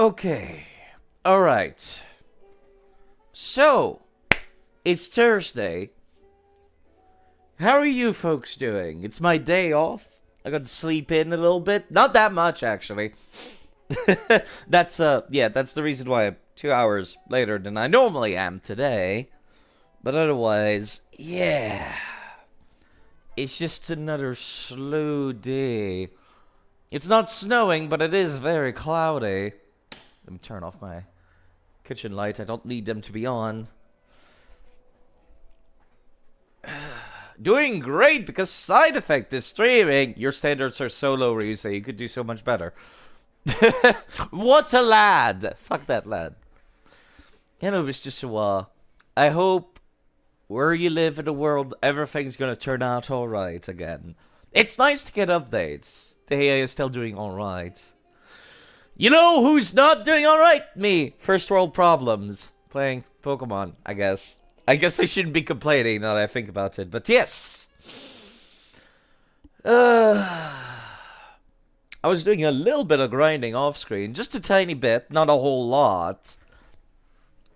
Okay. Alright. So, it's Thursday. How are you folks doing? It's my day off. I got to sleep in a little bit. Not that much, actually. That's the reason why I'm 2 hours later than I normally am today. But otherwise, yeah. It's just another slow day. It's not snowing, but it is very cloudy. Let me turn off my kitchen light. I don't need them to be on. Doing great because Side Effect is streaming. Your standards are so low, Ryusei. You could do so much better. What a lad. Fuck that lad. It's just I hope where you live in the world, everything's gonna turn out alright again. It's nice to get updates. The AI is still doing alright. You know who's not doing alright? Me. First world problems. Playing Pokemon, I guess. I guess I shouldn't be complaining now that I think about it, but yes. I was doing a little bit of grinding off screen, just a tiny bit, not a whole lot.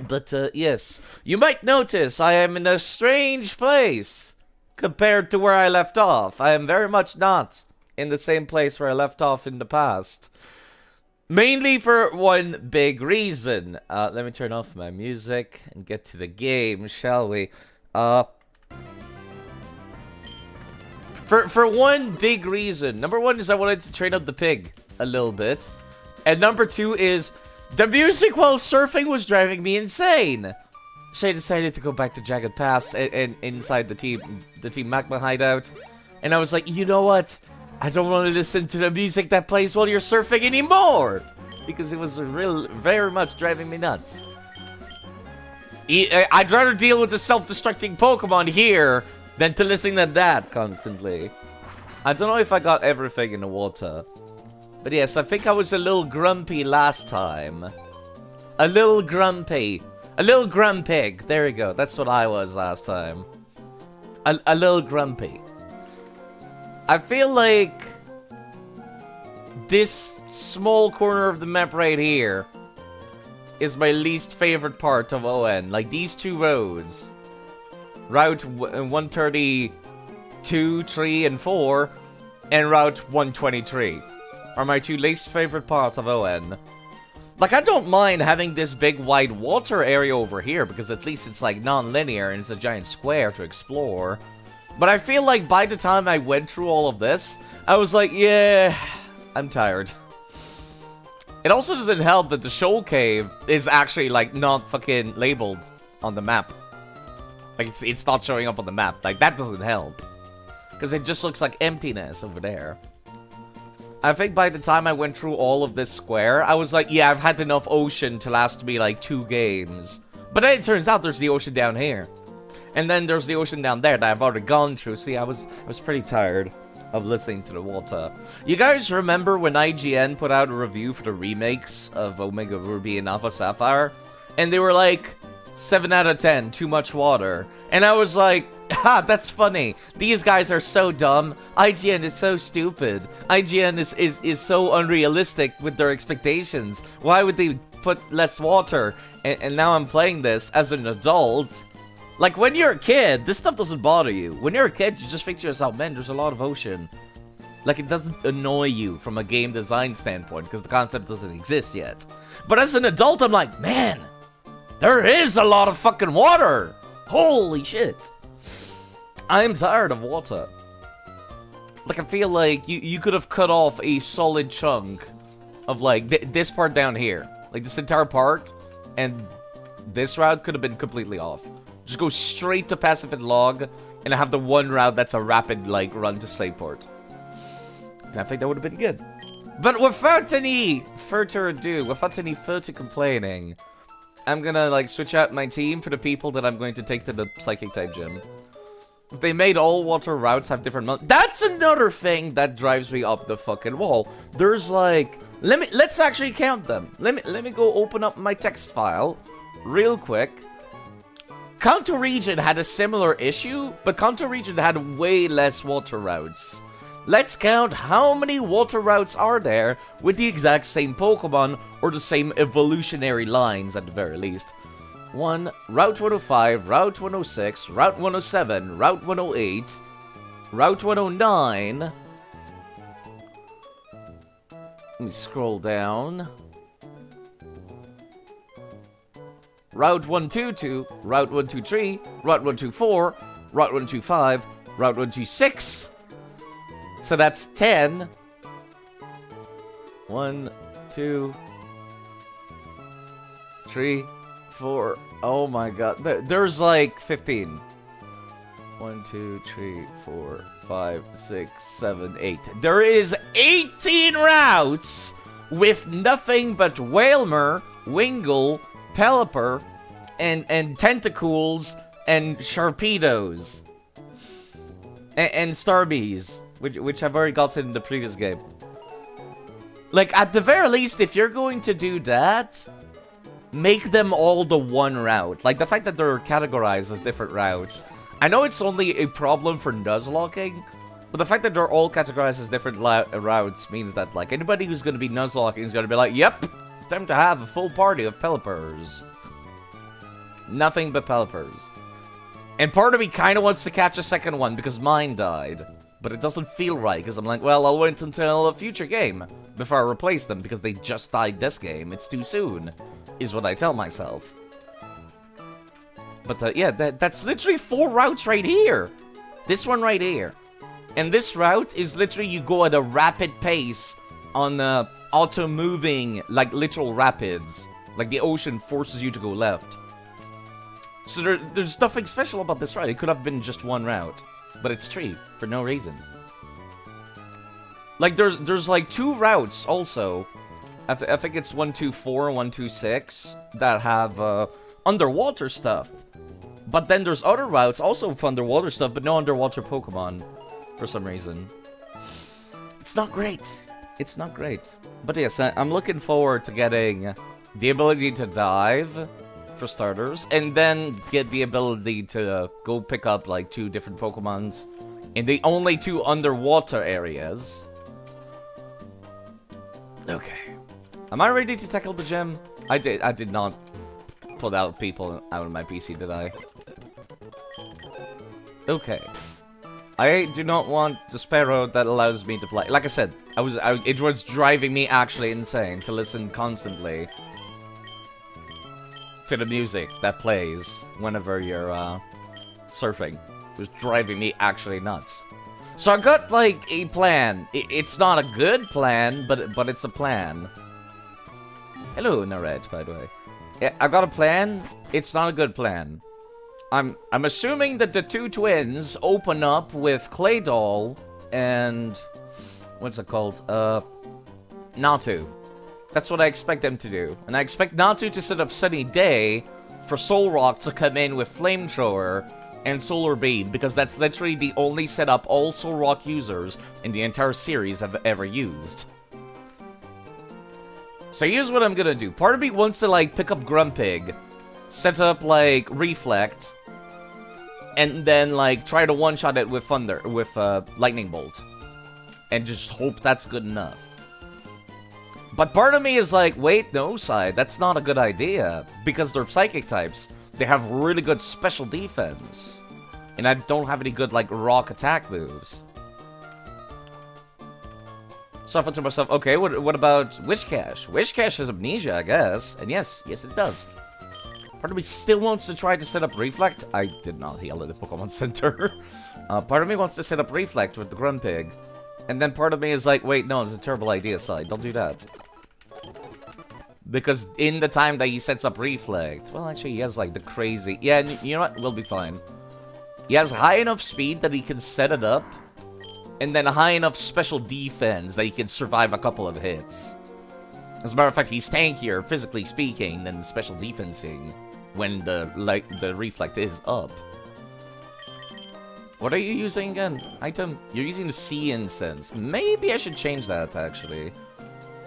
But yes, you might notice I am in a strange place compared to where I left off. I am very much not in the same place where I left off in the past. Mainly for one big reason. Let me turn off my music and get to the game, shall we? For one big reason. Number one is I wanted to train up the pig a little bit. And number two is the music while surfing was driving me insane. So I decided to go back to Jagged Pass and inside the team Magma hideout. And I was like, you know what? I don't want to listen to the music that plays while you're surfing anymore! Because it was very much driving me nuts. I'd rather deal with the self-destructing Pokemon here than to listen to that constantly. I don't know if I got everything in the water. But yes, I think I was a little grumpy last time. A little grumpy. A little grumpig. There we go. That's what I was last time. A little grumpy. I feel like this small corner of the map right here is my least favorite part of ON. Like these two roads, Route 132, 3, and 4, and Route 123 are my two least favorite parts of ON. Like, I don't mind having this big wide water area over here because at least it's like non-linear and it's a giant square to explore. But I feel like by the time I went through all of this, I was like, yeah, I'm tired. It also doesn't help that the Shoal Cave is actually, like, not fucking labeled on the map. Like, it's not showing up on the map. Like, that doesn't help. Because it just looks like emptiness over there. I think by the time I went through all of this square, I was like, yeah, I've had enough ocean to last me, like, 2 games. But then it turns out there's the ocean down here. And then there's the ocean down there that I've already gone through. See, I was pretty tired of listening to the water. You guys remember when IGN put out a review for the remakes of Omega Ruby and Alpha Sapphire? And they were like, 7 out of 10, too much water. And I was like, ha, that's funny. These guys are so dumb. IGN is so stupid. IGN is so unrealistic with their expectations. Why would they put less water? And now I'm playing this as an adult. Like, when you're a kid, this stuff doesn't bother you. When you're a kid, you just think to yourself, man, there's a lot of ocean. Like, it doesn't annoy you from a game design standpoint, because the concept doesn't exist yet. But as an adult, I'm like, man, there is a lot of fucking water! Holy shit! I'm tired of water. Like, I feel like you could have cut off a solid chunk of, like, this part down here. Like, this entire part, and this route could have been completely off. Just go straight to Pacific Log, and have the one route that's a rapid, like, run to Slayport. And I think that would have been good. But without any further ado, without any further complaining, I'm gonna, like, switch out my team for the people that I'm going to take to the Psychic-type gym. If they made all water routes have different that's another thing that drives me up the fucking wall. There's, like... Let's actually count them. Let me go open up my text file real quick. Kanto region had a similar issue, but Kanto region had way less water routes. Let's count how many water routes are there with the exact same Pokemon, or the same evolutionary lines at the very least. 1, Route 105, Route 106, Route 107, Route 108, Route 109. Let me scroll down. Route 122, Route 123, Route 124, Route 125, Route 126. So that's 10. 1, 2, 3, 4. Oh my god. There's like 15. 1, 2, 3, 4, 5, 6, 7, 8. There is 18 routes with nothing but Wailmer, Wingull, Pelipper, and Tentacools, and Sharpedos. And Starbies, which I've already gotten in the previous game. Like, at the very least, if you're going to do that, make them all the one route. Like, the fact that they're categorized as different routes. I know it's only a problem for Nuzlocking, but the fact that they're all categorized as different routes means that, like, anybody who's going to be Nuzlocking is going to be like, yep, time to have a full party of Pelipers. Nothing but Pelipers. And part of me kind of wants to catch a second one because mine died. But it doesn't feel right because I'm like, well, I'll wait until a future game before I replace them because they just died this game. It's too soon, is what I tell myself. But yeah, that's literally 4 routes right here. This one right here. And this route is literally you go at a rapid pace on auto-moving, like literal rapids. Like the ocean forces you to go left. So there's nothing special about this route. It could have been just one route. But it's 3, for no reason. Like, there's like 2 routes, also. I think it's 124 and 126 that have, underwater stuff. But then there's other routes, also with underwater stuff, but no underwater Pokemon, for some reason. It's not great. It's not great. But yes, I'm looking forward to getting the ability to dive, for starters, and then get the ability to go pick up like 2 different Pokemons in the only 2 underwater areas. Okay. Am I ready to tackle the gym? I did not pull out people out of my PC, did I? Okay. I do not want the Sparrow that allows me to fly. Like I said, it was driving me actually insane to listen constantly to the music that plays whenever you're surfing. It was driving me actually nuts. So I got like a plan. It's not a good plan, but it's a plan. Hello, Naret, by the way. Yeah, I got a plan. It's not a good plan. I'm assuming that the 2 twins open up with Claydol and what's it called? Natu. That's what I expect them to do. And I expect Natu to set up Sunny Day for Solrock to come in with Flamethrower and Solar Beam, because that's literally the only setup all Solrock users in the entire series have ever used. So here's what I'm gonna do. Part of me wants to, like, pick up Grumpig, set up, like, Reflect, and then, like, try to one-shot it with Lightning Bolt. And just hope that's good enough. But part of me is like, wait, no, Side, that's not a good idea. Because they're psychic types. They have really good special defense. And I don't have any good, like, rock attack moves. So I thought to myself, okay, what about Wishcash? Wishcash has amnesia, I guess. And yes, it does. Part of me still wants to try to set up Reflect. I did not heal at the Pokemon Center. Part of me wants to set up Reflect with the Grumpig. And then part of me is like, wait, no, it's a terrible idea, Side. Don't do that. Because in the time that he sets up Reflect... Well, actually, he has, like, the crazy... Yeah, you know what? We'll be fine. He has high enough speed that he can set it up. And then high enough special defense that he can survive a couple of hits. As a matter of fact, he's tankier, physically speaking, than special defensing when the Reflect is up. What are you using again? Item? You're using the Sea Incense. Maybe I should change that, actually.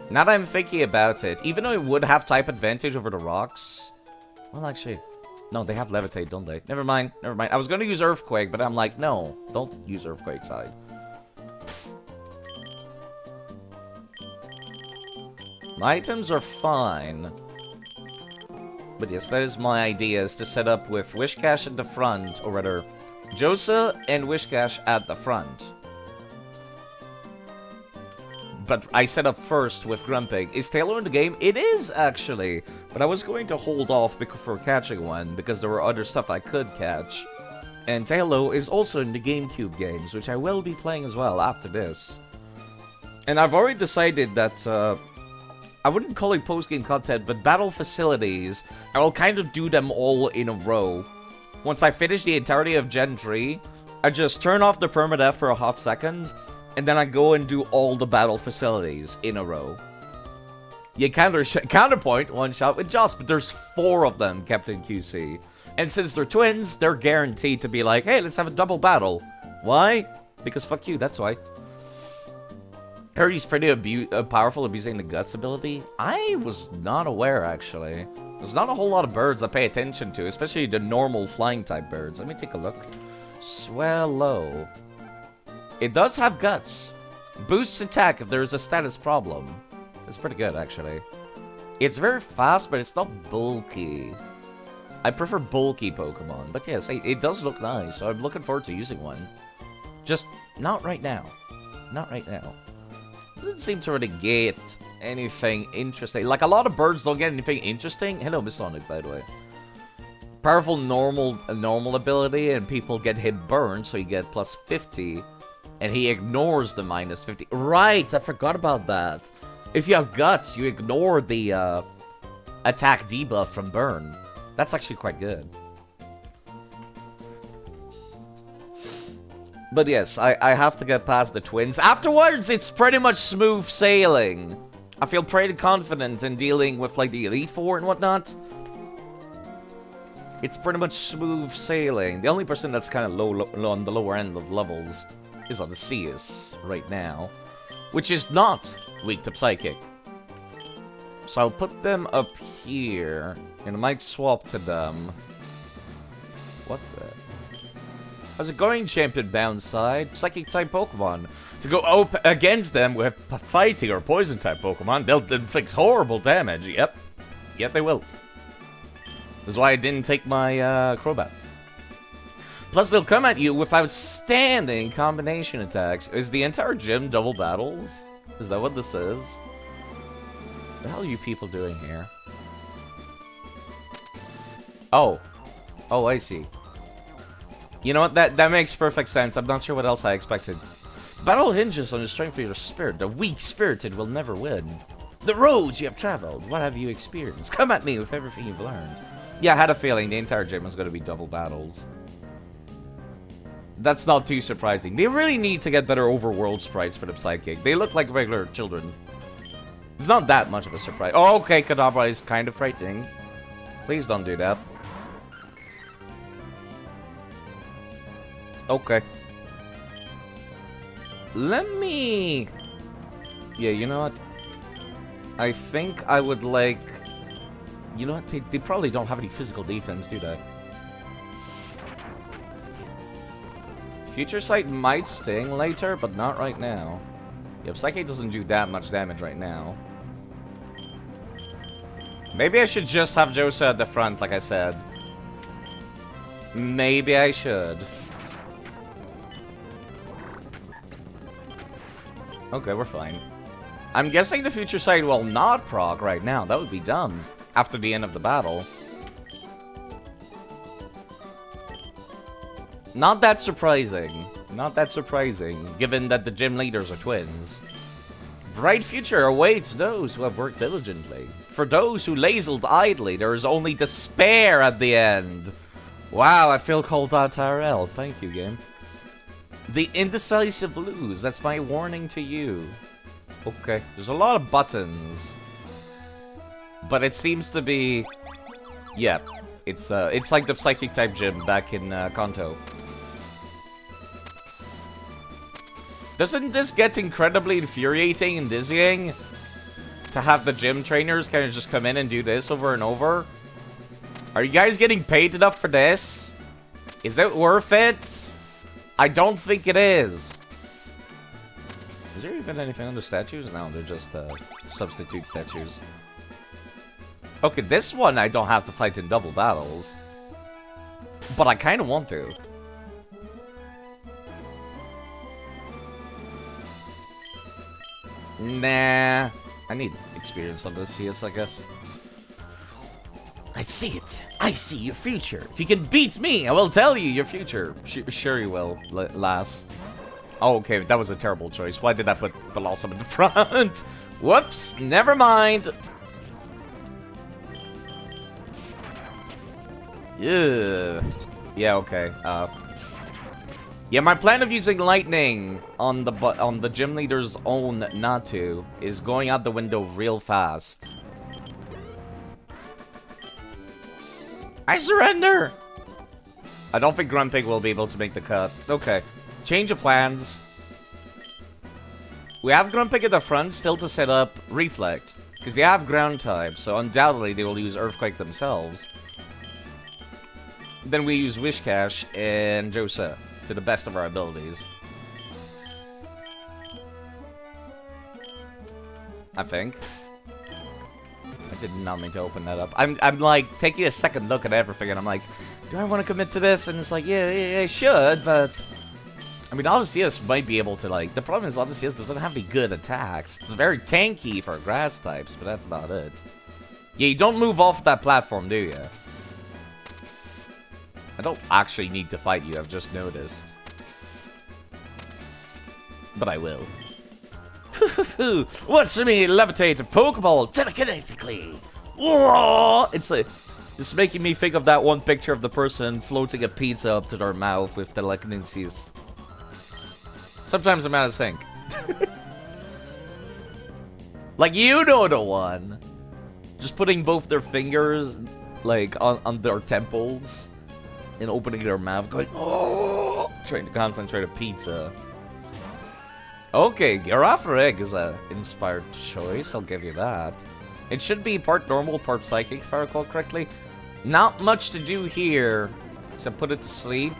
Now that I'm thinking about it, even though it would have type advantage over the rocks... Well, actually... No, they have Levitate, don't they? Never mind, never mind. I was going to use Earthquake, but I'm like, no. Don't use Earthquake, Side. My items are fine. But yes, that is my idea, is to set up with Wishcash at the front, or rather, Josa and Wishcash at the front. But I set up first with Grumpig. Is Taylor in the game? It is, actually. But I was going to hold off before catching one, because there were other stuff I could catch. And Taylor is also in the GameCube games, which I will be playing as well after this. And I've already decided that, I wouldn't call it post-game content, but battle facilities, I'll kind of do them all in a row. Once I finish the entirety of Gen 3, I just turn off the Permadeath for a hot second, and then I go and do all the battle facilities in a row. You counterpoint one shot with Joss, but there's 4 of them kept in QC. And since they're twins, they're guaranteed to be like, hey, let's have a double battle. Why? Because fuck you, that's why. Heard he's pretty powerful abusing the Guts ability. I was not aware, actually. There's not a whole lot of birds I pay attention to, especially the normal flying type birds. Let me take a look. Swallow. It does have Guts. Boosts attack if there's a status problem. It's pretty good, actually. It's very fast, but it's not bulky. I prefer bulky Pokemon, but yes, it does look nice, so I'm looking forward to using one. Just not right now. Not right now. Doesn't seem to really get anything interesting. Like, a lot of birds don't get anything interesting. Hello, Miss Sonic, by the way. Powerful normal ability, and people get hit burn, so you get plus 50. And he ignores the minus 50. Right, I forgot about that. If you have Guts, you ignore the attack debuff from burn. That's actually quite good. But yes, I have to get past the twins. Afterwards, it's pretty much smooth sailing. I feel pretty confident in dealing with, like, the Elite Four and whatnot. It's pretty much smooth sailing. The only person that's kind of low on the lower end of levels is Odysseus right now, which is not weak to Psychic. So I'll put them up here, and I might swap to them. What the... How's it going, Champion Downside? Psychic-type Pokemon. To go up against them with Fighting or Poison-type Pokemon, they'll inflict horrible damage. Yep. Yep, they will. That's why I didn't take my Crobat. Plus, they'll come at you with outstanding combination attacks. Is the entire gym double battles? Is that what this is? What the hell are you people doing here? Oh. Oh, I see. You know what? That makes perfect sense. I'm not sure what else I expected. Battle hinges on the strength of your spirit. The weak-spirited will never win. The roads you have traveled. What have you experienced? Come at me with everything you've learned. Yeah, I had a feeling the entire gym was going to be double battles. That's not too surprising. They really need to get better overworld sprites for the Psychic. They look like regular children. It's not that much of a surprise. Oh, okay, Kadabra is kind of frightening. Please don't do that. Okay. Let me... Yeah, you know what? I think I would like... You know what? They probably don't have any physical defense, do they? Future Sight might sting later, but not right now. Yep, Psychic doesn't do that much damage right now. Maybe I should just have Josa at the front, like I said. Maybe I should. Okay, we're fine. I'm guessing the Future Sight will not proc right now. That would be dumb after the end of the battle. Not that surprising. Not that surprising, given that the gym leaders are twins. Bright future awaits those who have worked diligently. For those who lazled idly, there is only despair at the end. Wow, I feel called out IRL. Thank you, game. The indecisive lose. That's my warning to you. Okay, there's a lot of buttons. But it seems to be... Yeah, it's like the Psychic type gym back in Kanto. Doesn't this get incredibly infuriating and dizzying? To have the gym trainers kind of just come in and do this over and over? Are you guys getting paid enough for this? Is it worth it? I don't think it is. Is there even anything under statues? No, they're just substitute statues. Okay, this one I don't have to fight in double battles. But I kind of want to. Nah. I need experience on this, yes, I guess. I see it. I see your future. If you can beat me, I will tell you your future. Sure you will, lass. Oh, okay, that was a terrible choice. Why did I put Blossom in the front? Whoops, never mind. Ugh. Yeah, okay. Yeah, my plan of using lightning on the gym leader's own Natu is going out the window real fast. I surrender! I don't think Grumpig will be able to make the cut. Okay. Change of plans. We have Grumpig at the front still to set up Reflect. Because they have ground type, so undoubtedly they will use Earthquake themselves. Then we use Wishcash and Josa to the best of our abilities. I think. I did not mean to open that up. I'm like taking a second look at everything and I'm like, do I want to commit to this? And it's like, yeah, I should, but I mean, Odysseus might be able to, like, the problem is Odysseus doesn't have any good attacks. It's very tanky for grass types, but that's about it. Yeah, you don't move off that platform, do you? I don't actually need to fight you, I've just noticed. But I will. Watch me levitate a Pokeball telekinetically. Whoa! It's making me think of that one picture of the person floating a pizza up to their mouth with telekinesis. Sometimes I'm out of sync. Like, you know the one. Just putting both their fingers, like, on their temples. And opening their mouth, going, oh! Trying to concentrate a pizza. Okay, Girafarig is an inspired choice, I'll give you that. It should be part normal, part psychic, if I recall correctly. Not much to do here, except put it to sleep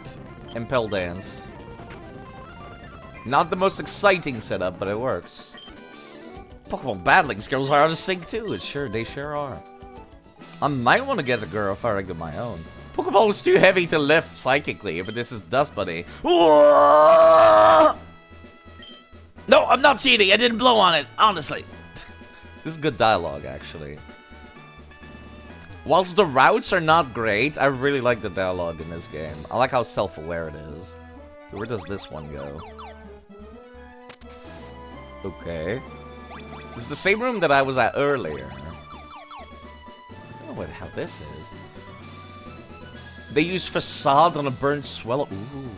and Pell Dance. Not the most exciting setup, but it works. Pokemon battling skills are out of sync too, they sure are. I might want to get a Girafarig of my own. Pokeball is too heavy to lift psychically, but this is Dust Bunny. Whoa! No, I'm not cheating. I didn't blow on it, honestly. This is good dialogue, actually. Whilst the routes are not great, I really like the dialogue in this game. I like how self-aware it is. Where does this one go? Okay. This is the same room that I was at earlier. I don't know how this is. They use Facade on a burnt swallow. Ooh.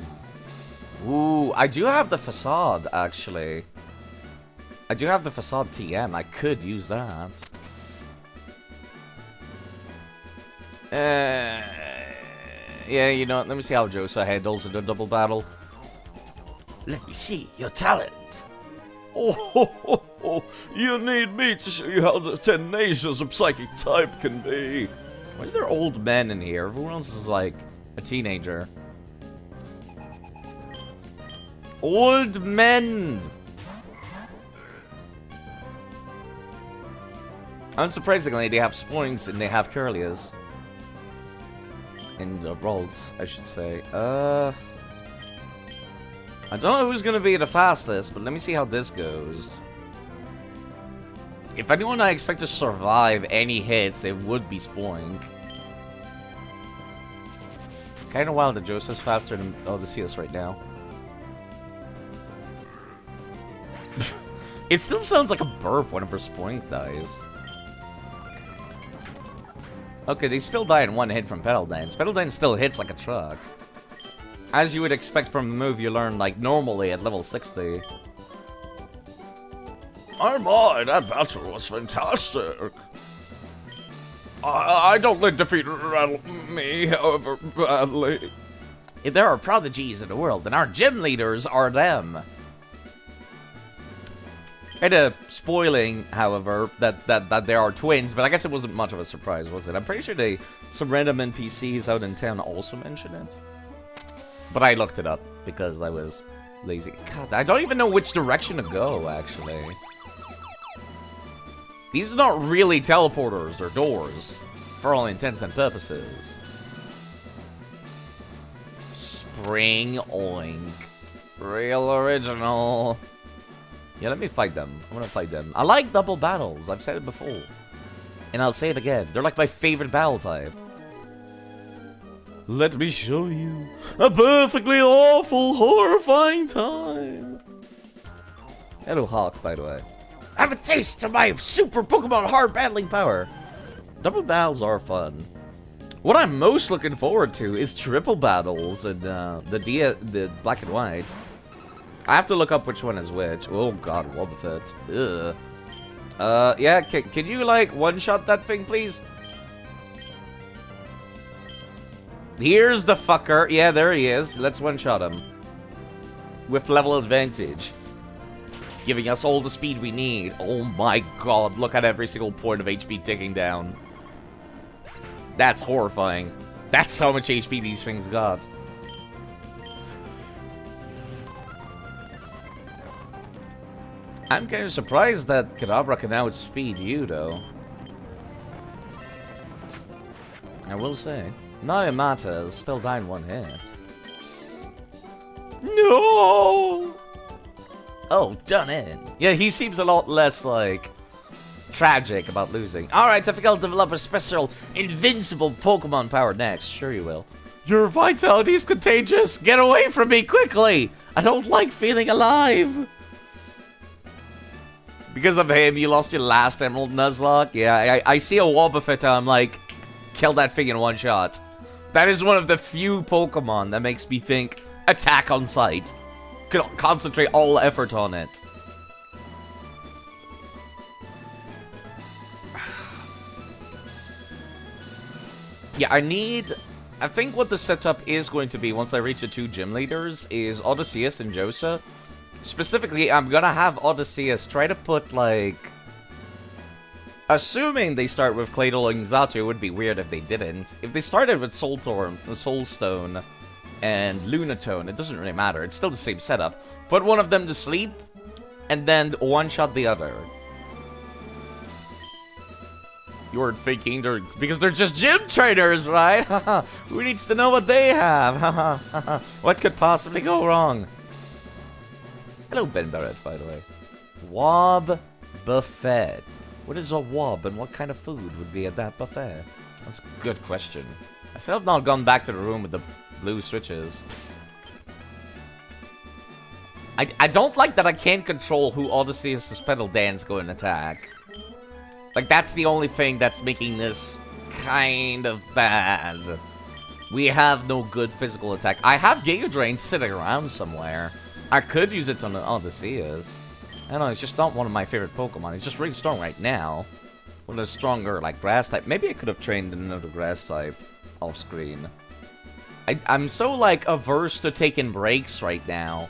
Ooh, I do have the Facade, actually. I do have the Facade TM. I could use that. Yeah, you know what? Let me see how Josa handles in a double battle. Let me see your talent. Oh, you need me to show you how tenacious a psychic type can be. Why is there old men in here? Everyone else is like a teenager. Old men! Unsurprisingly, they have Spoings and they have Curlias. And Rolls, I should say. I don't know who's gonna be the fastest, but let me see how this goes. If anyone I expect to survive any hits, it would be Spoink. Kinda wild that Joseph's faster than Odysseus right now. It still sounds like a burp whenever Spoink dies. Okay, they still die in one hit from Petal Dance. Petal Dance still hits like a truck. As you would expect from a move you learn, like, normally at level 60. My, that battle was fantastic. I don't let defeat rattle me, however badly. If there are prodigies in the world, then our gym leaders are them. Kinda spoiling, however, that there are twins, but I guess it wasn't much of a surprise, was it? I'm pretty sure some random NPCs out in town also mentioned it. But I looked it up because I was Lazy. God, I don't even know which direction to go, actually. These are not really teleporters, they're doors. For all intents and purposes. Spring Oink. Real original. Yeah, let me fight them. I'm gonna fight them. I like double battles. I've said it before. And I'll say it again. They're like my favorite battle type. Let me show you a perfectly awful, horrifying time. Hello, Hawk, by the way. Have a taste of my super Pokemon hard battling power. Double battles are fun. What I'm most looking forward to is triple battles and the black and white. I have to look up which one is which. Oh god, Wobbuffet. Ugh. Yeah, can you like one-shot that thing, please? Here's the fucker. Yeah, there he is. Let's one-shot him. With level advantage. Giving us all the speed we need. Oh my god, look at every single point of HP ticking down. That's horrifying. That's how much HP these things got. I'm kind of surprised that Kadabra can outspeed you, though. I will say. Not it matters, still dying one hit. No! Oh, done it. Yeah, he seems a lot less, like, tragic about losing. Alright, I think I'll develop a special invincible Pokemon power next. Sure you will. Your vitality is contagious. Get away from me quickly. I don't like feeling alive. Because of him, you lost your last Emerald Nuzlocke. Yeah, I see a Wobbuffet, I'm like, kill that thing in one shot. That is one of the few Pokemon that makes me think attack on sight. Could concentrate all effort on it. Yeah, I think what the setup is going to be once I reach the 2 gym leaders is Odysseus and Josa. Specifically, I'm gonna have Odysseus try to put, like... Assuming they start with Claydol and Xatu, it would be weird if they didn't. If they started with Soulstone and Lunatone, it doesn't really matter. It's still the same setup. Put one of them to sleep, and then one-shot the other. You're thinking because they're just gym trainers, right? Who needs to know what they have? What could possibly go wrong? Hello, Ben Barrett, by the way. Wob Buffet. What is a wob, and what kind of food would be at that buffet? That's a good question. I still have not gone back to the room with the blue switches. I don't like that I can't control who Odysseus' pedal dance go and attack. Like, that's the only thing that's making this kind of bad. We have no good physical attack. I have Giga Drain sitting around somewhere. I could use it on Odysseus. I don't know, it's just not one of my favorite Pokemon. It's just really strong right now. With a stronger, like, grass type. Maybe I could have trained another grass type off screen. I'm so, like, averse to taking breaks right now.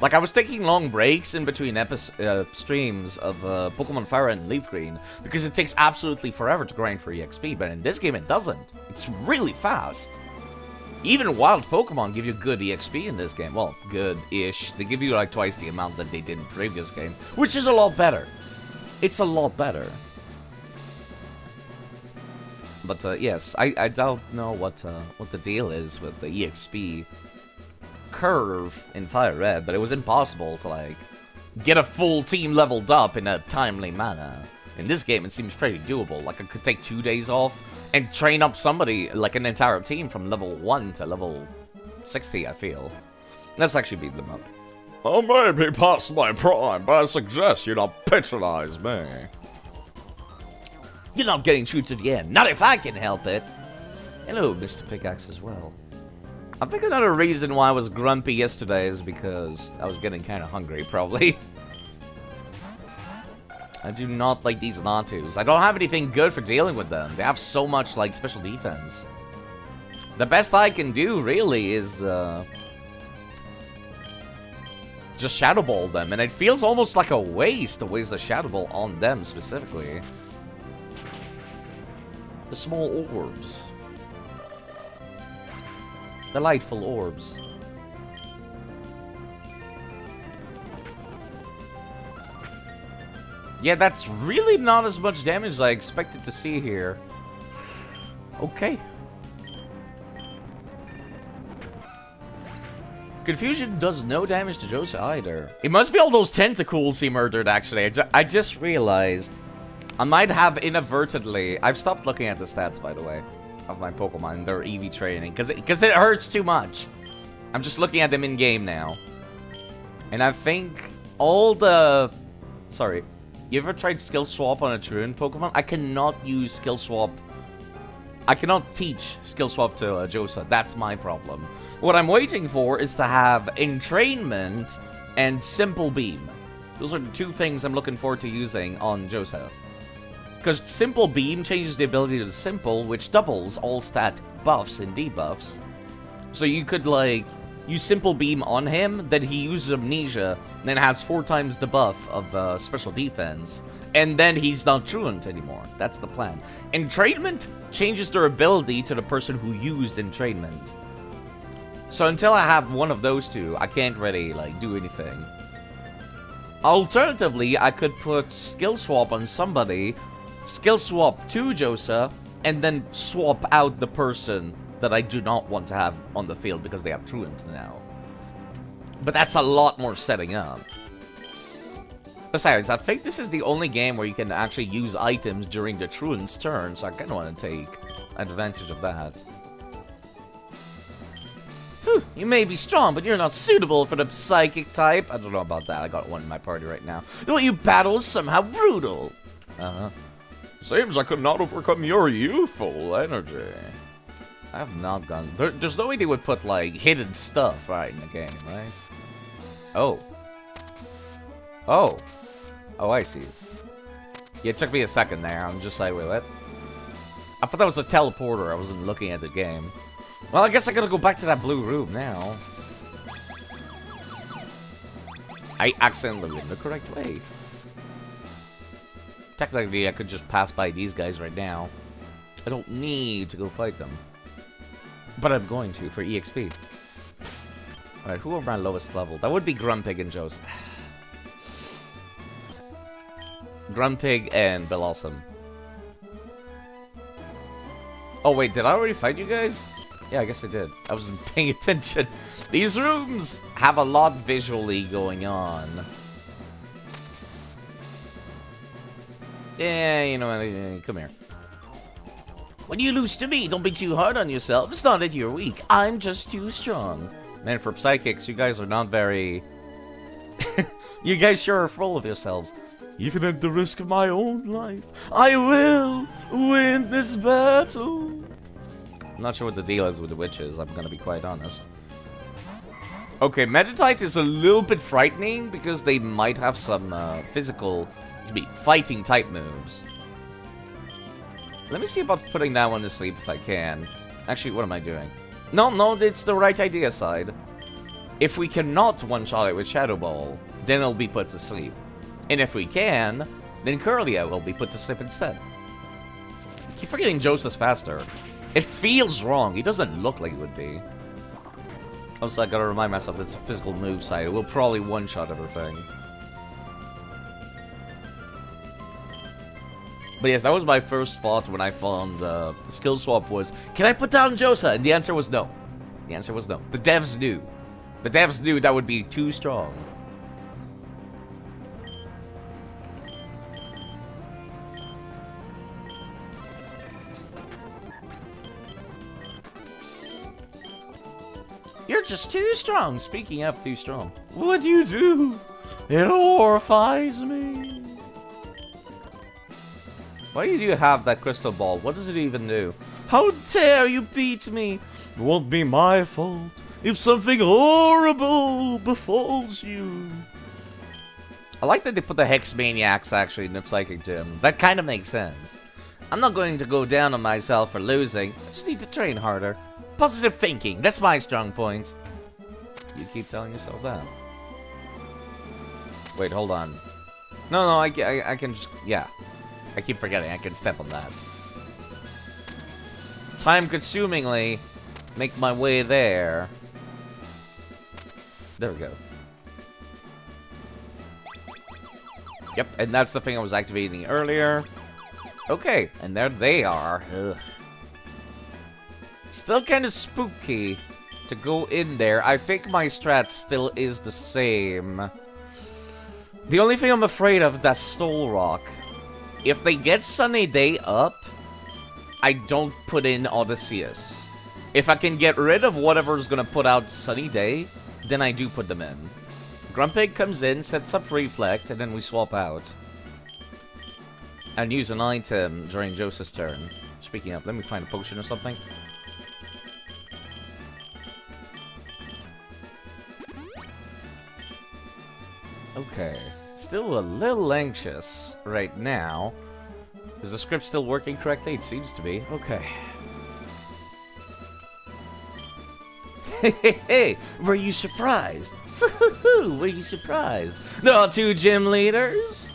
Like, I was taking long breaks in between streams of Pokemon Fire and Leaf Green because it takes absolutely forever to grind for EXP, but in this game it doesn't. It's really fast. Even wild Pokemon give you good EXP in this game. Well, good-ish. They give you like twice the amount that they did in the previous game, which is a lot better. It's a lot better. But yes, I don't know what the deal is with the EXP curve in Fire Red, but it was impossible to, like, get a full team leveled up in a timely manner. In this game, it seems pretty doable. Like, I could take 2 days off and train up somebody, like an entire team, from level 1 to level 60, I feel. Let's actually beat them up. I may be past my prime, but I suggest you not patronize me. You're not getting through to the end. Not if I can help it. Hello, Mr. Pickaxe as well. I think another reason why I was grumpy yesterday is because I was getting kind of hungry, probably. I do not like these Natus. I don't have anything good for dealing with them. They have so much, like, special defense. The best I can do, really, is, just Shadow Ball them. And it feels almost like a waste to waste a Shadow Ball on them, specifically. The small orbs. Delightful orbs. Yeah, that's really not as much damage as I expected to see here. Okay. Confusion does no damage to Josa either. It must be all those tentacles he murdered, actually. I just realized. I might have inadvertently... I've stopped looking at the stats, by the way, of my Pokemon. Their EV training. Because it hurts too much. I'm just looking at them in-game now. And I think all the... Sorry. You ever tried Skill Swap on a Truant Pokemon? I cannot use Skill Swap... I cannot teach Skill Swap to Josa. That's my problem. What I'm waiting for is to have Entrainment and Simple Beam. Those are the two things I'm looking forward to using on Josa. Because Simple Beam changes the ability to Simple, which doubles all stat buffs and debuffs. So you could, like, use Simple Beam on him, then he uses Amnesia, and then has 4 times the buff of Special Defense, and then he's not Truant anymore. That's the plan. Entrainment changes their ability to the person who used Entrainment. So until I have one of those two, I can't really, like, do anything. Alternatively, I could put Skill Swap on somebody, Skill Swap to Josa, and then swap out the person that I do not want to have on the field because they have Truant now. But that's a lot more setting up. Besides, I think this is the only game where you can actually use items during the Truant's turn, so I kind of want to take advantage of that. Whew, you may be strong, but you're not suitable for the psychic type. I don't know about that. I got one in my party right now. The way you battle is somehow brutal. Seems I could not overcome your youthful energy. I have not gone... There's no way they would put, like, hidden stuff right in the game, right? Oh. Oh. Oh, I see. Yeah, it took me a second there. I'm just like, wait, what? I thought that was a teleporter. I wasn't looking at the game. Well, I guess I gotta go back to that blue room now. I accidentally went the correct way. Technically, I could just pass by these guys right now. I don't need to go fight them. But I'm going to, for EXP. Alright, who are my lowest level? That would be Grumpig and Joseph. Grumpig and Bellossom. Oh wait, did I already fight you guys? Yeah, I guess I did. I wasn't paying attention. These rooms have a lot visually going on. Yeah, you know what? Come here. When you lose to me, don't be too hard on yourself. It's not that you're weak. I'm just too strong. Man, for psychics, you guys are not very... You guys sure are full of yourselves. Even at the risk of my own life, I will win this battle. I'm not sure what the deal is with the witches, I'm gonna be quite honest. Okay, Meditite is a little bit frightening because they might have some physical, fighting type moves. Let me see about putting that one to sleep if I can. Actually, what am I doing? No, it's the right idea side. If we cannot one-shot it with Shadow Ball, then it'll be put to sleep. And if we can, then Curlia will be put to sleep instead. I keep forgetting Joseph's faster. It feels wrong. He doesn't look like it would be. Also, I gotta remind myself that's a physical move side. It will probably one-shot everything. But yes, that was my first thought when I found Skill Swap was, can I put down Josa? And the answer was no. The answer was no. The devs knew. The devs knew that would be too strong. You're just too strong. Speaking of too strong. What do you do? It horrifies me. Why do you have that crystal ball? What does it even do? How dare you beat me? It won't be my fault if something horrible befalls you. I like that they put the Hex Maniacs actually in the Psychic Gym. That kind of makes sense. I'm not going to go down on myself for losing. I just need to train harder. Positive thinking, that's my strong point. You keep telling yourself that. Wait, hold on. No, I can just, yeah. I keep forgetting I can step on that. Time-consumingly make my way there. There we go. Yep, and that's the thing I was activating earlier. Okay, and there they are. Ugh. Still kind of spooky to go in there. I think my strat still is the same. The only thing I'm afraid of is that Stole Rock. If they get Sunny Day up, I don't put in Odysseus. If I can get rid of whatever's gonna put out Sunny Day, then I do put them in. Grumpig comes in, sets up Reflect, and then we swap out. And use an item during Joseph's turn. Speaking of, let me find a potion or something. Okay. Still a little anxious right now. Is the script still working correctly? It seems to be. Okay. Hey, were you surprised? Were you surprised? The two gym leaders?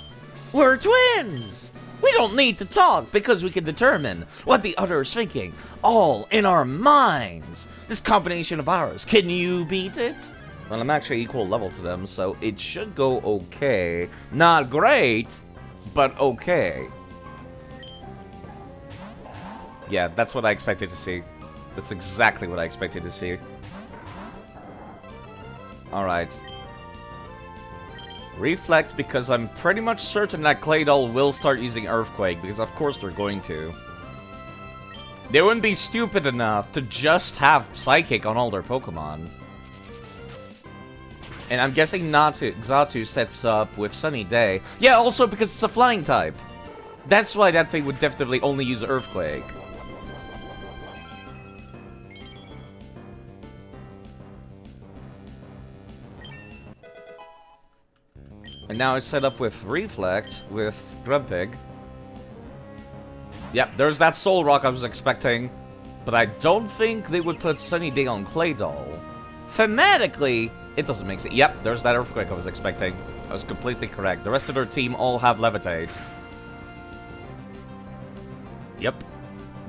We're twins! We don't need to talk because we can determine what the other is thinking, all in our minds. This combination of ours, can you beat it? Well, I'm actually equal level to them, so it should go okay. Not great, but okay. Yeah, that's what I expected to see. That's exactly what I expected to see. Alright. Reflect, because I'm pretty much certain that Claydol will start using Earthquake, because of course they're going to. They wouldn't be stupid enough to just have Psychic on all their Pokemon. And I'm guessing Xatu sets up with Sunny Day. Yeah, also because it's a flying type. That's why that thing would definitely only use Earthquake. And now it's set up with Reflect, with Grumpig. Yep, there's that Soul Rock I was expecting. But I don't think they would put Sunny Day on Claydol. Thematically, it doesn't make sense. Yep, there's that Earthquake I was expecting. I was completely correct. The rest of their team all have Levitate. Yep.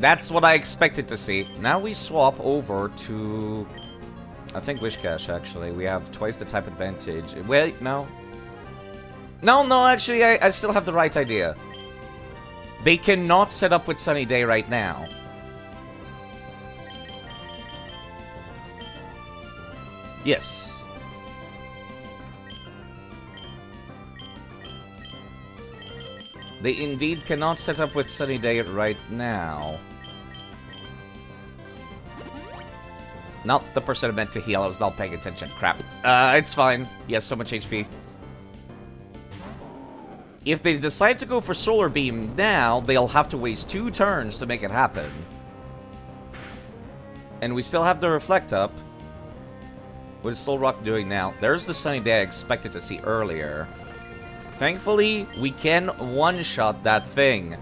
That's what I expected to see. Now we swap over to... I think Wishcash, actually. We have twice the type advantage. Wait, no. No, actually, I still have the right idea. They cannot set up with Sunny Day right now. Yes. They indeed cannot set up with Sunny Day right now. Not the person I meant to heal, I was not paying attention. Crap. It's fine. He has so much HP. If they decide to go for Solar Beam now, they'll have to waste 2 turns to make it happen. And we still have the Reflect up. What is Soul Rock doing now? There's the Sunny Day I expected to see earlier. Thankfully, we can one-shot that thing.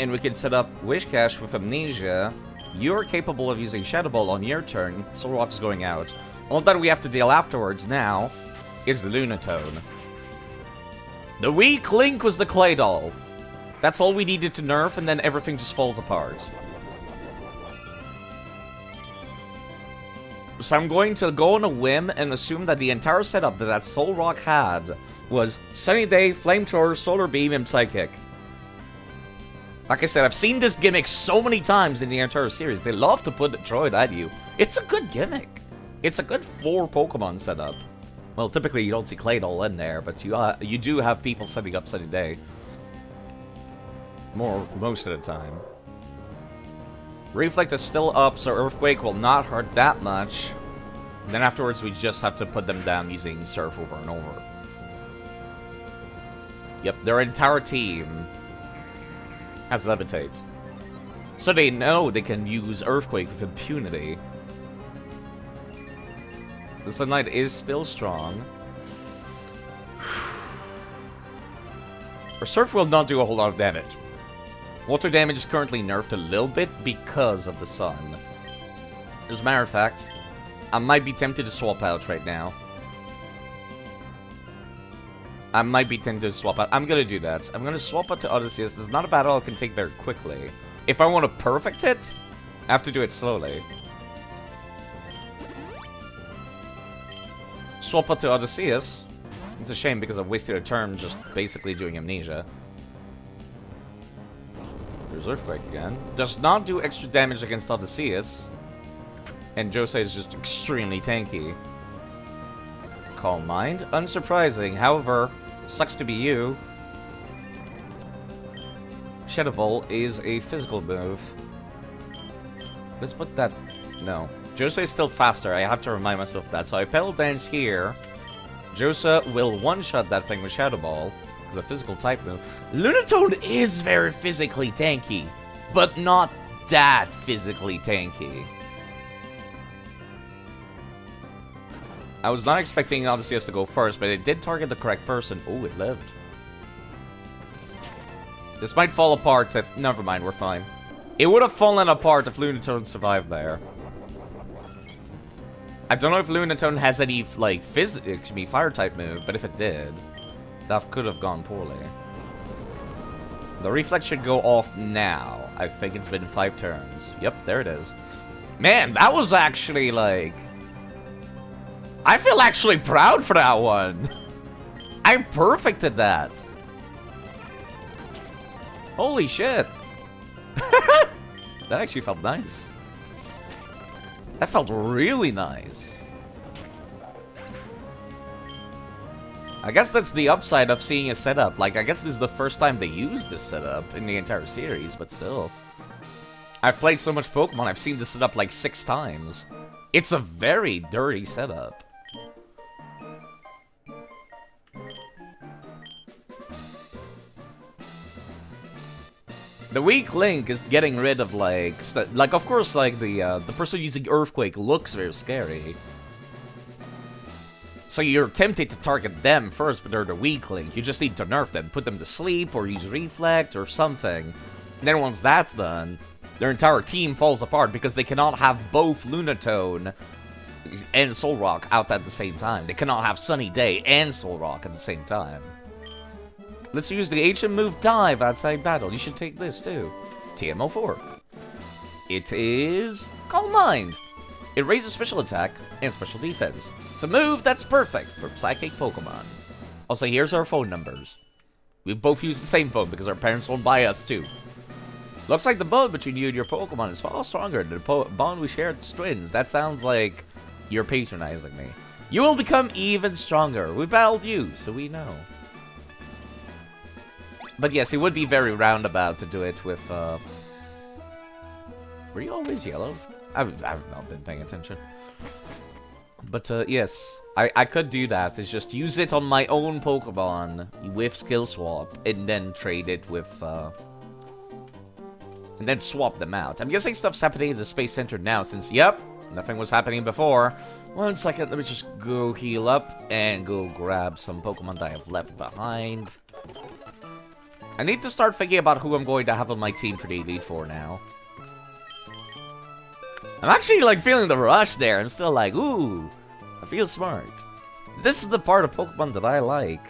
And we can set up Wishcash with Amnesia. You're capable of using Shadow Ball on your turn. Soul Rock's going out. All that we have to deal afterwards now is the Lunatone. The weak link was the Claydol. That's all we needed to nerf, and then everything just falls apart. So I'm going to go on a whim and assume that the entire setup that Soul Rock had was Sunny Day, Flamethrower, Solar Beam, and Psychic. Like I said, I've seen this gimmick so many times in the entire series. They love to put Droid at you. It's a good gimmick. It's a good 4 Pokemon setup. Well, typically you don't see Claydol in there, but you do have people setting up Sunny Day. Most of the time. Reflect is still up, so Earthquake will not hurt that much. Then afterwards, we just have to put them down using Surf over and over. Yep, their entire team has Levitate. So they know they can use Earthquake with impunity. The Sunlight is still strong. Our Surf will not do a whole lot of damage. Water damage is currently nerfed a little bit because of the sun. As a matter of fact, I might be tempted to swap out right now. I'm gonna do that. I'm gonna swap out to Odysseus. This is not a battle I can take very quickly. If I want to perfect it, I have to do it slowly. Swap out to Odysseus. It's a shame because I've wasted a turn just basically doing Amnesia. There's Earthquake again. Does not do extra damage against Odysseus. And Jose is just extremely tanky. Calm Mind. Unsurprising. However, sucks to be you. Shadow Ball is a physical move. Let's put that... No. Jose is still faster. I have to remind myself of that. So I Petal Dance here. Jose will one-shot that thing with Shadow Ball. It's a physical type move. Lunatone is very physically tanky. But not that physically tanky. I was not expecting Odysseus to go first, but it did target the correct person. Oh, it lived. This might fall apart if... Never mind, we're fine. It would have fallen apart if Lunatone survived there. I don't know if Lunatone has any, like, fire-type move, but if it did, that could have gone poorly. The reflex should go off now. I think it's been 5 turns. Yep, there it is. Man, that was actually, like... I feel actually proud for that one. I perfected that. Holy shit. That actually felt nice. That felt really nice. I guess that's the upside of seeing a setup. Like, I guess this is the first time they used this setup in the entire series, but still. I've played so much Pokemon, I've seen this setup like 6 times. It's a very dirty setup. The weak link is getting rid of, like, of course, like, the person using Earthquake looks very scary. So you're tempted to target them first, but they're the weak link. You just need to nerf them, put them to sleep, or use Reflect, or something. And then once that's done, their entire team falls apart, because they cannot have both Lunatone and Solrock out at the same time. They cannot have Sunny Day and Solrock at the same time. Let's use the HM move Dive outside battle. You should take this too. TMO4. It is Calm Mind. It raises special attack and special defense. It's a move that's perfect for psychic Pokemon. Also, here's our phone numbers. We both use the same phone because our parents won't buy us too. Looks like the bond between you and your Pokemon is far stronger than the bond we share as twins. That sounds like you're patronizing me. You will become even stronger. We battled you, so we know. But yes, it would be very roundabout to do it with, Were you always yellow? I've not been paying attention. But, yes, I could do that. It's just use it on my own Pokemon with Skill Swap, and then trade it with, and then swap them out. I'm guessing stuff's happening at the Space Center now, since, yep, nothing was happening before. 1 second, let me just go heal up, and go grab some Pokemon that I have left behind. I need to start thinking about who I'm going to have on my team for the Elite Four now. I'm actually, like, feeling the rush there. I'm still like, ooh, I feel smart. This is the part of Pokemon that I like.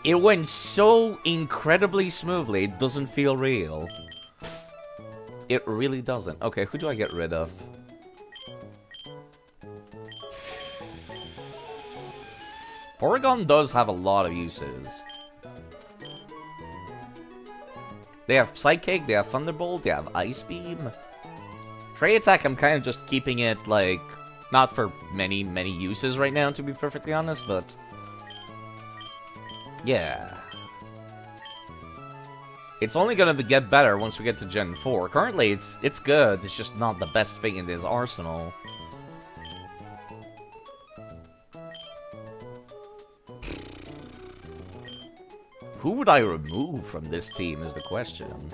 It went so incredibly smoothly, it doesn't feel real. It really doesn't. Okay, who do I get rid of? Porygon does have a lot of uses. They have Psychic, they have Thunderbolt, they have Ice Beam. Trade Attack, I'm kind of just keeping it, like, not for many uses right now, to be perfectly honest, but... yeah. It's only gonna get better once we get to Gen 4. Currently, it's good, it's just not the best thing in this arsenal. Who would I remove from this team is the question.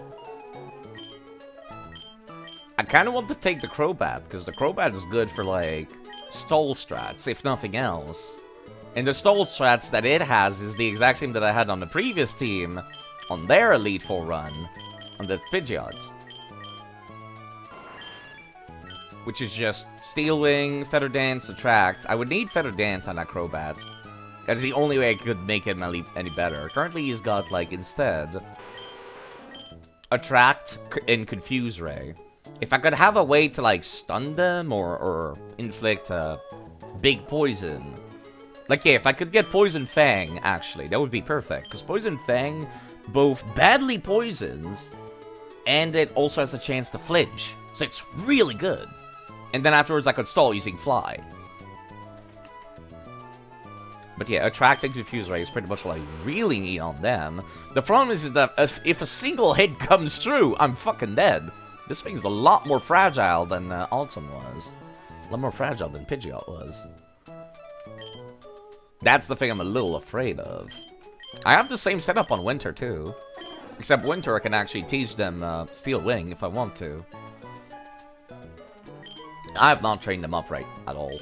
I kind of want to take the Crobat, because the Crobat is good for, like, stall strats, if nothing else. And the stall strats that it has is the exact same that I had on the previous team, on their Elite Four run, on the Pidgeot. Which is just Steel Wing, Feather Dance, Attract. I would need Feather Dance on that Crobat. That's the only way I could make him any better. Currently, he's got, like, instead... Attract and Confuse Ray. If I could have a way to, like, stun them or inflict big poison. Like, yeah, if I could get Poison Fang, actually, that would be perfect. Because Poison Fang both badly poisons, and it also has a chance to flinch. So it's really good. And then afterwards I could stall using Fly. But yeah, attracting Confuse Ray is pretty much what I really need on them. The problem is that if a single hit comes through, I'm fucking dead. This thing's a lot more fragile than Autumn was. A lot more fragile than Pidgeot was. That's the thing I'm a little afraid of. I have the same setup on Winter, too. Except Winter, I can actually teach them Steel Wing if I want to. I have not trained them up right at all.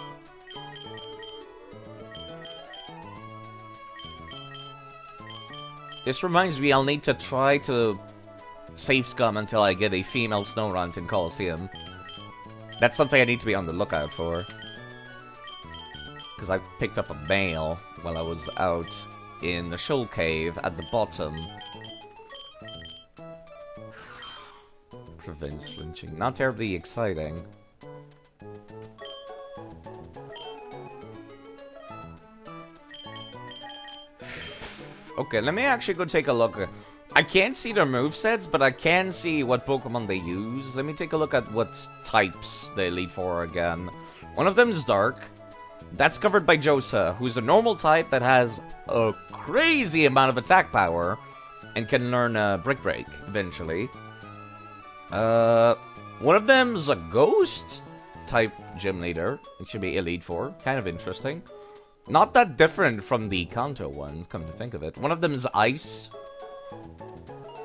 This reminds me, I'll need to try to save Scum until I get a female Snorunt in Colosseum. That's something I need to be on the lookout for. Because I picked up a male while I was out in the Shoal Cave at the bottom. Prevents flinching. Not terribly exciting. Okay, let me actually go take a look. I can't see their movesets, but I can see what Pokemon they use. Let me take a look at what types the Elite Four are again. One of them is Dark. That's covered by Josa, who's a normal type that has a crazy amount of attack power and can learn Brick Break eventually. One of them's a Ghost type Gym Leader. It should be Elite Four. Kind of interesting. Not that different from the Kanto ones, come to think of it. One of them is Ice.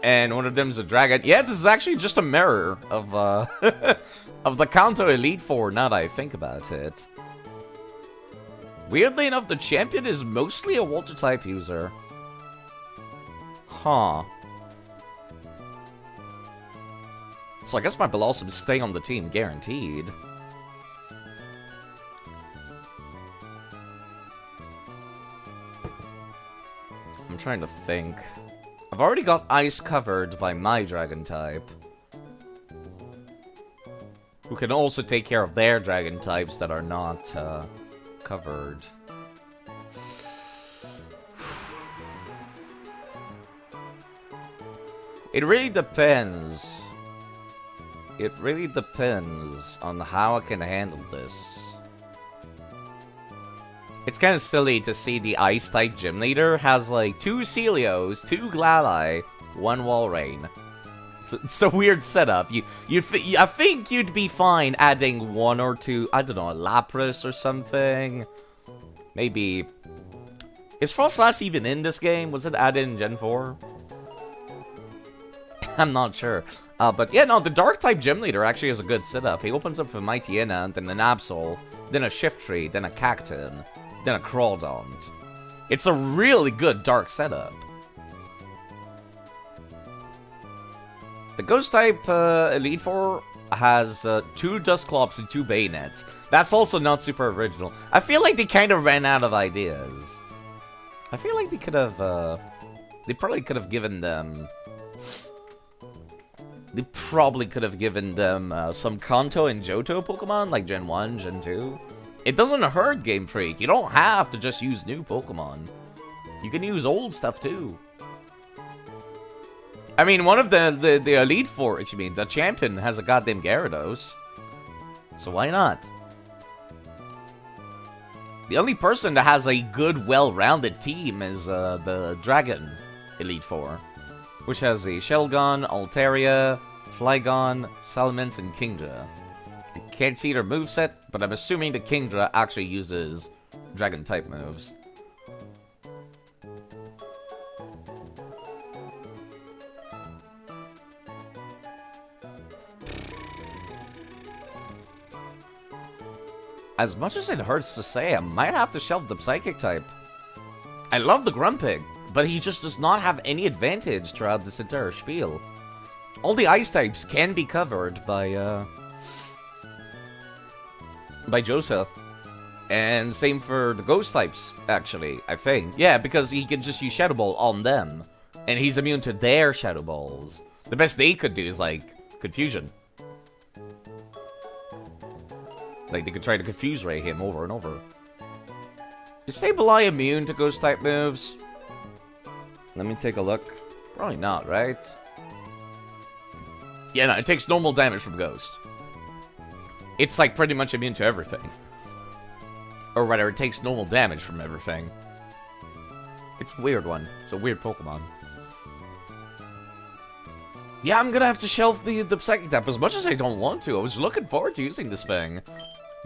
And one of them is a Dragon. Yeah, this is actually just a mirror of, of the Kanto Elite Four, now that I think about it. Weirdly enough, the champion is mostly a Water-type user. Huh. So I guess my Blossom is staying on the team, guaranteed. I'm trying to think. I've already got Ice covered by my Dragon type. Who can also take care of their Dragon types that are not covered. It really depends. It really depends on how I can handle this. It's kind of silly to see the Ice-type Gym Leader has, like, 2 Celios, 2 Glalie, 1 Walrein. It's a weird setup. I think you'd be fine adding 1 or 2, I don't know, a Lapras or something. Maybe... Is Frostlass even in this game? Was it added in Gen 4? I'm not sure. But yeah, no, the Dark-type Gym Leader actually has a good setup. He opens up for Mighty Inant, then an Absol, then a Shiftry, then a Cacturne, then a Crawdont. It's a really good Dark setup. The Ghost-type Elite Four has 2 Dusclops and 2 Bayonets. That's also not super original. I feel like they kind of ran out of ideas. I feel like they could have... they probably could have given them... They probably could have given them some Kanto and Johto Pokemon, like Gen 1, Gen 2. It doesn't hurt, Game Freak. You don't have to just use new Pokemon. You can use old stuff, too. I mean, one of the Elite Four, actually, the champion has a goddamn Gyarados. So why not? The only person that has a good, well-rounded team is the Dragon Elite Four, which has a Shelgon, Altaria, Flygon, Salamence, and Kingdra. I can't see their moveset, but I'm assuming the Kingdra actually uses Dragon-type moves. As much as it hurts to say, I might have to shelve the Psychic type. I love the Grumpig, but he just does not have any advantage throughout this entire spiel. All the Ice types can be covered by Josa. And same for the Ghost types, actually, I think. Yeah, because he can just use Shadow Ball on them. And he's immune to their Shadow Balls. The best they could do is, like, Confusion. Like, they could try to confuse ray him over and over. Is Sableye immune to ghost-type moves? Let me take a look. Probably not, right? Yeah, no, it takes normal damage from Ghost. It's, like, pretty much immune to everything. Or rather, it takes normal damage from everything. It's a weird one. It's a weird Pokemon. Yeah, I'm gonna have to shelf the Psychic Tap as much as I don't want to. I was looking forward to using this thing.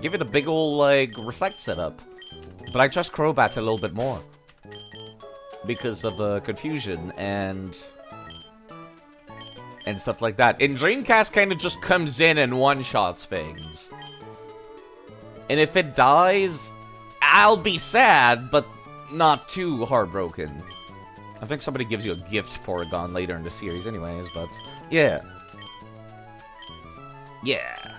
Give it a big ol', like, Reflect setup. But I trust Crobat a little bit more. Because of confusion and stuff like that. And Dreamcast kind of just comes in and one-shots things. And if it dies, I'll be sad, but not too heartbroken. I think somebody gives you a gift Porygon later in the series anyways, but yeah. Yeah.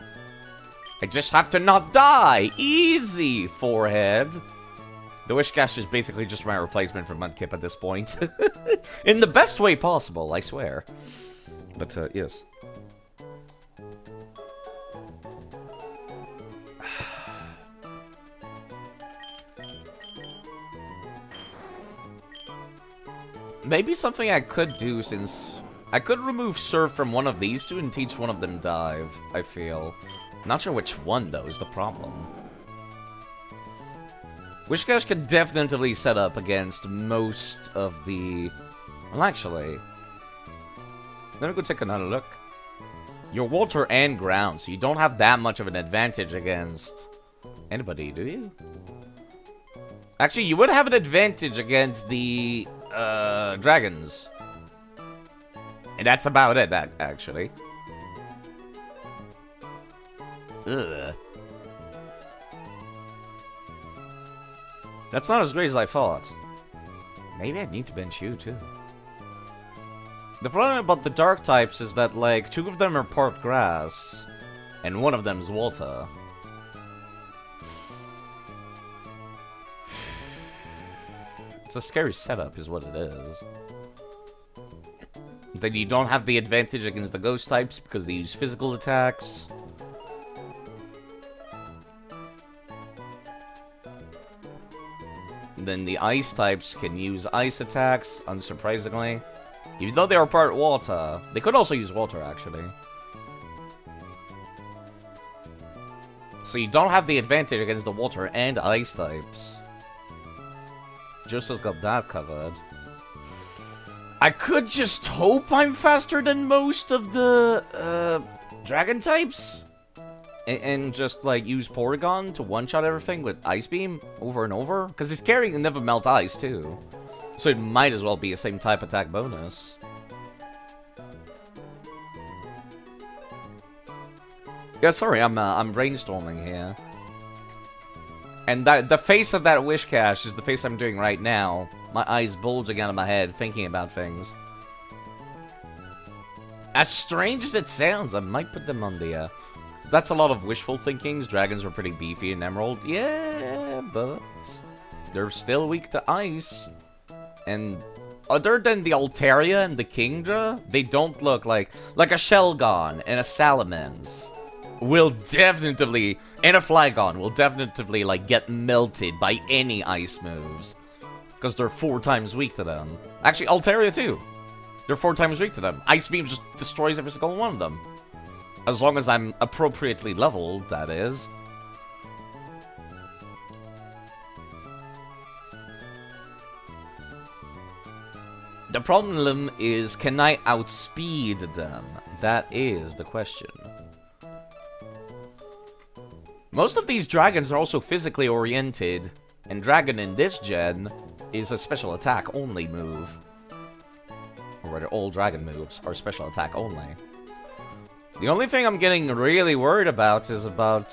I just have to not die! Easy, forehead! The Wishcash is basically just my replacement for Mudkip at this point. In the best way possible, I swear. But, yes. Maybe something I could do, since I could remove Surf from one of these two and teach one of them Dive, I feel. Not sure which one, though, is the problem. Wishcash can definitely set up against most of the... Well, actually... Let me go take another look. You're water and ground, so you don't have that much of an advantage against anybody, do you? Actually, you would have an advantage against the dragons. And that's about it, actually. Ugh. That's not as great as I thought. Maybe I need to bench you, too. The problem about the dark types is that, like, 2 of them are part grass, and 1 of them is water. It's a scary setup, is what it is. Then you don't have the advantage against the ghost types because they use physical attacks. Then the ice types can use ice attacks, unsurprisingly. Even though they are part water. They could also use water, actually. So you don't have the advantage against the water and ice types. Joseph's got that covered. I could just hope I'm faster than most of the dragon types. And just, like, use Porygon to one-shot everything with Ice Beam over and over. Because he's carrying Never Melt Ice, too. So it might as well be a same type attack bonus. Yeah, sorry, I'm brainstorming here. And the face of that Wishcash is the face I'm doing right now. My eyes bulging out of my head, thinking about things. As strange as it sounds, I might put them on the, That's a lot of wishful thinkings. Dragons were pretty beefy in Emerald. Yeah, but they're still weak to ice. And other than the Altaria and the Kingdra, they don't look like a Shelgon and a Salamence will definitely, and a Flygon will definitely, like, get melted by any ice moves. Because they're 4 times weak to them. Actually, Altaria too. They're 4 times weak to them. Ice Beam just destroys every single one of them. As long as I'm appropriately leveled, that is. The problem is, can I outspeed them? That is the question. Most of these dragons are also physically oriented, and Dragon in this gen is a special attack only move. Or rather, all dragon moves are special attack only. The only thing I'm getting really worried about is about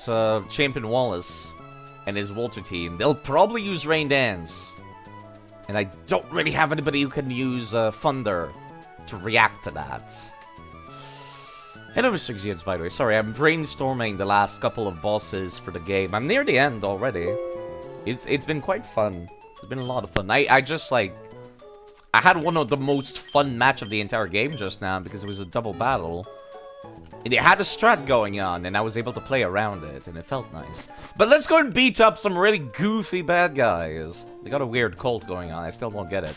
Champion Wallace and his Water team. They'll probably use Rain Dance. And I don't really have anybody who can use Thunder to react to that. Hello, Mr. Xians, by the way. Sorry, I'm brainstorming the last couple of bosses for the game. I'm near the end already. It's been quite fun. It's been a lot of fun. I just, like... I had one of the most fun match of the entire game just now because it was a double battle. It had a strat going on, and I was able to play around it, and it felt nice. But let's go and beat up some really goofy bad guys. They got a weird cult going on. I still don't get it.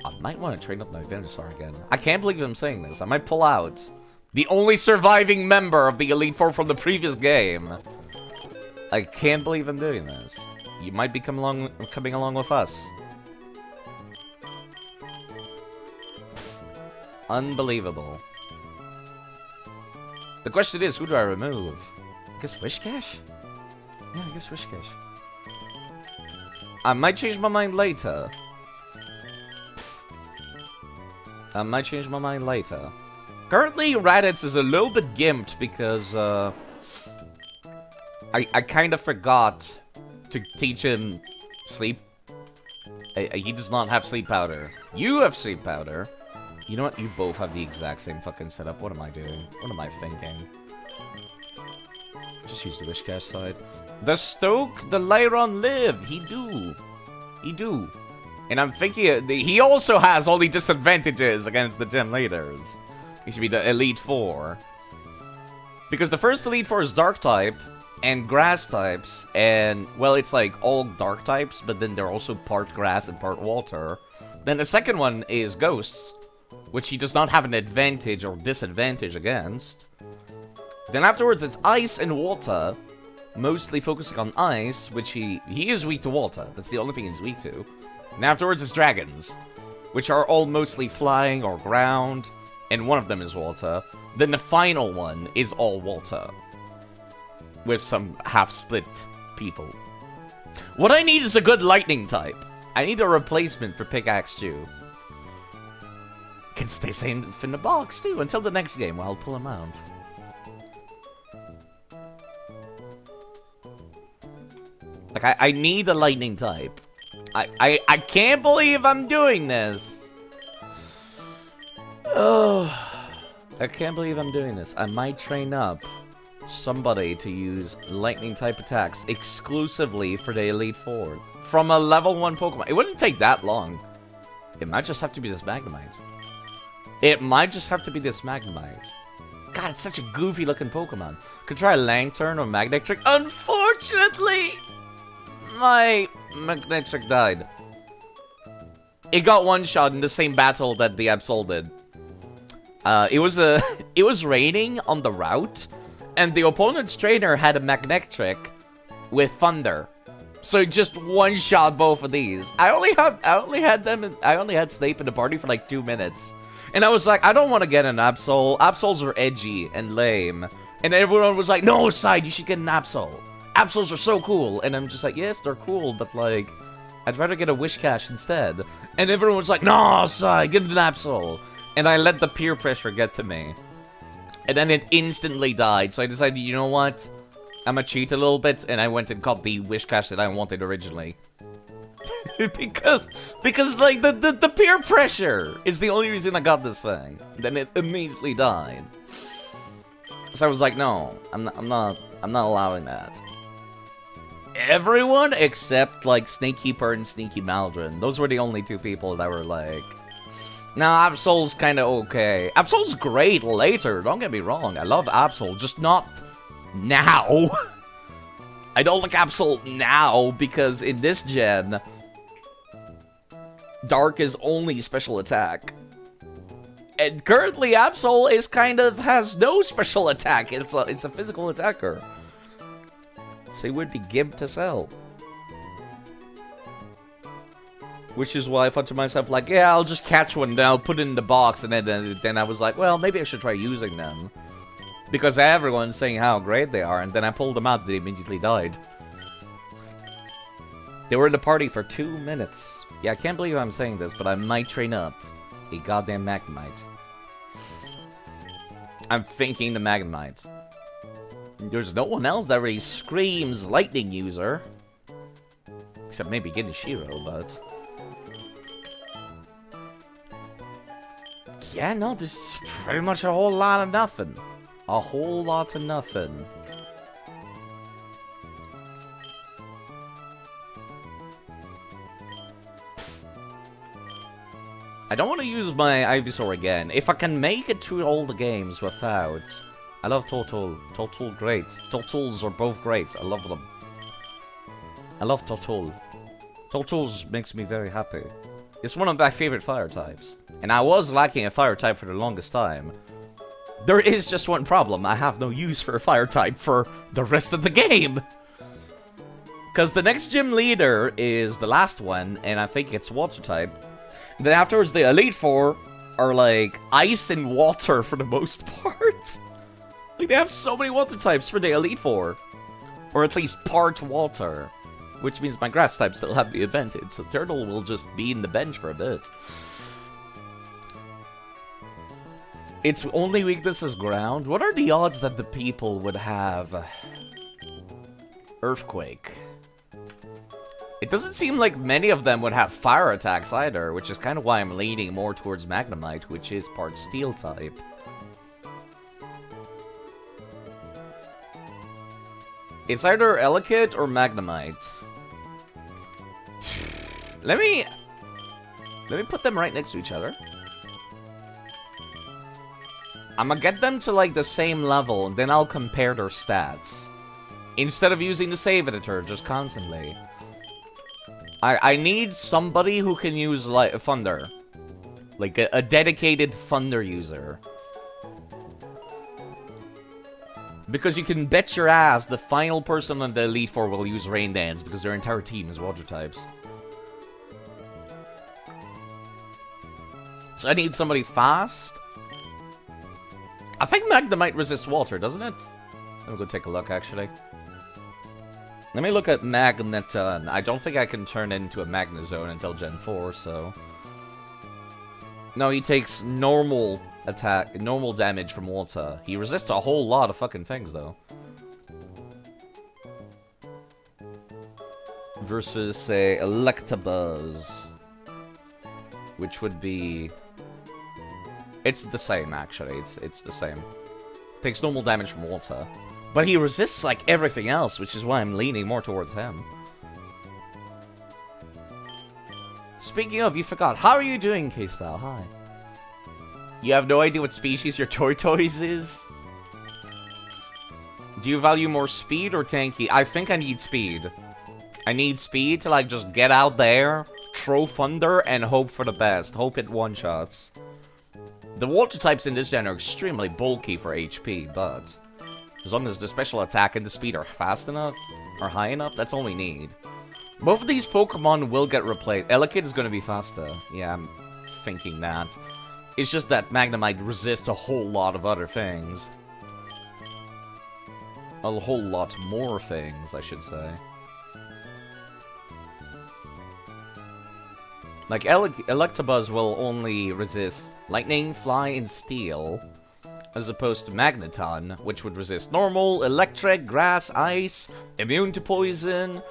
I might want to train up my Venusaur again. I can't believe I'm saying this. I might pull out. The only surviving member of the Elite Four from the previous game. I can't believe I'm doing this. You might be coming along with us. Unbelievable. The question is, who do I remove? I guess Wishcash? Yeah, I guess Wishcash. I might change my mind later. Currently, Raditz is a little bit gimped because, I kind of forgot to teach him sleep. He does not have sleep powder. You have sleep powder. You know what? You both have the exact same fucking setup. What am I doing? What am I thinking? Just use the Wishcash side. The Stoke, the Lyron live. He do. And I'm thinking he also has all the disadvantages against the gym leaders. He should be the Elite Four. Because the first Elite Four is Dark type and Grass types. And, well, it's like all Dark types, but then they're also part Grass and part Water. Then the second one is Ghosts, which he does not have an advantage or disadvantage against. Then afterwards it's Ice and Water, mostly focusing on Ice, which he is weak to Water. That's the only thing he's weak to. And afterwards it's Dragons, which are all mostly flying or ground, and one of them is Water. Then the final one is all Water, with some half-split people. What I need is a good Lightning type. I need a replacement for Pikachu. Can stay safe in the box, too, until the next game, where I'll pull him out. Like, I need a Lightning type. I can't believe I'm doing this. Oh, I can't believe I'm doing this. I might train up somebody to use Lightning type attacks exclusively for the Elite Four. From a level 1 Pokemon. It wouldn't take that long. It might just have to be this Magnemite. God, it's such a goofy looking Pokemon. Could try Langturn or Magnetrick. Unfortunately, my Magnetrick died. It got one shot in the same battle that the Absol did. It was raining on the route, and the opponent's trainer had a Magnetrick with Thunder. So just one shot both of these. I only had Snape in the party for like 2 minutes. And I was like, I don't want to get an Absol. Absols are edgy and lame. And everyone was like, no, Side, you should get an Absol. Absols are so cool. And I'm just like, yes, they're cool, but like, I'd rather get a Wishcash instead. And everyone was like, no, Side, get an Absol. And I let the peer pressure get to me. And then it instantly died. So I decided, you know what? I'm gonna cheat a little bit. And I went and got the Wishcash that I wanted originally. because like the peer pressure is the only reason I got this thing. Then it immediately died. So I was like, no, I'm not allowing that. Everyone except like Snakekeeper and Sneaky Maldron. Those were the only 2 people that were like, nah, Absol's kind of okay. Absol's great later. Don't get me wrong. I love Absol, just not now. I don't like Absol now because in this gen, Dark is only special attack. And currently Absol is has no special attack. It's a physical attacker. So he would be gimped as hell. Which is why I thought to myself, like, yeah, I'll just catch one, then I'll put it in the box, and then I was like, well, maybe I should try using them. Because everyone's saying how great they are, and then I pulled them out, they immediately died. They were in the party for 2 minutes. Yeah, I can't believe I'm saying this, but I might train up a goddamn Magnemite. I'm thinking the Magnemite. There's no one else that really screams Lightning user. Except maybe Ginishiro, but... yeah, no, there's pretty much a whole lot of nothing. A whole lot of nothing. I don't want to use my Ivysaur again. If I can make it through all the games without... I love Total. Total great. Totals are both great. I love them. I love Total. Totals makes me very happy. It's one of my favorite fire types. And I was lacking a fire type for the longest time. There is just one problem. I have no use for a fire type for the rest of the game. Because the next gym leader is the last one, and I think it's water type. Then afterwards, the Elite Four are like ice and water for the most part. Like, they have so many water types for the Elite Four. Or at least part water. Which means my grass type still have the advantage, so Turtle will just be in the bench for a bit. Its only weakness is ground. What are the odds that the people would have Earthquake? It doesn't seem like many of them would have fire attacks either, which is kind of why I'm leaning more towards Magnemite, which is part steel type. It's either Elekid or Magnemite. Let me put them right next to each other. I'm gonna get them to like the same level, and then I'll compare their stats. Instead of using the save editor just constantly. I need somebody who can use like Thunder. Like a dedicated Thunder user. Because you can bet your ass the final person on the Elite Four will use Rain Dance because their entire team is water types. So I need somebody fast. I think Magnemite resists water, doesn't it? Let me go take a look, actually. Let me look at Magneton. I don't think I can turn into a Magnezone until Gen 4, so... No, he takes normal attack, normal damage from water. He resists a whole lot of fucking things, though. Versus, say, Electabuzz. Which would be... It's the same, actually. It's the same. Takes normal damage from water. But he resists, like, everything else, which is why I'm leaning more towards him. Speaking of, you forgot. How are you doing, K-Style? Hi. You have no idea what species your Tortoise is? Do you value more speed or tanky? I think I need speed. I need speed to, like, just get out there, throw Thunder, and hope for the best. Hope it one-shots. The water types in this gen are extremely bulky for HP, but as long as the special attack and the speed are fast enough, or high enough, that's all we need. Both of these Pokemon will get replaced. Elekid is going to be faster. Yeah, I'm thinking that. It's just that Magnemite resists a whole lot of other things. A whole lot more things, I should say. Like, Electabuzz will only resist Lightning, Fly, and Steel, as opposed to Magneton, which would resist Normal, Electric, Grass, Ice, Immune to Poison,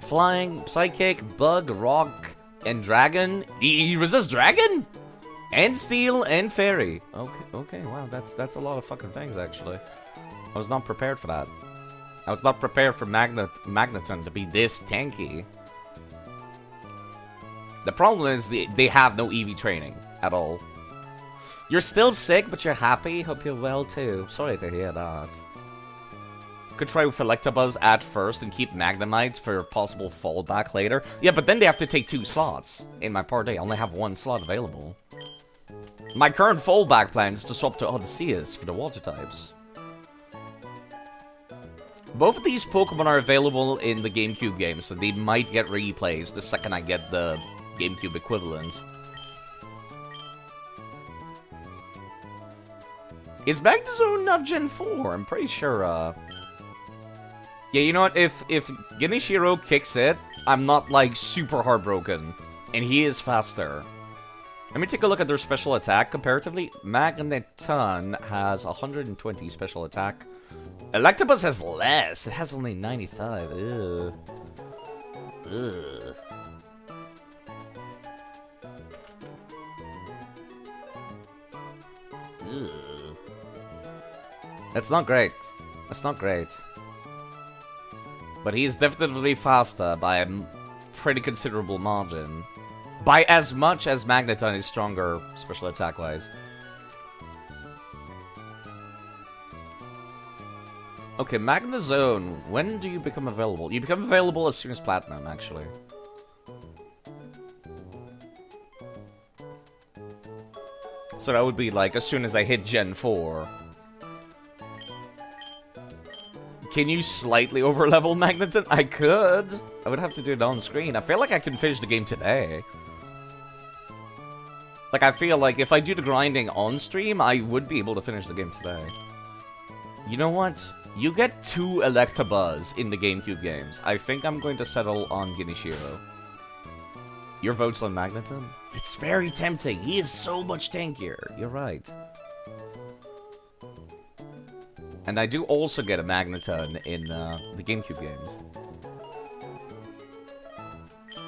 Flying, Psychic, Bug, Rock, and Dragon. He resists Dragon? And Steel, and Fairy. Okay, wow, that's a lot of fucking things, actually. I was not prepared for that. I was not prepared for Magneton to be this tanky. The problem is they have no EV training at all. You're still sick, but you're happy? Hope you're well, too. Sorry to hear that. Could try with Electabuzz at first and keep Magnemite for possible fallback later. Yeah, but then they have to take 2 slots. In my party, I only have 1 slot available. My current fallback plan is to swap to Odysseus for the water types. Both of these Pokemon are available in the GameCube game, so they might get replays the second I get the GameCube equivalent. Is Magnezone not Gen 4? I'm pretty sure, Yeah, you know what? If Genichiro kicks it, I'm not, like, super heartbroken. And he is faster. Let me take a look at their special attack comparatively. Magneton has 120 special attack. Electabuzz has less. It has only 95. Ugh. Ugh. Ugh. That's not great. That's not great. But he is definitely faster by a pretty considerable margin. By as much as Magneton is stronger, special attack-wise. Okay, Magnezone, when do you become available? You become available as soon as Platinum, actually. So that would be like, as soon as I hit Gen 4. Can you slightly overlevel Magneton? I could. I would have to do it on screen. I feel like I can finish the game today. Like, I feel like if I do the grinding on stream, I would be able to finish the game today. You know what? You get 2 Electabuzz in the GameCube games. I think I'm going to settle on Ginishiro. Your vote's on Magneton? It's very tempting. He is so much tankier. You're right. And I do also get a Magneton in the GameCube games.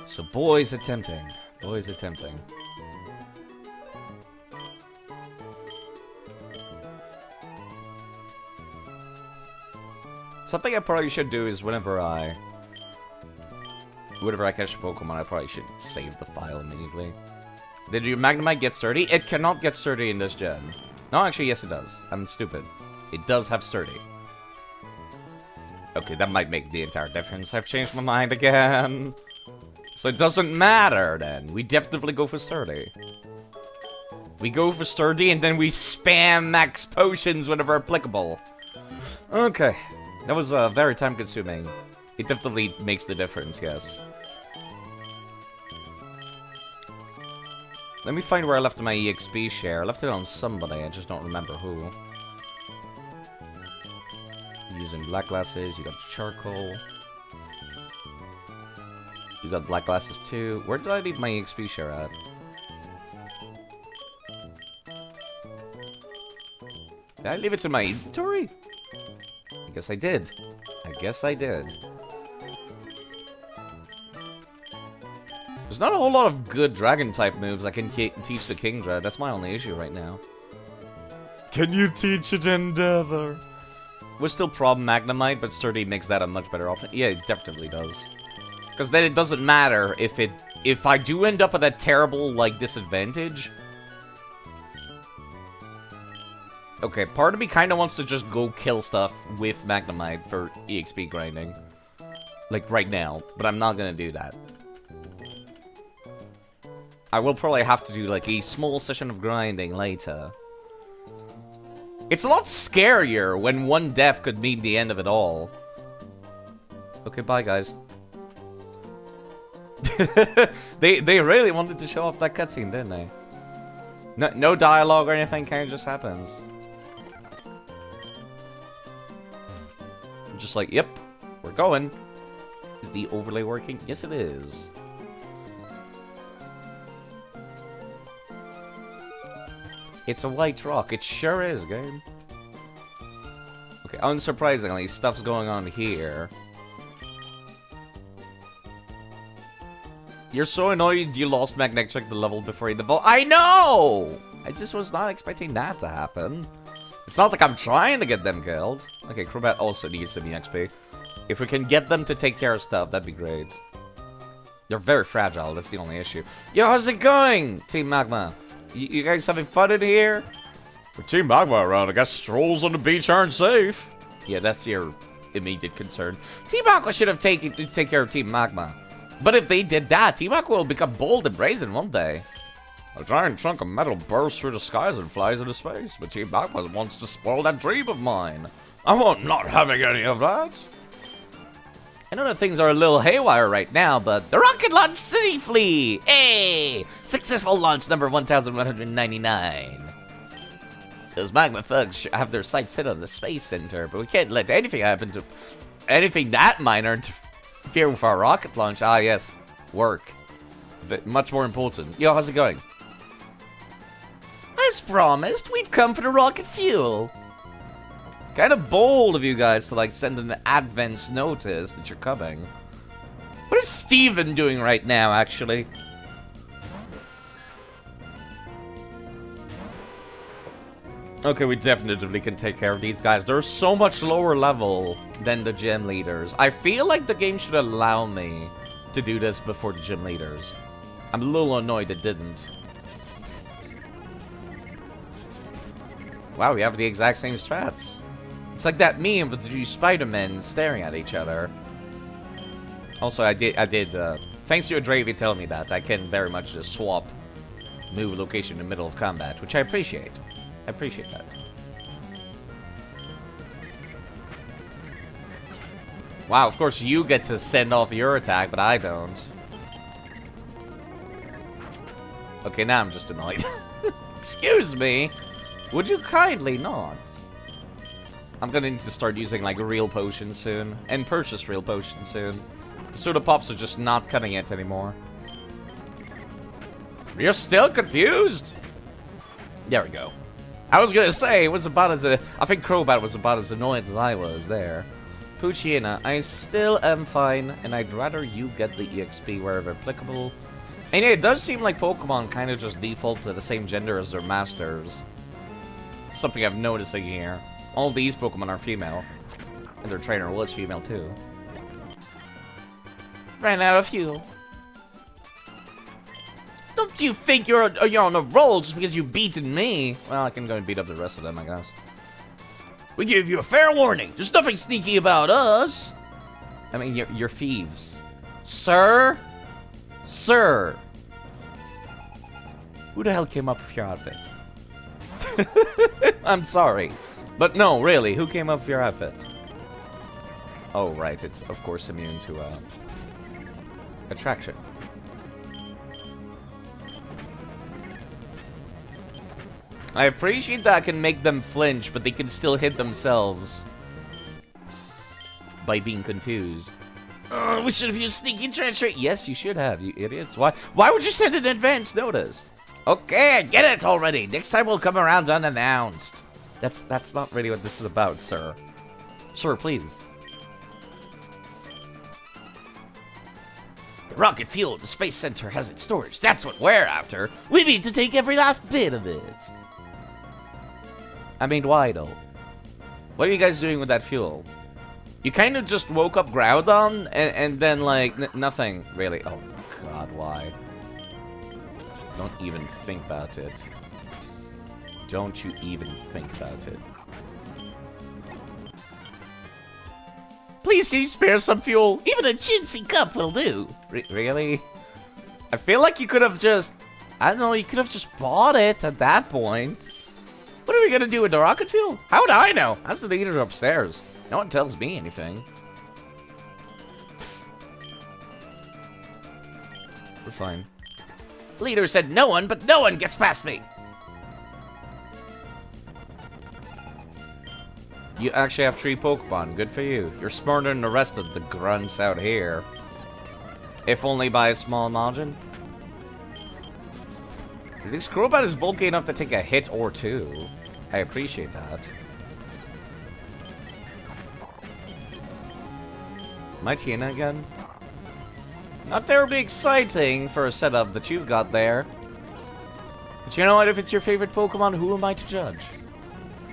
So boys are tempting. Boys are tempting. Something I probably should do is whenever I catch a Pokemon, I probably should save the file immediately. Did your Magnemite get sturdy? It cannot get sturdy in this gen. No, actually, yes it does. I'm stupid. It does have sturdy. Okay, that might make the entire difference. I've changed my mind again. So it doesn't matter, then. We definitely go for sturdy. We go for sturdy, and then we spam max potions whenever applicable. Okay. That was very time-consuming. It definitely makes the difference, yes. Let me find where I left my EXP share. I left it on somebody, I just don't remember who. Using black glasses, you got charcoal. You got black glasses too. Where did I leave my EXP share at? Did I leave it in my inventory? I guess I did. I guess I did. There's not a whole lot of good dragon-type moves I can teach the Kingdra. That's my only issue right now. Can you teach it Endeavor? We're still Prob Magnemite, but Sturdy makes that a much better option. Yeah, it definitely does. Because then it doesn't matter if I do end up at that terrible, like, disadvantage. Okay, part of me kind of wants to just go kill stuff with Magnemite for EXP grinding. Like, right now. But I'm not gonna do that. I will probably have to do, like, a small session of grinding later. It's a lot scarier when one death could mean the end of it all. Okay, bye, guys. They really wanted to show off that cutscene, didn't they? No dialogue or anything, kind of just happens. I'm just like, yep, we're going. Is the overlay working? Yes, it is. It's a white rock. It sure is, game. Okay, unsurprisingly, stuff's going on here. You're so annoyed you lost Magnetic the level before you devolved. I know! I just was not expecting that to happen. It's not like I'm trying to get them killed. Okay, Crobat also needs some EXP. If we can get them to take care of stuff, that'd be great. They're very fragile, that's the only issue. Yo, how's it going, Team Magma? You guys having fun in here? With Team Magma around, I guess strolls on the beach aren't safe. Yeah, that's your immediate concern. Team Aqua should have taken care of Team Magma. But if they did that, Team Aqua will become bold and brazen one day. A giant chunk of metal bursts through the skies and flies into space, but Team Aqua wants to spoil that dream of mine. I want not having any of that. I know that things are a little haywire right now, but the rocket launch safely! Hey! Successful launch number 1199. Those magma thugs have their sights set on the space center, but we can't let anything happen to anything that minor interfere with our rocket launch. Ah, yes. Work. Much more important. Yo, how's it going? As promised, we've come for the rocket fuel. Kind of bold of you guys to, like, send an advance notice that you're coming. What is Steven doing right now, actually? Okay, we definitely can take care of these guys. They're so much lower level than the gym leaders. I feel like the game should allow me to do this before the gym leaders. I'm a little annoyed it didn't. Wow, we have the exact same strats. It's like that meme with the two Spider-Men staring at each other. Also, I did, thanks to Adravia telling me that, I can very much just swap move location in the middle of combat, which I appreciate. I appreciate that. Wow, of course you get to send off your attack, but I don't. Okay, now I'm just annoyed. Excuse me. Would you kindly not? I'm gonna need to start using, like, real potions soon. And purchase real potions soon. Soda Pops are just not cutting it anymore. You're still confused? There we go. I was gonna say, it was about as I think Crobat was about as annoyed as I was there. Poochyena, I still am fine, and I'd rather you get the EXP wherever applicable. And yeah, it does seem like Pokemon kind of just default to the same gender as their masters. Something I'm noticing here. All these Pokemon are female. And their trainer was female too. Ran out of fuel. Don't you think you're on a roll just because you've beaten me? Well, I can go and beat up the rest of them, I guess. We give you a fair warning. There's nothing sneaky about us. I mean, you're thieves. Sir? Sir. Who the hell came up with your outfit? I'm sorry. But no, really, who came up with your outfit? Oh, right, it's of course immune to, attraction. I appreciate that I can make them flinch, but they can still hit themselves by being confused. We should have used sneaky treachery. Yes, you should have, you idiots. Why would you send an advance notice? Okay, I get it already. Next time we'll come around unannounced. That's not really what this is about, sir. Sir, please. The rocket fuel the Space Center has in storage. That's what we're after. We need to take every last bit of it. I mean, why though? What are you guys doing with that fuel? You kind of just woke up Groudon and then like nothing really. Oh god, why? Don't even think about it. Don't you even think about it. Please, can you spare some fuel? Even a chintzy cup will do. Really? I feel like you could have just... I don't know, you could have just bought it at that point. What are we gonna do with the rocket fuel? How would I know? That's the leader upstairs. No one tells me anything. We're fine. Leader said no one, but no one gets past me. You actually have 3 Pokemon. Good for you. You're smarter than the rest of the grunts out here. If only by a small margin. I think Crobat is bulky enough to take a hit or 2. I appreciate that. My Tina again? Not terribly exciting for a setup that you've got there. But you know what? If it's your favorite Pokemon, who am I to judge?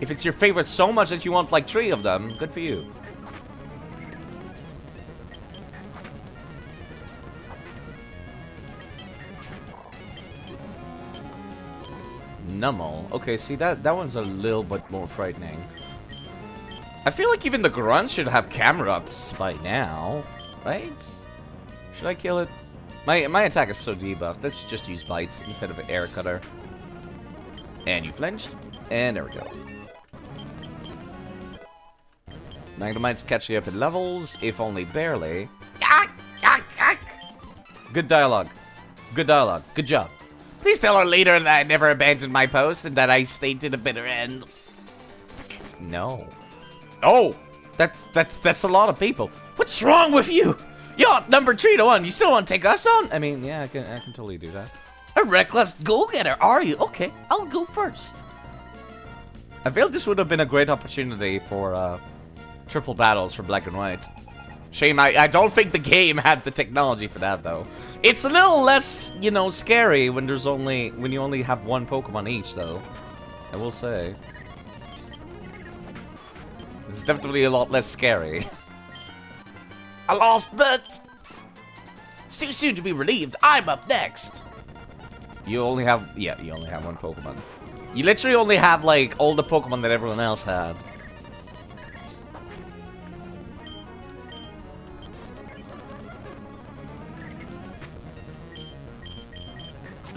If it's your favorite so much that you want like 3 of them, good for you. Numel. Okay, see that one's a little bit more frightening. I feel like even the grunts should have camera ups by now, right? Should I kill it? My attack is so debuffed. Let's just use Bite instead of Air Cutter. And you flinched. And there we go. Magnemite's catching up in levels, if only barely. Good dialogue. Good dialogue. Good job. Please tell our leader that I never abandoned my post and that I stayed to the bitter end. No. Oh! That's a lot of people. What's wrong with you? You're number 3 to 1. You still want to take us on? I mean, yeah, I can totally do that. A reckless go-getter, are you? Okay, I'll go first. I feel this would have been a great opportunity for triple battles for Black and White. Shame, I don't think the game had the technology for that though. It's a little less, you know, scary when when you only have 1 Pokemon each though. I will say. It's definitely a lot less scary. I lost, but It's too soon to be relieved. I'm up next. You only have... Yeah, you only have one Pokemon. You literally only have, like, all the Pokemon that everyone else had.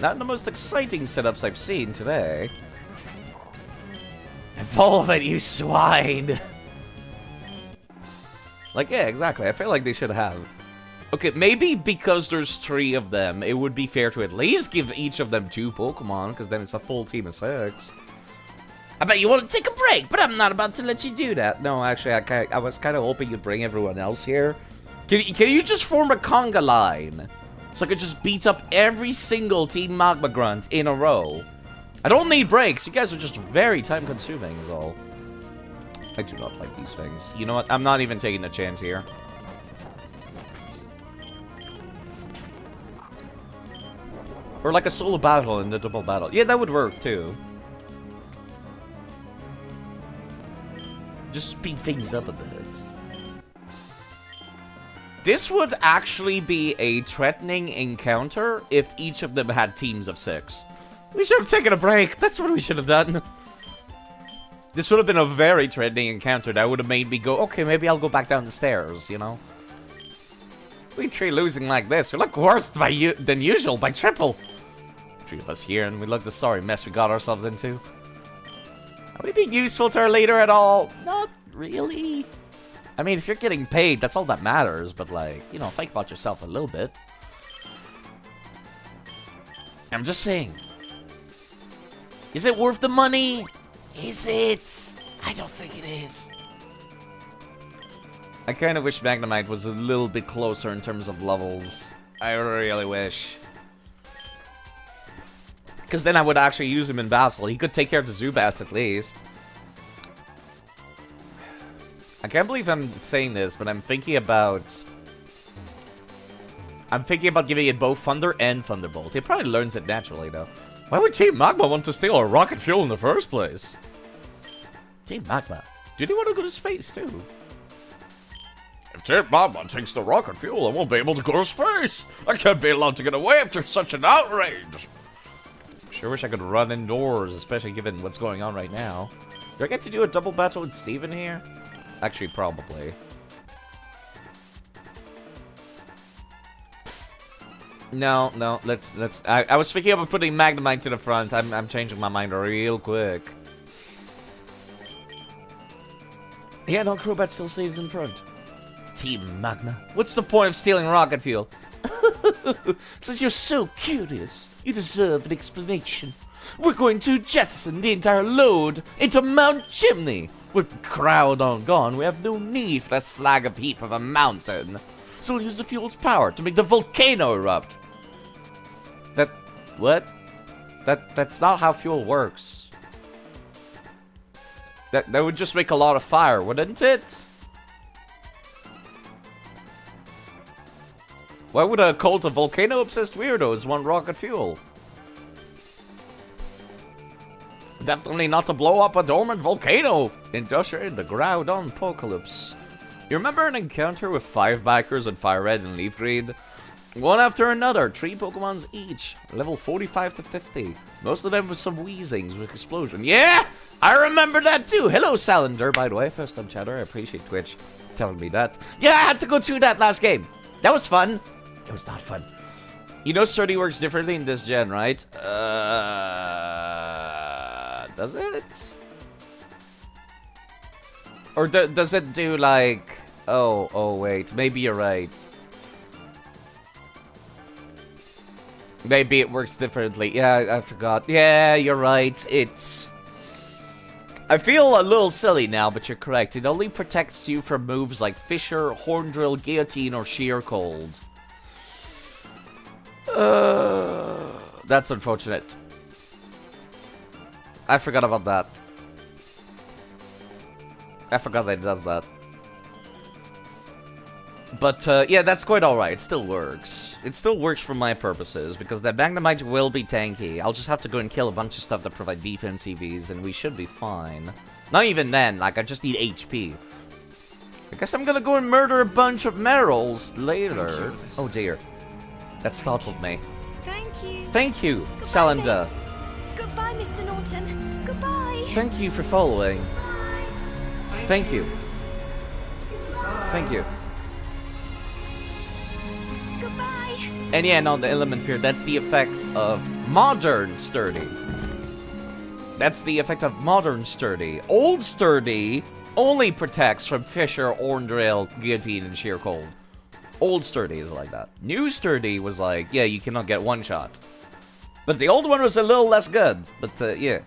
Not the most exciting setups I've seen today. Evolve it, you swine! Like, yeah, exactly. I feel like they should have. Okay, maybe because there's 3 of them, it would be fair to at least give each of them 2 Pokemon, because then it's a full team of 6. I bet you want to take a break, but I'm not about to let you do that. No, actually, I was kind of hoping you'd bring everyone else here. Can you just form a conga line? So I could just beat up every single Team Magma Grunt in a row. I don't need breaks. You guys are just very time-consuming, is all. I do not like these things. You know what? I'm not even taking a chance here. Or like a solo battle in the double battle. Yeah, that would work, too. Just speed things up a bit. This would actually be a threatening encounter if each of them had teams of 6. We should have taken a break. That's what we should have done. This would have been a very threatening encounter that would have made me go, okay, maybe I'll go back down the stairs, you know? We 3 losing like this. We look worse than usual by triple. 3 of us here, and we look the sorry mess we got ourselves into. Are we being useful to our leader at all? Not really. I mean, if you're getting paid, that's all that matters. But, like, you know, think about yourself a little bit. I'm just saying. Is it worth the money? Is it? I don't think it is. I kind of wish Magnemite was a little bit closer in terms of levels. I really wish. Because then I would actually use him in battle. He could take care of the Zubats at least. I can't believe I'm saying this, but I'm thinking about giving it both Thunder and Thunderbolt. It probably learns it naturally, though. Why would Team Magma want to steal our rocket fuel in the first place? Team Magma? Do they want to go to space, too? If Team Magma takes the rocket fuel, I won't be able to go to space! I can't be allowed to get away after such an outrage! Sure wish I could run indoors, especially given what's going on right now. Do I get to do a double battle with Steven here? Actually, probably. No, let's. I was thinking about putting Magnemite to the front. I'm changing my mind real quick. Yeah, no, Crobat still stays in front. Team Magma. What's the point of stealing rocket fuel? Since you're so curious, you deserve an explanation. We're going to jettison the entire load into Mount Chimney. With the crowd all gone, we have no need for that slag of heap of a mountain. So we'll use the fuel's power to make the volcano erupt. What? That's not how fuel works. That would just make a lot of fire, wouldn't it? Why would a cult of volcano-obsessed weirdos want rocket fuel? Definitely not to blow up a dormant volcano and usher in the Groudon apocalypse. You remember an encounter with 5 bikers on Fire Red and Leaf Green? One after another, 3 Pokemons each, level 45 to 50. Most of them with some Weezings with Explosion. Yeah! I remember that too! Hello, Salander, by the way, first time chatter. I appreciate Twitch telling me that. Yeah, I had to go through that last game. That was fun. It was not fun. You know Sturdy works differently in this gen, right? Does it? Or does it do like... Oh, wait. Maybe you're right. Maybe it works differently. Yeah, I forgot. Yeah, you're right. It's... I feel a little silly now, but you're correct. It only protects you from moves like Fissure, Horn Drill, Guillotine, or Sheer Cold. That's unfortunate. I forgot about that. I forgot that it does that. But, yeah, that's quite alright. It still works. It still works for my purposes, because that Magnemite will be tanky. I'll just have to go and kill a bunch of stuff that provide defense EVs, and we should be fine. Not even then, like, I just need HP. I guess I'm gonna go and murder a bunch of Merrills later. Oh, dear. That startled me. Thank you. Thank you, Goodbye, Salander. Nick. Goodbye, Mr. Norton. Goodbye. Thank you for following. Bye. Thank you. Thank you. Goodbye. And yeah, no, the element fear, that's the effect of modern sturdy. That's the effect of modern sturdy. Old sturdy only protects from Fisher, Orndale, Guillotine, and Sheer Cold. Old sturdy is like that. New sturdy was like, yeah, you cannot get one shot. But the old one was a little less good. But yeah.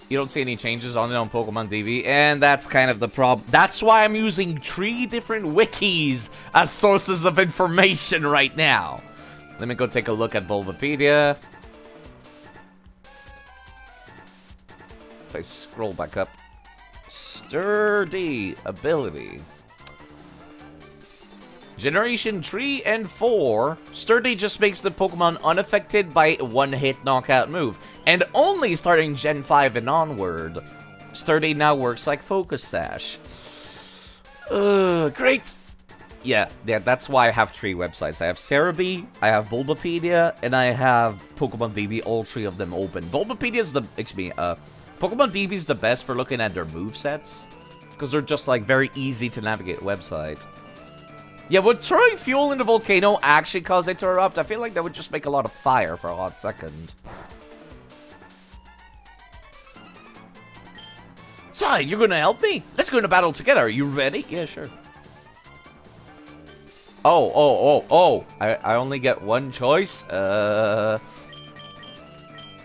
You don't see any changes on it on Pokemon TV, and that's kind of the problem. That's why I'm using 3 different wikis as sources of information right now. Let me go take a look at Bulbapedia. If I scroll back up. Sturdy ability. Generation 3 and 4, Sturdy just makes the Pokemon unaffected by a one-hit knockout move. And only starting Gen 5 and onward, Sturdy now works like Focus Sash. Great! Yeah, that's why I have 3 websites. I have Cerebi, I have Bulbapedia, and I have Pokemon DB, all 3 of them open. Bulbapedia is the, Pokemon DB is the best for looking at their movesets, because they're just like very easy to navigate website. Yeah, would throwing fuel in the volcano actually cause it to erupt? I feel like that would just make a lot of fire for a hot second. Sai, you're gonna help me? Let's go into battle together. Are you ready? Yeah, sure. Oh. I only get one choice? Yeah,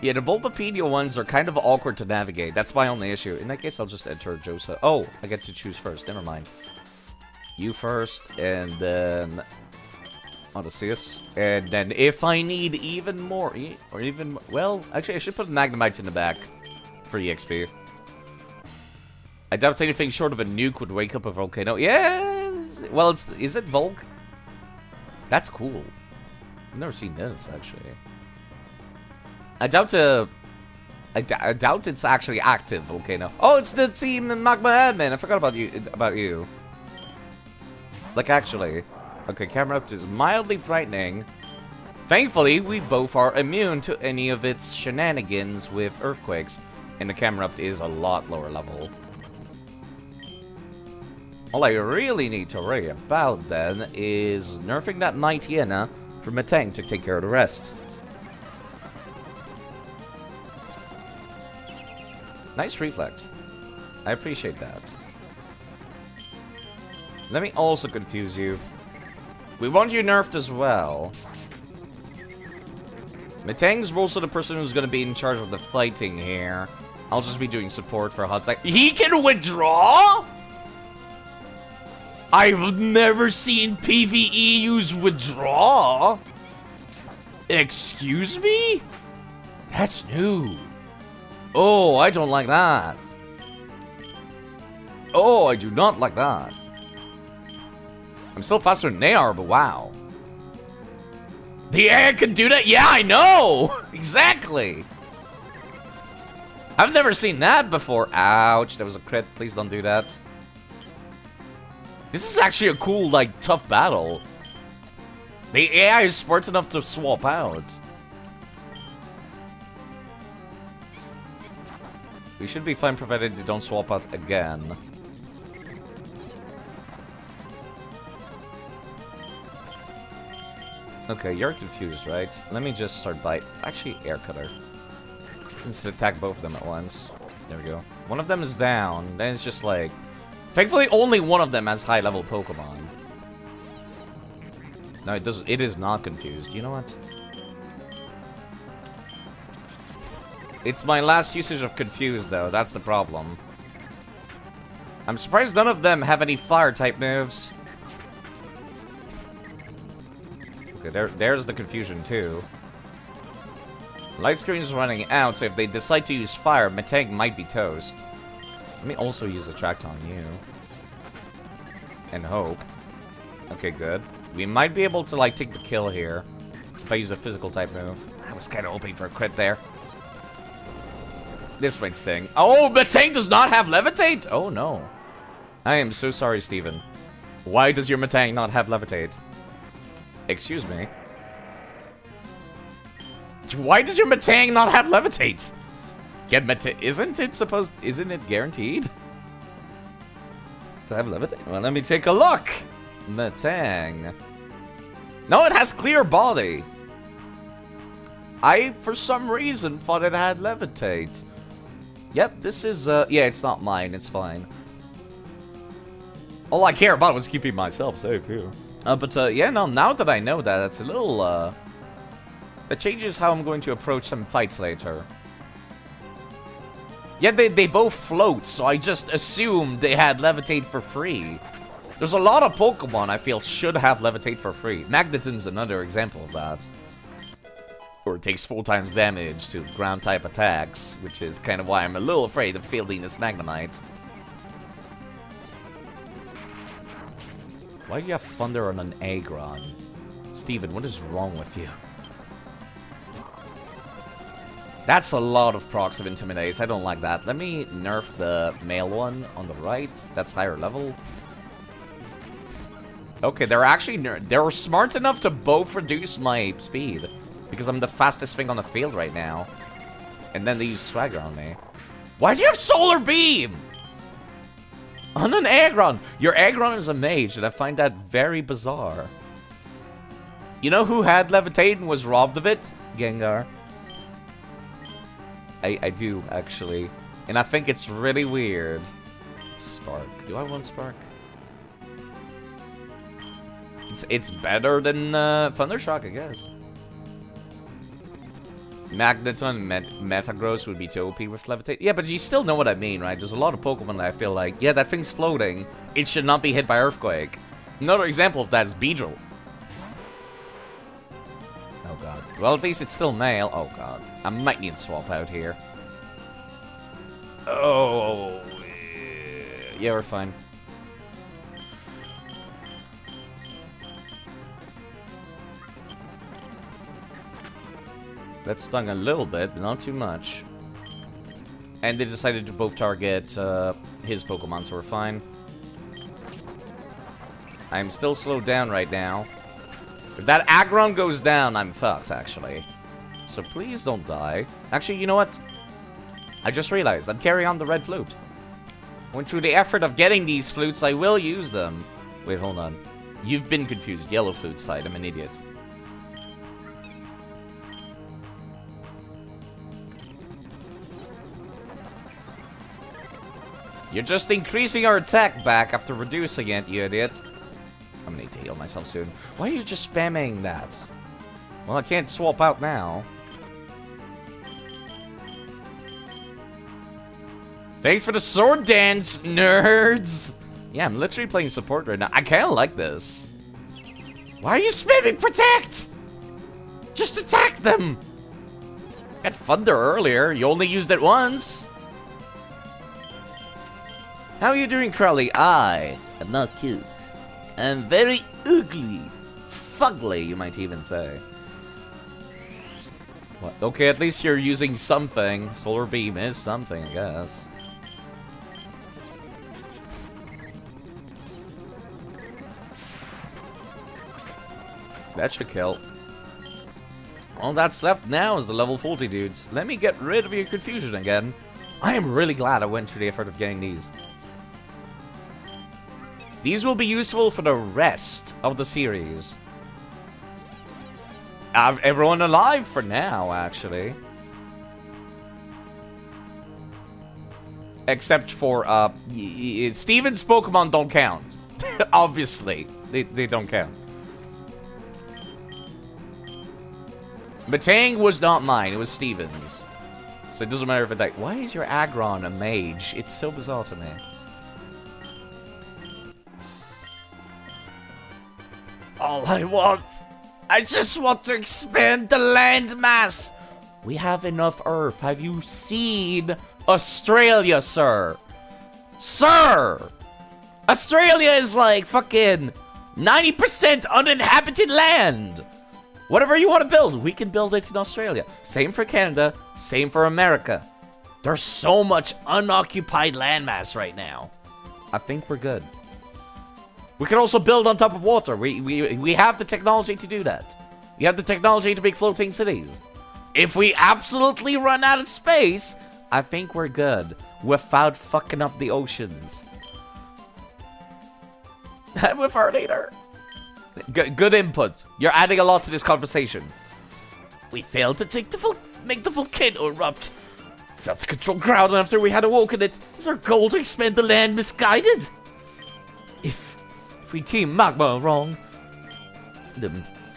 the Bulbapedia ones are kind of awkward to navigate. That's my only issue. In that case, I'll just enter Josa. Oh, I get to choose first. Never mind. You first, and then Odysseus, and then if I need even more, or even, well, actually I should put Magnemite in the back for EXP. I doubt anything short of a nuke would wake up a volcano. Yes! Well, is it Volk? That's cool. I've never seen this, actually. I doubt it's actually active volcano. Oh, it's the team Magma Admin. I forgot about you. Like, actually. Okay, Camerupt is mildly frightening. Thankfully, we both are immune to any of its shenanigans with earthquakes. And the Camerupt is a lot lower level. All I really need to worry about, then, is nerfing that Nightiana for Metang to take care of the rest. Nice reflect. I appreciate that. Let me also confuse you. We want you nerfed as well. Metang's also the person who's going to be in charge of the fighting here. I'll just be doing support for a hot second. He can withdraw? I've never seen PvE use withdraw. Excuse me? That's new. Oh, I don't like that. Oh, I do not like that. I'm still faster than they are, but wow. The AI can do that? Yeah, I know! Exactly! I've never seen that before. Ouch, that was a crit. Please don't do that. This is actually a cool, like, tough battle. The AI is smart enough to swap out. We should be fine provided they don't swap out again. Okay, you're confused, right? Let me just start by... Actually, Air Cutter. Let's attack both of them at once. There we go. One of them is down. Then it's just like... Thankfully, only one of them has high-level Pokemon. No, it is not confused. You know what? It's my last usage of Confused, though. That's the problem. I'm surprised none of them have any Fire-type moves. Okay, there's the confusion, too. Light screen is running out, so if they decide to use fire, Metang might be toast. Let me also use Attract on you. And hope. Okay, good. We might be able to, like, take the kill here. If I use a physical type move. I was kind of hoping for a crit there. This might sting. Oh, Metang does not have Levitate? Oh, no. I am so sorry, Steven. Why does your Metang not have Levitate? Excuse me. Why does your Matang not have levitate? Isn't it guaranteed to have levitate? Well, let me take a look. Matang. No, it has clear body. I, for some reason, thought it had levitate. Yep, this is, yeah, it's not mine. It's fine. All I care about was keeping myself safe here. But, yeah, no, now that I know that, that's a little, that changes how I'm going to approach some fights later. Yeah, they both float, so I just assumed they had levitate for free. There's a lot of Pokemon I feel should have levitate for free. Magneton's another example of that. Or it takes 4 times damage to ground-type attacks, which is kind of why I'm a little afraid of fielding this Magnemite. Why do you have Thunder on an Aggron? Steven, what is wrong with you? That's a lot of procs of Intimidate. I don't like that. Let me nerf the male one on the right. That's higher level. Okay, they're smart enough to both reduce my speed. Because I'm the fastest thing on the field right now. And then they use Swagger on me. Why do you have Solar Beam? On an Aggron. Your Aggron is a mage, and I find that very bizarre. You know who had Levitate and was robbed of it? Gengar. I do, actually. And I think it's really weird. Spark. Do I want Spark? It's better than Thundershock, I guess. Magneton and Metagross would be too OP with Levitate. Yeah, but you still know what I mean, right? There's a lot of Pokemon that I feel like, yeah, that thing's floating. It should not be hit by Earthquake. Another example of that is Beedrill. Oh, God. Well, at least it's still male. Oh, God. I might need to swap out here. Oh. Yeah, we're fine. That stung a little bit, but not too much. And they decided to both target his Pokemon, so we're fine. I'm still slowed down right now. If that Aggron goes down, I'm fucked, actually. So please don't die. Actually, you know what? I just realized I'm carrying on the red flute. Went through the effort of getting these flutes, I will use them. Wait, hold on. You've been confused. Yellow flute side, I'm an idiot. You're just increasing our attack back after reducing it, you idiot. I'm gonna need to heal myself soon. Why are you just spamming that? Well, I can't swap out now. Thanks for the sword dance, nerds! Yeah, I'm literally playing support right now. I kinda like this. Why are you spamming protect? Just attack them! Had Thunder earlier, you only used it once. How are you doing, Crowley? I am not cute. I'm very ugly. Fugly, you might even say. What? Okay, at least you're using something. Solar Beam is something, I guess. That should kill. All that's left now is the level 40 dudes. Let me get rid of your confusion again. I am really glad I went through the effort of getting these. These will be useful for the rest of the series. Everyone alive for now, actually. Except for, Steven's Pokemon don't count. Obviously. They don't count. Matang was not mine, it was Steven's. So it doesn't matter if it died. Why is your Aggron a mage? It's so bizarre to me. All I just want to expand the landmass. We have enough Earth. Have you seen Australia, sir? Sir! Australia is like fucking 90% uninhabited land. Whatever you want to build, we can build it in Australia. Same for Canada, same for America. There's so much unoccupied landmass right now. I think we're good. We can also build on top of water. We have the technology to do that. We have the technology to make floating cities. If we absolutely run out of space, I think we're good without fucking up the oceans. With our leader. Good input. You're adding a lot to this conversation. We failed to make the volcano erupt. Failed to control ground after we had awoken it. Is our goal to expand the land misguided? If we team Magma wrong,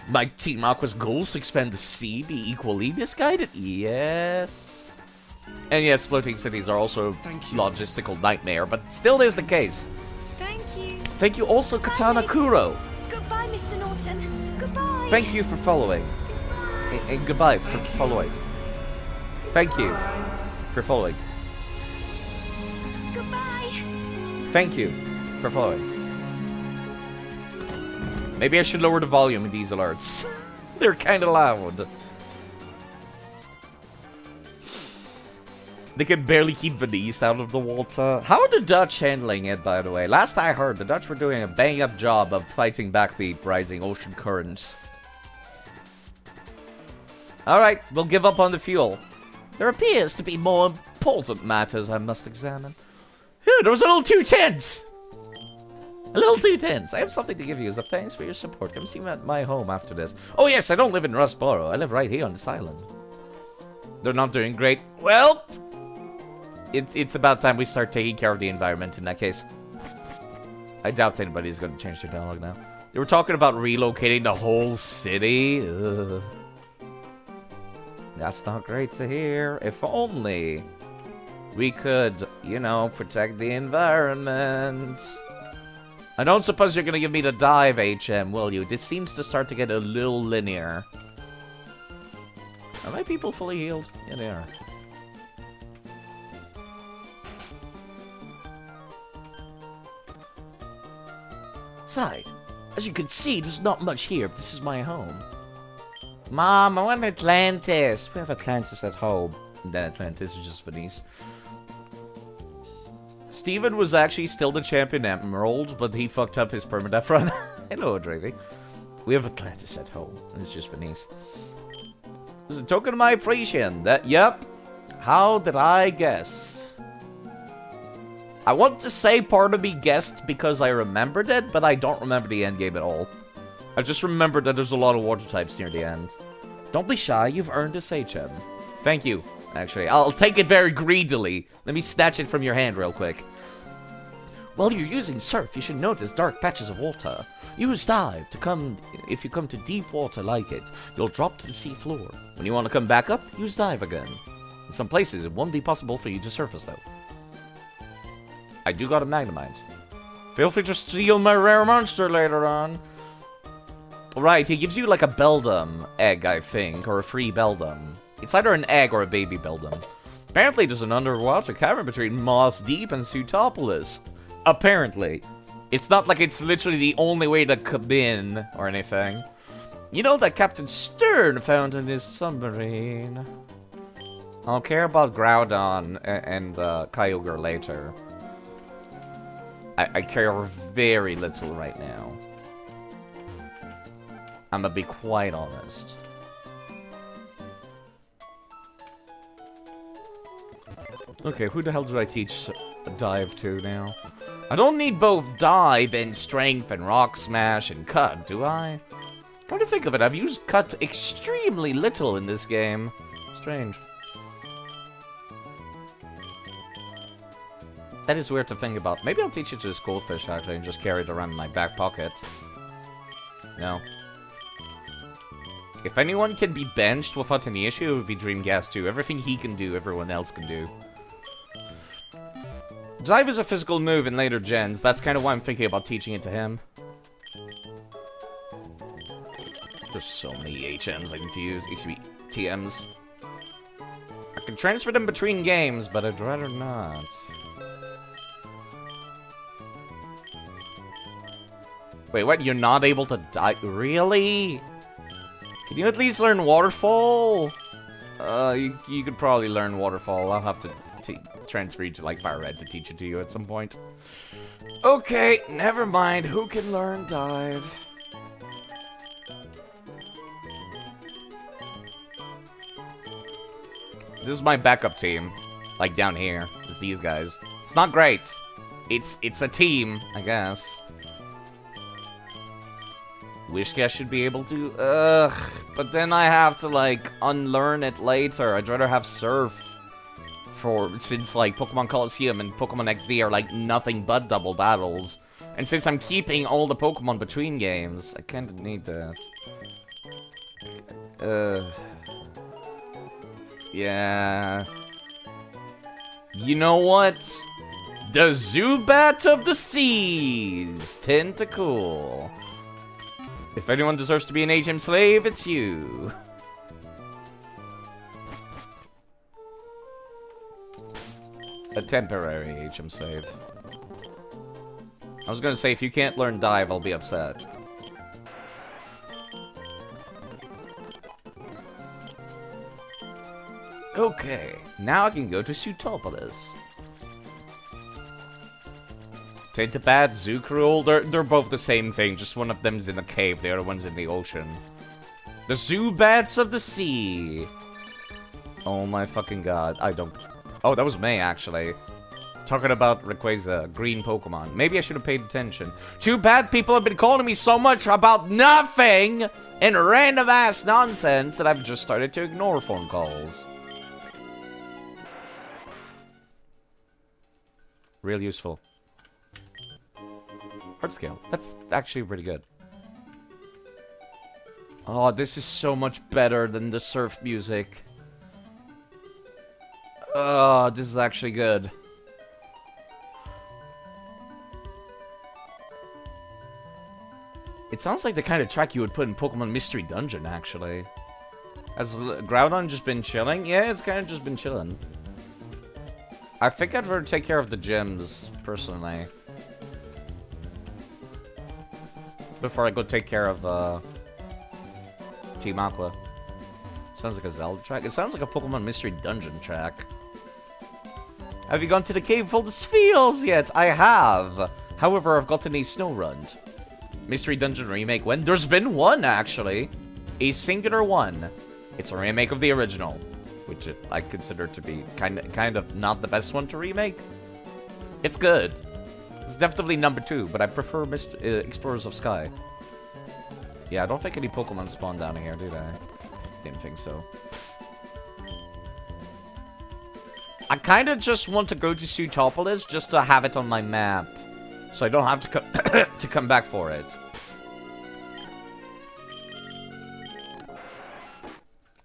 my team Aqua's goals to expand the sea be equally misguided? Yes. And yes, floating cities are also a logistical nightmare, but still is the case. Thank you. Thank you also, Katana Kuro. Goodbye, Mr. Norton. Goodbye. Thank you for following. And goodbye for following. Thank you for following. Goodbye. Thank you for following. Maybe I should lower the volume in these alerts. They're kind of loud. They can barely keep Venice out of the water. How are the Dutch handling it, by the way? Last I heard, the Dutch were doing a bang-up job of fighting back the rising ocean currents. Alright, we'll give up on the fuel. There appears to be more important matters I must examine. Phew, that was a little too tense! A little too tense. I have something to give you as a thanks for your support. Come see me at my home after this. Oh yes, I don't live in Rustboro. I live right here on this island. They're not doing great. Well, it's about time we start taking care of the environment in that case. I doubt anybody's going to change their dialogue now. They were talking about relocating the whole city. Ugh. That's not great to hear. If only we could, you know, protect the environment. I don't suppose you're gonna give me the dive, HM, will you? This seems to start to get a little linear. Are my people fully healed? Yeah, they are. Side, as you can see, there's not much here, but this is my home. Mom, I want Atlantis. We have Atlantis at home. And then Atlantis is just Venice. Steven was actually still the champion Emerald, but he fucked up his permadeath run. Hello, Dravy. We have Atlantis at home. And it's just Venice. This is a token of my appreciation. Yep. How did I guess? I want to say part of me guessed because I remembered it, but I don't remember the end game at all. I just remembered that there's a lot of water types near the end. Don't be shy, you've earned this HM. Thank you, actually. I'll take it very greedily. Let me snatch it from your hand real quick. While you're using surf, you should notice dark patches of water. Use dive to come. If you come to deep water like it, you'll drop to the sea floor. When you want to come back up, use dive again. In some places, it won't be possible for you to surface though. I do got a Magnemite. Feel free to steal my rare monster later on. Right, he gives you like a Beldum egg, I think, or a free Beldum. It's either an egg or a baby Beldum. Apparently there's an underwater cavern between Moss Deep and Sutopolis. Apparently. It's not like it's literally the only way to come in or anything. You know that Captain Stern found in his submarine. I'll care about Groudon and Kyogre later. I care very little right now. I'm gonna be quite honest. Okay, who the hell do I teach dive to now? I don't need both dive and strength and rock smash and cut, do I? Come to think of it, I've used cut extremely little in this game. Strange. That is weird to think about. Maybe I'll teach it to this goldfish actually and just carry it around in my back pocket. No. If anyone can be benched without any issue, it would be Dreamcast 2. Everything he can do, everyone else can do. Dive is a physical move in later gens. That's kind of why I'm thinking about teaching it to him. There's so many HMs I need to use. HB TMs. I can transfer them between games, but I'd rather not. Wait, what? You're not able to die? Really? Can you at least learn Waterfall? You could probably learn Waterfall. I'll have to transfer you to, like, Fire Red to teach it to you at some point. Okay, never mind. Who can learn Dive? This is my backup team. Like, down here. It's these guys. It's not great. It's a team, I guess. Wishcast should be able to... but then I have to, like, unlearn it later. I'd rather have Surf. Since, like, Pokemon Colosseum and Pokemon XD are, like, nothing but double battles. And since I'm keeping all the Pokemon between games, I kinda need that. Yeah. You know what? The Zubat of the Seas! Tentacool. If anyone deserves to be an HM slave, it's you. A temporary HM slave. I was gonna say, if you can't learn Dive, I'll be upset. Okay, now I can go to Sutopolis. Tentapad, Zucruel, they're both the same thing, just one of them's in a cave, the other one's in the ocean. The Zubats of the Sea! Oh my fucking god, I don't... Oh, that was May, actually. Talking about Rayquaza, green Pokemon. Maybe I should have paid attention. Too bad people have been calling me so much about nothing and random-ass nonsense that I've just started to ignore phone calls. Real useful. Hard scale. That's actually pretty good. Oh, this is so much better than the surf music. Oh, this is actually good. It sounds like the kind of track you would put in Pokemon Mystery Dungeon, actually. Has Groudon just been chilling? Yeah, it's kind of just been chilling. I think I'd rather take care of the gyms, personally. Before I go take care of, Team Aqua. Sounds like a Zelda track. It sounds like a Pokemon Mystery Dungeon track. Have you gone to the cave full of Spheals yet? I have. However, I've gotten a snow run. Mystery Dungeon remake when? There's been one, actually. A singular one. It's a remake of the original. Which I consider to be kind of not the best one to remake. It's good. It's definitely number 2, but I prefer Explorers of Sky. Yeah, I don't think any Pokemon spawn down here, do they? Didn't think so. I kind of just want to go to Sutopolis just to have it on my map. So I don't have to, to come back for it.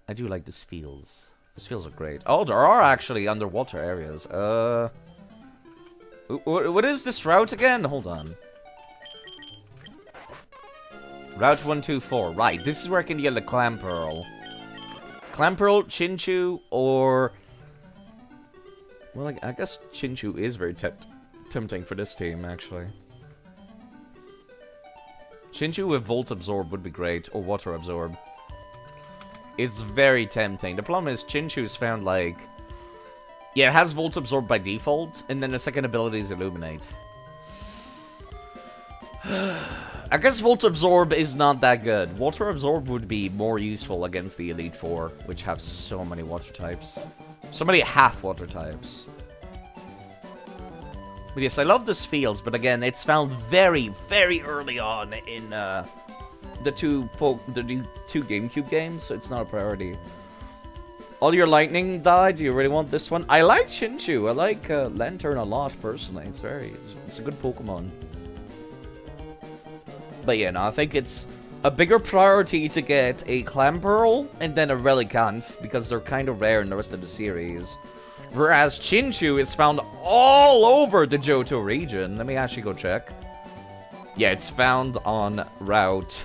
I do like the Spheals. The Spheals are great. Oh, there are actually underwater areas. What is this route again? Hold on. Route 124. Right, this is where I can get the Clamperl. Clamperl, Chinchou, or... Well, I guess Chinchou is very tempting for this team, actually. Chinchou with Volt Absorb would be great, or Water Absorb. It's very tempting. The problem is Chinchou's found, like... Yeah, it has Volt Absorb by default, and then the second ability is Illuminate. I guess Volt Absorb is not that good. Water Absorb would be more useful against the Elite Four, which have so many water types. So many half-water types. But yes, I love the Spheals, but again, it's found very, very early on in the two GameCube games, so it's not a priority. All your lightning died. Do you really want this one? I like Chinchou. I like Lantern a lot, personally. It's a good Pokemon. But yeah, no, I think it's a bigger priority to get a Clamperl and then a Relicanth, because they're kind of rare in the rest of the series. Whereas Chinchou is found all over the Johto region. Let me actually go check. Yeah, it's found on Route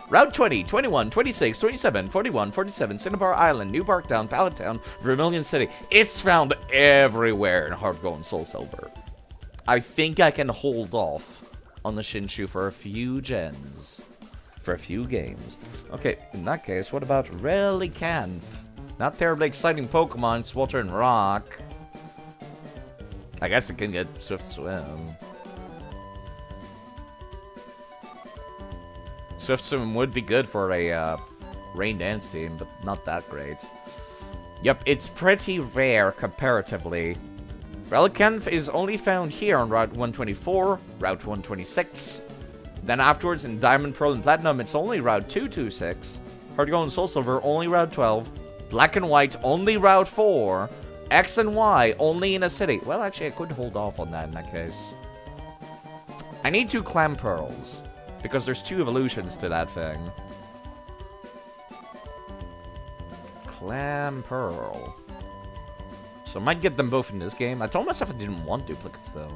20, 21, 26, 27, 41, 47, Cinnabar Island, New Barktown, Pallet Town, Vermilion City. It's found everywhere in Heart Gold and Soul Silver. I think I can hold off on the Chinchou for a few gens. For a few games. Okay, in that case, what about Relicanth? Not terribly exciting Pokemon, it's Water and Rock. I guess it can get Swift Swim. Swift Swim would be good for a rain dance team, but not that great. Yep, it's pretty rare comparatively. Relicanth is only found here on Route 124, Route 126. Then afterwards in Diamond, Pearl, and Platinum, it's only Route 226. Heart Gold and Soul Silver, only Route 12. Black and White, only Route 4. X and Y, only in a city. Well, actually, I could hold off on that in that case. I need 2 Clam Pearls, because there's 2 evolutions to that thing. Clam Pearl. So I might get them both in this game. I told myself I didn't want duplicates, though.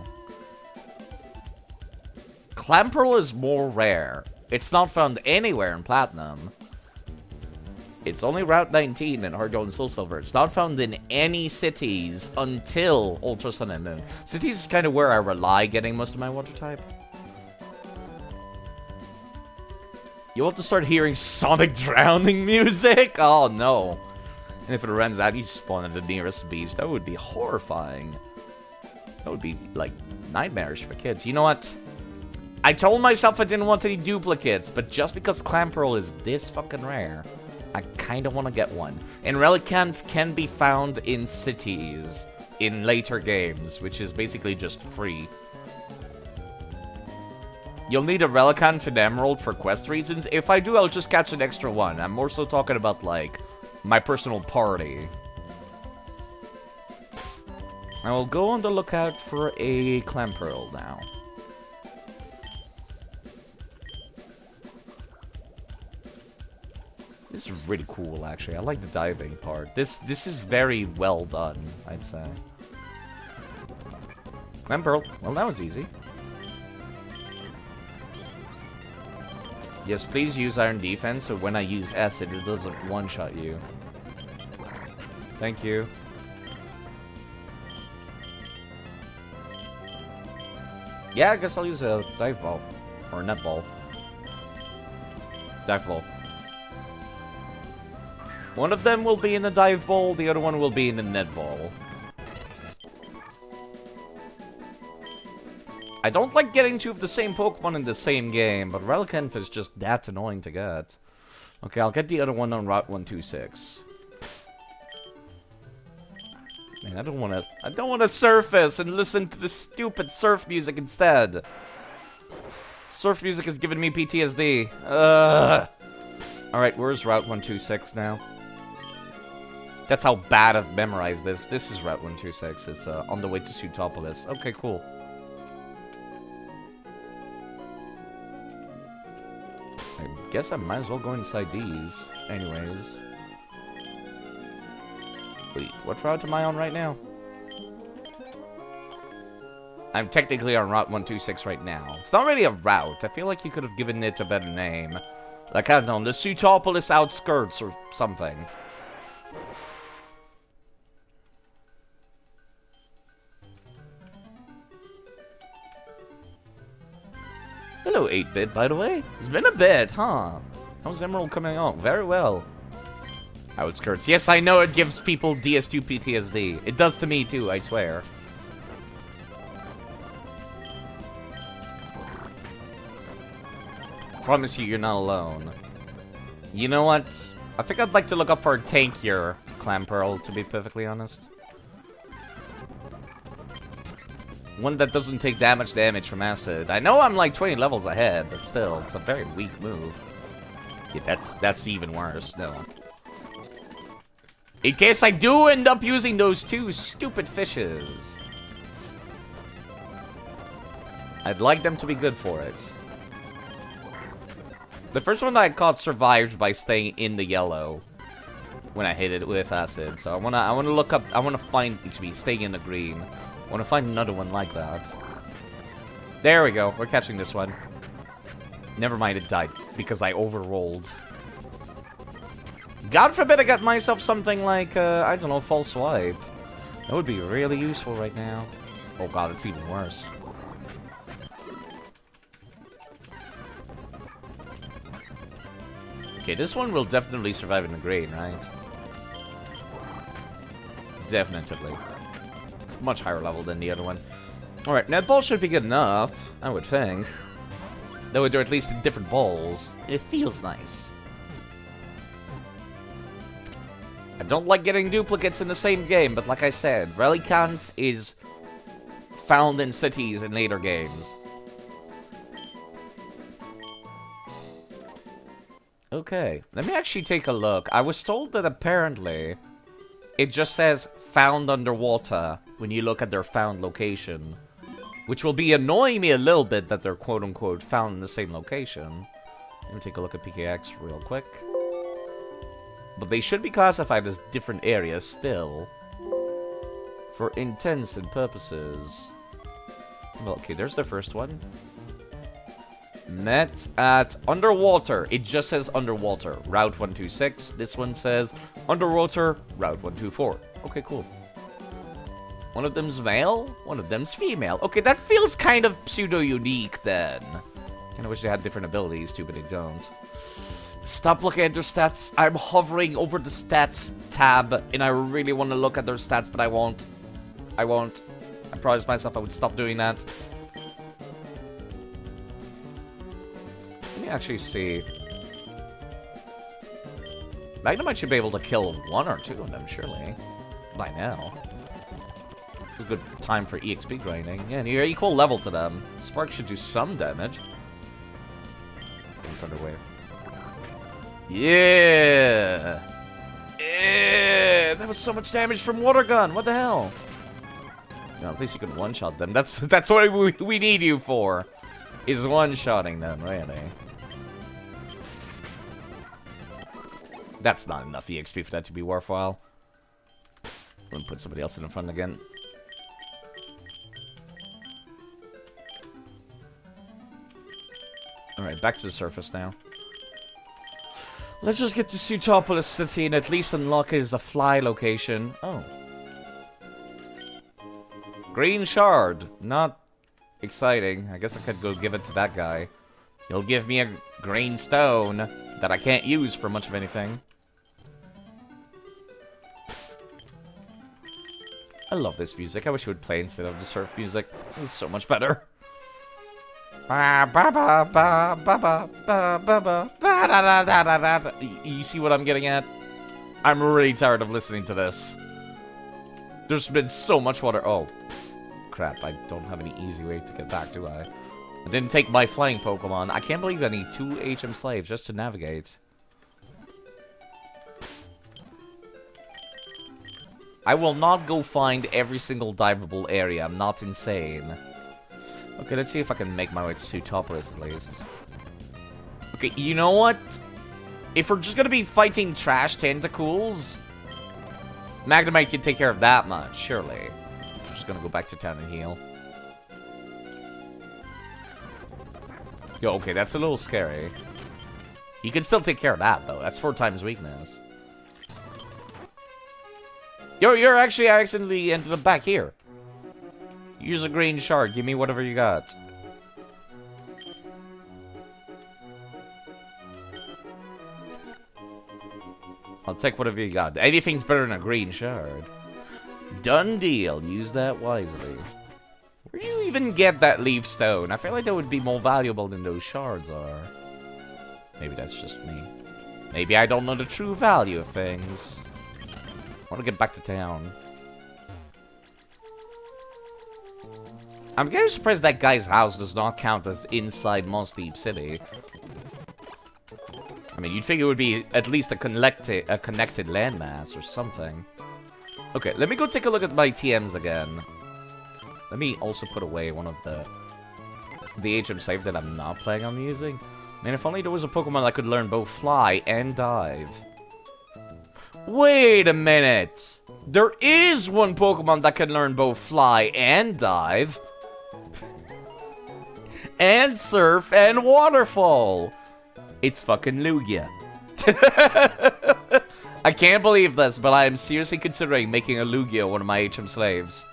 Clam Pearl is more rare. It's not found anywhere in Platinum. It's only Route 19 in Heart Gold and Soul Silver. It's not found in any cities until Ultra Sun and Moon. Cities is kind of where I rely getting most of my water type. You want to start hearing Sonic drowning music? Oh no. And if it runs out, you spawn at the nearest beach. That would be horrifying. That would be, like, nightmarish for kids. You know what? I told myself I didn't want any duplicates, but just because Clam Pearl is this fucking rare, I kind of want to get one. And Relicanth can be found in cities in later games, which is basically just free. You'll need a Relicanth and Emerald for quest reasons. If I do, I'll just catch an extra one. I'm more so talking about, like, my personal party. I will go on the lookout for a Clam Pearl now. This is really cool, actually. I like the diving part. This is very well done, I'd say. Clam Pearl. Well, that was easy. Yes, please use Iron Defense, so when I use Acid, it doesn't one-shot you. Thank you. Yeah, I guess I'll use a Dive Ball. Or a Net Ball. Dive Ball. One of them will be in a Dive Ball, the other one will be in a Net Ball. I don't like getting 2 of the same Pokemon in the same game, but Relicanth is just that annoying to get. Okay, I'll get the other one on Route 126. Man, I don't wanna surface and listen to the stupid surf music instead. Surf music is giving me PTSD. Alright, where's Route 126 now? That's how bad I've memorized this. This is Route 126. It's on the way to Sutopolis. Okay, cool. I guess I might as well go inside these. Anyways. Wait, what route am I on right now? I'm technically on Route 126 right now. It's not really a route. I feel like you could have given it a better name. Like, I don't know, the Sutopolis outskirts or something. Hello, 8-Bit, by the way. It's been a bit, huh? How's Emerald coming on? Very well. Outskirts. Yes, I know it gives people DS2 PTSD. It does to me, too, I swear. Promise you, you're not alone. You know what? I think I'd like to look up for a tankier Clam Pearl, to be perfectly honest. One that doesn't take damage from acid. I know I'm like 20 levels ahead, but still, it's a very weak move. Yeah, that's even worse, no. In case I do end up using those 2 stupid fishes. I'd like them to be good for it. The first one that I caught survived by staying in the yellow when I hit it with acid. So I wanna look up, I wanna find HB staying in the green. I want to find another one like that. There we go. We're catching this one. Never mind, it died because I overrolled. God forbid I got myself something like, I don't know, False Swipe. That would be really useful right now. Oh god, it's even worse. Okay, this one will definitely survive in the green, right? Definitely. It's it's much higher level than the other one. Alright, netball should be good enough, I would think. Though they're at least in different balls. It feels nice. I don't like getting duplicates in the same game, but like I said, Relicanth is found in cities in later games. Okay, let me actually take a look. I was told that apparently it just says found underwater when you look at their found location. Which will be annoying me a little bit that they're quote-unquote found in the same location. Let me take a look at PKX real quick. But they should be classified as different areas still. For intents and purposes. Well, okay, there's the first one. Met at underwater. It just says underwater. Route 126. This one says underwater, Route 124. Okay, cool. One of them's male, one of them's female. Okay, that feels kind of pseudo-unique then. Kinda wish they had different abilities too, but they don't. Stop looking at their stats. I'm hovering over the stats tab, and I really want to look at their stats, but I won't. I won't. I promised myself I would stop doing that. Let me actually see. Magnemite should be able to kill one or two of them, surely. By now. It's a good time for EXP grinding. Yeah, and you're equal level to them. Spark should do some damage. In front wave. Yeah! Yeah! That was so much damage from water gun. What the hell? No, at least you can one-shot them. That's what we need you for. Is one-shotting them, really. That's not enough EXP for that to be worthwhile. Let me put somebody else in front again. Alright, back to the surface now. Let's just get to Sutopolis City and at least unlock it as a fly location. Oh. Green shard. Not exciting. I guess I could go give it to that guy. He'll give me a green stone that I can't use for much of anything. I love this music. I wish it would play instead of the surf music. This is so much better. You see what I'm getting at? I'm really tired of listening to this. There's been so much water. Oh, crap. I don't have any easy way to get back, do I? I didn't take my flying Pokemon. I can't believe I need 2 HM slaves just to navigate. I will not go find every single diveable area. I'm not insane. Okay, let's see if I can make my way to Sutopolis at least. Okay, you know what? If we're just gonna be fighting trash tentacles, Magnemite can take care of that much, surely. I'm just gonna go back to town and heal. Yo, okay, that's a little scary. You can still take care of that, though. That's 4 times weakness. Yo, you're actually accidentally ended up back here. Use a green shard. Give me whatever you got. I'll take whatever you got. Anything's better than a green shard. Done deal. Use that wisely. Where'd you even get that leaf stone? I feel like that would be more valuable than those shards are. Maybe that's just me. Maybe I don't know the true value of things. I want to get back to town. I'm getting surprised that guy's house does not count as inside Mos Deep City. I mean, you'd think it would be at least a connected landmass or something. Okay, let me go take a look at my TMs again. Let me also put away one of the HM slave that I'm not planning on using. Man, if only there was a Pokemon that could learn both fly and dive. Wait a minute! There is one Pokemon that can learn both fly and dive. And surf and waterfall. It's fucking Lugia. I can't believe this, but I am seriously considering making a Lugia one of my HM slaves.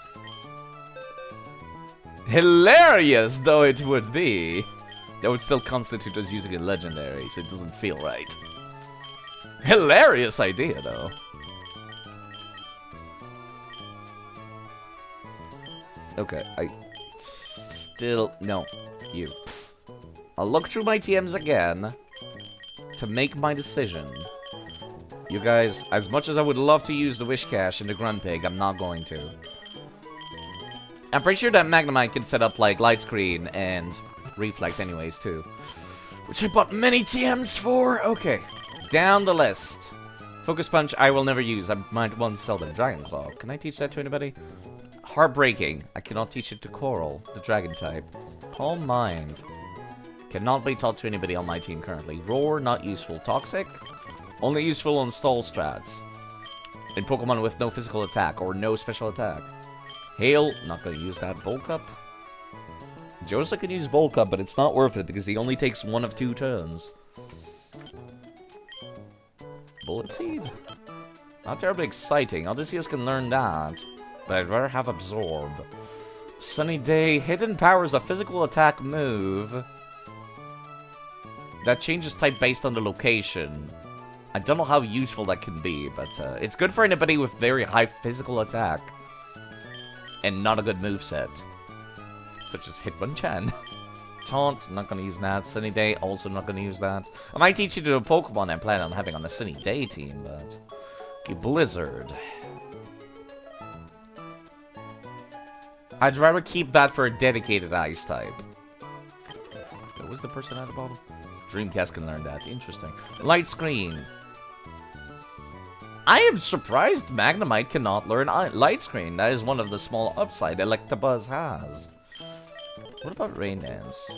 Hilarious though it would be. That would still constitute as using a legendary, so it doesn't feel right. Hilarious idea though. Okay, I still... No, you. I'll look through my TMs again to make my decision. You guys, as much as I would love to use the Wish Cache in the Grunt Pig, I'm not going to. I'm pretty sure that Magnemite can set up, like, light screen and reflect anyways, too. Which I bought many TMs for. Okay, down the list. Focus Punch, I will never use. I might once sell them. Dragon Claw. Can I teach that to anybody? Heartbreaking. I cannot teach it to Coral, the dragon type. Calm Mind. Cannot be taught to anybody on my team currently. Roar, not useful. Toxic? Only useful on stall strats. In Pokemon with no physical attack or no special attack. Hail, not going to use that. Bulk Up? Josa can use Bulk Up, but it's not worth it because he only takes 1 of 2 turns. Bullet Seed? Not terribly exciting. Odysseus can learn that, but I'd rather have Absorb. Sunny Day. Hidden Power is a physical attack move that changes type based on the location. I don't know how useful that can be, but it's good for anybody with very high physical attack and not a good moveset, such as Hitmonchan. Taunt, not going to use that. Sunny Day, also not going to use that. I might teach you to a Pokemon I plan on having on a Sunny Day team, but... Okay, Blizzard. I'd rather keep that for a dedicated Ice type. What was the person at the bottom? Dreamcast can learn that. Interesting. Light Screen. I am surprised Magnemite cannot learn Light Screen. That is one of the small upside Electabuzz has. What about Rain Dance?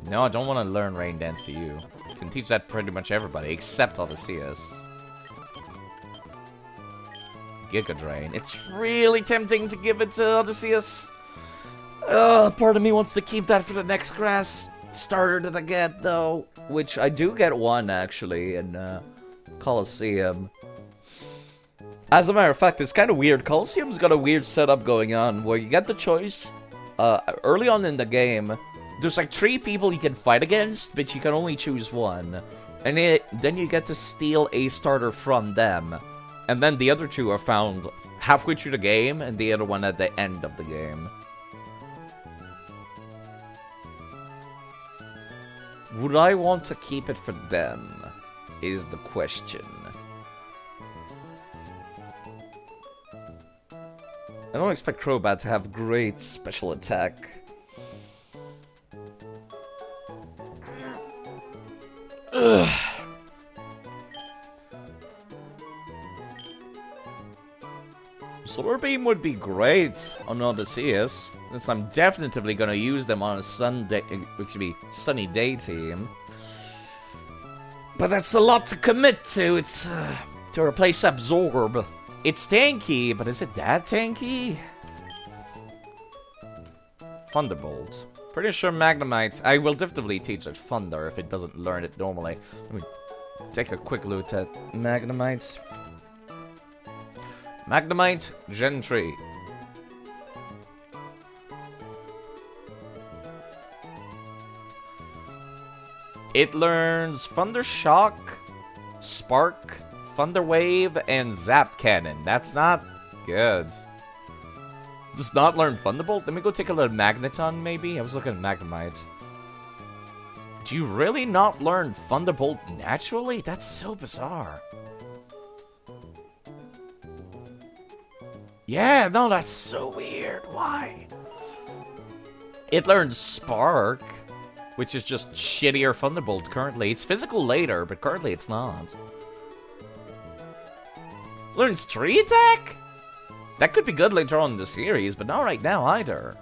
No, I don't want to learn Rain Dance to you. You can teach that pretty much everybody, except Odysseus. Giga Drain. It's really tempting to give it to Odysseus. Part of me wants to keep that for the next grass starter that I get, though. Which I do get one, actually, in Colosseum. As a matter of fact, it's kind of weird. Colosseum's got a weird setup going on, where you get the choice... early on in the game, there's like 3 people you can fight against, but you can only choose one. And then you get to steal a starter from them. And then the other 2 are found halfway through the game, and the other one at the end of the game. Would I want to keep it for them? Is the question. I don't expect Crobat to have great special attack. Ugh. Solar Beam would be great on Odysseus, since I'm definitely going to use them on a sunny day team. But that's a lot to commit to. It's to replace Absorb. It's tanky, but is it that tanky? Thunderbolt. Pretty sure Magnemite. I will definitely teach it Thunder if it doesn't learn it normally. Let me take a quick look at Magnemite. Magnemite, Gen 3. It learns Thunder Shock, Spark, Thunder Wave, and Zap Cannon. That's not good. Does not learn Thunderbolt? Let me go take a look at Magneton, maybe? I was looking at Magnemite. Do you really not learn Thunderbolt naturally? That's so bizarre. Yeah, no, that's so weird. Why? It learns Spark, which is just shittier Thunderbolt currently. It's physical later, but currently it's not. Learns Tree Attack? That could be good later on in the series, but not right now either.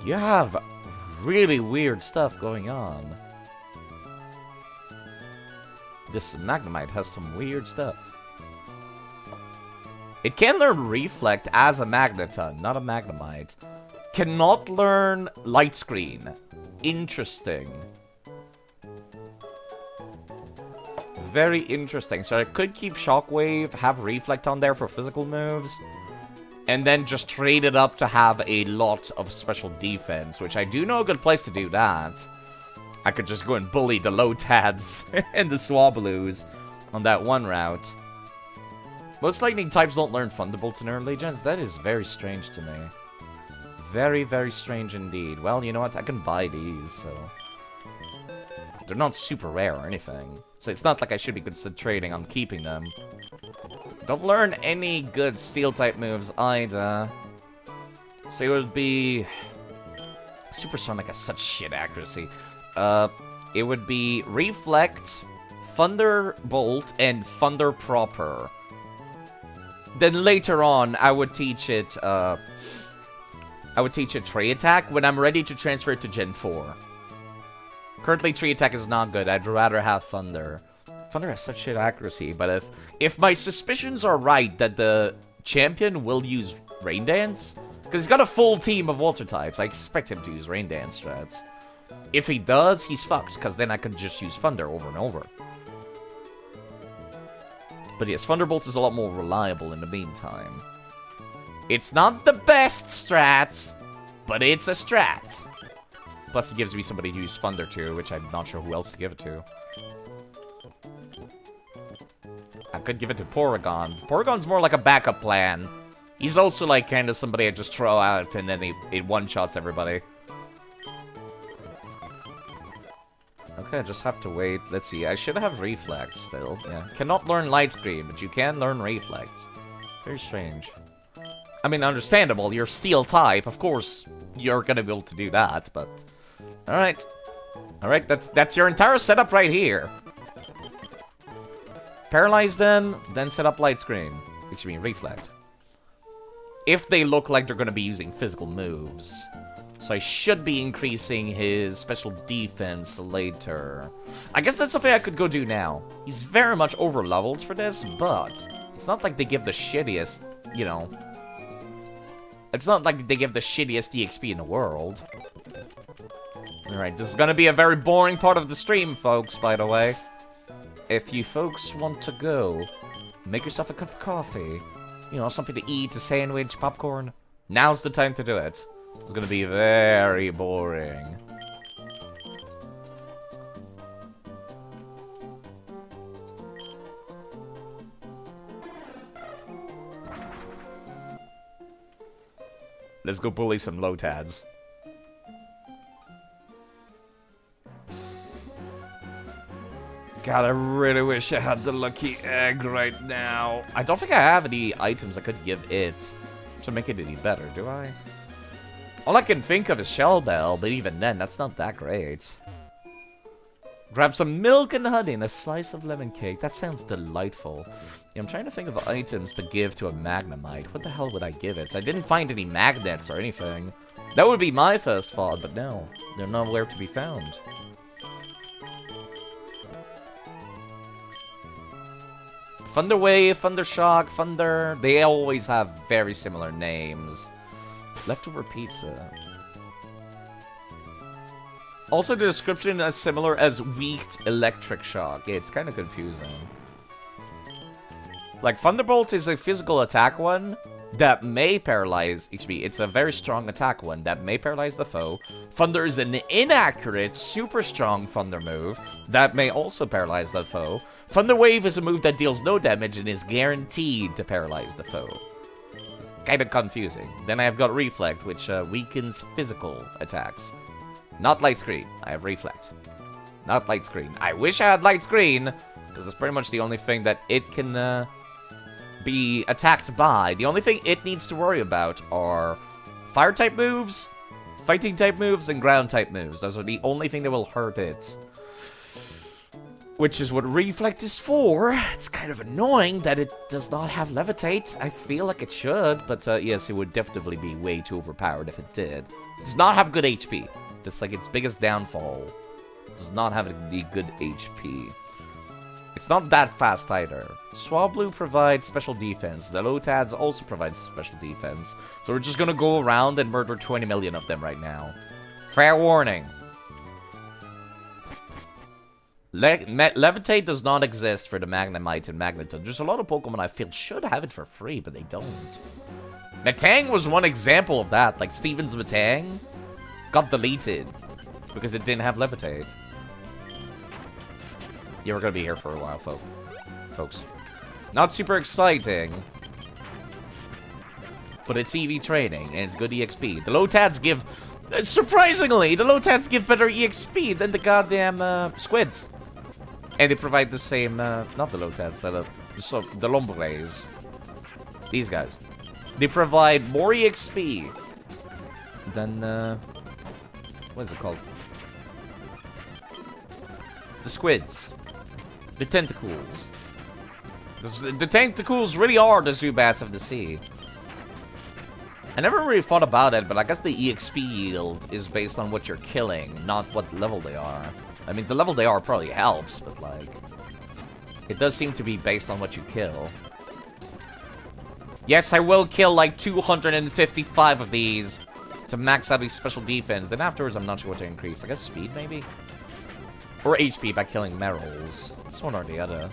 You have really weird stuff going on. This Magnemite has some weird stuff. It can learn Reflect as a Magneton, not a Magnemite. Cannot learn Light Screen. Interesting. Very interesting. So I could keep Shockwave, have Reflect on there for physical moves, and then just trade it up to have a lot of special defense, which I do know a good place to do that. I could just go and bully the Lotads and the Swablues on that one route. Most lightning types don't learn Thunderbolt in early gens. That is very strange to me. Very, very strange indeed. Well, you know what? I can buy these, so... They're not super rare or anything. So it's not like I should be concentrating on keeping them. Don't learn any good Steel-type moves either. So it would be... Supersonic has such shit accuracy. It would be Reflect, Thunderbolt, and Thunder Proper. Then later on, I would teach it, Tree Attack when I'm ready to transfer it to Gen 4. Currently, Tree Attack is not good. I'd rather have Thunder. Thunder has such shit accuracy, but if my suspicions are right that the champion will use Rain Dance, because he's got a full team of water types, I expect him to use Rain Dance strats. If he does, he's fucked, because then I can just use Thunder over and over. But yes, Thunderbolt is a lot more reliable in the meantime. It's not the best strat, but it's a strat. Plus, it gives me somebody to use Thunder to, which I'm not sure who else to give it to. I could give it to Porygon. Porygon's more like a backup plan. He's also like kind of somebody I just throw out and then it one-shots everybody. Okay, I just have to wait. Let's see, I should have Reflect still. Yeah, cannot learn Light Screen, but you can learn Reflect. Very strange. I mean, understandable, you're Steel type, of course you're gonna be able to do that, but... Alright. Alright, that's your entire setup right here. Paralyze them, then set up Light Screen. Which means Reflect. If they look like they're gonna be using physical moves. So I should be increasing his special defense later. I guess that's something I could go do now. He's very much over-leveled for this, but... It's not like they give the shittiest, you know... It's not like they give the shittiest EXP in the world. Alright, this is gonna be a very boring part of the stream, folks, by the way. If you folks want to go, make yourself a cup of coffee. You know, something to eat, a sandwich, popcorn. Now's the time to do it. It's gonna be very boring. Let's go bully some Lotads. God, I really wish I had the lucky egg right now. I don't think I have any items I could give it to make it any better, do I? All I can think of is Shell Bell, but even then, that's not that great. Grab some milk and honey and a slice of lemon cake. That sounds delightful. Yeah, I'm trying to think of items to give to a Magnemite. What the hell would I give it? I didn't find any magnets or anything. That would be my first thought, but no. They're nowhere to be found. Thunder Wave, Thunder Shock, Thunder... They always have very similar names. Leftover pizza. Also, the description is similar as weak electric shock. Yeah, it's kind of confusing. Like, Thunderbolt is a physical attack one that may paralyze HP. It's a very strong attack one that may paralyze the foe. Thunder is an inaccurate, super strong Thunder move that may also paralyze the foe. Thunder Wave is a move that deals no damage and is guaranteed to paralyze the foe. It's kind of confusing. Then I've got Reflect, which weakens physical attacks. Not Light Screen. I have Reflect. Not Light Screen. I wish I had Light Screen, because that's pretty much the only thing that it can be attacked by. The only thing it needs to worry about are Fire-type moves, Fighting-type moves, and Ground-type moves. Those are the only thing that will hurt it. Which is what Reflect is for. It's kind of annoying that it does not have Levitate. I feel like it should, but yes, it would definitely be way too overpowered if it did. It does not have good HP. That's like its biggest downfall. It does not have any good HP. It's not that fast either. Swablu provides special defense. The Lotads also provide special defense. So we're just gonna go around and murder 20 million of them right now. Fair warning. Levitate does not exist for the Magnemite and Magneton. There's a lot of Pokemon I feel should have it for free, but they don't. Metang was one example of that. Like Steven's Metang got deleted because it didn't have Levitate. Yeah, we're gonna be here for a while, folks. Not super exciting. but it's EV training, and it's good EXP. The Lotats give... surprisingly, the Lotats give better EXP than the goddamn squids. And they provide the same... not the Lotats, the Lombres. These guys. They provide more EXP than... what is it called? The squids. The tentacles. The tentacles really are the Zubats of the sea. I never really thought about it, but I guess the EXP yield is based on what you're killing, not what level they are. I mean, the level they are probably helps, but like... it does seem to be based on what you kill. Yes, I will kill like 255 of these to max out his special defense. Then afterwards, I'm not sure what to increase. I guess speed, maybe? Or HP by killing Merrills. It's one or the other.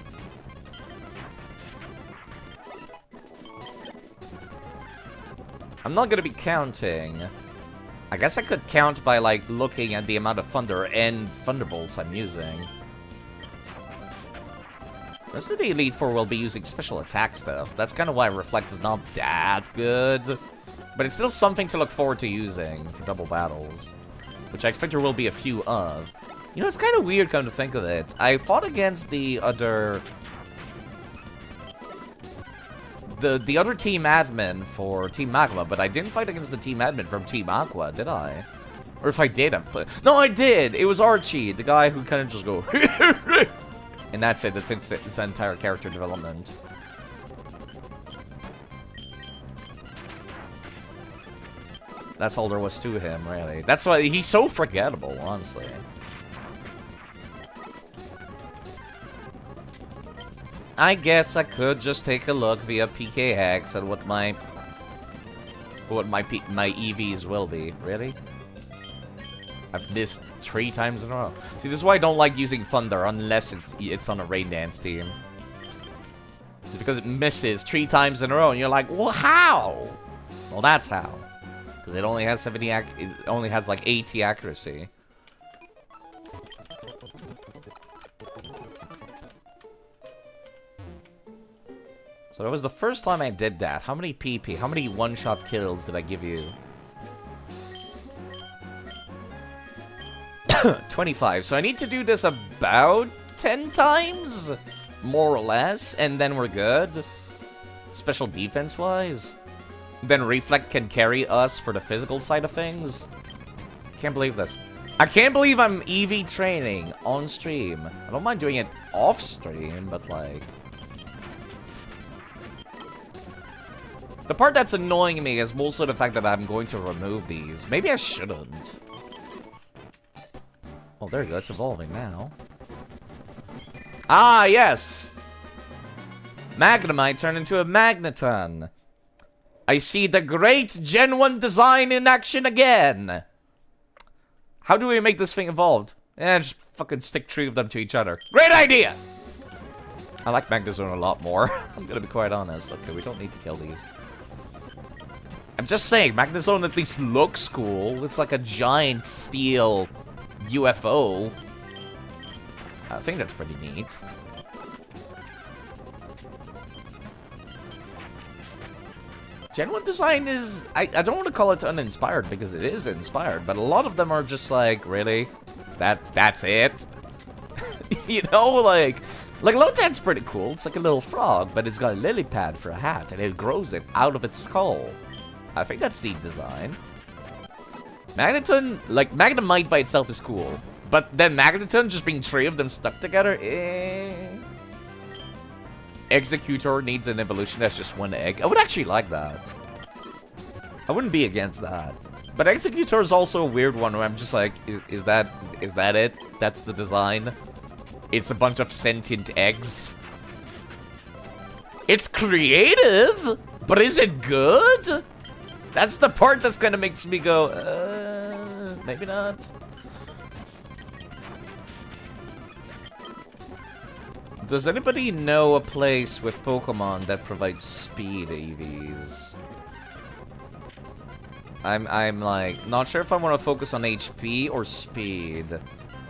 I'm not gonna be counting. I guess I could count by, like, looking at the amount of Thunder and Thunderbolts I'm using. Most of the Elite Four will be using special attack stuff. That's kind of why Reflect is not that good. But it's still something to look forward to using for double battles. Which I expect there will be a few of. You know, it's kind of weird come to think of it. I fought against the other... The other Team Admin for Team Magma, but I didn't fight against the Team Admin from Team Aqua, did I? Or if I did, I've played... No, I did! It was Archie, the guy who kind of just go... and that's it, that's his entire character development. That's all there was to him, really. That's why he's so forgettable, honestly. I guess I could just take a look via PKX at what my EVs will be. Really? I've missed 3 times in a row. See, this is why I don't like using Thunder unless it's on a Rain Dance team. It's because it misses 3 times in a row, and you're like, well, how? Well, that's how. Because it only has it only has like 80 accuracy. So that was the first time I did that. How many PP? How many one-shot kills did I give you? 25. So I need to do this about 10 times? More or less. And then we're good. Special defense-wise. Then Reflect can carry us for the physical side of things. Can't believe this. I can't believe I'm EV training on stream. I don't mind doing it off stream, but like... the part that's annoying me is mostly the fact that I'm going to remove these. Maybe I shouldn't. Oh, there you go. It's evolving now. Ah, yes! Magnemite turned into a Magneton. I see the great Gen 1 design in action again. How do we make this thing evolved? Just fucking stick 3 of them to each other. Great idea! I like Magnezone a lot more. I'm gonna be quite honest. Okay, we don't need to kill these. I'm just saying, Magnezone at least looks cool. It's like a giant steel UFO. I think that's pretty neat. Gen 1 design is... I don't want to call it uninspired, because it is inspired, but a lot of them are just like, really? That's it? You know, like Lotan's pretty cool. It's like a little frog, but it's got a lily pad for a hat, and it grows it out of its skull. I think that's neat design. Magneton, like, Magnemite by itself is cool. But then Magneton, just being 3 of them stuck together, Executor needs an evolution that's just 1 egg. I would actually like that. I wouldn't be against that. But Executor is also a weird one where I'm just like, is that it? That's the design? It's a bunch of sentient eggs? It's creative, but is it good? That's the part that's kind of makes me go, maybe not. Does anybody know a place with Pokemon that provides speed EVs? I'm like, not sure if I want to focus on HP or speed.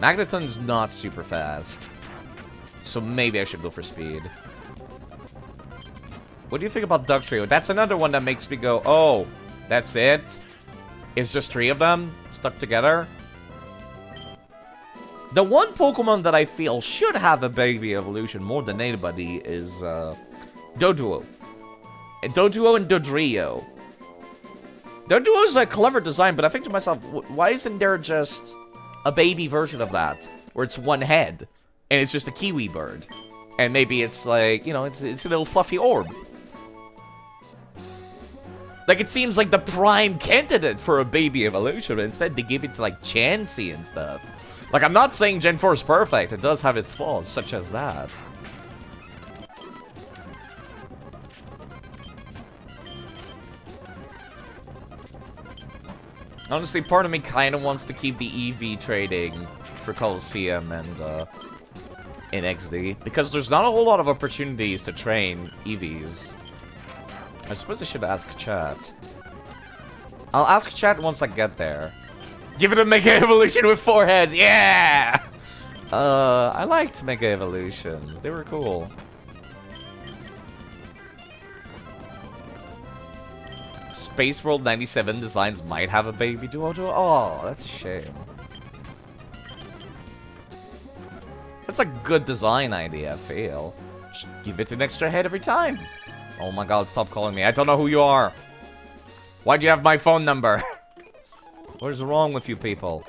Magneton's not super fast. So maybe I should go for speed. What do you think about Dugtrio? That's another one that makes me go, oh, that's it? It's just 3 of them stuck together? The one Pokemon that I feel should have a baby evolution more than anybody is Doduo. Doduo and Dodrio. Doduo is a clever design, but I think to myself, why isn't there just a baby version of that? Where it's one head, and it's just a kiwi bird. And maybe it's like, you know, it's a little fluffy orb. Like, it seems like the prime candidate for a baby evolution, but instead they give it to, like, Chansey and stuff. Like, I'm not saying Gen 4 is perfect. It does have its flaws, such as that. Honestly, part of me kind of wants to keep the EV trading for Coliseum and, in XD. Because there's not a whole lot of opportunities to train EVs. I suppose I should ask chat. I'll ask chat once I get there. Give it a Mega Evolution with 4 heads, yeah! I liked Mega Evolutions. They were cool. Space World 97 Designs might have a baby duo. Oh, that's a shame. That's a good design idea, I feel. Just give it an extra head every time. Oh my god, stop calling me. I don't know who you are. Why'd you have my phone number? What is wrong with you people?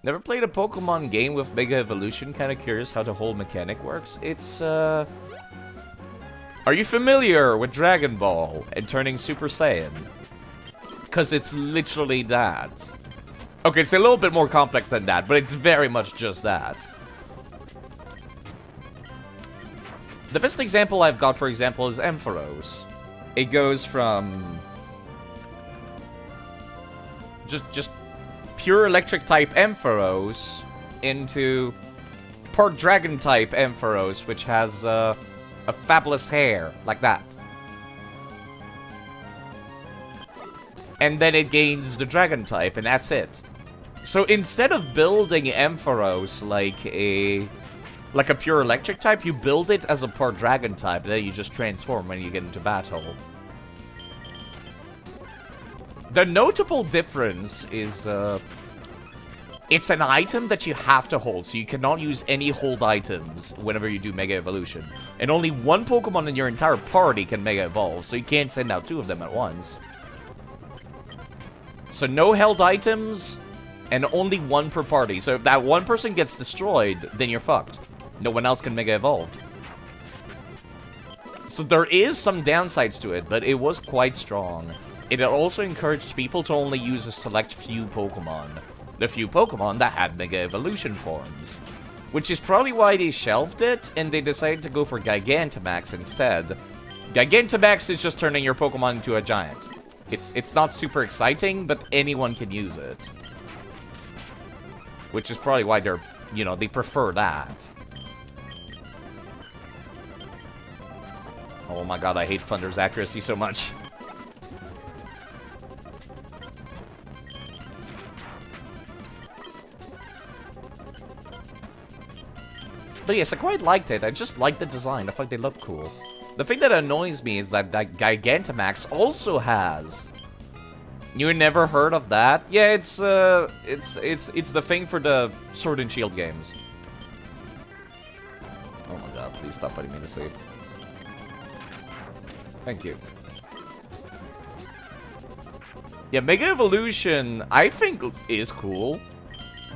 Never played a Pokemon game with Mega Evolution. Kind of curious how the whole mechanic works. It's, Are you familiar with Dragon Ball and turning Super Saiyan? Because it's literally that. Okay, it's a little bit more complex than that, but it's very much just that. The best example I've got, for example, is Ampharos. It goes from just pure electric type Ampharos into part dragon type Ampharos, which has a fabulous hair like that. And then it gains the dragon type, and that's it. So instead of building Ampharos like a pure electric type, you build it as a part dragon type, and then you just transform when you get into battle. The notable difference is, it's an item that you have to hold, so you cannot use any hold items whenever you do Mega Evolution. And only one Pokemon in your entire party can Mega Evolve, so you can't send out 2 of them at once. So no held items, and only 1 per party. So if that one person gets destroyed, then you're fucked. No one else can Mega Evolve. So there is some downsides to it, but it was quite strong. It also encouraged people to only use a select few Pokemon. The few Pokemon that had Mega Evolution forms. Which is probably why they shelved it, and they decided to go for Gigantamax instead. Gigantamax is just turning your Pokemon into a giant. It's not super exciting, but anyone can use it. Which is probably why they're, you know, they prefer that. Oh my god, I hate Thunder's accuracy so much. But yes, I quite liked it. I just liked the design. I thought they looked cool. The thing that annoys me is that Gigantamax also has... You never heard of that? Yeah, it's the thing for the Sword and Shield games. Oh my god, please stop putting me to sleep. Thank you. Yeah, Mega Evolution, I think, is cool.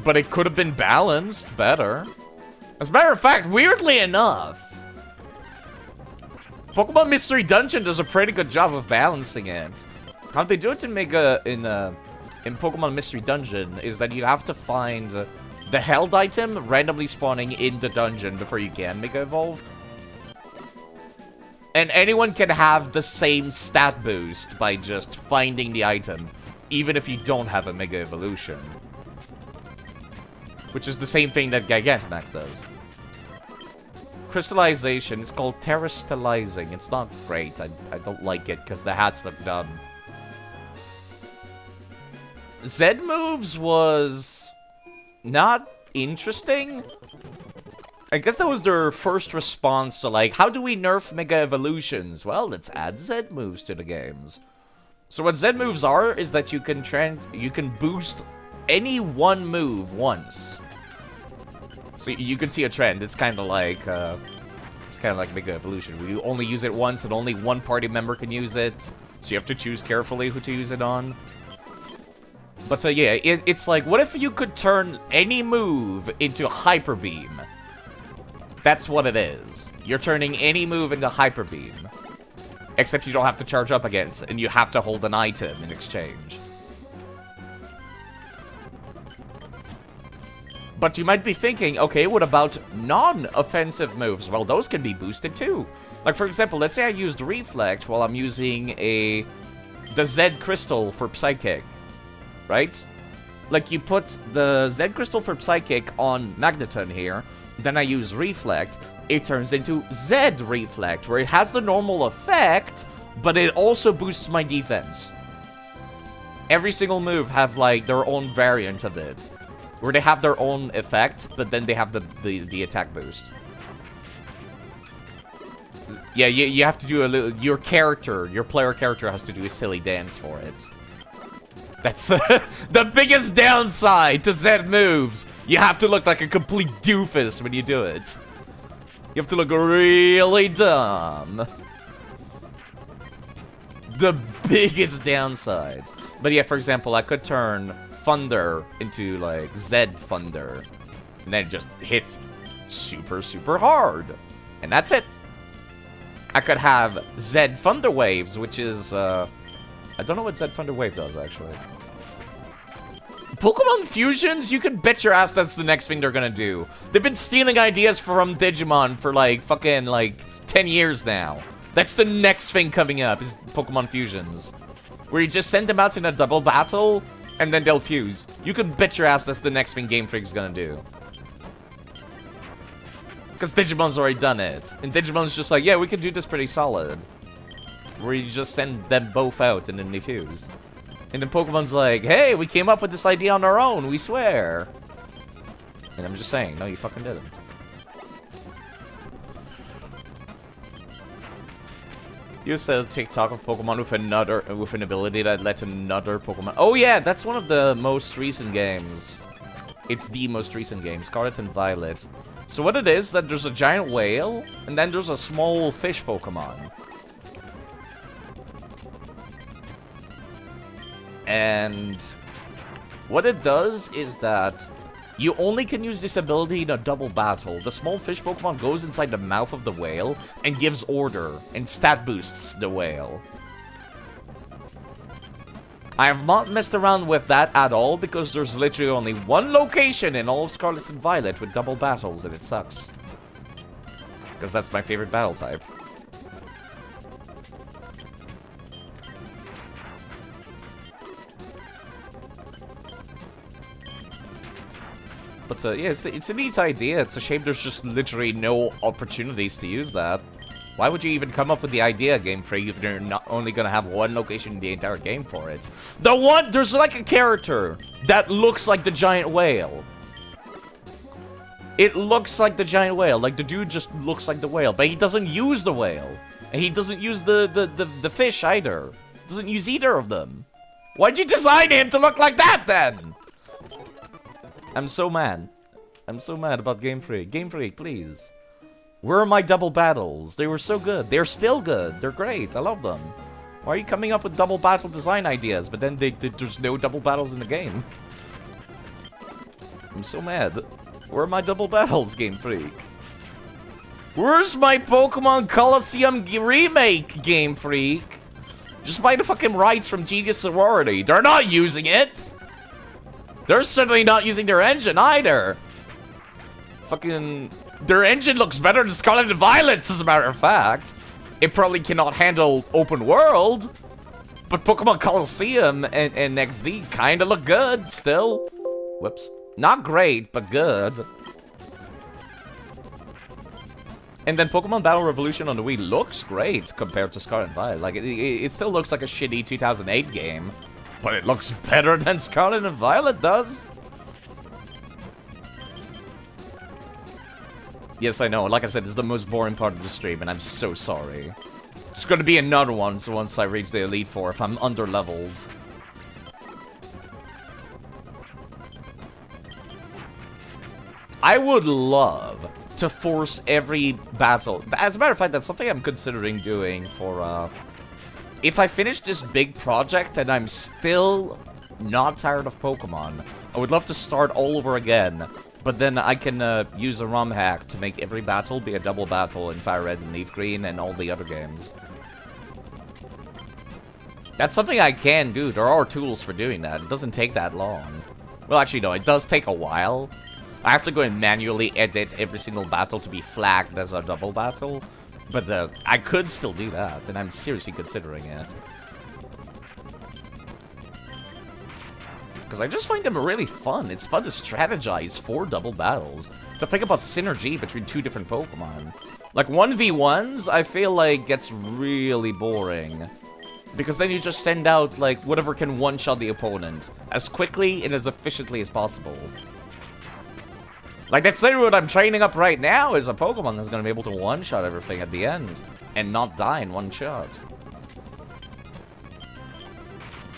But it could have been balanced better. As a matter of fact, weirdly enough, Pokemon Mystery Dungeon does a pretty good job of balancing it. How they do it in Pokemon Mystery Dungeon is that you have to find the held item randomly spawning in the dungeon before you can Mega Evolve. And anyone can have the same stat boost by just finding the item, even if you don't have a Mega Evolution. Which is the same thing that Gigantamax does. Crystallization, it's called Terrestrializing. It's not great. I don't like it because the hats look dumb. Z moves was not interesting, I guess that was their first response to, like, how do we nerf Mega Evolutions? Well, let's add Z moves to the games. So what Z moves are is that you can boost any one move once. So you can see a trend. It's kind of like Mega Evolution, where you only use it once and only one party member can use it. So you have to choose carefully who to use it on. But yeah, it's like, what if you could turn any move into Hyper Beam? That's what it is. You're turning any move into Hyper Beam. Except you don't have to charge up against it, and you have to hold an item in exchange. But you might be thinking, okay, what about non-offensive moves? Well, those can be boosted too. Like, for example, let's say I used Reflect while I'm using the Z Crystal for Psychic, right? Like, you put the Z Crystal for Psychic on Magneton here, then I use Reflect, it turns into Z Reflect, where it has the normal effect, but it also boosts my defense. Every single move have, like, their own variant of it, where they have their own effect, but then they have the attack boost. Yeah, you have to do a little, your player character has to do a silly dance for it. That's the biggest downside to Z moves. You have to look like a complete doofus when you do it. You have to look really dumb. The biggest downside. But yeah, for example, I could turn Thunder into, like, Z Thunder. And then it just hits super, super hard. And that's it. I could have Z Thunder Waves, which is, I don't know what Z Thunder Wave does, actually. Pokemon Fusions? You can bet your ass that's the next thing they're gonna do. They've been stealing ideas from Digimon for, like, fucking, like, 10 years now. That's the next thing coming up, is Pokemon Fusions. Where you just send them out in a double battle, and then they'll fuse. You can bet your ass that's the next thing Game Freak's gonna do. Because Digimon's already done it. And Digimon's just like, yeah, we can do this pretty solid. Where you just send them both out and then they fuse. And then Pokemon's like, hey, we came up with this idea on our own, we swear. And I'm just saying, no, you fucking didn't. You said TikTok of Pokemon with an ability that led to another Pokemon. Oh yeah, that's one of the most recent games. It's the most recent game, Scarlet and Violet. So what it is, that there's a giant whale, and then there's a small fish Pokemon. And what it does is that you only can use this ability in a double battle. The small fish Pokemon goes inside the mouth of the whale and gives order and stat boosts the whale. I have not messed around with that at all because there's literally only one location in all of Scarlet and Violet with double battles and it sucks. Because that's my favorite battle type. But yeah, it's a neat idea. It's a shame there's just literally no opportunities to use that. Why would you even come up with the idea, Game Freak, if you're not only gonna have one location in the entire game for it? There's like a character that looks like the giant whale. It looks like the giant whale. Like, the dude just looks like the whale, but he doesn't use the whale. And he doesn't use the fish either. Doesn't use either of them. Why'd you design him to look like that, then? I'm so mad. I'm so mad about Game Freak. Game Freak, please. Where are my double battles? They were so good. They're still good. They're great. I love them. Why are you coming up with double battle design ideas, but then there's no double battles in the game? I'm so mad. Where are my double battles, Game Freak? Where's my Pokemon Coliseum remake, Game Freak? Just buy the fucking rights from Genius Sorority. They're not using it! They're certainly not using their engine either. Fucking... Their engine looks better than Scarlet and Violet's, as a matter of fact. It probably cannot handle open world. But Pokemon Coliseum and XD kinda look good, still. Whoops. Not great, but good. And then Pokemon Battle Revolution on the Wii looks great compared to Scarlet and Violet. Like, it still looks like a shitty 2008 game. But it looks better than Scarlet and Violet does. Yes, I know. Like I said, this is the most boring part of the stream, and I'm so sorry. It's gonna be another one, so once I reach the Elite Four, if I'm under-leveled. I would love to force every battle. As a matter of fact, that's something I'm considering doing for, if I finish this big project and I'm still not tired of Pokemon, I would love to start all over again. But then I can use a ROM hack to make every battle be a double battle in Fire Red and Leaf Green and all the other games. That's something I can do. There are tools for doing that. It doesn't take that long. Well, actually, no, it does take a while. I have to go and manually edit every single battle to be flagged as a double battle. But I could still do that, and I'm seriously considering it. Because I just find them really fun. It's fun to strategize for double battles. To think about synergy between two different Pokemon. Like, 1v1s, I feel like gets really boring. Because then you just send out, like, whatever can one-shot the opponent. As quickly and as efficiently as possible. Like, that's literally what I'm training up right now, is a Pokemon that's going to be able to one-shot everything at the end. And not die in one shot.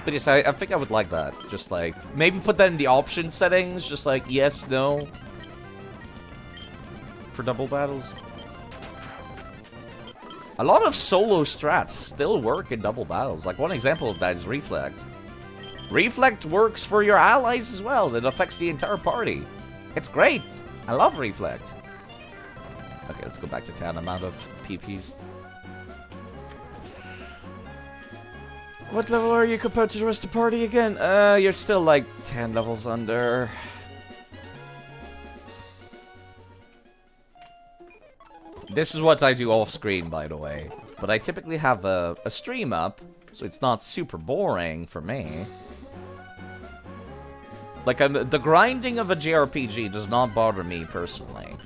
But yes, I think I would like that. Just like, maybe put that in the option settings. Just like, yes, no. For double battles. A lot of solo strats still work in double battles. Like, one example of that is Reflect. Reflect works for your allies as well. It affects the entire party. It's great. I love Reflect. Okay, let's go back to town. I'm out of PPs. What level are you compared to the rest of the party again? You're still like 10 levels under. This is what I do off screen, by the way. But I typically have a stream up, so it's not super boring for me. Like, the grinding of a JRPG does not bother me personally.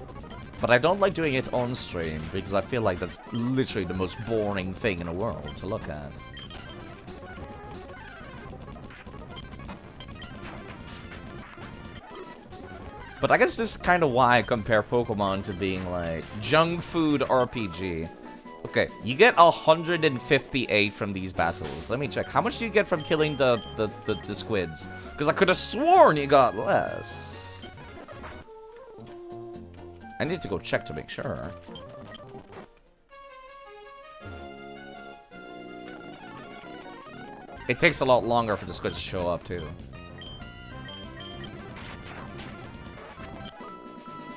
But I don't like doing it on stream, because I feel like that's literally the most boring thing in the world to look at. But I guess this is kind of why I compare Pokemon to being like junk food RPG. Okay, you get 158 from these battles. Let me check. How much do you get from killing the squids? Because I could have sworn you got less. I need to go check to make sure. It takes a lot longer for the squids to show up too.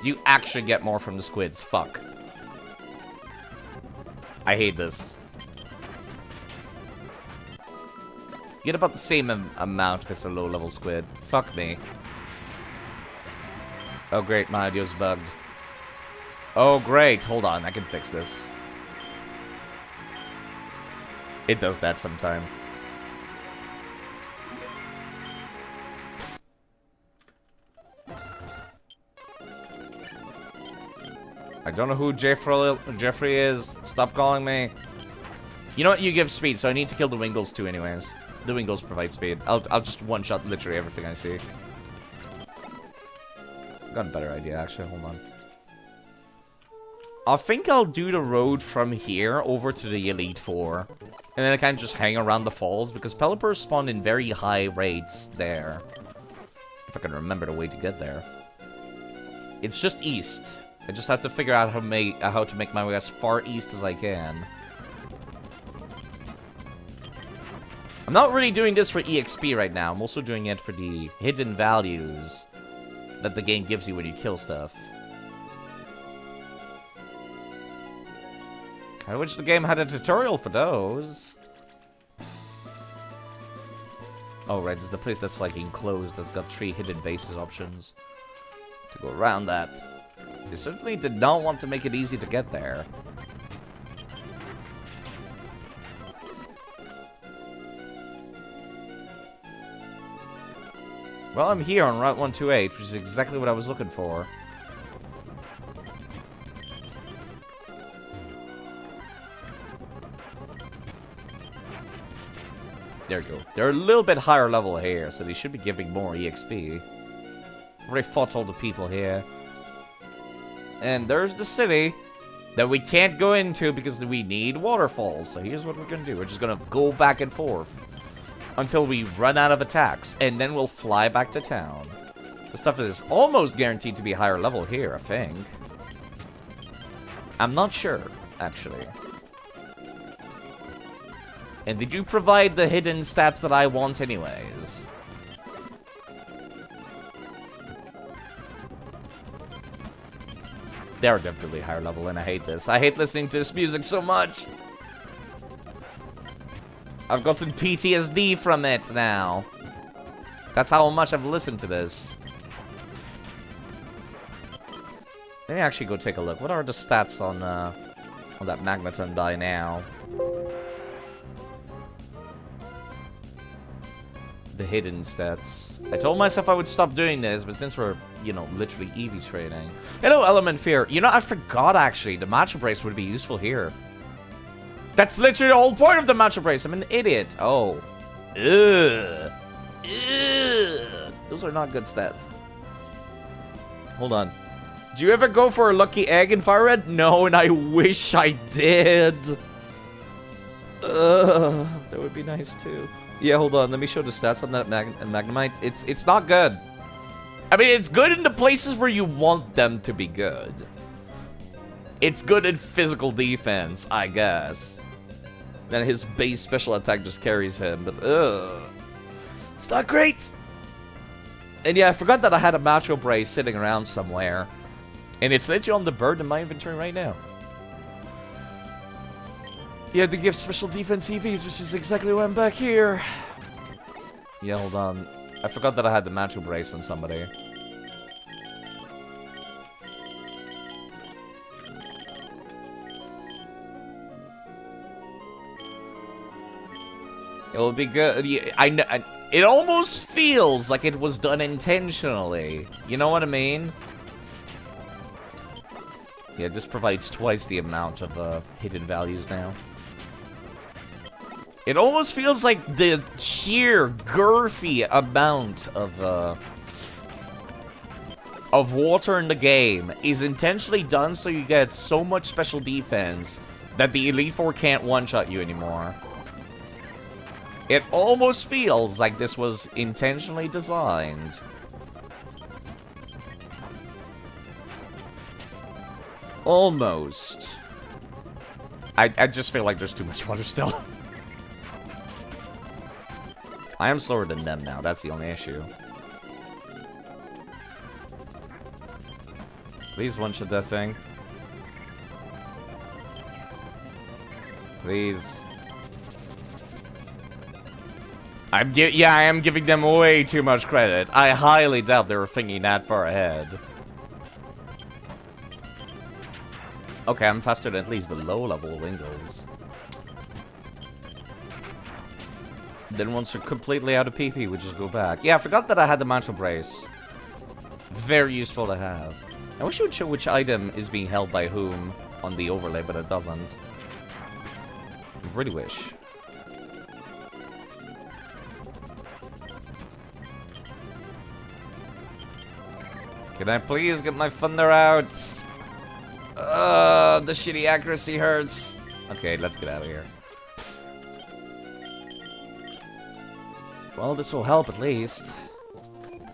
You actually get more from the squids. Fuck. I hate this. You get about the same amount if it's a low-level squid. Fuck me. Oh, great. My audio's bugged. Oh, great. Hold on. I can fix this. It does that sometime. I don't know who Jeffrey is. Stop calling me. You know what? You give speed, so I need to kill the Wingles too anyways. The Wingles provide speed. I'll just one-shot literally everything I see. Got a better idea, actually. Hold on. I think I'll do the road from here over to the Elite Four. And then I kind of just hang around the falls, because Pelipper spawn in very high rates there. If I can remember the way to get there. It's just east. I just have to figure out how to make my way as far east as I can. I'm not really doing this for EXP right now. I'm also doing it for the hidden values that the game gives you when you kill stuff. I wish the game had a tutorial for those. Oh, right, this is the place that's like enclosed. That's got 3 hidden bases options. To go around that. They certainly did not want to make it easy to get there. Well, I'm here on Route 128, which is exactly what I was looking for. There you go. They're a little bit higher level here, so they should be giving more EXP. I've already fought all the people here. And there's the city that we can't go into because we need waterfalls. So here's what we're gonna do. We're just gonna go back and forth until we run out of attacks, and then we'll fly back to town. The stuff is almost guaranteed to be higher level here, I think. I'm not sure, actually. And they do provide the hidden stats that I want anyways. They're definitely higher level, and I hate this. I hate listening to this music so much. I've gotten PTSD from it now. That's how much I've listened to this. Let me actually go take a look. What are the stats on that magneton die now? The hidden stats. I told myself I would stop doing this, but since we're, you know, literally EV trading. Hello, Element Fear. You know, I forgot, actually. The Macho Brace would be useful here. That's literally the whole point of the Macho Brace. I'm an idiot. Oh. Ugh. Ugh. Those are not good stats. Hold on. Do you ever go for a lucky egg in Fire Red? No, and I wish I did. That would be nice, too. Yeah, hold on. Let me show the stats on that Magnemite. It's not good. I mean, it's good in the places where you want them to be good. It's good in physical defense, I guess. Then his base special attack just carries him, but it's not great. And yeah, I forgot that I had a Macho Brace sitting around somewhere. And it's literally on the bird in my inventory right now. Yeah, they give special defense EVs, which is exactly why I'm back here. Yeah, hold on. I forgot that I had the Macho Brace on somebody. It'll be good. Yeah, I know. It almost feels like it was done intentionally. You know what I mean? Yeah, this provides twice the amount of hidden values now. It almost feels like the sheer girthy amount of water in the game is intentionally done so you get so much special defense that the Elite Four can't one-shot you anymore. It almost feels like this was intentionally designed. Almost. I just feel like there's too much water still. I am slower than them now, that's the only issue. Please one-shot that thing. Please. Yeah, I am giving them way too much credit. I highly doubt they were thinking that far ahead. Okay, I'm faster than at least the low-level Wingles. Then once we're completely out of PP, we just go back. Yeah, I forgot that I had the Mantle Brace. Very useful to have. I wish it would show which item is being held by whom on the overlay, but it doesn't. I really wish. Can I please get my thunder out? The shitty accuracy hurts. Okay, let's get out of here. Well, this will help at least.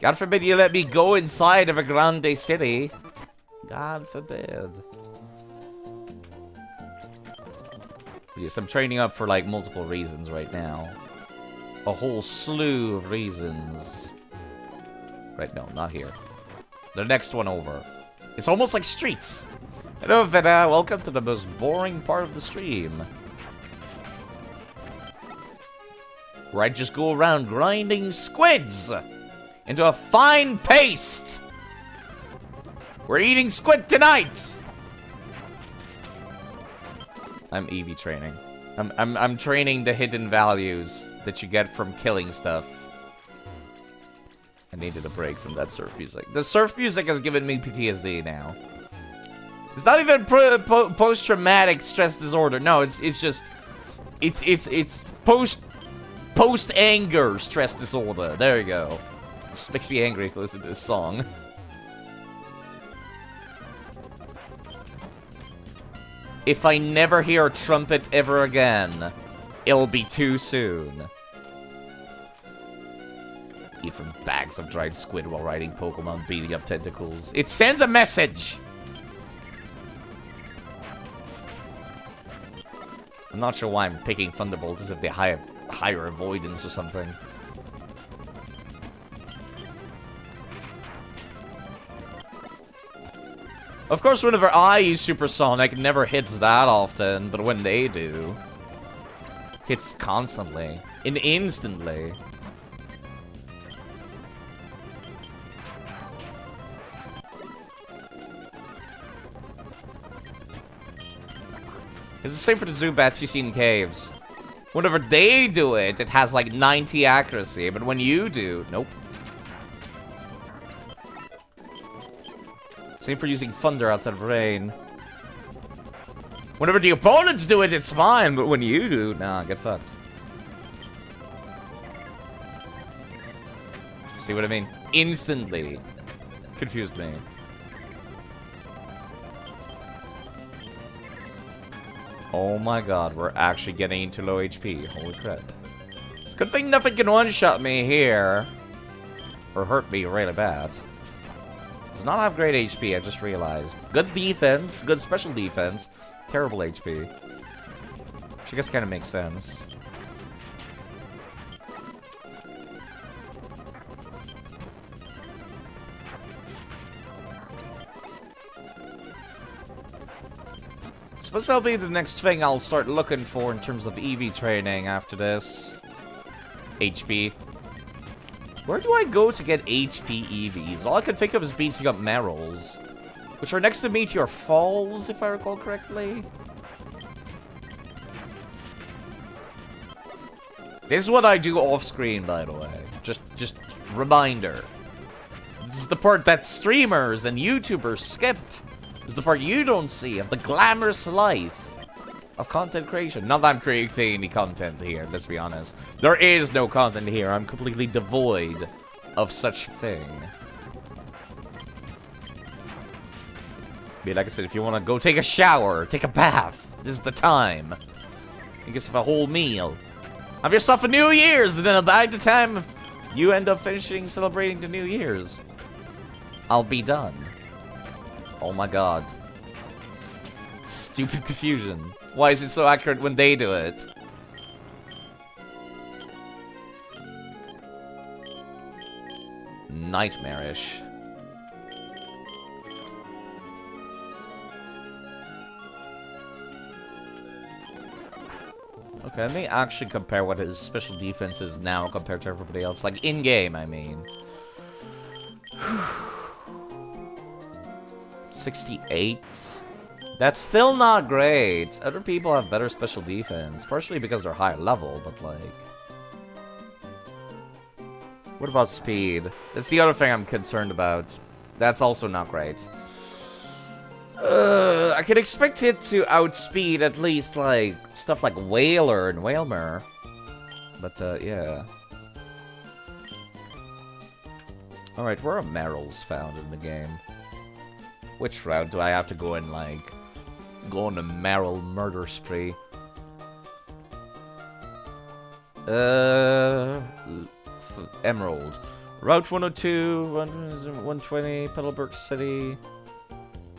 God forbid you let me go inside of a grande city. God forbid. Yes, I'm training up for like multiple reasons right now. A whole slew of reasons. Right, no, not here. The next one over. It's almost like streets. Hello, Veda. Welcome to the most boring part of the stream. Where I just go around grinding squids into a fine paste. We're eating squid tonight. I'm EV training. I'm training the hidden values that you get from killing stuff. I needed a break from that surf music. The surf music has given me PTSD now. It's not even post-traumatic stress disorder. No, it's just it's post-anger stress disorder. There you go. It just makes me angry to listen to this song. If I never hear a trumpet ever again, it'll be too soon. Eat from bags of dried squid while riding Pokemon beating up tentacles. It sends a message! I'm not sure why I'm picking Thunderbolt as if they have higher avoidance or something. Of course, whenever I use Supersonic, it never hits that often, but when they do, hits constantly and instantly. It's the same for the Zubats you see in caves. Whenever they do it, it has like 90 accuracy, but when you do, nope. Same for using thunder outside of rain. Whenever the opponents do it, it's fine, but when you do, nah, get fucked. See what I mean? Instantly. Confused me. Oh my god, we're actually getting into low HP. Holy crap. It's a good thing nothing can one-shot me here. Or hurt me really bad. Does not have great HP, I just realized. Good defense, good special defense, terrible HP. Which I guess kind of makes sense. Suppose that'll be the next thing I'll start looking for in terms of EV training after this. HP. Where do I go to get HP EVs? All I can think of is beating up Merrills, which are next to Meteor Falls, if I recall correctly. This is what I do off-screen, by the way. Just reminder. This is the part that streamers and YouTubers skip. This is the part you don't see of the glamorous life of content creation. Not that I'm creating any content here, let's be honest. There is no content here. I'm completely devoid of such thing. But like I said, if you want to go take a shower, take a bath, this is the time. You get a whole meal. Have yourself a New Year's, and then by the time you end up finishing celebrating the New Year's, I'll be done. Oh my god. Stupid confusion. Why is it so accurate when they do it? Nightmarish. Okay, let me actually compare what his special defense is now compared to everybody else. Like, in-game, I mean. 68? That's still not great. Other people have better special defense, partially because they're higher level, but like... What about speed? That's the other thing I'm concerned about. That's also not great. I could expect it to outspeed at least, like, stuff like Whaler and Whalmer. But, yeah. Alright, where are Merrills found in the game? Which route do I have to go in, like, go on a Merrill murder spree? Emerald. Route 102, 120, Petalburg City.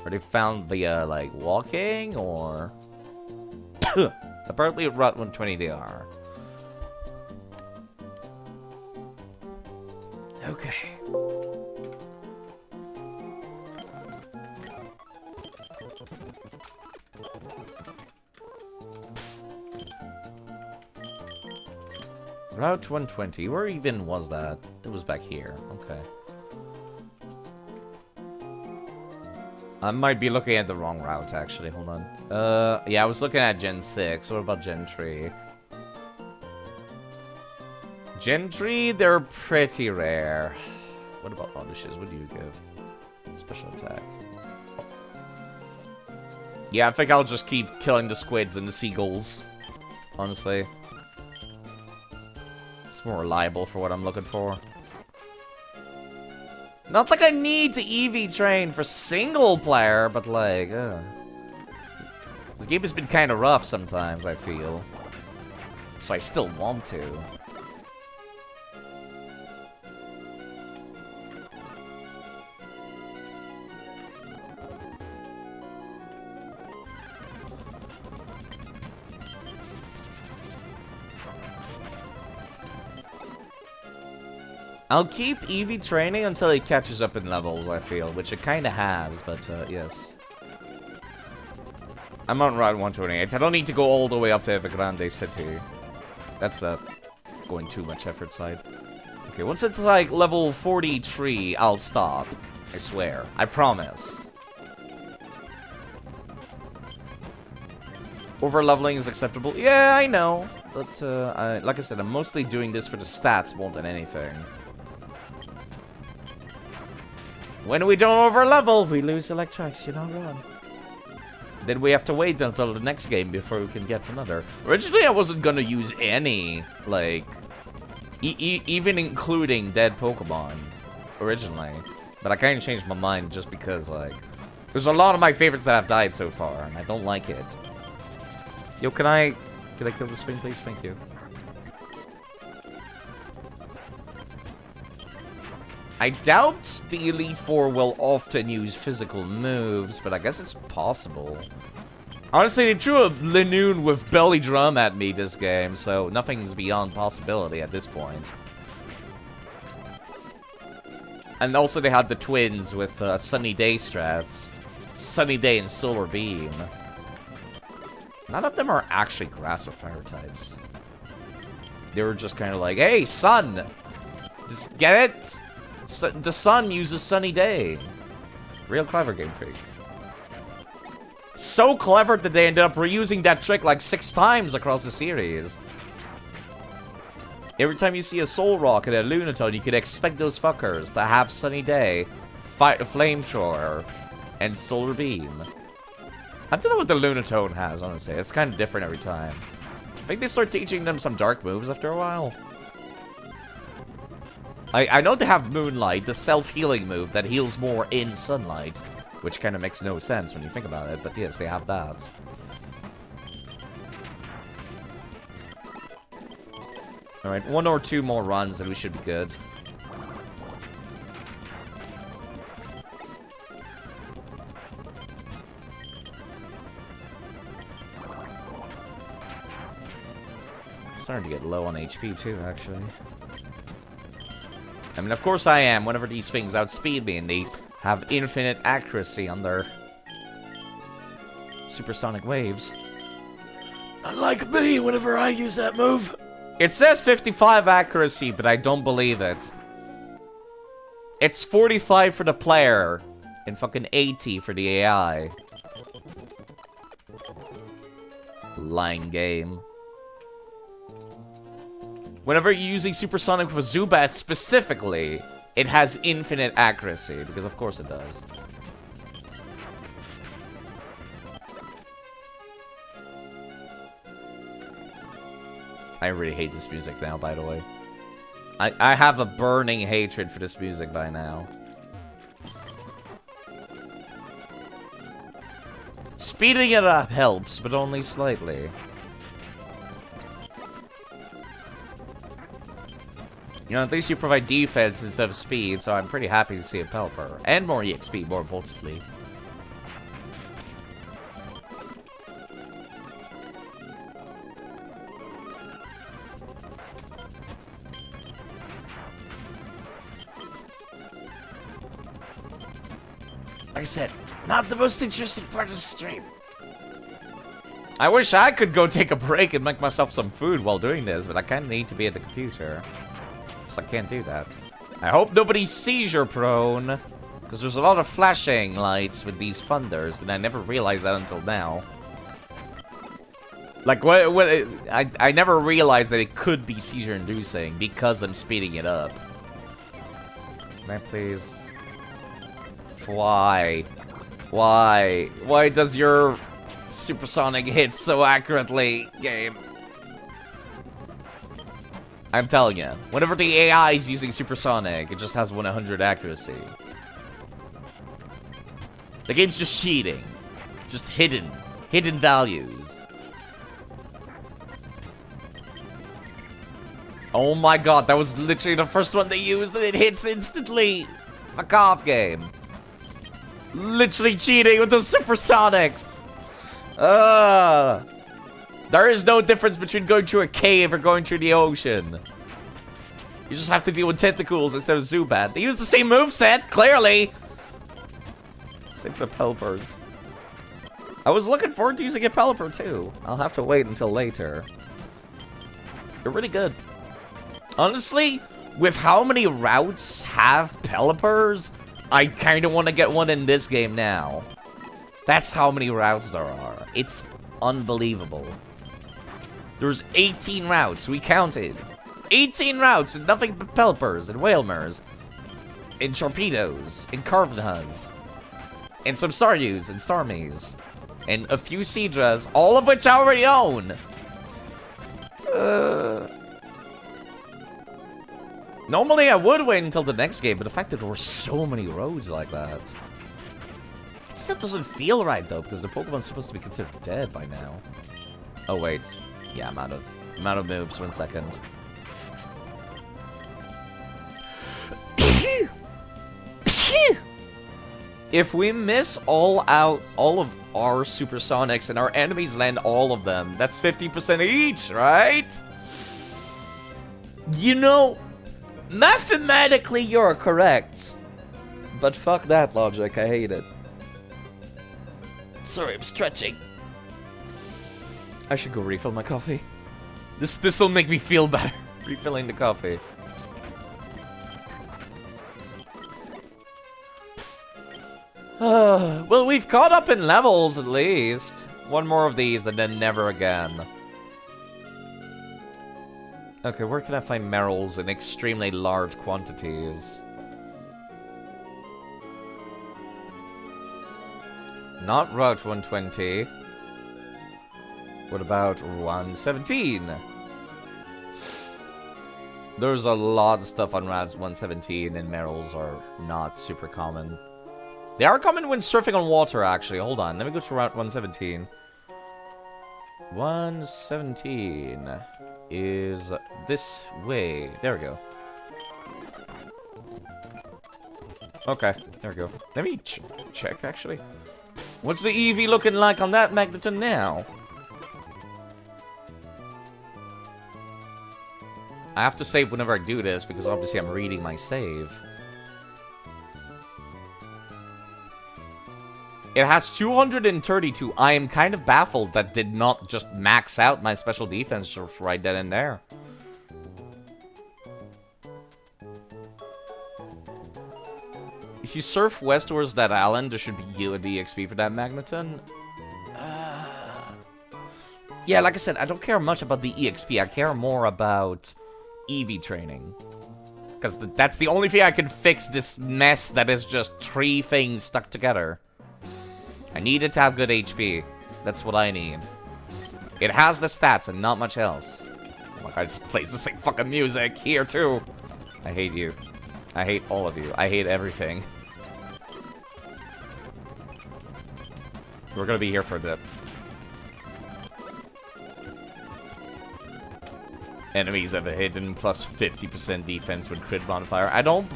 Are they found via, like, walking, or... Apparently at Route 120 they are. Okay. Route 120, where even was that? It was back here, okay. I might be looking at the wrong route, actually, hold on. Yeah, I was looking at Gen 6, what about Gen 3? Gen 3, they're pretty rare. What about Odysseus, what do you give? Special attack. Yeah, I think I'll just keep killing the squids and the seagulls, honestly. It's more reliable for what I'm looking for. Not like I need to EV train for single player, but like, This game has been kind of rough sometimes, I feel. So I still want to. I'll keep Eevee training until he catches up in levels, I feel, which it kind of has, but yes. I'm on Route 128. I don't need to go all the way up to Evergrande City. That's going too much effort side. Okay, once it's like level 43, I'll stop. I swear. I promise. Over-leveling is acceptable. Yeah, I know. But, like I said, I'm mostly doing this for the stats more than anything. When we don't over-level, we lose Electrax. You're not wrong. Then we have to wait until the next game before we can get another. Originally, I wasn't gonna use any, like, even including dead Pokemon, originally. But I kind of changed my mind just because, like, there's a lot of my favorites that have died so far, and I don't like it. Yo, can I kill this thing, please? Thank you. I doubt the Elite Four will often use physical moves, but I guess it's possible. Honestly, they threw a Linoon with Belly Drum at me this game, so nothing's beyond possibility at this point. And also they had the twins with Sunny Day strats. Sunny Day and Solar Beam. None of them are actually grass or fire types. They were just kind of like, hey, sun! Just get it? The sun uses Sunny Day. Real clever, Game Freak. So clever that they ended up reusing that trick like 6 times across the series. Every time you see a Soul Rock and a Lunatone, you could expect those fuckers to have Sunny Day, fight a Flamethrower, and Solar Beam. I don't know what the Lunatone has, honestly. It's kind of different every time. I think they start teaching them some dark moves after a while. I know they have Moonlight, the self-healing move that heals more in sunlight, which kind of makes no sense when you think about it, but yes, they have that. Alright, 1 or 2 more runs and we should be good. I'm starting to get low on HP too, actually. I mean, of course I am, whenever these things outspeed me and they have infinite accuracy on their supersonic waves. Unlike me, whenever I use that move. It says 55 accuracy, but I don't believe it. It's 45 for the player, and fucking 80 for the AI. Lying game. Whenever you're using Supersonic with a Zubat specifically, it has infinite accuracy, because of course it does. I really hate this music now, by the way. I have a burning hatred for this music by now. Speeding it up helps, but only slightly. You know, at least you provide defense instead of speed, so I'm pretty happy to see a Pelipper. And more EXP, more importantly. Like I said, not the most interesting part of the stream. I wish I could go take a break and make myself some food while doing this, but I kind of need to be at the computer. So I can't do that. I hope nobody's seizure prone, because there's a lot of flashing lights with these thunders, and I never realized that until now. Like, I never realized that it could be seizure-inducing because I'm speeding it up. Can I please? Why? Why? Why does your supersonic hit so accurately, game? I'm telling you, whenever the AI is using supersonic, it just has 100 accuracy. The game's just cheating. Just hidden hidden values. Oh my god, that was literally the first one they used and it hits instantly. Fuck off, game. Literally cheating with those supersonics. There is no difference between going through a cave or going through the ocean. You just have to deal with tentacles instead of Zubat. They use the same moveset, clearly. Same for the Pelipers. I was looking forward to using a Pelipper too. I'll have to wait until later. They're really good. Honestly, with how many routes have Pelipers, I kind of want to get one in this game now. That's how many routes there are. It's unbelievable. There's 18 routes. We counted. 18 routes and nothing but Pelipers and Whalmers. And Torpedoes. And Carvenhas. And some Staryus and Starmies. And a few Seadras. All of which I already own. Normally I would wait until the next game, but the fact that there were so many roads like that. It still doesn't feel right though, because the Pokemon's supposed to be considered dead by now. Oh wait. Yeah, I'm out of moves. 1 second. If we miss all of our supersonics and our enemies land all of them, that's 50% each, right? You know, mathematically you're correct. But fuck that logic, I hate it. Sorry, I'm stretching. I should go refill my coffee. This will make me feel better. Refilling the coffee. Well, we've caught up in levels at least. One more of these and then never again. Okay, where can I find Merrills in extremely large quantities? Not Route 120. What about 117? There's a lot of stuff on Route 117 and Merrills are not super common. They are common when surfing on water, actually. Hold on, let me go to Route 117. 117 is this way. There we go. Okay, there we go. Let me check, actually. What's the EV looking like on that Magneton now? I have to save whenever I do this, because obviously I'm reading my save. It has 232. I am kind of baffled that did not just max out my special defense just right then and there. If you surf west towards that island, there should be yield EXP for that Magneton. Yeah, like I said, I don't care much about the EXP. I care more about EV training. Because that's the only thing I can fix this mess that is just 3 things stuck together. I need it to have good HP. That's what I need. It has the stats and not much else. Oh my god, it just plays the same fucking music here too. I hate you. I hate all of you. I hate everything. We're gonna be here for a bit. Enemies have a hidden plus 50% defense with crit modifier. I don't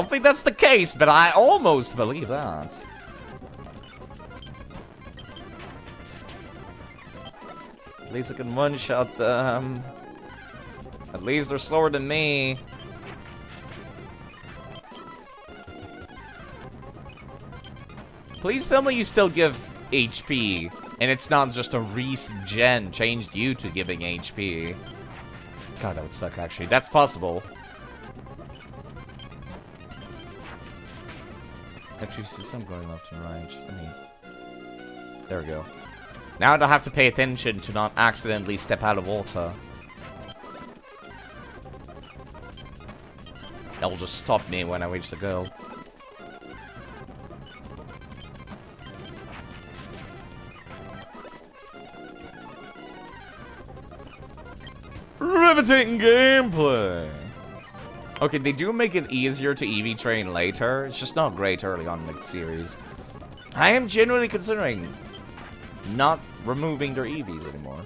think that's the case, but I almost believe that. At least I can one-shot them. At least they're slower than me. Please tell me you still give HP, and it's not just a recent gen changed you to giving HP. God, that would suck, actually. That's possible. Actually, see some going left and right. Just let me... There we go. Now I don't have to pay attention to not accidentally step out of water. That will just stop me when I reach the goal. Riveting gameplay! Okay, they do make it easier to EV train later. It's just not great early on in the series. I am genuinely considering not removing their EVs anymore.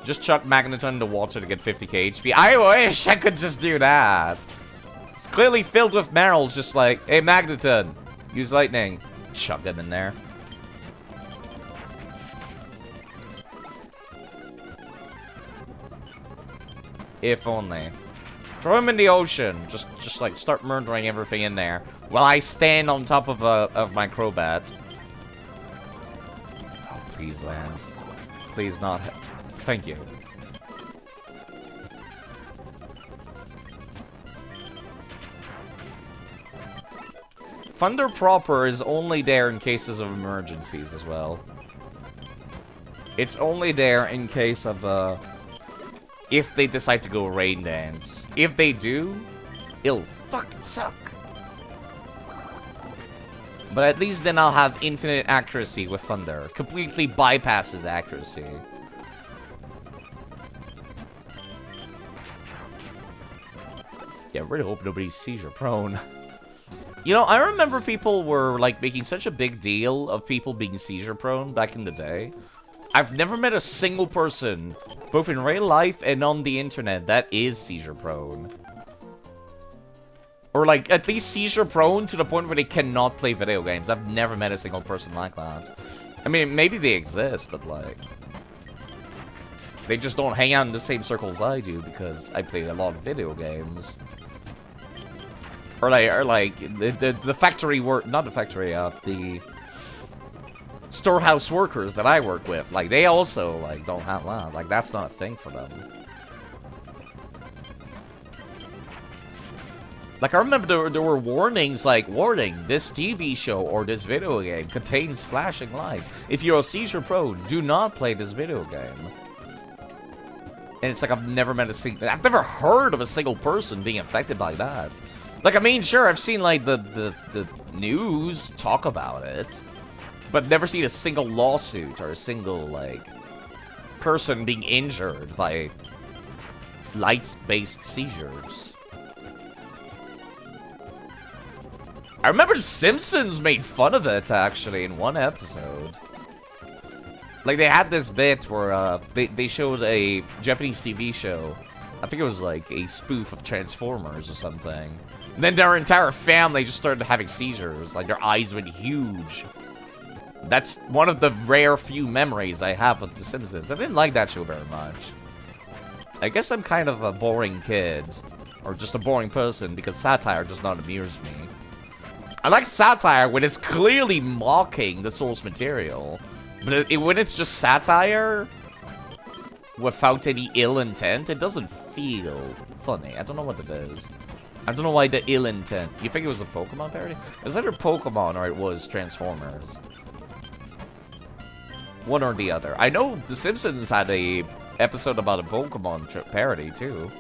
Just chuck Magneton in the water to get 50k HP. I wish I could just do that. It's clearly filled with marrows, just like, hey, Magneton, use lightning. Chuck them in there. If only. Throw him in the ocean. Just like start murdering everything in there while I stand on top of my Crobat. Oh, please land. Please not. Thank you. Thunder proper is only there in cases of emergencies as well. It's only there in case of if they decide to go rain dance. If they do, it'll fucking suck. But at least then I'll have infinite accuracy with Thunder. Completely bypasses accuracy. Yeah, I really hope nobody's seizure prone. You know, I remember people were like making such a big deal of people being seizure prone back in the day. I've never met a single person, both in real life and on the internet, that is seizure prone. Or like, at least seizure prone to the point where they cannot play video games. I've never met a single person like that. I mean, maybe they exist, but like... they just don't hang out in the same circles I do because I play a lot of video games. Or like the factory work, not the factory, the storehouse workers that I work with, like they also like don't have that. Like that's not a thing for them. Like I remember there were warnings like, warning, this TV show or this video game contains flashing light. If you're a seizure prone, do not play this video game. And it's like I've never never heard of a single person being affected by that. Like, I mean, sure, I've seen, like, the news talk about it, but never seen a single lawsuit or a single, like, person being injured by lights-based seizures. I remember The Simpsons made fun of it, actually, in one episode. Like, they had this bit where, they showed a Japanese TV show. I think it was, like, a spoof of Transformers or something. And then their entire family just started having seizures. Like, their eyes went huge. That's one of the rare few memories I have of The Simpsons. I didn't like that show very much. I guess I'm kind of a boring kid. Or just a boring person, because satire does not amuse me. I like satire when it's clearly mocking the source material. But when it's just satire, without any ill intent, it doesn't feel funny. I don't know what it is. I don't know why the ill intent. You think it was a Pokemon parody? It was either Pokemon or it was Transformers. One or the other. I know The Simpsons had a episode about a Pokemon parody too.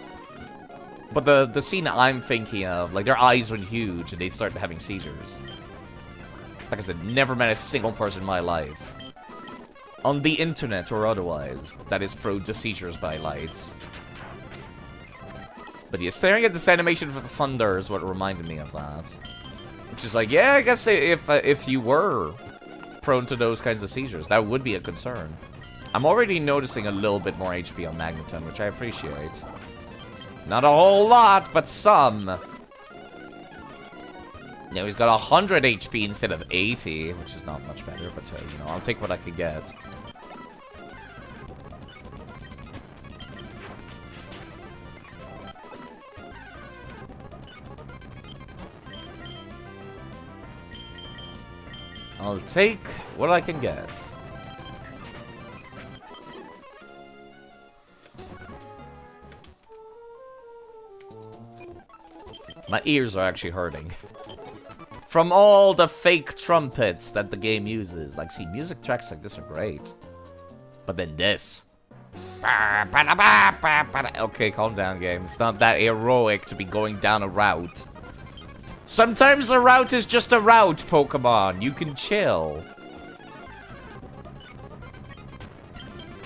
But the scene I'm thinking of, like their eyes went huge and they started having seizures. Like I said, never met a single person in my life, on the internet or otherwise, that is prone to seizures by lights. But yeah, staring at this animation for the Thunder is what reminded me of that. Which is like, yeah, I guess if you were prone to those kinds of seizures, that would be a concern. I'm already noticing a little bit more HP on Magneton, which I appreciate. Not a whole lot, but some. Now he's got 100 HP instead of 80, which is not much better, but you know, I'll take what I can get. I'll take what I can get. My ears are actually hurting. From all the fake trumpets that the game uses. Like, see, music tracks like this are great. But then this. Okay, calm down, game. It's not that heroic to be going down a route. Sometimes a route is just a route, Pokemon. You can chill.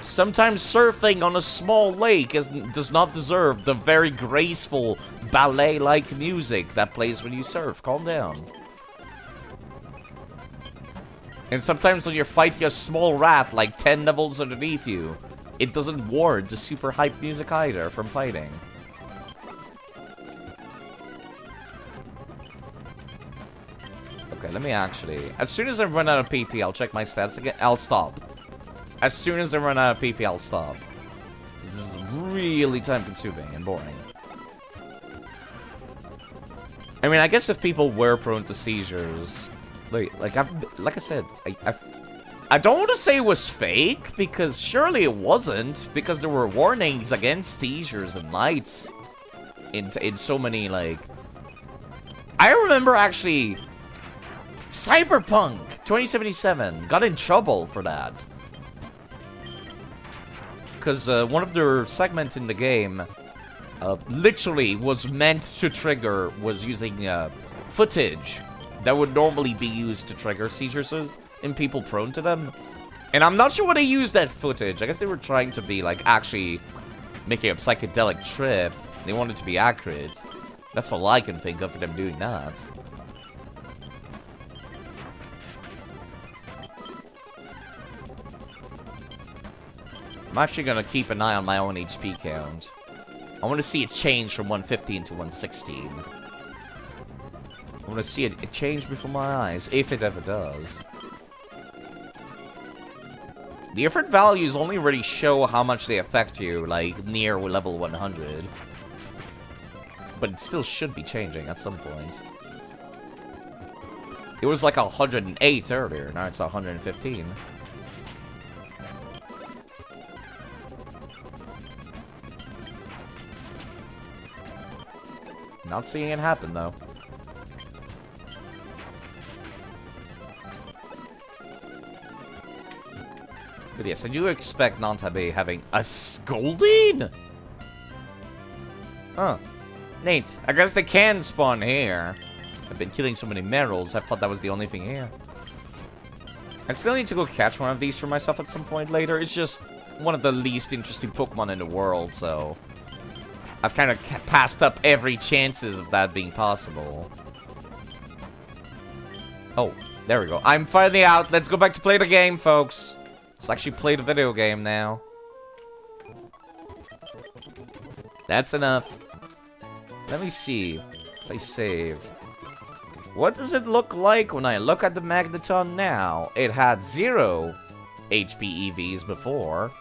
Sometimes surfing on a small lake does not deserve the very graceful, ballet-like music that plays when you surf. Calm down. And sometimes when you're fighting a small rat like 10 levels underneath you, it doesn't warrant the super hype music either from fighting. Okay, let me actually... As soon as I run out of PP, I'll check my stats again. I'll stop. As soon as I run out of PP, I'll stop. This is really time-consuming and boring. I mean, I guess if people were prone to seizures... Like I said, I don't want to say it was fake, because surely it wasn't, because there were warnings against seizures and lights in so many, like... I remember, actually, Cyberpunk 2077 got in trouble for that. Because one of their segments in the game literally was meant to trigger, was using footage that would normally be used to trigger seizures in people prone to them. And I'm not sure why they used that footage. I guess they were trying to be, like, actually making a psychedelic trip. They wanted to be accurate. That's all I can think of for them doing that. I'm actually gonna keep an eye on my own HP count. I want to see it change from 115 to 116. I want to see it change before my eyes, if it ever does. The different values only really show how much they affect you, like, near level 100. But it still should be changing at some point. It was like 108 earlier, now it's 115. Not seeing it happen, though. But yes, I do expect Nantabe having a Scolding? Huh. Neat. I guess they can spawn here. I've been killing so many Merrills, I thought that was the only thing here. I still need to go catch one of these for myself at some point later. It's just one of the least interesting Pokemon in the world, so... I've kind of passed up every chances of that being possible. Oh, there we go. I'm finally out. Let's go back to play the game, folks. Let's actually play the video game now. That's enough. Let me see if I save. What does it look like when I look at the Magneton now? It had 0 HP EVs before.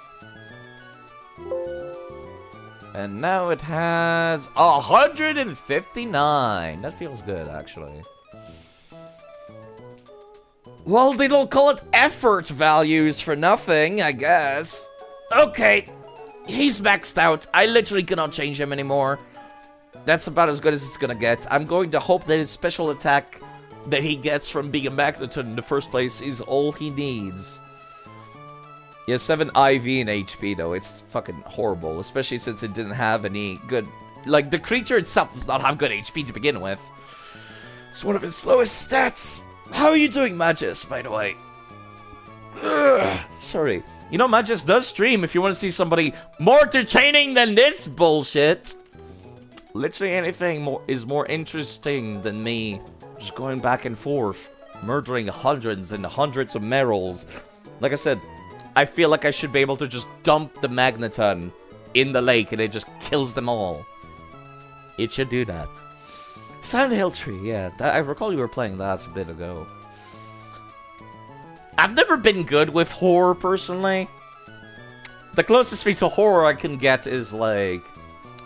And now it has 159. That feels good, actually. Well, they don't call it effort values for nothing, I guess. Okay, he's maxed out. I literally cannot change him anymore. That's about as good as it's gonna get. I'm going to hope that his special attack that he gets from being a Magneton in the first place is all he needs. He has 7 IV in HP, though. It's fucking horrible, especially since it didn't have any good... Like, the creature itself does not have good HP to begin with. It's one of his slowest stats. How are you doing, Magus, by the way? Ugh, sorry. You know, Magus does stream if you want to see somebody more entertaining than this bullshit. Literally anything is more interesting than me just going back and forth, murdering hundreds and hundreds of Merrills. Like I said, I feel like I should be able to just dump the Magneton in the lake and it just kills them all. It should do that. Silent Hill 3, yeah. I recall you were playing that a bit ago. I've never been good with horror, personally. The closest thing to horror I can get is, like,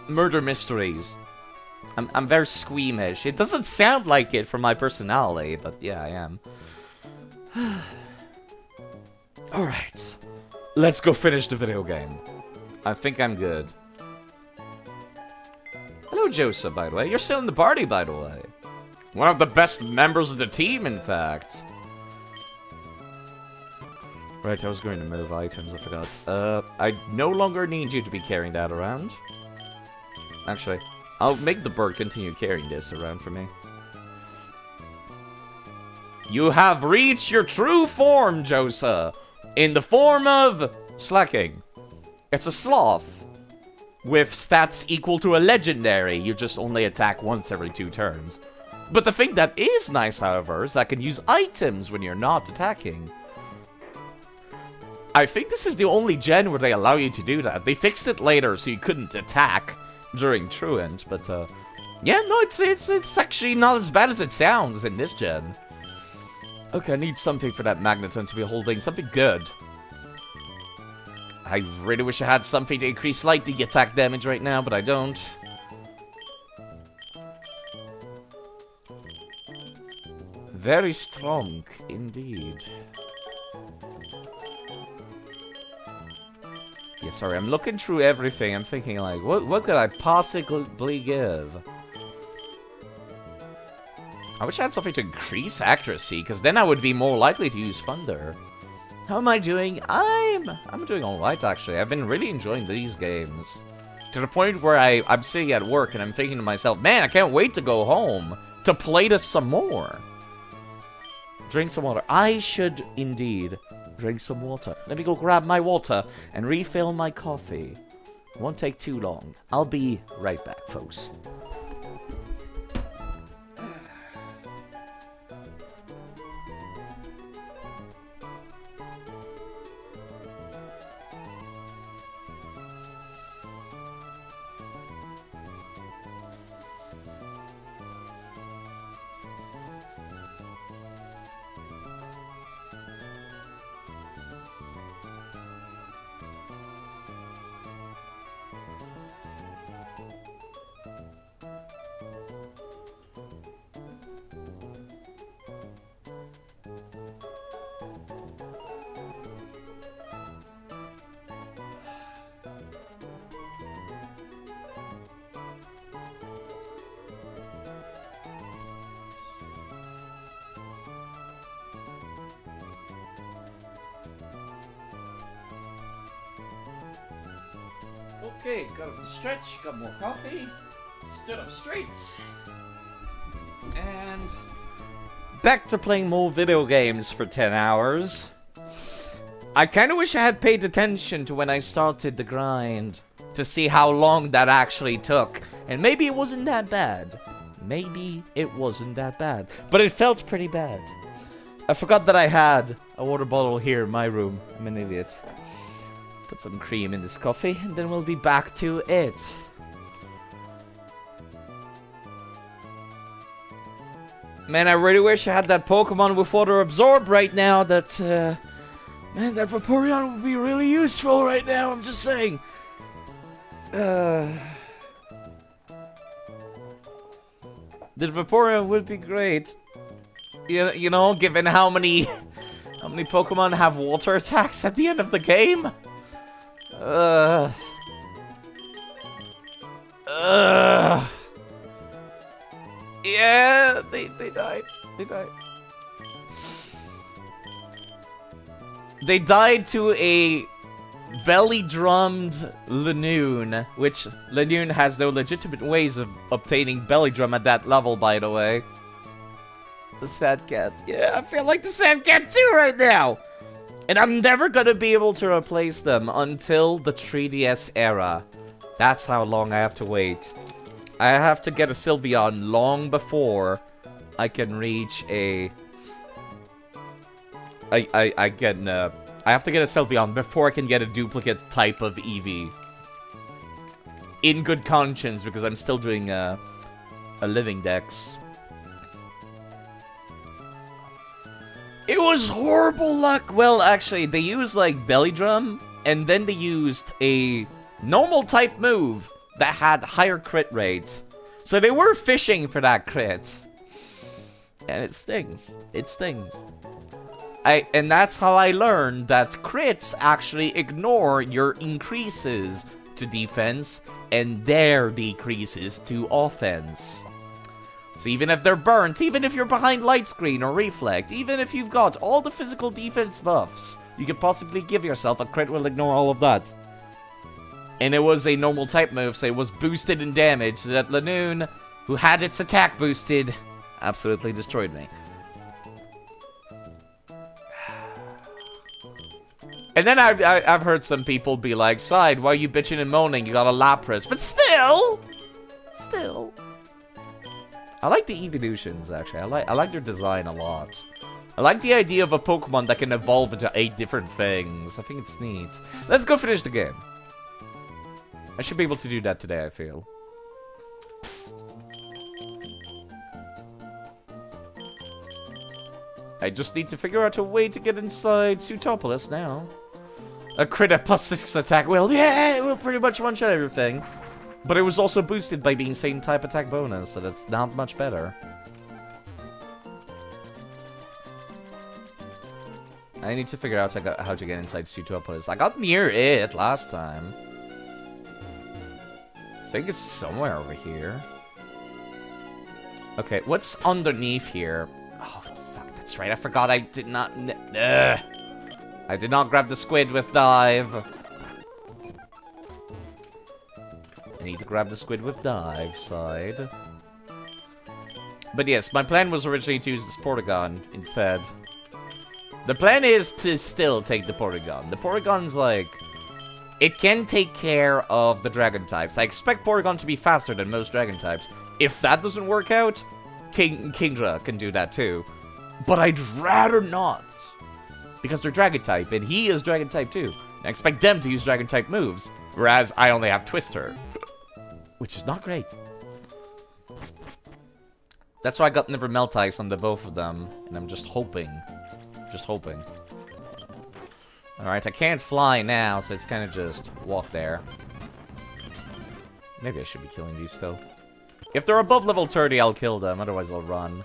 murder mysteries. I'm very squeamish. It doesn't sound like it from my personality, but yeah, I am. Alright. Let's go finish the video game. I think I'm good. Hello, Joseph, by the way. You're still in the party, by the way. One of the best members of the team, in fact. Right, I was going to move items, I forgot. I no longer need you to be carrying that around. Actually, I'll make the bird continue carrying this around for me. You have reached your true form, Josa. In the form of Slacking. It's a sloth. With stats equal to a legendary, you just only attack once every 2 turns. But the thing that is nice, however, is that I can use items when you're not attacking. I think this is the only gen where they allow you to do that. They fixed it later so you couldn't attack during Truant, but yeah, no, it's actually not as bad as it sounds in this gen. Okay, I need something for that magneton to be holding, something good. I really wish I had something to increase slightly attack damage right now, but I don't. Very strong, indeed. Yeah, sorry, I'm looking through everything. I'm thinking, like, what could I possibly give? I wish I had something to increase accuracy, because then I would be more likely to use Thunder. How am I doing? I'm doing alright, actually. I've been really enjoying these games. To the point where I'm sitting at work and I'm thinking to myself, man, I can't wait to go home to play this some more. Drink some water. I should indeed drink some water. Let me go grab my water and refill my coffee. Won't take too long. I'll be right back, folks. Okay, got up and stretch, got more coffee, stood up straight, and back to playing more video games for 10 hours. I kinda wish I had paid attention to when I started the grind, to see how long that actually took, and maybe it wasn't that bad. Maybe it wasn't that bad, but it felt pretty bad. I forgot that I had a water bottle here in my room. I'm an idiot. Put some cream in this coffee, and then we'll be back to it. Man, I really wish I had that Pokemon with Water Absorb right now. That, man, that Vaporeon would be really useful right now, I'm just saying. The Vaporeon would be great. You know, given how many Pokemon have water attacks at the end of the game? Yeah, they died. They died. They died to a belly-drummed Lanoon, which Lanoon has no legitimate ways of obtaining belly drum at that level, by the way. The Sad Cat. Yeah, I feel like the Sad Cat too right now! And I'm never gonna be able to replace them until the 3DS era. That's how long I have to wait. I have to get a Sylveon long before I can reach a... I have to get a Sylveon before I can get a duplicate type of Eevee. In good conscience, because I'm still doing a LivingDex. It was horrible luck. Well, actually, they used, like, Belly Drum, and then they used a normal type move that had higher crit rates. So they were fishing for that crit. And it stings. It stings. And that's how I learned that crits actually ignore your increases to defense and their decreases to offense. So even if they're burnt, even if you're behind light screen or reflect, even if you've got all the physical defense buffs, you could possibly give yourself a crit will ignore all of that. And it was a normal type move, so it was boosted in damage, so that Lanoon, who had its attack boosted, absolutely destroyed me. And then I've heard some people be like, Side, why are you bitching and moaning? You got a Lapras. But still, I like the evolutions, actually. I like their design a lot. I like the idea of a Pokemon that can evolve into 8 different things. I think it's neat. Let's go finish the game. I should be able to do that today, I feel. I just need to figure out a way to get inside Sutopolis now. A crit at +6 attack will, yeah, it will pretty much one-shot everything. But it was also boosted by being same type attack bonus, so that's not much better. I need to figure out how to get inside Sutopolis. I got near it last time. I think it's somewhere over here. Okay, what's underneath here? Oh, fuck, that's right. I forgot I did not... I did not grab the squid with dive. I need to grab the squid with dive side. But yes, my plan was originally to use this Portagon instead. The plan is to still take the Portagon. The Portagon's like... It can take care of the Dragon types. I expect Portagon to be faster than most Dragon types. If that doesn't work out, Kingdra can do that too. But I'd rather not. Because they're Dragon type, and he is Dragon type too. I expect them to use Dragon type moves. Whereas I only have Twister. Which is not great. That's why I got Never Melt Ice on the both of them. And I'm just hoping. Just hoping. Alright, I can't fly now, so it's kind of just walk there. Maybe I should be killing these still. If they're above level 30, I'll kill them. Otherwise, I'll run.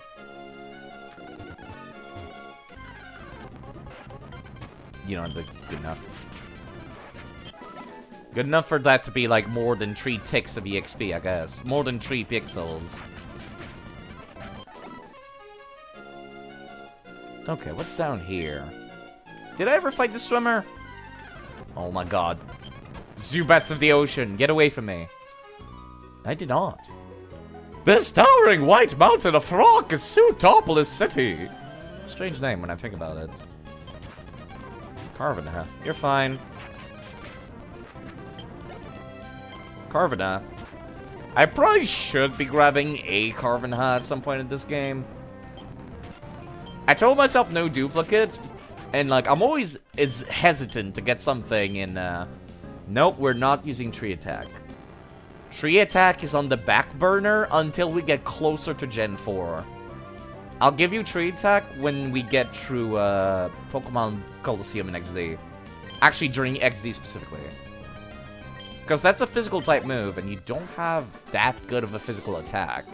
You know, that's good enough. Good enough for that to be like more than 3 ticks of EXP, I guess. More than 3 pixels. Okay, what's down here? Did I ever fight the swimmer? Oh my god. Zubats of the ocean, get away from me. I did not. This towering white mountain of rock is Sutopolis City. Strange name when I think about it. Carvana, you're fine. Carvana. I probably should be grabbing a Carvana at some point in this game. I told myself no duplicates, and like I'm always hesitant to get something in. Nope, we're not using tree attack. Tree attack is on the back burner until we get closer to Gen 4. I'll give you tree attack when we get through Pokemon Coliseum and XD. Actually, during XD specifically. Because that's a physical type move, and you don't have that good of a physical attack.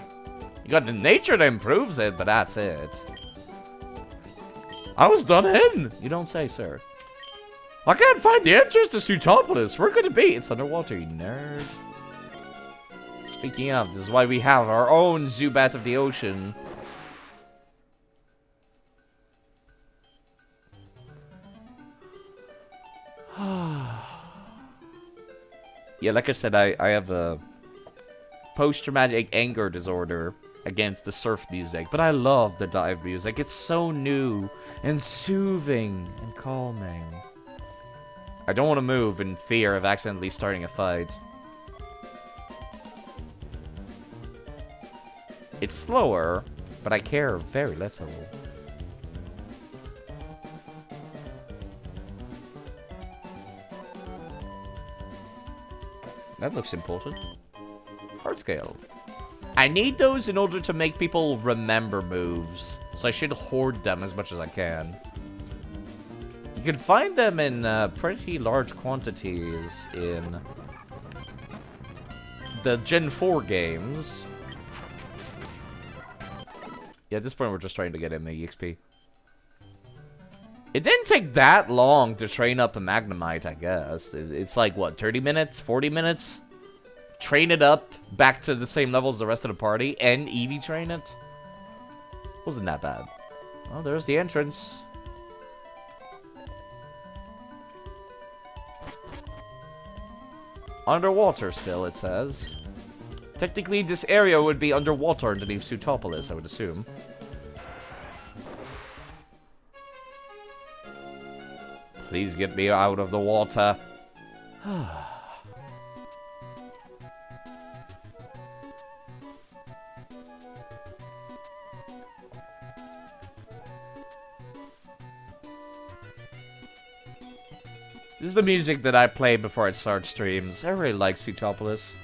You got the nature that improves it, but that's it. I was done in! You don't say, sir. I can't find the entrance to Sutopolis. Where could it be? It's underwater, you nerd. Speaking of, this is why we have our own Zubat of the ocean. Yeah, like I said, I have a post-traumatic anger disorder against the surf music, but I love the dive music. It's so new and soothing and calming. I don't want to move in fear of accidentally starting a fight. It's slower, but I care very little. That looks important. Heart scale. I need those in order to make people remember moves, so I should hoard them as much as I can. You can find them in pretty large quantities in the Gen 4 games. Yeah, at this point we're just trying to get him the EXP. It didn't take that long to train up a Magnemite, I guess. It's like, what, 30 minutes? 40 minutes? Train it up back to the same level as the rest of the party and Eevee train it? Wasn't that bad. Oh, there's the entrance. Underwater still, it says. Technically, this area would be underwater underneath Sutopolis, I would assume. Please get me out of the water. This is the music that I play before I start streams. I really like Suitopolis.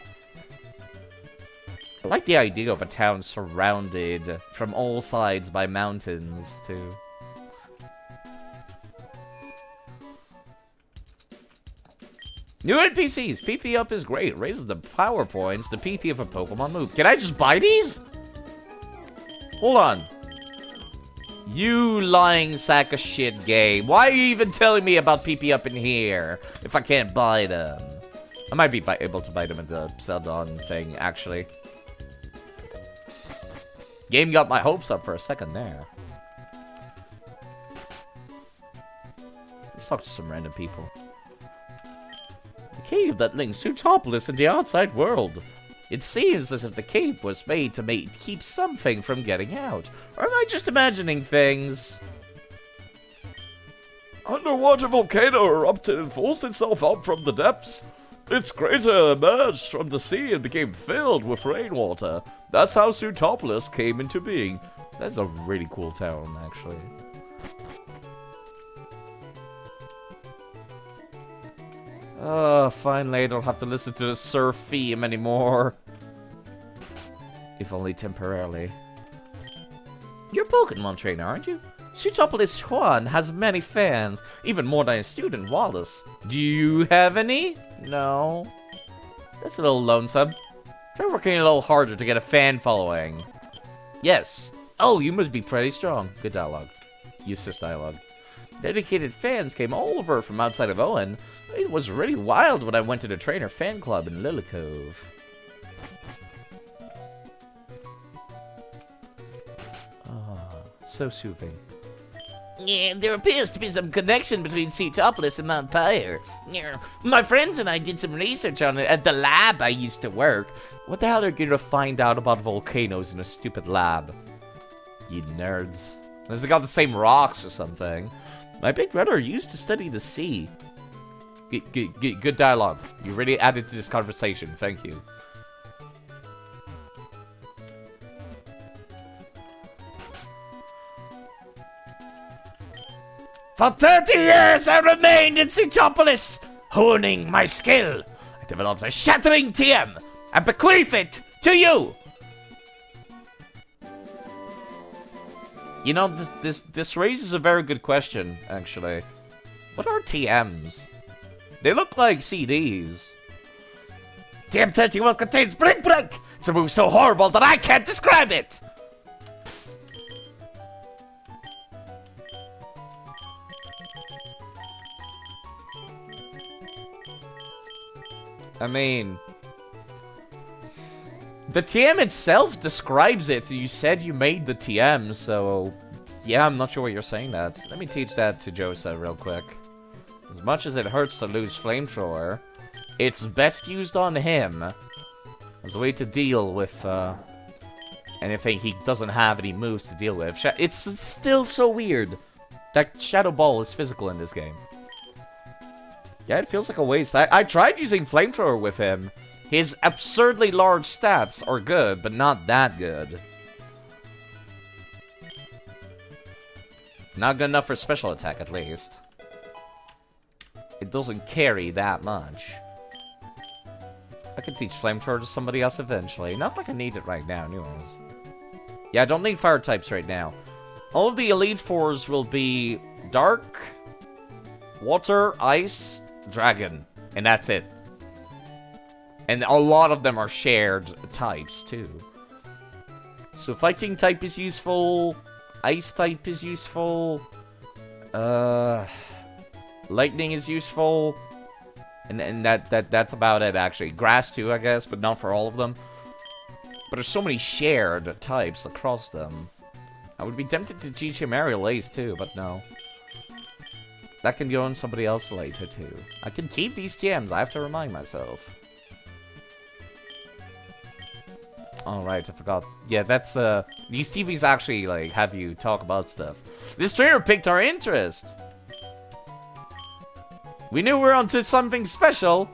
I like the idea of a town surrounded from all sides by mountains, too. New NPCs. PP up is great. Raises the power points, the PP of a Pokemon move. Can I just buy these? Hold on. You lying sack of shit game. Why are you even telling me about PP up in here if I can't buy them? I might be able to buy them at the Seldon thing, actually. Game got my hopes up for a second there. Let's talk to some random people. The cave that links Suitopolis and the outside world. It seems as if the cave was made to keep something from getting out. Or am I just imagining things? Underwater volcano erupted and forced itself up from the depths. Its crater emerged from the sea and became filled with rainwater. That's how Suitopolis came into being. That's a really cool town, actually. Finally I don't have to listen to the surf theme anymore. If only temporarily. You're a Pokemon trainer, aren't you? Suitopolis Juan has many fans, even more than his student Wallace. Do you have any? No. That's a little lonesome. Try working a little harder to get a fan following. Yes. Oh, you must be pretty strong. Good dialogue. Useless dialogue. Dedicated fans came all over from outside of Owen. It was really wild when I went to the trainer fan club in Lily Cove. Ah, so soothing. Yeah, there appears to be some connection between Suitopolis and Mount Pyre. Yeah, my friends and I did some research on it at the lab I used to work. What the hell are you gonna find out about volcanoes in a stupid lab? You nerds. Unless they got the same rocks or something. My big brother used to study the sea. Good dialogue. You really added to this conversation. Thank you. For 30 years I remained in Suitopolis, honing my skill. I developed a shattering TM and bequeath it to you. You know, this raises a very good question, actually. What are TMs? They look like CDs. TM31 contains Brink Brink! It's a move so horrible that I can't describe it! I mean... the TM itself describes it. You said you made the TM, so... yeah, I'm not sure what you're saying that. Let me teach that to Josa real quick. As much as it hurts to lose Flamethrower, it's best used on him as a way to deal with anything he doesn't have any moves to deal with. It's still so weird that Shadow Ball is physical in this game. Yeah, it feels like a waste. I tried using Flamethrower with him. His absurdly large stats are good, but not that good. Not good enough for special attack, at least. It doesn't carry that much. I can teach Flamethrower to somebody else eventually. Not like I need it right now, anyways. Yeah, I don't need fire types right now. All of the Elite Fours will be Dark, Water, Ice, Dragon. And that's it. And a lot of them are shared types, too. So Fighting type is useful. Ice type is useful. Lightning is useful. And that's about it, actually. Grass, too, I guess, but not for all of them. But there's so many shared types across them. I would be tempted to teach him Aerial Ace, too, but no. That can go on somebody else later, too. I can keep these TMs, I have to remind myself. Alright, I forgot. Yeah, that's, these TVs actually, like, have you talk about stuff. This trainer picked our interest! We knew we were onto something special.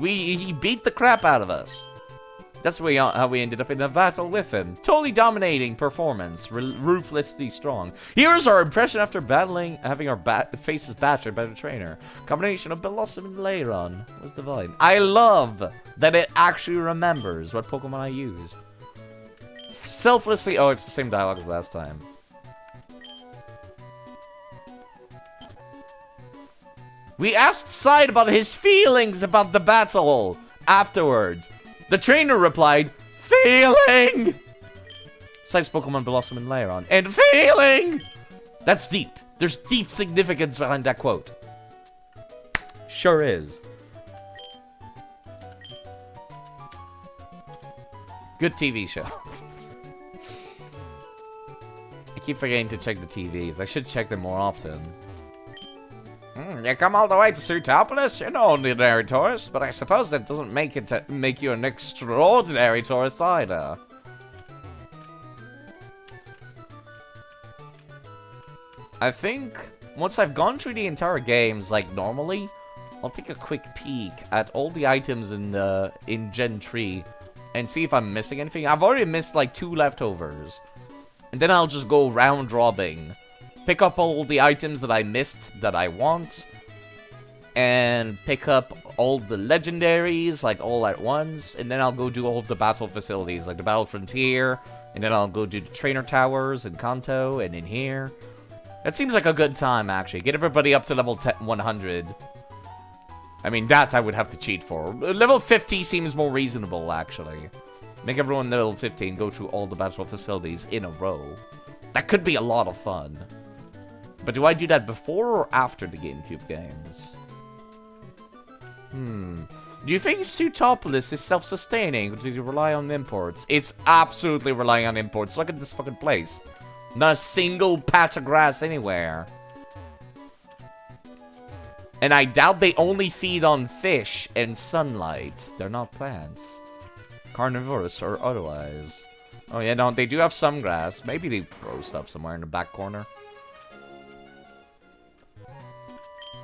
He beat the crap out of us. That's how we ended up in a battle with him. Totally dominating performance, ruthlessly strong. Here's our impression after having our faces battered by the trainer. Combination of Blossom and Leiron was divine. I love that it actually remembers what Pokemon I used. Selflessly, oh, it's the same dialogue as last time. We asked Side about his feelings about the battle afterwards. The trainer replied, feeling! Side's Pokemon Blossom and Leiron. And feeling! That's deep. There's deep significance behind that quote. Sure is. Good TV show. I keep forgetting to check the TVs. I should check them more often. You come all the way to Suitopolis? You're no ordinary tourist, but I suppose that doesn't make you an extraordinary tourist either. I think once I've gone through the entire games like normally, I'll take a quick peek at all the items in Gen 3 and see if I'm missing anything. I've already missed like 2 leftovers. And then I'll just go round robbing. Pick up all the items that I missed that I want. And pick up all the legendaries, like, all at once. And then I'll go do all of the battle facilities, like the Battle Frontier. And then I'll go do the Trainer Towers in Kanto and in here. That seems like a good time, actually. Get everybody up to level 100. I mean, that I would have to cheat for. Level 50 seems more reasonable, actually. Make everyone level 15 go through all the battle facilities in a row. That could be a lot of fun. But do I do that before or after the GameCube games? Do you think Suitopolis is self-sustaining, or do you rely on imports? It's absolutely relying on imports. Look at this fucking place. Not a single patch of grass anywhere. And I doubt they only feed on fish and sunlight. They're not plants. Carnivorous or otherwise. Oh yeah, no, they do have some grass. Maybe they grow stuff somewhere in the back corner.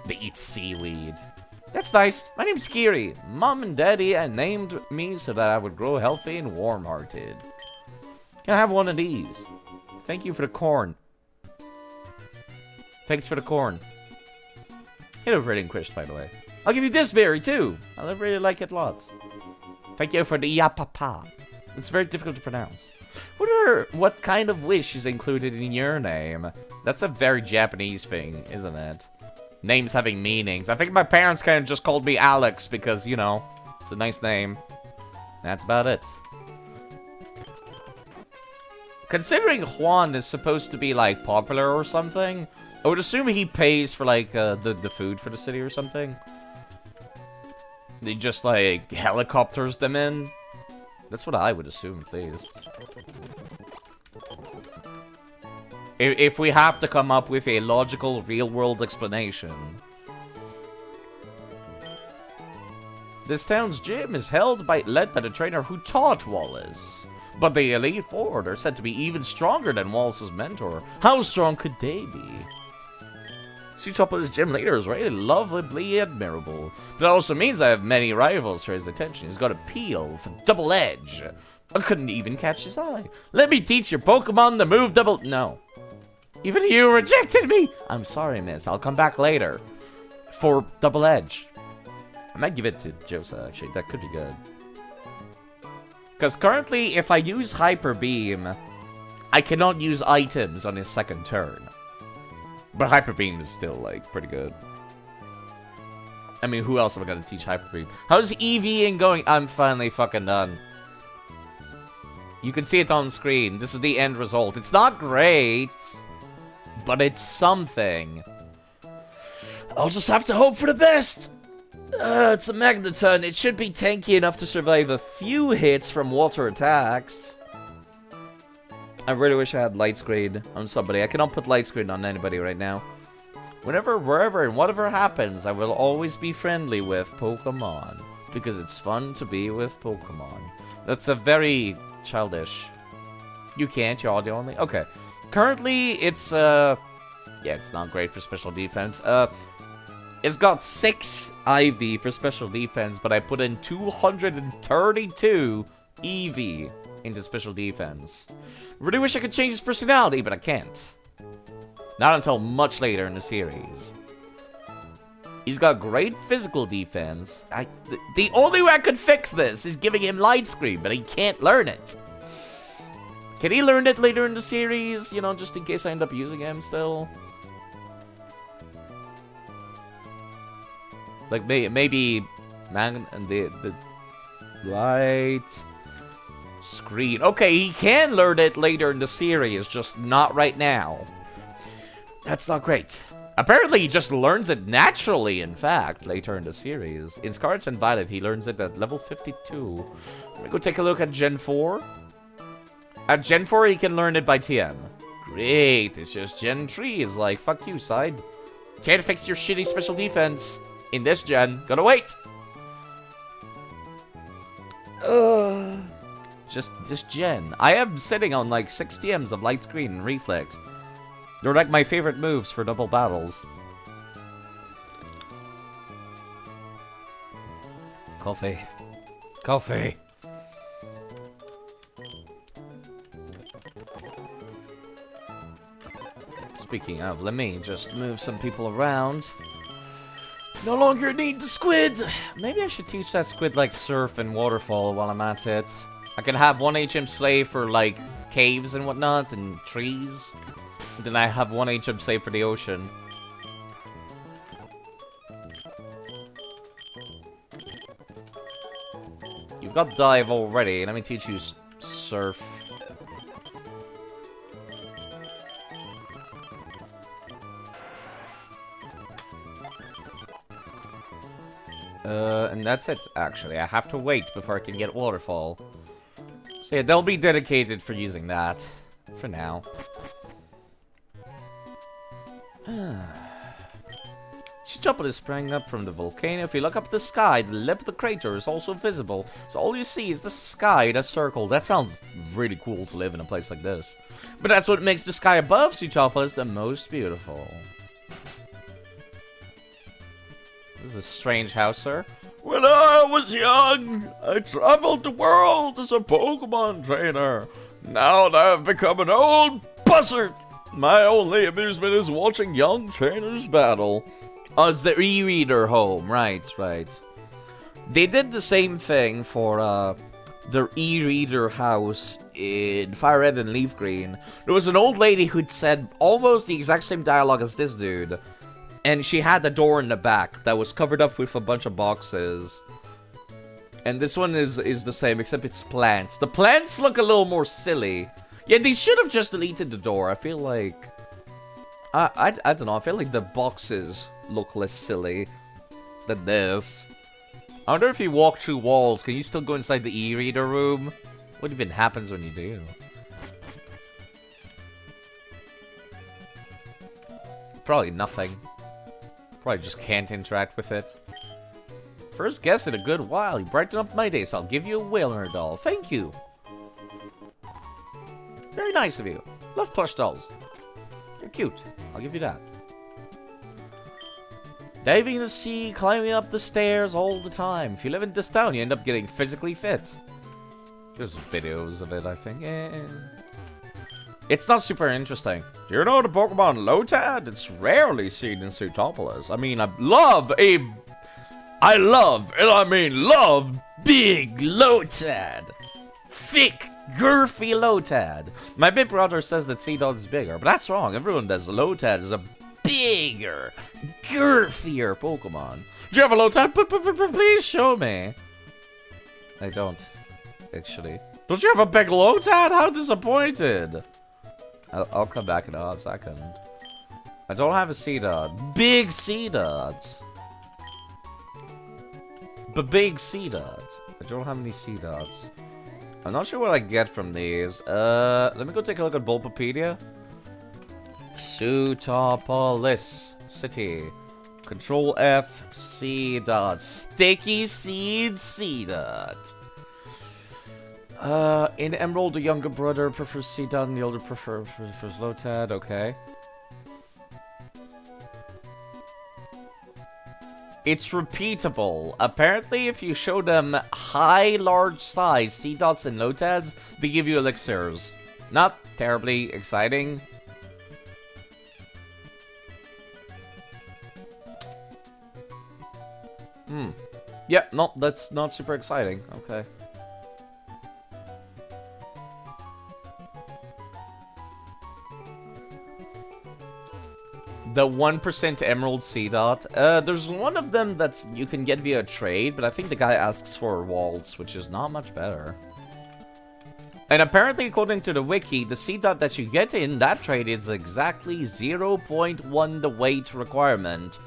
They eat seaweed. That's nice. My name's Kiri. Mom and Daddy named me so that I would grow healthy and warm-hearted. Can I have one of these? Thank you for the corn. Thanks for the corn. Hello, Freddy and Chris, by the way. I'll give you this berry, too. I really like it lots. Thank you for the yapapa. It's very difficult to pronounce. What kind of wish is included in your name? That's a very Japanese thing, isn't it? Names having meanings. I think my parents kind of just called me Alex because, you know, it's a nice name. That's about it. Considering Juan is supposed to be, like, popular or something, I would assume he pays for, like, the food for the city or something. They just, like, helicopters them in. That's what I would assume, at least. If we have to come up with a logical, real-world explanation. This town's gym is led by the trainer who taught Wallace. But the Elite Four are said to be even stronger than Wallace's mentor. How strong could they be? Suitopolis' gym leader is really lovably admirable. But it also means I have many rivals for his attention. He's got a peel for double edge. I couldn't even catch his eye. Let me teach your Pokemon the move double... No. Even you rejected me! I'm sorry, miss. I'll come back later. For double edge. I might give it to Josa, actually. That could be good. Because currently, if I use Hyper Beam, I cannot use items on his second turn. But Hyper Beam is still, like, pretty good. I mean, who else am I going to teach Hyper Beam? How's EVing going? I'm finally fucking done. You can see it on screen. This is the end result. It's not great, but it's something. I'll just have to hope for the best. It's a Magneton. It should be tanky enough to survive a few hits from water attacks. I really wish I had light screen on somebody. I cannot put light screen on anybody right now. Whenever, wherever, and whatever happens, I will always be friendly with Pokemon. Because it's fun to be with Pokemon. That's a very childish... You can't, you're audio only? Okay. Currently, it's, yeah, it's not great for special defense. It's got 6 IV for special defense, but I put in 232 Eevee into special defense. Really wish I could change his personality, but I can't. Not until much later in the series. He's got great physical defense. The only way I could fix this is giving him light screen, but he can't learn it. Can he learn it later in the series? You know, just in case I end up using him still. Like maybe man and the light screen. Okay, he can learn it later in the series, just not right now. That's not great. Apparently, he just learns it naturally, in fact, later in the series. In Scarlet and Violet, he learns it at level 52. Let me go take a look at Gen 4. At Gen 4, he can learn it by TM. Great, it's just Gen 3 is like, fuck you, side. Can't fix your shitty special defense in this gen. Gotta wait. Just this gen. I am sitting on like 6 TMs of light screen and reflex. They're like my favorite moves for double battles. Coffee. Coffee. Speaking of, let me just move some people around. No longer need the squid. Maybe I should teach that squid like surf and waterfall while I'm at it. I can have one HM slave for like caves and whatnot and trees. Then I have one HM slave for the ocean. You've got dive already. Let me teach you surf. And that's it, actually. I have to wait before I can get waterfall. So yeah, they'll be dedicated for using that. For now. Chuppa is sprang up from the volcano. If you look up at the sky, the lip of the crater is also visible. So all you see is the sky in a circle. That sounds really cool to live in a place like this. But that's what makes the sky above Chuppa the most beautiful. This is a strange house, sir. When I was young, I traveled the world as a Pokemon trainer. Now that I've become an old buzzard, my only amusement is watching young trainers battle. Oh, it's the e-reader home. Right. They did the same thing for their e-reader house in Fire Red and Leaf Green. There was an old lady who'd said almost the exact same dialogue as this dude. And she had a door in the back that was covered up with a bunch of boxes. And this one is the same, except it's plants. The plants look a little more silly. Yeah, they should have just deleted the door. I feel like... I don't know, I feel like the boxes look less silly than this. I wonder if you walk through walls, can you still go inside the e-reader room? What even happens when you do? Probably nothing. Probably just can't interact with it. First guest in a good while. You brighten up my day, so I'll give you a Whaler doll. Thank you. Very nice of you. Love plush dolls. You're cute. I'll give you that. Diving in the sea, climbing up the stairs all the time. If you live in this town, you end up getting physically fit. There's videos of it, I think. It's not super interesting. Do you know the Pokemon Lotad? It's rarely seen in Zootopolis. I mean, I love, and I mean love, big Lotad. Thick, girthy Lotad. My big brother says that Seedot is bigger, but that's wrong. Everyone does. Lotad is a bigger, girthier Pokemon. Do you have a Lotad? Please show me. I don't, actually. Don't you have a big Lotad? How disappointed. I'll come back in a second. I don't have a Seedot. Big Seedot. But big Seedot. I don't have any Seedots. I'm not sure what I get from these. Let me go take a look at Bulbapedia. Zootopolis City. Control F, Seedot. Sticky Seed Seedot. In Emerald, the younger brother prefers Seedot and the older prefers Lotad. Okay. It's repeatable. Apparently, if you show them high, large size sea dots and lotads, they give you elixirs. Not terribly exciting. Yeah, no, that's not super exciting. Okay. The 1% Emerald Sea Dot. There's one of them that's you can get via trade, but I think the guy asks for a waltz, which is not much better. And apparently, according to the wiki, the Sea Dot that you get in that trade is exactly 0.1 the weight requirement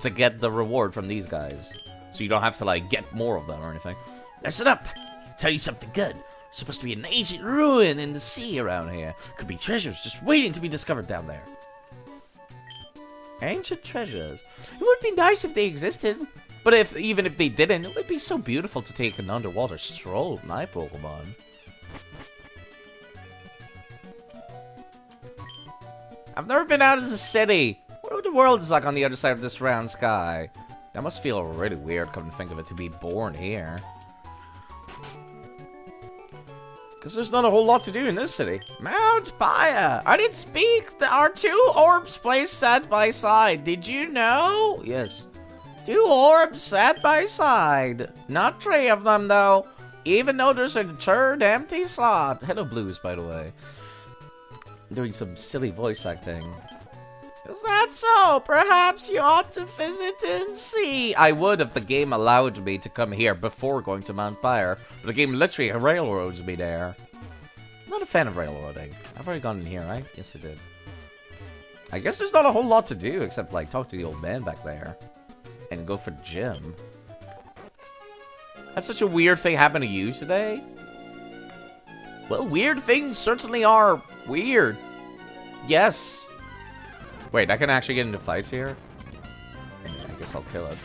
to get the reward from these guys. So you don't have to, like, get more of them or anything. Listen up! I'll tell you something good. There's supposed to be an ancient ruin in the sea around here. Could be treasures just waiting to be discovered down there. Ancient treasures. It would be nice if they existed. But even if they didn't, it would be so beautiful to take an underwater stroll with my Pokemon. I've never been out of the city. What the world is like on the other side of this round sky. That must feel really weird, come to think of it, to be born here. Because there's not a whole lot to do in this city. Mount Paya! I didn't speak! There are 2 orbs placed side by side. Did you know? Yes. 2 orbs side by side. Not 3 of them, though. Even though there's a 3rd empty slot. Hello, Blues, by the way. Doing some silly voice acting. Is that so? Perhaps you ought to visit and see. I would if the game allowed me to come here before going to Mount Pyre, but the game literally railroads me there. I'm not a fan of railroading. I've already gone in here, right? Yes, I did. I guess there's not a whole lot to do except, like, talk to the old man back there. And go for the gym. That's such a weird thing happened to you today? Well, weird things certainly are weird. Yes. Wait, I can actually get into fights here? I guess I'll kill it.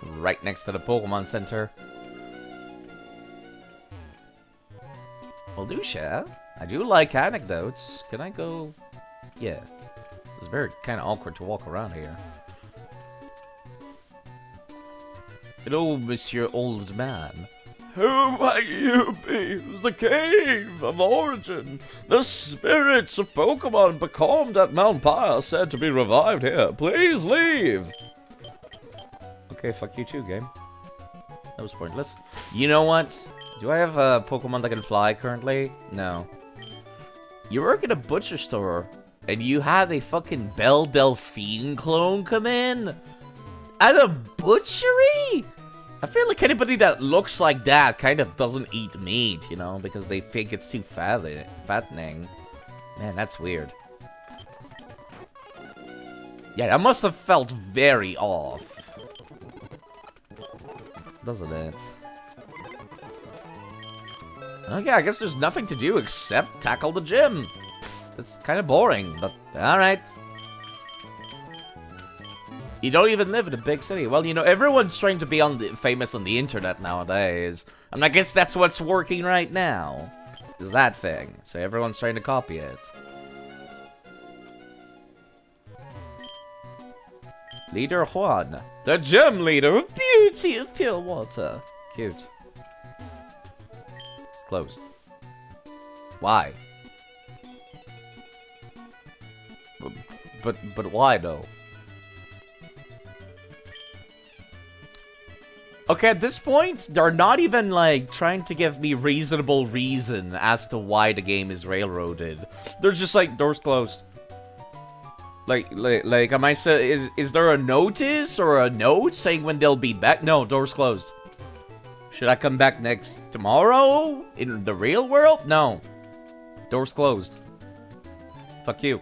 Right next to the Pokemon Center. Well, do share. I do like anecdotes. Can I go? Yeah. It's very kind of awkward to walk around here. Hello, Monsieur Old Man. Who might you be? It's the Cave of Origin. The spirits of Pokemon becalmed at Mount Pyre said to be revived here. Please leave. Okay, fuck you too, game. That was pointless. You know what? Do I have a Pokemon that can fly currently? No. You work at a butcher store, and you had a fucking Belle Delphine clone come in? At a butchery? I feel like anybody that looks like that kind of doesn't eat meat, you know, because they think it's too fattening. Man, that's weird. Yeah, that must have felt very off. Doesn't it? Okay, I guess there's nothing to do except tackle the gym. It's kind of boring, but alright. You don't even live in a big city. Well, you know, everyone's trying to be famous on the internet nowadays. And I guess that's what's working right now. Is that thing. So everyone's trying to copy it. Leader Juan. The gym leader of beauty of pure water. Cute. It's closed. Why? But why though? Okay, at this point, they're not even, like, trying to give me reasonable reason as to why the game is railroaded. They're just like, doors closed. Like, am I is there a notice or a note saying when they'll be back? No, doors closed. Should I come back tomorrow? In the real world? No. Doors closed. Fuck you.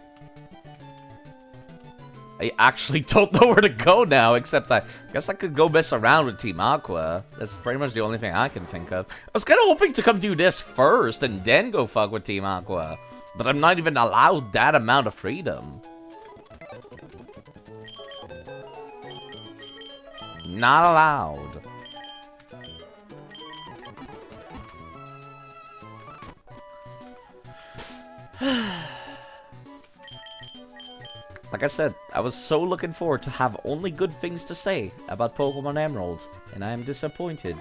I actually don't know where to go now, except I guess I could go mess around with Team Aqua. That's pretty much the only thing I can think of. I was kind of hoping to come do this first and then go fuck with Team Aqua. But I'm not even allowed that amount of freedom. Not allowed. Like I said, I was so looking forward to have only good things to say about Pokemon Emerald, and I am disappointed.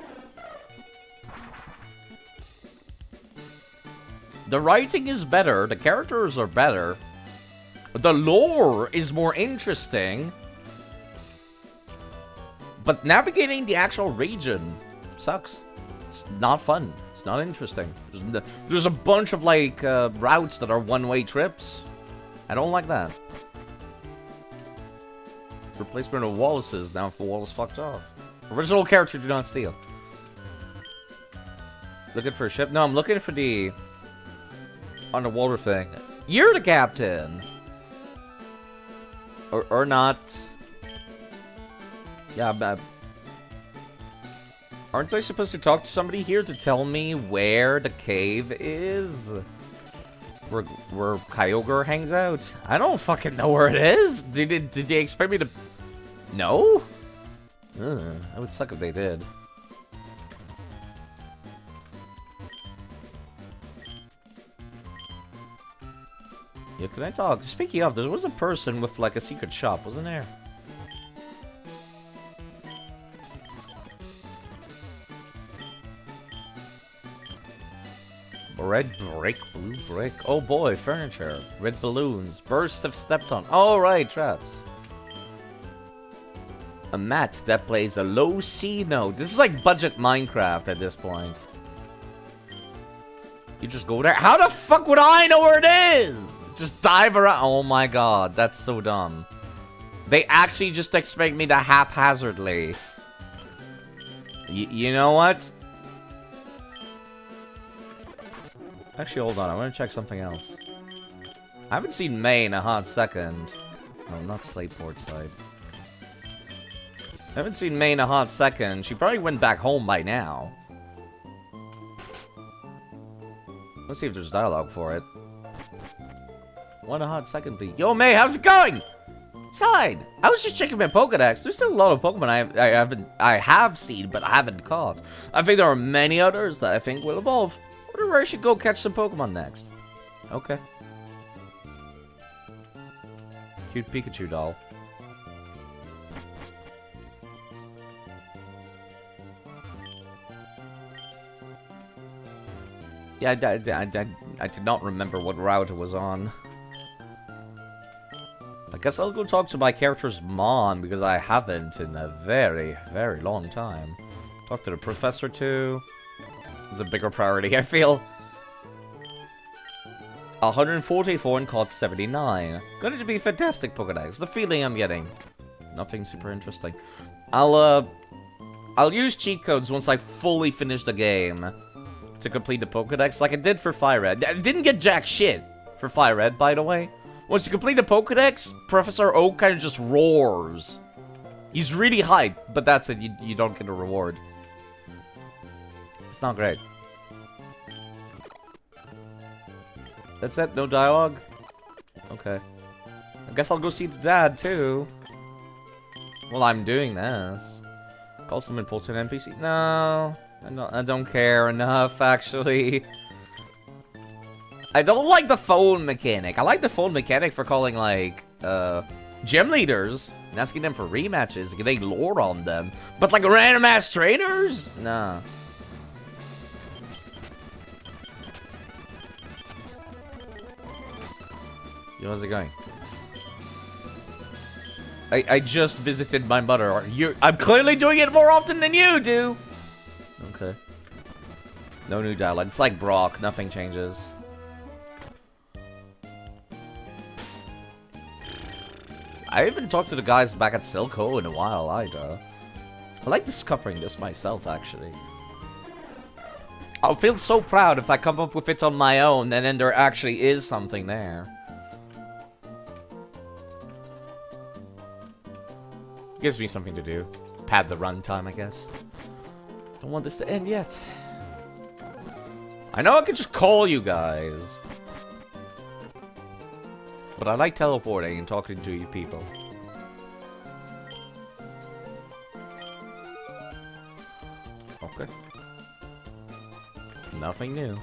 The writing is better, the characters are better, the lore is more interesting, but navigating the actual region sucks. It's not fun. It's not interesting. There's a bunch of, like, routes that are one-way trips. I don't like that. Replacement of Wallace's, now if Wallace fucked off. Original character do not steal. Looking for a ship? No, I'm looking for the underwater thing. You're the captain! Or not. Yeah, aren't I supposed to talk to somebody here to tell me where the cave is? Where Kyogre hangs out? I don't fucking know where it is. Did they expect me to... No? That would suck if they did. Yeah, can I talk? Speaking of, there was a person with, like, a secret shop, wasn't there? Red brick, blue brick. Oh boy, furniture. Red balloons. Burst have stepped on. Oh right, traps. A mat that plays a low C note. This is like budget Minecraft at this point. You just go there. How the fuck would I know where it is? Just dive around. Oh my god, that's so dumb. They actually just expect me to haphazardly. You know what? Actually, hold on. I want to check something else. I haven't seen May in a hot second. No, not Slateport side. I haven't seen May in a hot second. She probably went back home by now. Let's see if there's dialogue for it. One a hot second, please. Yo, May, how's it going? Side. I was just checking my Pokedex. There's still a lot of Pokemon I have seen, but I haven't caught. I think there are many others that I think will evolve. I wonder where I should go catch some Pokemon next. Okay. Cute Pikachu doll. Yeah, I did not remember what route it was on. I guess I'll go talk to my character's mom, because I haven't in a very, very long time. Talk to the professor too. It's a bigger priority, I feel. 144 and caught 79. Going to be fantastic Pokedex. The feeling I'm getting. Nothing super interesting. I'll use cheat codes once I fully finish the game to complete the Pokedex, like I did for Fire Red. I didn't get jack shit for Fire Red, by the way. Once you complete the Pokedex, Professor Oak kind of just roars. He's really hyped, but that's it. You don't get a reward. It's not great. That's it? No dialogue? Okay. I guess I'll go see the dad, too. Well, I'm doing this. Call some important NPC? No. I don't care enough, actually. I don't like the phone mechanic. I like the phone mechanic for calling, like, gym leaders and asking them for rematches and getting lore on them. But, like, random-ass trainers? Nah. Yo, how's it going? I just visited my mother. I'm clearly doing it more often than you do. Okay. No new dialogue. It's like Brock. Nothing changes. I haven't talked to the guys back at Silco in a while either. I like discovering this myself, actually. I'll feel so proud if I come up with it on my own and then there actually is something there. Gives me something to do. Pad the runtime, I guess. Don't want this to end yet. I know I could just call you guys. But I like teleporting and talking to you people. Okay. Nothing new.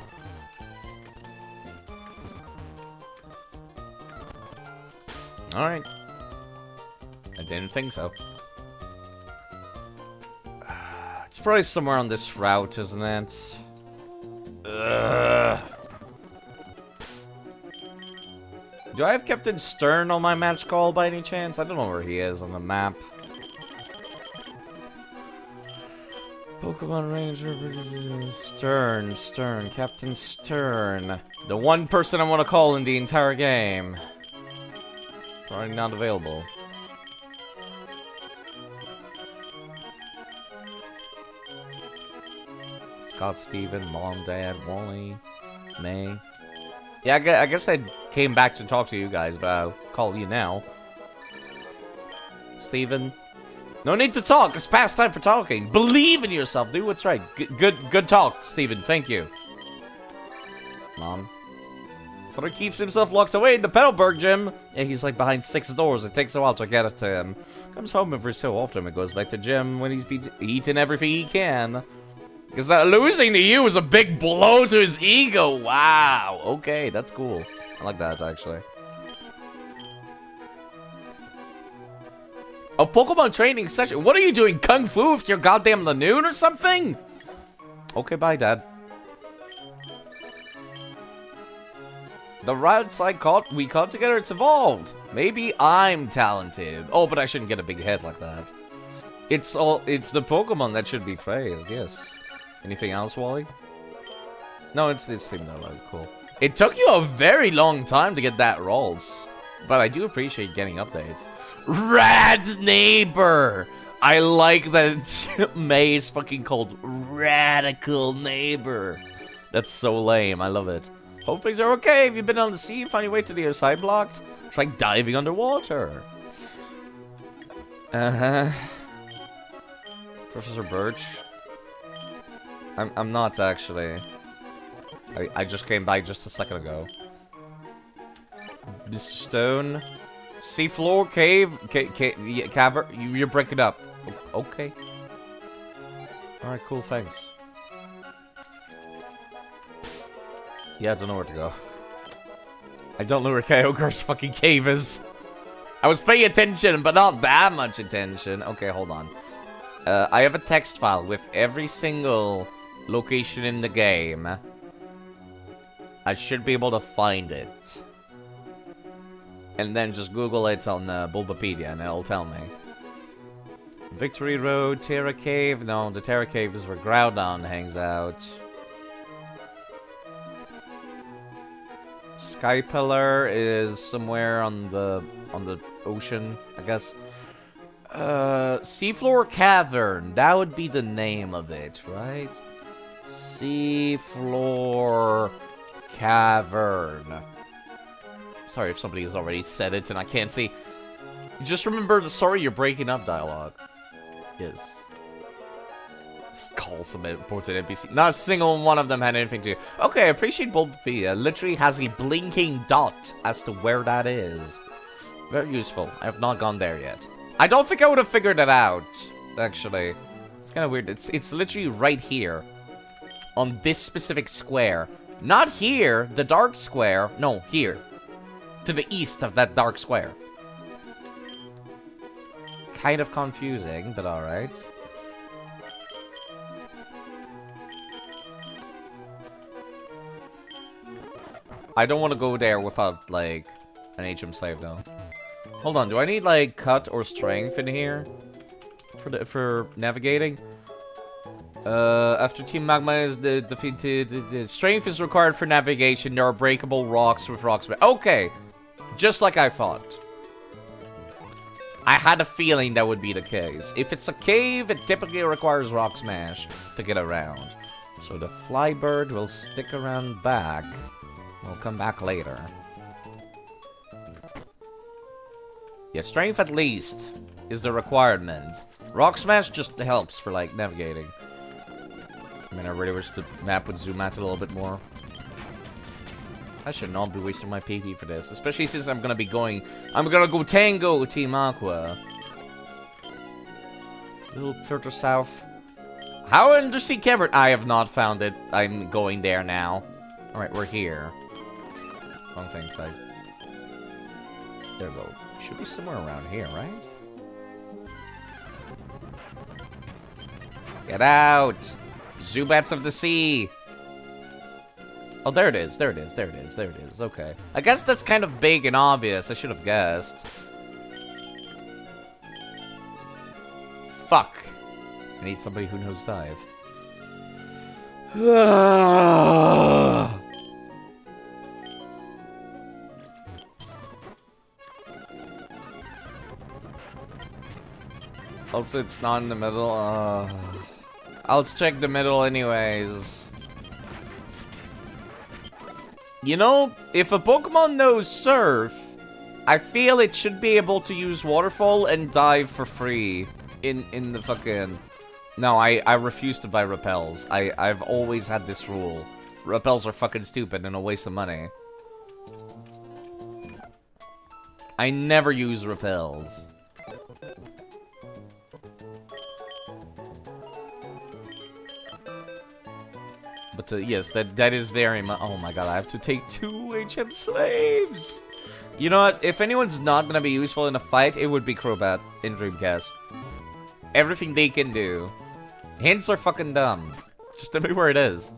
Alright. I didn't think so. It's probably somewhere on this route, isn't it? Ugh. Do I have Captain Stern on my match call by any chance? I don't know where he is on the map. Pokemon Ranger... Stern, Captain Stern. The one person I want to call in the entire game. Probably not available. Scott, Steven, Mom, Dad, Wally, May. Yeah, I guess I came back to talk to you guys, but I'll call you now. Steven. No need to talk. It's past time for talking. Believe in yourself. Do what's right. Good talk, Steven. Thank you. Mom. Father keeps himself locked away in the Petalburg gym. Yeah, he's like behind 6 doors. It takes a while to get it to him. Comes home every so often and goes back to gym when he's eating everything he can. Because that losing to you was a big blow to his ego. Wow. Okay, that's cool. I like that, actually. A Pokemon training session? What are you doing, Kung Fu with your goddamn Lanoon or something? Okay, bye, Dad. The routes we caught together, it's evolved. Maybe I'm talented. Oh, but I shouldn't get a big head like that. It's the Pokemon that should be praised, yes. Anything else, Wally? No, it seemed cool. It took you a very long time to get that rolls. But I do appreciate getting updates. Rad Neighbor! I like that May is fucking called Radical Neighbor. That's so lame, I love it. Hope things are okay. If you've been on the sea and find your way to the other side blocked, try diving underwater. Professor Birch? I'm not actually. I just came by just a second ago. Mr. Stone? Seafloor? Cave? Cavern? You're breaking up. Okay. Alright, cool, thanks. Yeah, I don't know where to go. I don't know where Kyogre's fucking cave is. I was paying attention, but not that much attention. Okay, hold on. I have a text file with every single location in the game. I should be able to find it. And then just Google it on Bulbapedia and it'll tell me. Victory Road, Terra Cave. No, the Terra Cave is where Groudon hangs out. Sky Pillar is somewhere on the ocean, I guess. Seafloor Cavern. That would be the name of it, right? Seafloor Cavern. Sorry if somebody has already said it and I can't see. Just remember the sorry you're breaking up dialogue. Yes. Just call some important NPC. Not a single one of them had anything to do. Okay, I appreciate Bulbapedia. Literally has a blinking dot as to where that is. Very useful. I have not gone there yet. I don't think I would have figured it out, actually. It's kind of weird. It's literally right here. On this specific square. Not here, the dark square. No, here. To the east of that dark square. Kind of confusing, but alright. I don't want to go there without, like, an HM slave, though. Hold on, do I need, like, cut or strength in here? For navigating? After Team Magma is defeated, strength is required for navigation. There are breakable rocks with rocks. Okay, just like I thought. I had a feeling that would be the case. If it's a cave, it typically requires rock smash to get around. So the flybird will stick around back. We'll come back later. Yeah, strength at least is the requirement. Rock smash just helps for, like, navigating. I mean, I really wish the map would zoom out a little bit more. I should not be wasting my PP for this, especially since I'm gonna go Tango Team Aqua. A little further south. How Undersea Cavern? I have not found it. I'm going there now. Alright, we're here. Wrong thing, side. There we go. Should be somewhere around here, right? Get out! Zubats of the sea! Oh, there it is, there it is, there it is, there it is. Okay. I guess that's kind of big and obvious. I should have guessed. Fuck. I need somebody who knows dive. Also, it's not in the middle. I'll check the middle anyways. You know, if a Pokemon knows Surf, I feel it should be able to use Waterfall and dive for free in the fucking... No, I refuse to buy Repels. I've always had this rule. Repels are fucking stupid and a waste of money. I never use Repels. But yes, that is very much... Oh my god, I have to take 2 HM slaves! You know what? If anyone's not gonna be useful in a fight, it would be Crobat in Dreamcast. Everything they can do. Hints are fucking dumb. Just tell me where it is.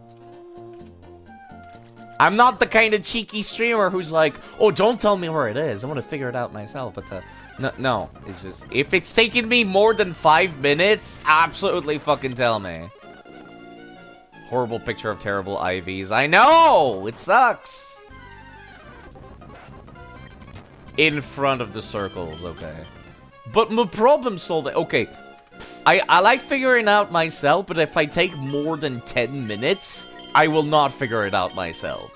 I'm not the kind of cheeky streamer who's like, oh, don't tell me where it is. I want to figure it out myself. But, no. It's just... If it's taken me more than 5 minutes, absolutely fucking tell me. Horrible picture of terrible IVs. I know! It sucks! In front of the circles, okay. But my problem solving... Okay. I like figuring out myself, but if I take more than 10 minutes, I will not figure it out myself.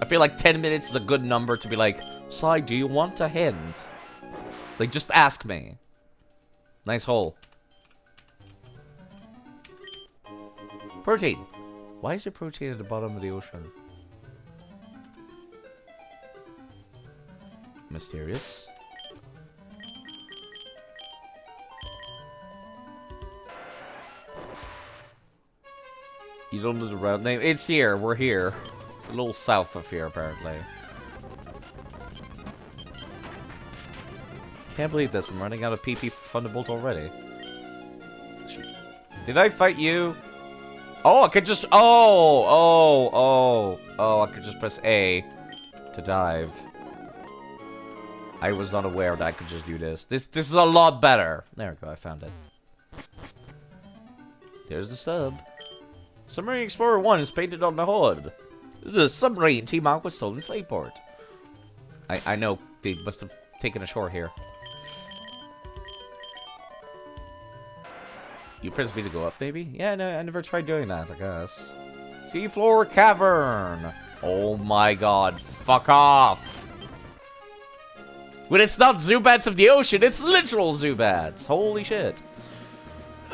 I feel like 10 minutes is a good number to be like, Sai, do you want a hint? Like, just ask me. Nice hole. Protein. Why is there protein at the bottom of the ocean? Mysterious. You don't know the route name? It's here. We're here. It's a little south of here, apparently. Can't believe this. I'm running out of PP Thunderbolt already. Did I fight you? Oh, I could just... Oh, I could just press A to dive. I was not aware that I could just do this. This is a lot better. There we go, I found it. There's the sub. Submarine Explorer 1 is painted on the hood. This is a submarine team out with stolen Slateport. I know, they must have taken ashore here. You press B to go up, maybe? Yeah, no, I never tried doing that, I guess. Seafloor Cavern! Oh my god, fuck off! When it's not Zubats of the ocean, it's literal Zubats! Holy shit.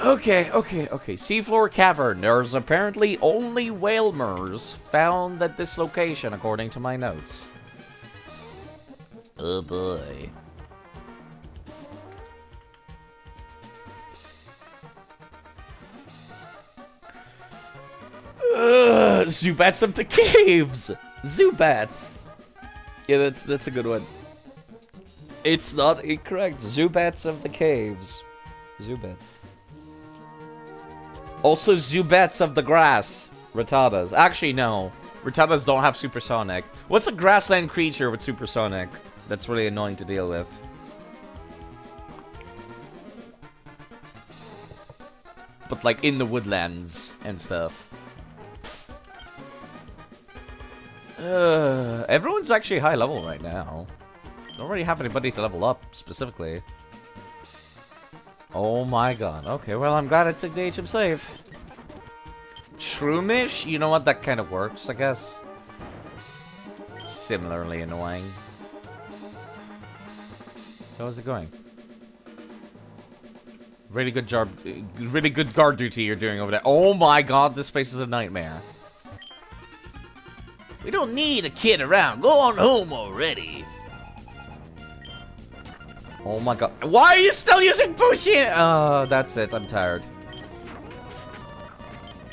Okay. Seafloor Cavern. There's apparently only Whalmers found at this location, according to my notes. Oh boy. Zubats of the caves! Zubats! Yeah, that's a good one. It's not incorrect. Zubats of the caves. Zubats. Also, Zubats of the grass. Rattatas. Actually, no. Rattatas don't have supersonic. What's a grassland creature with supersonic? That's really annoying to deal with. But, like, in the woodlands and stuff. Everyone's actually high level right now. Don't really have anybody to level up, specifically. Oh my god. Okay, well, I'm glad I took the HM Slave. Shroomish? You know what? That kind of works, I guess. Similarly annoying. How's it going? Really good job. Really good guard duty you're doing over there. Oh my god, this place is a nightmare. We don't need a kid around. Go on home already. Oh my god. Why are you still using Pucci? Oh, that's it. I'm tired.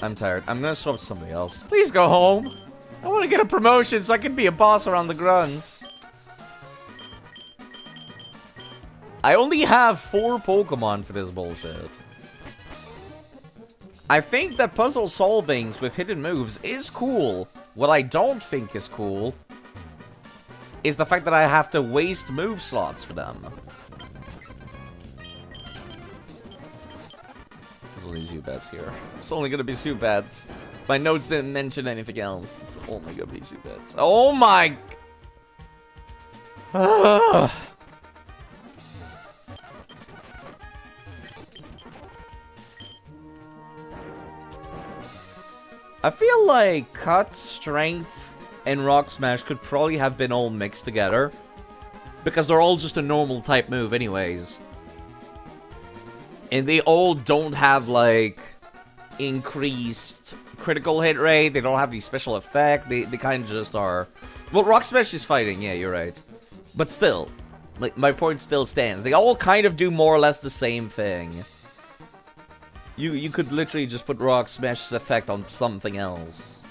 I'm gonna swap to somebody else. Please go home. I want to get a promotion so I can be a boss around the grunts. I only have 4 Pokemon for this bullshit. I think that puzzle solvings with hidden moves is cool. What I don't think is cool is the fact that I have to waste move slots for them. There's only Zubats here. It's only gonna be Zubats. My notes didn't mention anything else. It's only gonna be Zubats. Oh my... I feel like Cut, Strength, and Rock Smash could probably have been all mixed together. Because they're all just a normal type move anyways. And they all don't have, like, increased critical hit rate. They don't have the special effect. They kind of just are... Well, Rock Smash is fighting, yeah, you're right. But still, like, my point still stands. They all kind of do more or less the same thing. You could literally just put Rock Smash's effect on something else.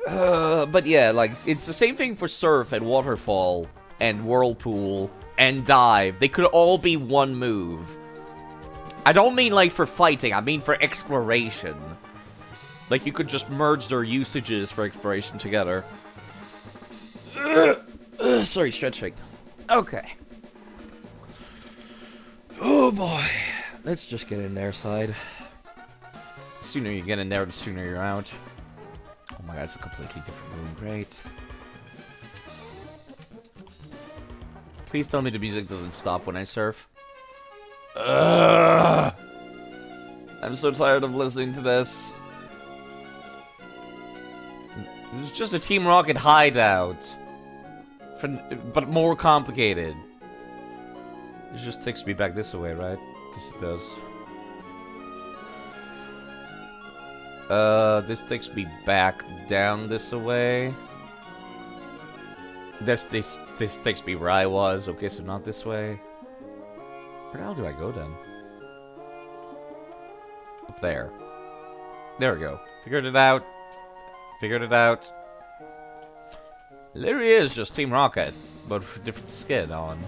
But yeah, like, it's the same thing for Surf and Waterfall and Whirlpool and Dive. They could all be one move. I don't mean, like, for fighting. I mean for exploration. Like, you could just merge their usages for exploration together. Sorry, stretching. Okay. Oh boy. Let's just get in there, side. The sooner you get in there, the sooner you're out. Oh my god, it's a completely different room. Great. Please tell me the music doesn't stop when I surf. Ugh. I'm so tired of listening to this. This is just a Team Rocket hideout. But more complicated. It just takes me back this way, right? Yes, it does. This takes me back down this way. This takes me where I was. Okay, so not this way. Where the hell do I go then? Up there. There we go. Figured it out. Figured it out. There he is, just Team Rocket, but with a different skin on.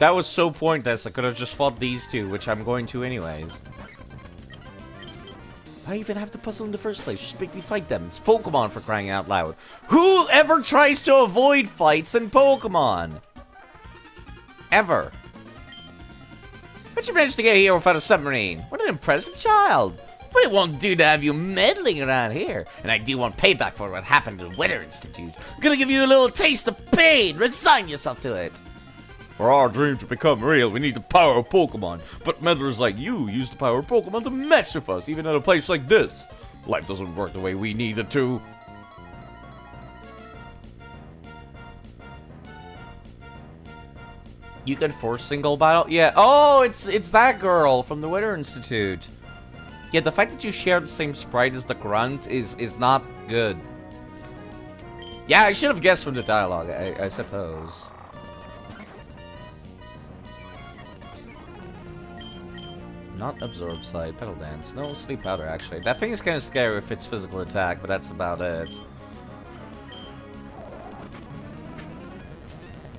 That was so pointless. I could have just fought these two, which I'm going to anyways. Why even have the puzzle in the first place? Just make me fight them. It's Pokemon, for crying out loud. Who ever tries to avoid fights in Pokemon? Ever. How'd you manage to get here without a submarine? What an impressive child. But it won't do to have you meddling around here. And I do want payback for what happened at the Weather Institute. I'm gonna give you a little taste of pain. Resign yourself to it. For our dream to become real, we need the power of Pokemon. But meddlers like you use the power of Pokemon to mess with us, even at a place like this. Life doesn't work the way we need it to. You can force single battle? Yeah. Oh, it's that girl from the Weather Institute. Yeah, the fact that you share the same sprite as the Grunt is not good. Yeah, I should have guessed from the dialogue, I suppose. Not absorb side, pedal dance. No, sleep powder actually. That thing is kind of scary if it's physical attack, but that's about it.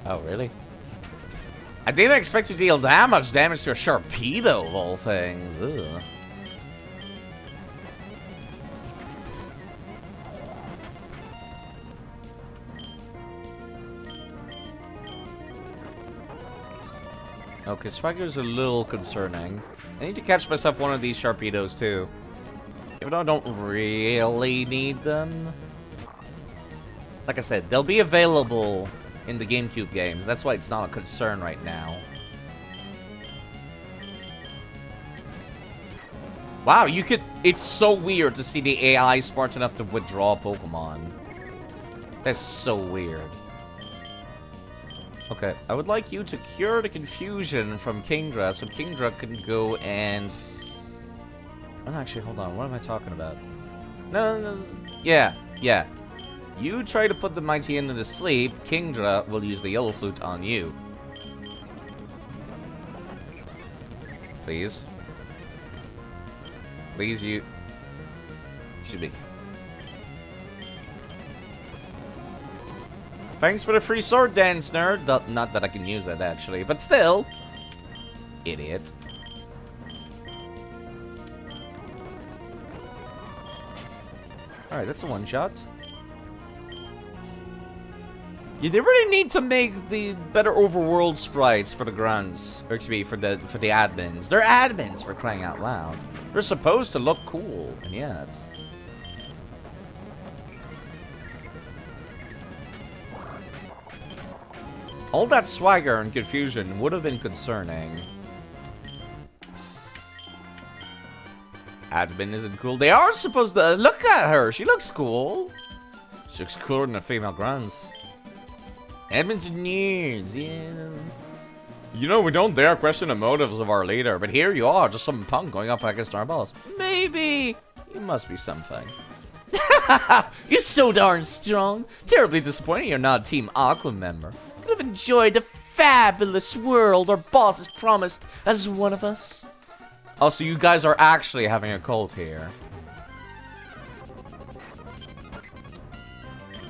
Oh, really? I didn't expect to deal that much damage to a Sharpedo of all things. Ugh. Okay, Swagger's a little concerning. I need to catch myself one of these Sharpedos too. Even though I don't really need them. Like I said, they'll be available in the GameCube games. That's why it's not a concern right now. Wow, you could... It's so weird to see the AI smart enough to withdraw Pokemon. That's so weird. Okay, I would like you to cure the confusion from Kingdra, so Kingdra can go and... Oh, actually, hold on. What am I talking about? No, yeah. You try to put the mighty into the sleep. Kingdra will use the yellow flute on you. Please. Please, you... Should be. Thanks for the free sword dance, nerd. Not that I can use that, actually. But still. Idiot. Alright, that's a one-shot. Yeah, they really need to make the better overworld sprites for the grunts. Or excuse me, for the admins. They're admins, for crying out loud. They're supposed to look cool, and yet... all that swagger and confusion would have been concerning. Admin isn't cool. They are supposed to... look at her! She looks cool. She looks cooler than the female grunts. Admins are nerds, yeah. You know, we don't dare question the motives of our leader, but here you are, just some punk going up against our boss. Maybe you must be something. You're so darn strong. Terribly disappointing you're not a Team Aqua member. Could have enjoyed the fabulous world our boss has promised as one of us. Oh, so you guys are actually having a cult here.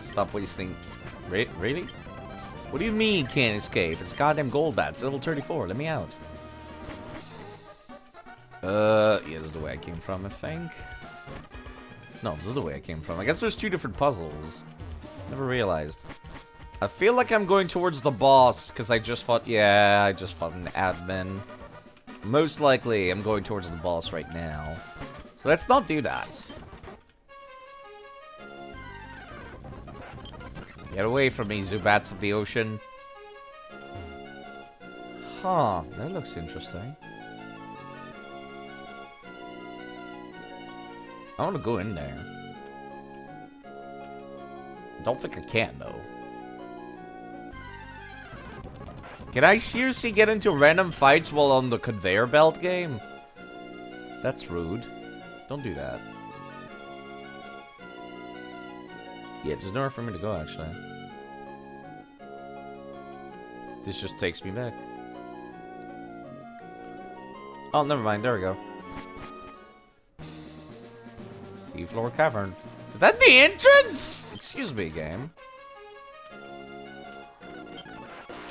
Stop wasting... really? What do you mean can't escape? It's a goddamn gold bat. It's level 34. Let me out. Yeah, this is the way I came from, I think. No, this is the way I came from. I guess there's two different puzzles. Never realized. I feel like I'm going towards the boss, because I just fought... yeah, I just fought an admin. Most likely, I'm going towards the boss right now. So let's not do that. Get away from me, Zubats of the ocean. Huh, that looks interesting. I want to go in there. Don't think I can, though. Can I seriously get into random fights while on the conveyor belt game? That's rude. Don't do that. Yeah, there's nowhere for me to go, actually. This just takes me back. Oh, never mind. There we go. Seafloor cavern. Is that the entrance? Excuse me, game.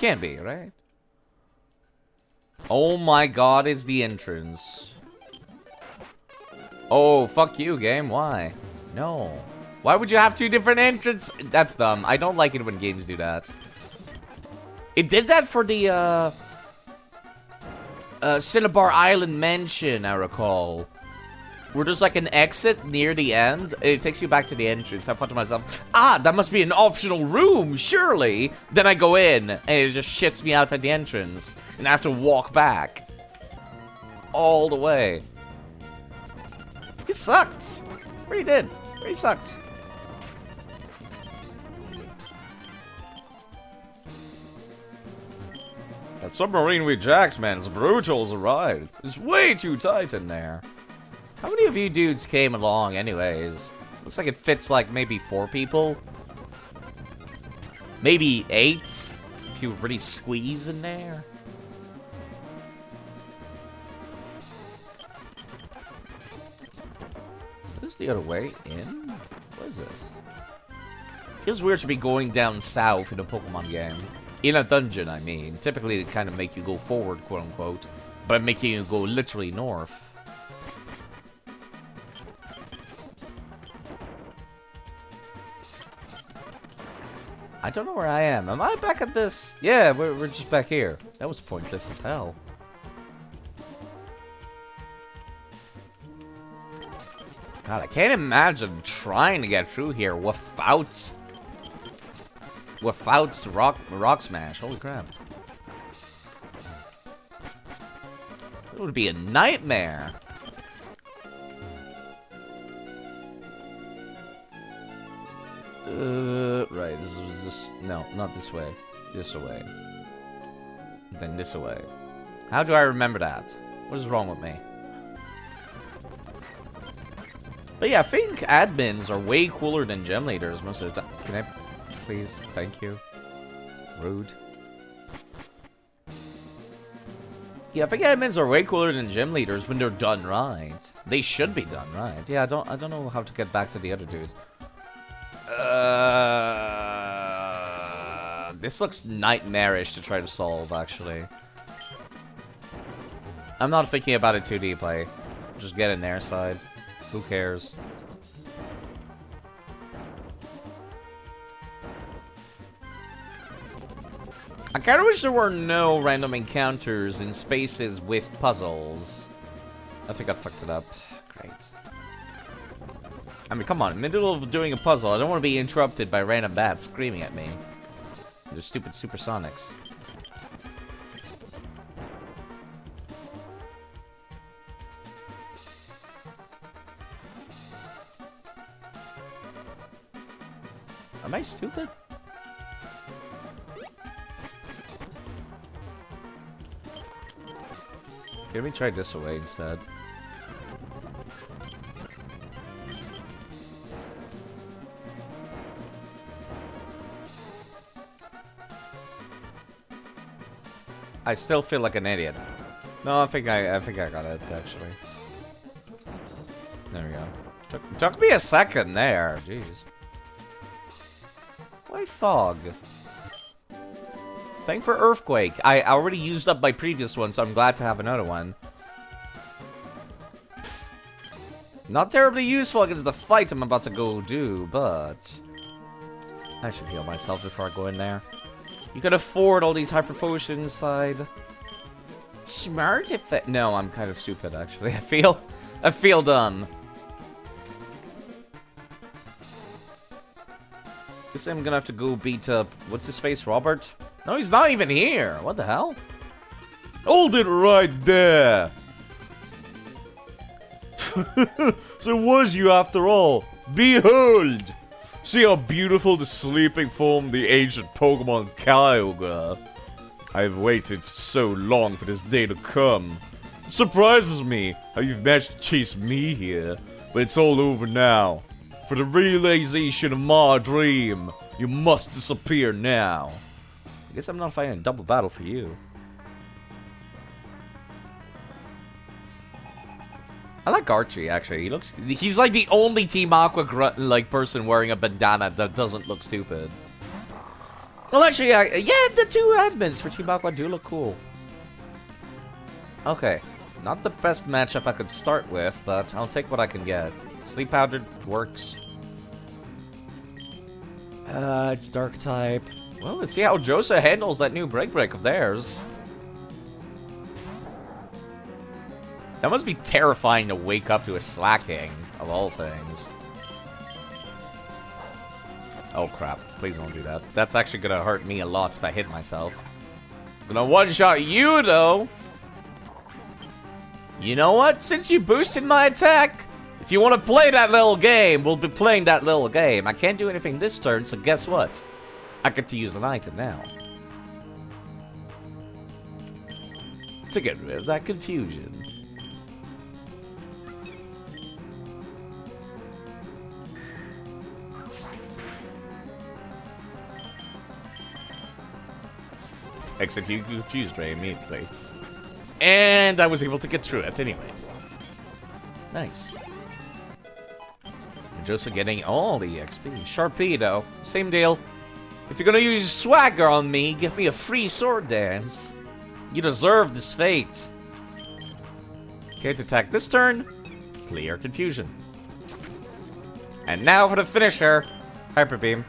Can't be, right? Oh my god, it's the entrance. Oh, fuck you, game. Why? No. Why would you have two different entrances? That's dumb. I don't like it when games do that. It did that for the, Cinnabar Island Mansion, I recall. Where there's like an exit near the end. It takes you back to the entrance. I thought to myself, ah, that must be an optional room, surely. Then I go in, and it just shits me out at the entrance. And I have to walk back. All the way. It sucked. Really did. Really sucked. That submarine we jacked, man, it's brutal as a ride. It's way too tight in there. How many of you dudes came along anyways? Looks like it fits like maybe 4 people. Maybe 8, if you really squeeze in there. Is this the other way in? What is this? Feels weird to be going down south in a Pokemon game. In a dungeon, I mean. Typically, they kind of make you go forward, quote-unquote. But I'm making you go literally north. I don't know where I am. Am I back at this? Yeah, we're just back here. That was pointless as hell. God, I can't imagine trying to get through here without rock smash. Holy crap. It would be a nightmare. Right, this was this. No, not this way. This way. Then this way. How do I remember that? What is wrong with me? But yeah, I think admins are way cooler than gym leaders most of the time. Can I please? Thank you. Rude. Yeah, I think admins are way cooler than gym leaders when they're done right. They should be done right. Yeah, I don't know how to get back to the other dudes. This looks nightmarish to try to solve, actually. I'm not thinking about it too deeply. Just get in their side. Who cares? I kinda wish there were no random encounters in spaces with puzzles. I think I fucked it up. Great. I mean, come on. In the middle of doing a puzzle, I don't want to be interrupted by random bats screaming at me. They're stupid supersonics. Am I stupid? Let me try this away instead. I still feel like an idiot. No, I think I got it actually. There we go. Took me a second there. Jeez. Why fog? Thank for Earthquake. I already used up my previous one, so I'm glad to have another one. Not terribly useful against the fight I'm about to go do, but I should heal myself before I go in there. You can afford all these hyper potions side. Smart if no, I'm kind of stupid actually. I feel dumb. Guess I'm gonna have to go beat up what's his face, Robert? No, he's not even here. What the hell? Hold it right there. So it was you after all. Behold! See how beautiful the sleeping form the ancient Pokemon Kyogre. I've waited so long for this day to come. It surprises me how you've managed to chase me here, but it's all over now. For the realization of my dream, you must disappear now. I guess I'm not fighting a double battle for you. I like Archie, actually. He's like the only Team Aqua like person wearing a bandana that doesn't look stupid. Well, actually, yeah, the two admins for Team Aqua do look cool. Okay, not the best matchup I could start with, but I'll take what I can get. Sleep Powder works. It's Dark type. Well, let's see how Josa handles that new break of theirs. That must be terrifying to wake up to a slacking, of all things. Oh crap, please don't do that. That's actually gonna hurt me a lot if I hit myself. I'm gonna one-shot you, though! You know what? Since you boosted my attack, if you want to play that little game, we'll be playing that little game. I can't do anything this turn, so guess what? I get to use an item now. To get rid of that confusion. Except you confused Ray immediately. And I was able to get through it anyways. Nice. Joseph getting all the XP. Sharpedo, same deal. If you're gonna use swagger on me, give me a free sword dance. You deserve this fate. Can't attack this turn. Clear confusion. And now for the finisher. Hyper Beam.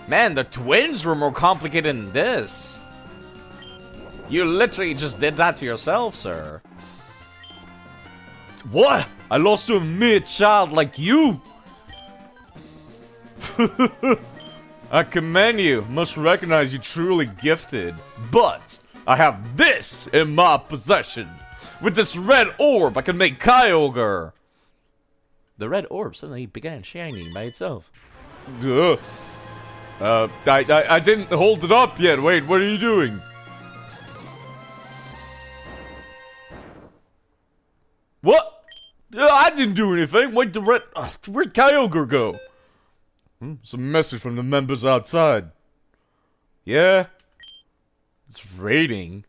Man, the twins were more complicated than this. You literally just did that to yourself, sir. What? I lost to a mere child like you? I commend you. Must recognize you truly gifted. But I have this in my possession. With this red orb, I can make Kyogre. The red orb suddenly began shining by itself. Ugh. I didn't hold it up yet. Wait, what are you doing? What? I didn't do anything. Wait, where'd Kyogre go? It's a message from the members outside. Yeah? It's raining.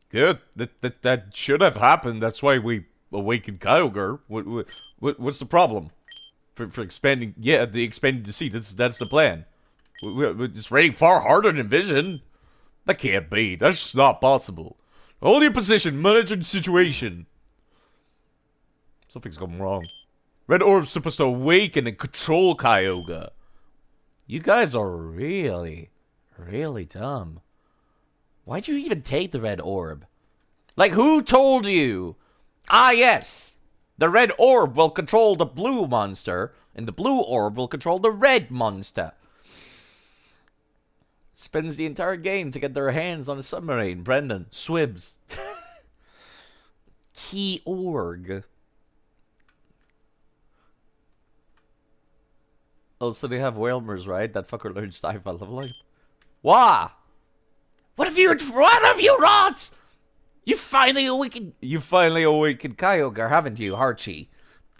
Good. That should have happened. That's why we awakened Kyogre. What's the problem? For expanding... Yeah, the expanding the sea. That's the plan. It's raining far harder than Vision. That can't be. That's just not possible. Hold your position. Monitor the situation. Something's going wrong. Red Orb's supposed to awaken and control Kyogre. You guys are really, really dumb. Why'd you even take the Red Orb? Like, who told you? Ah, yes. The Red Orb will control the blue monster, and the blue orb will control the red monster. Spends the entire game to get their hands on a submarine. Brendan swims. Key org. Oh, so they have Whalmers, right? That fucker learns dive by leveling. Wah! What have you wrought? You finally awakened Kyogre, haven't you, Archie?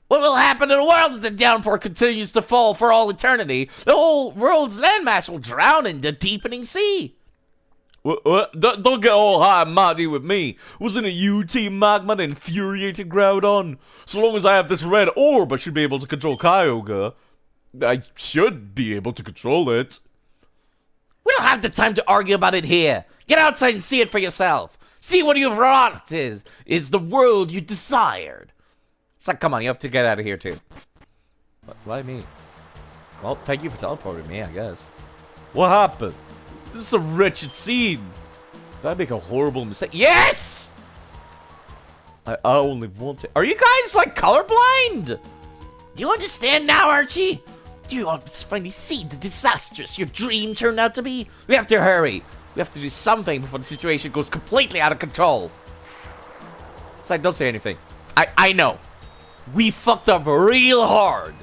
What will happen to the world if the downpour continues to fall for all eternity? The whole world's landmass will drown in the deepening sea. What? Don't get all high and mighty with me. Wasn't it you, Team Magma, that infuriated Groudon? So long as I have this red orb, I should be able to control Kyogre. I should be able to control it. We don't have the time to argue about it here. Get outside and see it for yourself. See what you've wrought is the world you desired. It's like, come on, you have to get out of here too. Why me? Well, thank you for teleporting me, I guess. What happened? This is a wretched scene. Did I make a horrible mistake? Yes! I only want to... Are you guys, like, colorblind? Do you understand now, Archie? Do you finally see the disastrous your dream turned out to be? We have to hurry. We have to do something before the situation goes completely out of control. So don't say anything. I know. We fucked up real hard.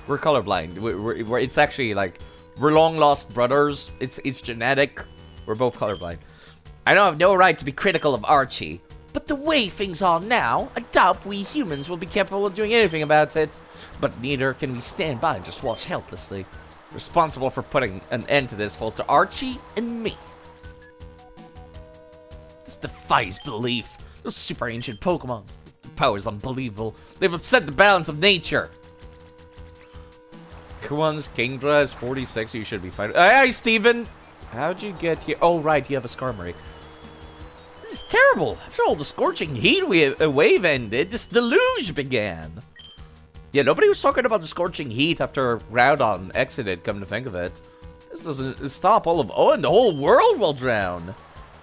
We're colorblind. We're it's actually like we're long lost brothers. It's genetic. We're both colorblind. I know I have no right to be critical of Archie, but the way things are now, I doubt we humans will be capable of doing anything about it. But neither can we stand by and just watch helplessly. Responsible for putting an end to this falls to Archie and me. This defies belief. Those super ancient Pokemon. The power is unbelievable. They've upset the balance of nature. Kuon's Kingdra is 46, so you should be fine. Hey, Steven! How'd you get here? Oh, right, you have a Skarmory. This is terrible. After all the scorching heat wave ended, this deluge began. Yeah, nobody was talking about the scorching heat after Groudon exited, come to think of it. This doesn't stop all of Owen. The whole world will drown.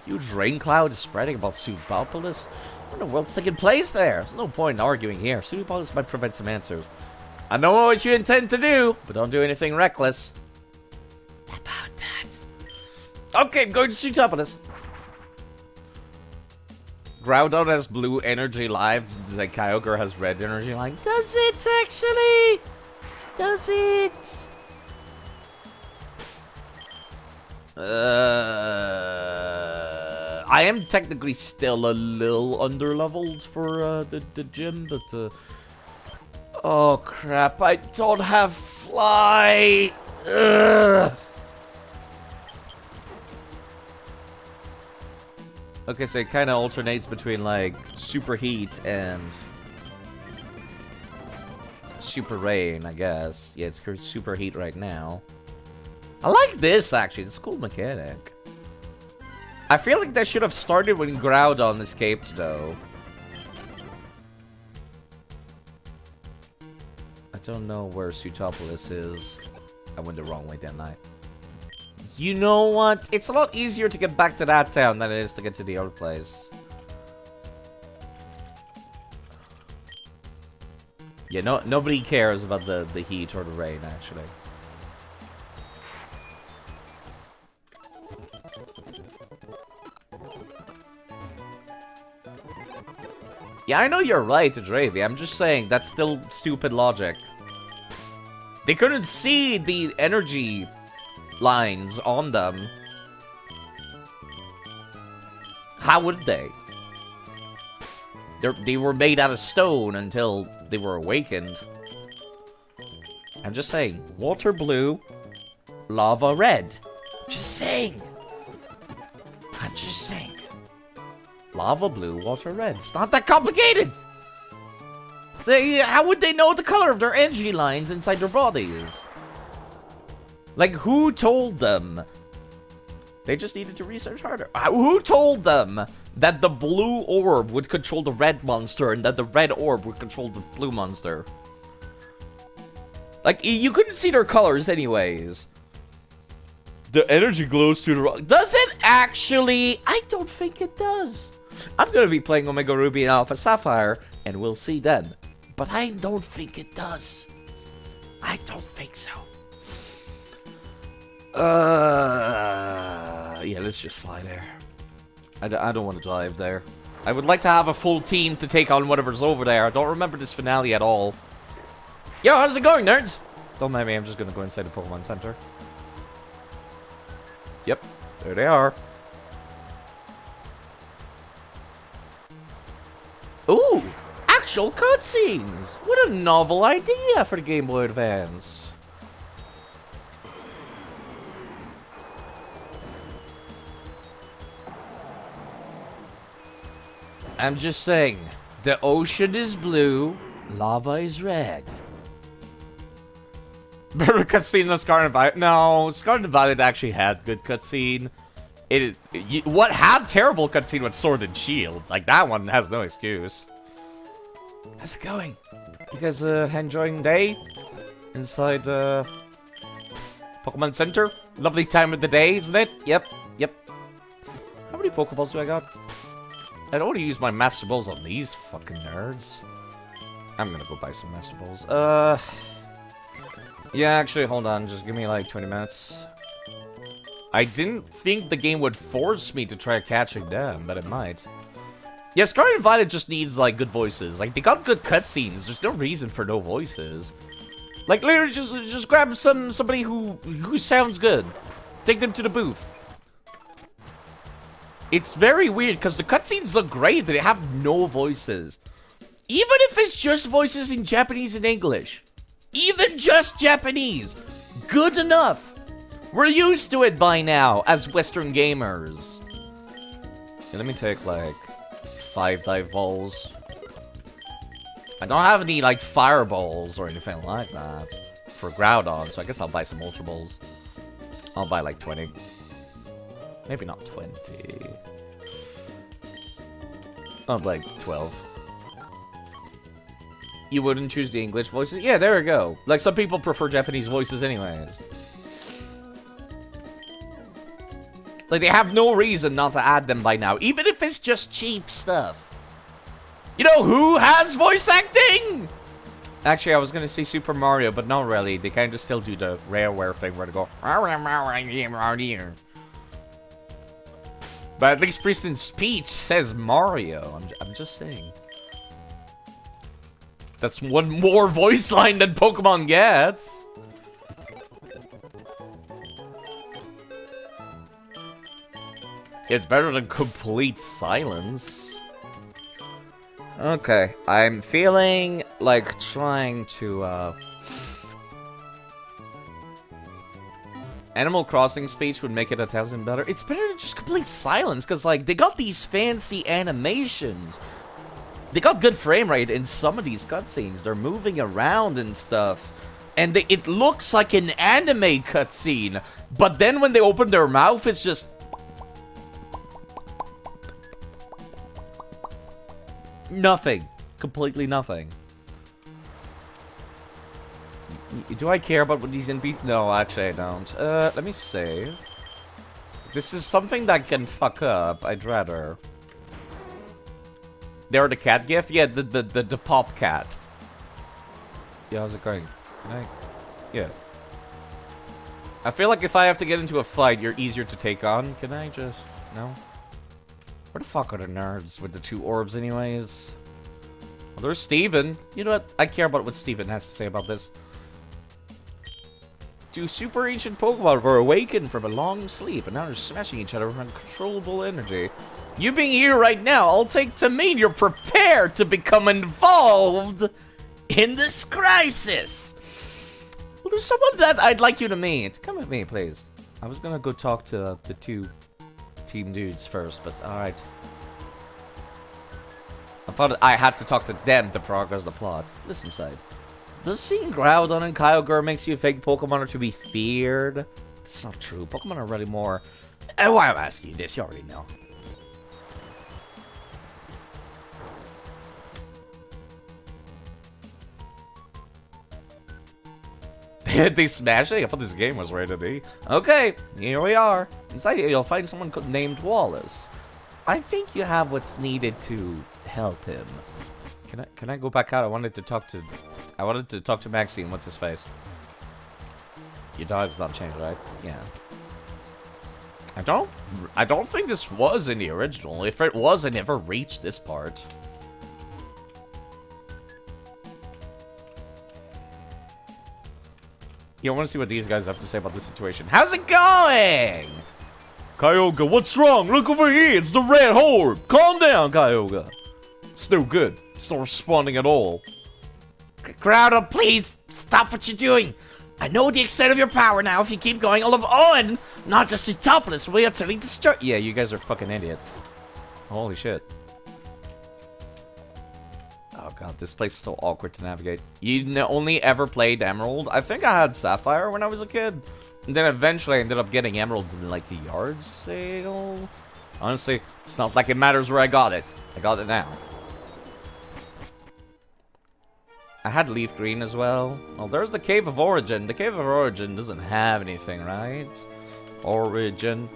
Huge rain cloud is spreading about Subopolis. What in the world's taking place there? There's no point in arguing here. Subopolis might provide some answers. I know what you intend to do, but don't do anything reckless. About that. Okay, I'm going to Subopolis. Groudon has blue energy live, like Kyogre has red energy line. Does it actually? Does it? I am technically still a little underleveled for the gym, but oh crap! I don't have fly. Okay, so it kind of alternates between, like, Super Heat and Super Rain, I guess. Yeah, it's Super Heat right now. I like this, actually. It's a cool mechanic. I feel like that should have started when Groudon escaped, though. I don't know where Subopolis is. I went the wrong way, didn't I? You know what? It's a lot easier to get back to that town than it is to get to the other place. Yeah, nobody cares about the heat or the rain, actually. Yeah, I know you're right, Dravy. I'm just saying, that's still stupid logic. They couldn't see the energy lines on them. How would they? They were made out of stone until they were awakened. I'm just saying. Water blue, lava red. Just saying. I'm just saying. Lava blue, water red. It's not that complicated. How would they know the color of their energy lines inside their bodies? Like, who told them? They just needed to research harder. Who told them that the blue orb would control the red monster and that the red orb would control the blue monster? Like, you couldn't see their colors anyways. The energy glows to the right. Does it actually? I don't think it does. I'm going to be playing Omega Ruby and Alpha Sapphire, and we'll see then. But I don't think it does. I don't think so. Yeah, let's just fly there. I don't want to dive there. I would like to have a full team to take on whatever's over there. I don't remember this finale at all. Yo, how's it going, nerds? Don't mind me, I'm just going to go inside the Pokemon Center. Yep, there they are. Ooh, actual cutscenes! What a novel idea for the Game Boy Advance. I'm just saying, the ocean is blue, lava is red. Better cutscene than Scarlet Violet? No, Scarlet Violet actually had good cutscene. What had terrible cutscene with Sword and Shield? Like, that one has no excuse. How's it going? You guys enjoying the day? Inside Pokemon Center? Lovely time of the day, isn't it? Yep, yep. How many Pokeballs do I got? I don't want to use my Master Balls on these fucking nerds. I'm gonna go buy some Master Balls. Yeah, actually, hold on. Just give me like 20 minutes. I didn't think the game would force me to try catching them, but it might. Yeah, Scarlet Violet just needs, like, good voices. Like, they got good cutscenes. There's no reason for no voices. Like, literally, just grab somebody who sounds good. Take them to the booth. It's very weird, because the cutscenes look great, but they have no voices. Even if it's just voices in Japanese and English. Even just Japanese. Good enough. We're used to it by now, as Western gamers. Okay, let me take, like, 5 dive balls. I don't have any, like, fireballs or anything like that for Groudon, so I guess I'll buy some Ultra Balls. I'll buy, like, 20. Maybe not 20. Oh, like, 12. You wouldn't choose the English voices? Yeah, there we go. Like, some people prefer Japanese voices anyways. Like, they have no reason not to add them by now, even if it's just cheap stuff. You know who has voice acting? Actually, I was gonna say Super Mario, but not really. They kind of still do the Rareware thing where they go... But at least Preston's Peach says Mario. I'm just saying. That's one more voice line than Pokemon gets. It's better than complete silence. Okay, I'm feeling like trying to, Animal Crossing speech would make it 1,000 better. It's better than just complete silence, because, like, they got these fancy animations. They got good frame rate in some of these cutscenes. They're moving around and stuff. And it looks like an anime cutscene. But then when they open their mouth, it's just... nothing. Completely nothing. Do I care about what these NPCs... No, actually I don't. Let me save. This is something that can fuck up. I'd rather... They're the cat gif? Yeah, the pop cat. Yeah, how's it going? Can I... Yeah. I feel like if I have to get into a fight, you're easier to take on. Can I just... No? Where the fuck are the nerds with the 2 orbs anyways? Well, there's Steven. You know what? I care about what Steven has to say about this. two super ancient Pokemon were awakened from a long sleep, and now they're smashing each other with uncontrollable energy. You being here right now, I'll take to mean you're prepared to become involved in this crisis. Well, there's someone that I'd like you to meet. Come with me, please. I was gonna go talk to the two team dudes first, but alright. I thought I had to talk to them to progress the plot. Listen, side. Does seeing Groudon and Kyogre makes you think Pokemon are to be feared? That's not true. Pokemon are really more... why I'm asking you this, you already know. They smashed it? I thought this game was rated E. Okay, here we are. Inside here, you'll find someone named Wallace. I think you have what's needed to help him. Can I go back out? I wanted to talk to Maxine. What's his face? Your dog's not changed, right? Yeah. I don't think this was in the original. If it was, I never reached this part. Yeah, I want to see what these guys have to say about this situation. How's it going? Kyogre, what's wrong? Look over here. It's the red horde. Calm down, Kyogre. It's no good. It's not responding at all. Groudon, please stop what you're doing. I know the extent of your power now. If you keep going, all of Owen, not just the topless, will utterly destroy. Yeah, you guys are fucking idiots. Holy shit. Oh god, this place is so awkward to navigate. You only ever played Emerald? I think I had Sapphire when I was a kid. And then eventually I ended up getting Emerald in like the yard sale. Honestly, it's not like it matters where I got it. I got it now. I had Leaf Green as well. Oh, there's the Cave of Origin. The Cave of Origin doesn't have anything, right? Origin.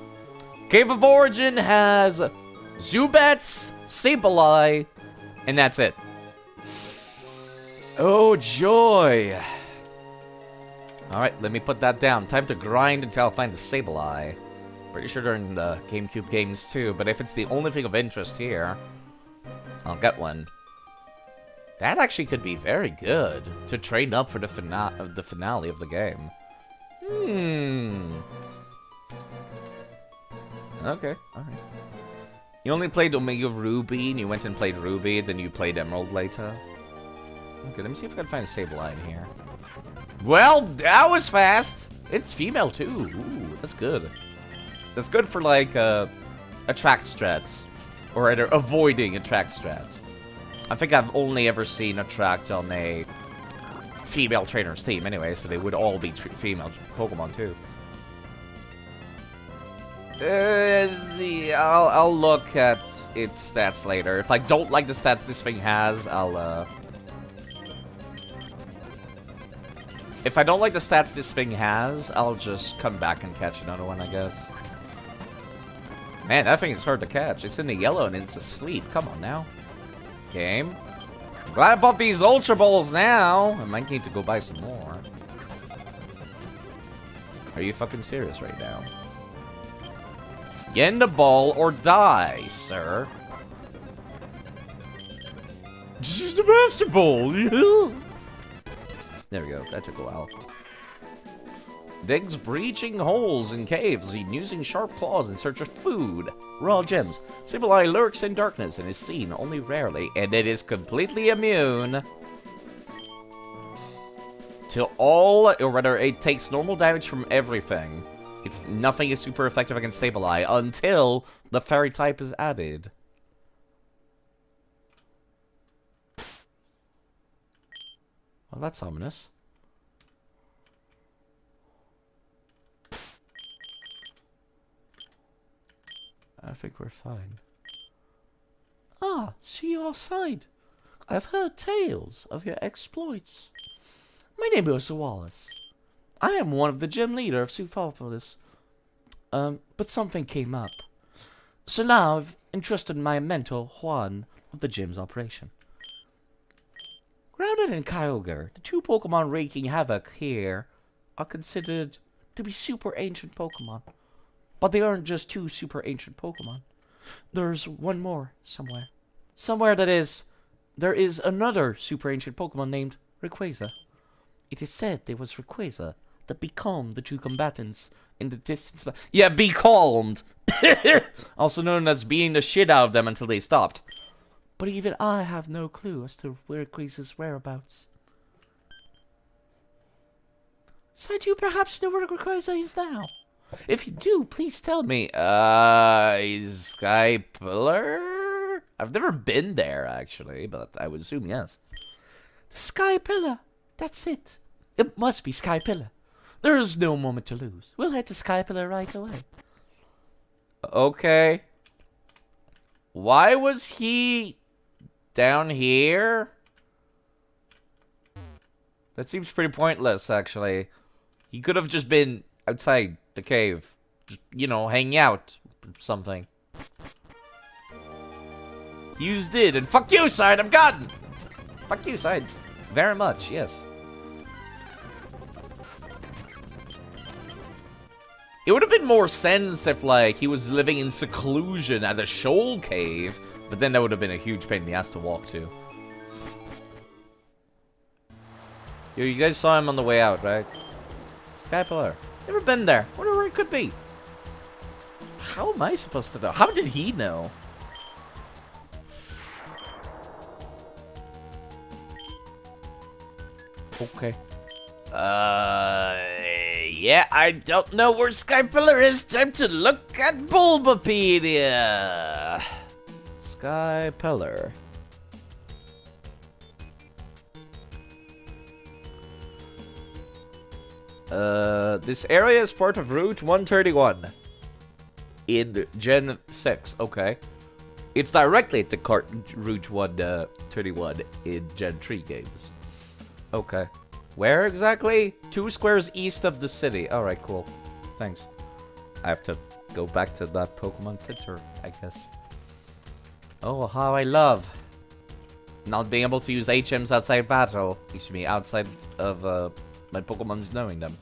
Cave of Origin has Zubats, Sableye, and that's it. Oh, joy. Alright, let me put that down. Time to grind until I find a Sableye. Pretty sure they're in the GameCube games too, but if it's the only thing of interest here, I'll get one. That actually could be very good to train up for the finale of the game. Okay, alright. You only played Omega Ruby, and you went and played Ruby, then you played Emerald later. Okay, let me see if I can find a Sableye in here. Well, that was fast! It's female too. Ooh, that's good. That's good for like, attract strats. Or rather, avoiding attract strats. I think I've only ever seen Attract on a female trainer's team anyway, so they would all be female Pokemon too. I'll look at its stats later. If I don't like the stats this thing has, if I don't like the stats this thing has, I'll just come back and catch another one, I guess. Man, that thing is hard to catch. It's in the yellow and it's asleep. Come on now. Game. I'm glad I bought these Ultra Balls now. I might need to go buy some more. Are you fucking serious right now? Get in the ball or die, sir. This is the Master Ball. There we go. That took a while. Digs breaching holes in caves and using sharp claws in search of food. Raw gems. Sableye lurks in darkness and is seen only rarely, and it is completely immune to all, or rather, it takes normal damage from everything. Nothing is super effective against Sableye until the fairy type is added. Well, that's ominous. I think we're fine. Ah, see you outside. I've heard tales of your exploits. My name is Wallace. I am one of the gym leader of Sophopolis. But something came up. So now I've entrusted my mentor, Juan, of the gym's operation. Groudon and Kyogre, the two Pokemon wreaking havoc here, are considered to be super ancient Pokemon. But they aren't just two super ancient Pokemon. There's one more somewhere. There is another super ancient Pokemon named Rayquaza. It is said there was Rayquaza to becalm the two combatants in the distance. Yeah, be calmed. Also known as beating the shit out of them until they stopped. But even I have no clue as to where Grace's whereabouts. So do you perhaps know where Grace is now? If you do, please tell me. Is Sky Pillar? I've never been there, actually, but I would assume yes. The Sky Pillar. That's it. It must be Sky Pillar. There is no moment to lose. We'll head to Sky Pillar right away. Okay. Why was he down here? That seems pretty pointless, actually. He could have just been outside the cave. Just, you know, hanging out or something. You did, and fuck you, side, I'm gone! Fuck you, side. Very much, yes. It would have been more sense if, like, he was living in seclusion at a shoal cave, but then that would have been a huge pain in the ass to walk to. Yo, you guys saw him on the way out, right? Sky Pillar. Never been there. Wonder where it could be. How am I supposed to know? How did he know? Okay. Yeah, I don't know where Sky Pillar is. Time to look at Bulbapedia. Sky Pillar. This area is part of Route 131 in Gen 6. Okay. It's directly to Route 131 in Gen 3 games. Okay. Where exactly? 2 squares east of the city. Alright, cool. Thanks. I have to go back to that Pokemon Center, I guess. Oh, how I love not being able to use HMs outside battle. Excuse me, outside of my Pokemon's knowing them.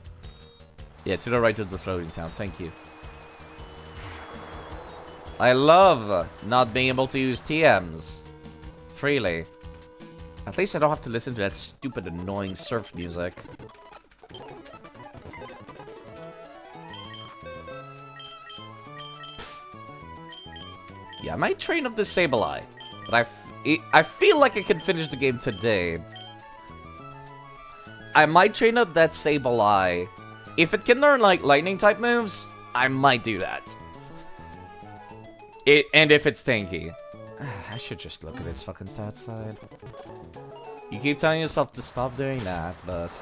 Yeah, to the right of the floating town. Thank you. I love not being able to use TMs freely. At least I don't have to listen to that stupid, annoying surf music. Yeah, I might train up this Sableye, but I feel like I can finish the game today. I might train up that Sableye. If it can learn, like, lightning-type moves, I might do that. And if it's tanky. I should just look at its fucking stats side. You keep telling yourself to stop doing that, but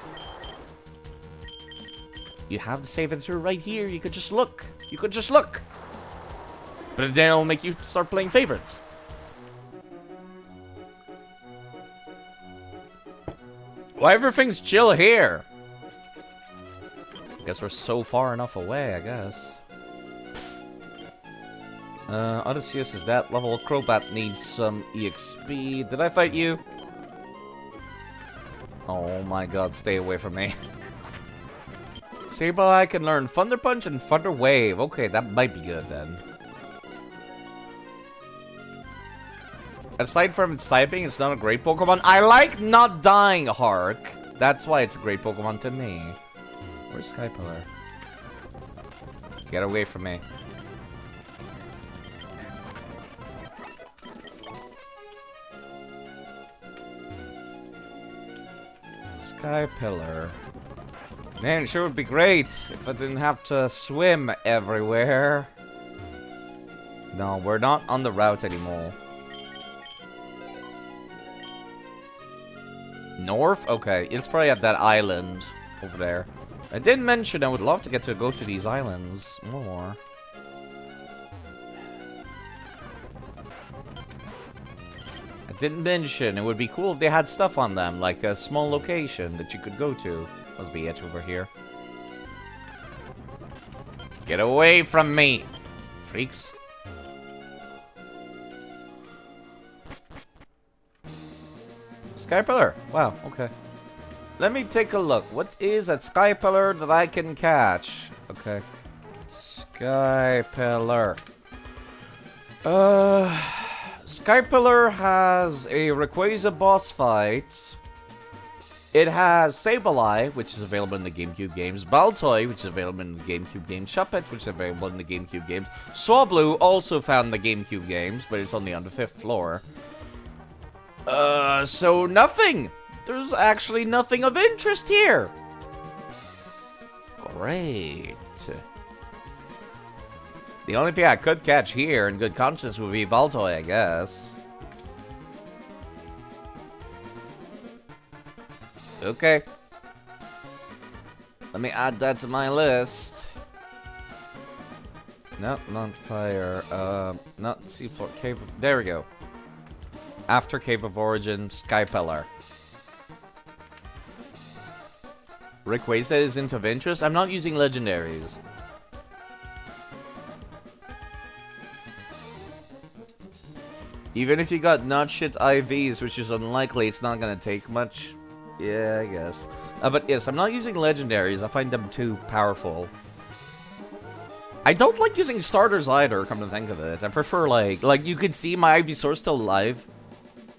you have the save enter right here. You could just look. You could just look. But then it'll make you start playing favorites. Why everything's chill here? Guess we're so far enough away, I guess. Odysseus is that level. Crobat needs some EXP. Did I fight you? Oh my god, stay away from me. Sableye can learn Thunder Punch and Thunder Wave. Okay, that might be good then. Aside from its typing, it's not a great Pokemon. I like not dying, Hark. That's why it's a great Pokemon to me. Where's Sky Pillar? Get away from me. Sky Pillar. Man, it sure would be great if I didn't have to swim everywhere. No, we're not on the route anymore. North? Okay, it's probably at that island over there. I did mention I would love to get to go to these islands more. I didn't mention it would be cool if they had stuff on them, like a small location that you could go to. Must be it over here. Get away from me, freaks. Sky Pillar. Wow, okay. Let me take a look. What is at Sky Pillar that I can catch? Okay. Sky Pillar. Sky Pillar has a Rayquaza boss fight. It has Sableye, which is available in the GameCube games, Baltoy, which is available in the GameCube games, Shuppet, which is available in the GameCube games, Swablu, also found in the GameCube games, but it's only on the 5th floor. So nothing! There's actually nothing of interest here! Great. The only thing I could catch here in good conscience would be Baltoy, I guess. Okay. Let me add that to my list. No, not fire. Not seafloor. Cave of... There we go. After Cave of Origin, Sky Pillar. Rayquaza isn't of interest. I'm not using legendaries. Even if you got not shit IVs, which is unlikely, it's not gonna take much. Yeah, I guess. But yes, I'm not using legendaries. I find them too powerful. I don't like using starters either, come to think of it. I prefer, like you could see my Ivysaur's still alive,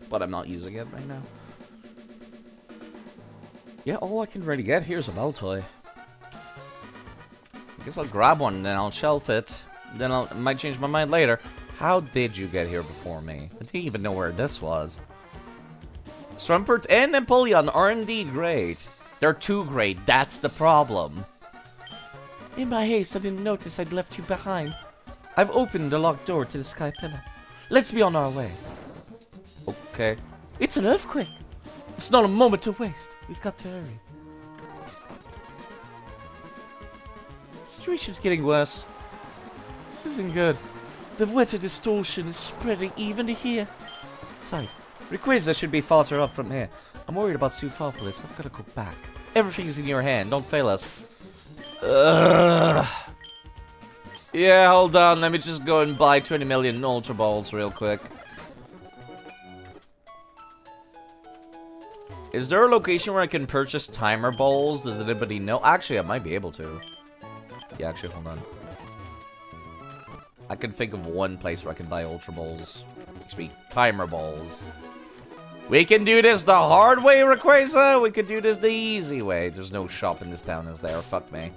but I'm not using it right now. Yeah, all I can really get here is a Baltoy. I guess I'll grab one, then I'll shelf it. Then I might change my mind later. How did you get here before me? I didn't even know where this was. Swampert and Empoleon are indeed great. They're too great, that's the problem. In my haste, I didn't notice I'd left you behind. I've opened the locked door to the Sky Pillar. Let's be on our way. Okay. It's an earthquake. It's not a moment to waste. We've got to hurry. The situation's getting worse. This isn't good. The weather distortion is spreading even to here. Sorry. Rayquaza should be farther up from here. I'm worried about Souphopolis. I've got to go back. Everything's in your hand. Don't fail us. Yeah, hold on. Let me just go and buy 20 million Ultra Balls real quick. Is there a location where I can purchase timer balls? Does anybody know? Actually, I might be able to. Yeah, actually, hold on. I can think of one place where I can buy Ultra Balls. Excuse me, timer balls. We can do this the hard way, Rayquaza. We can do this the easy way. There's no shop in this town, is there? Fuck me.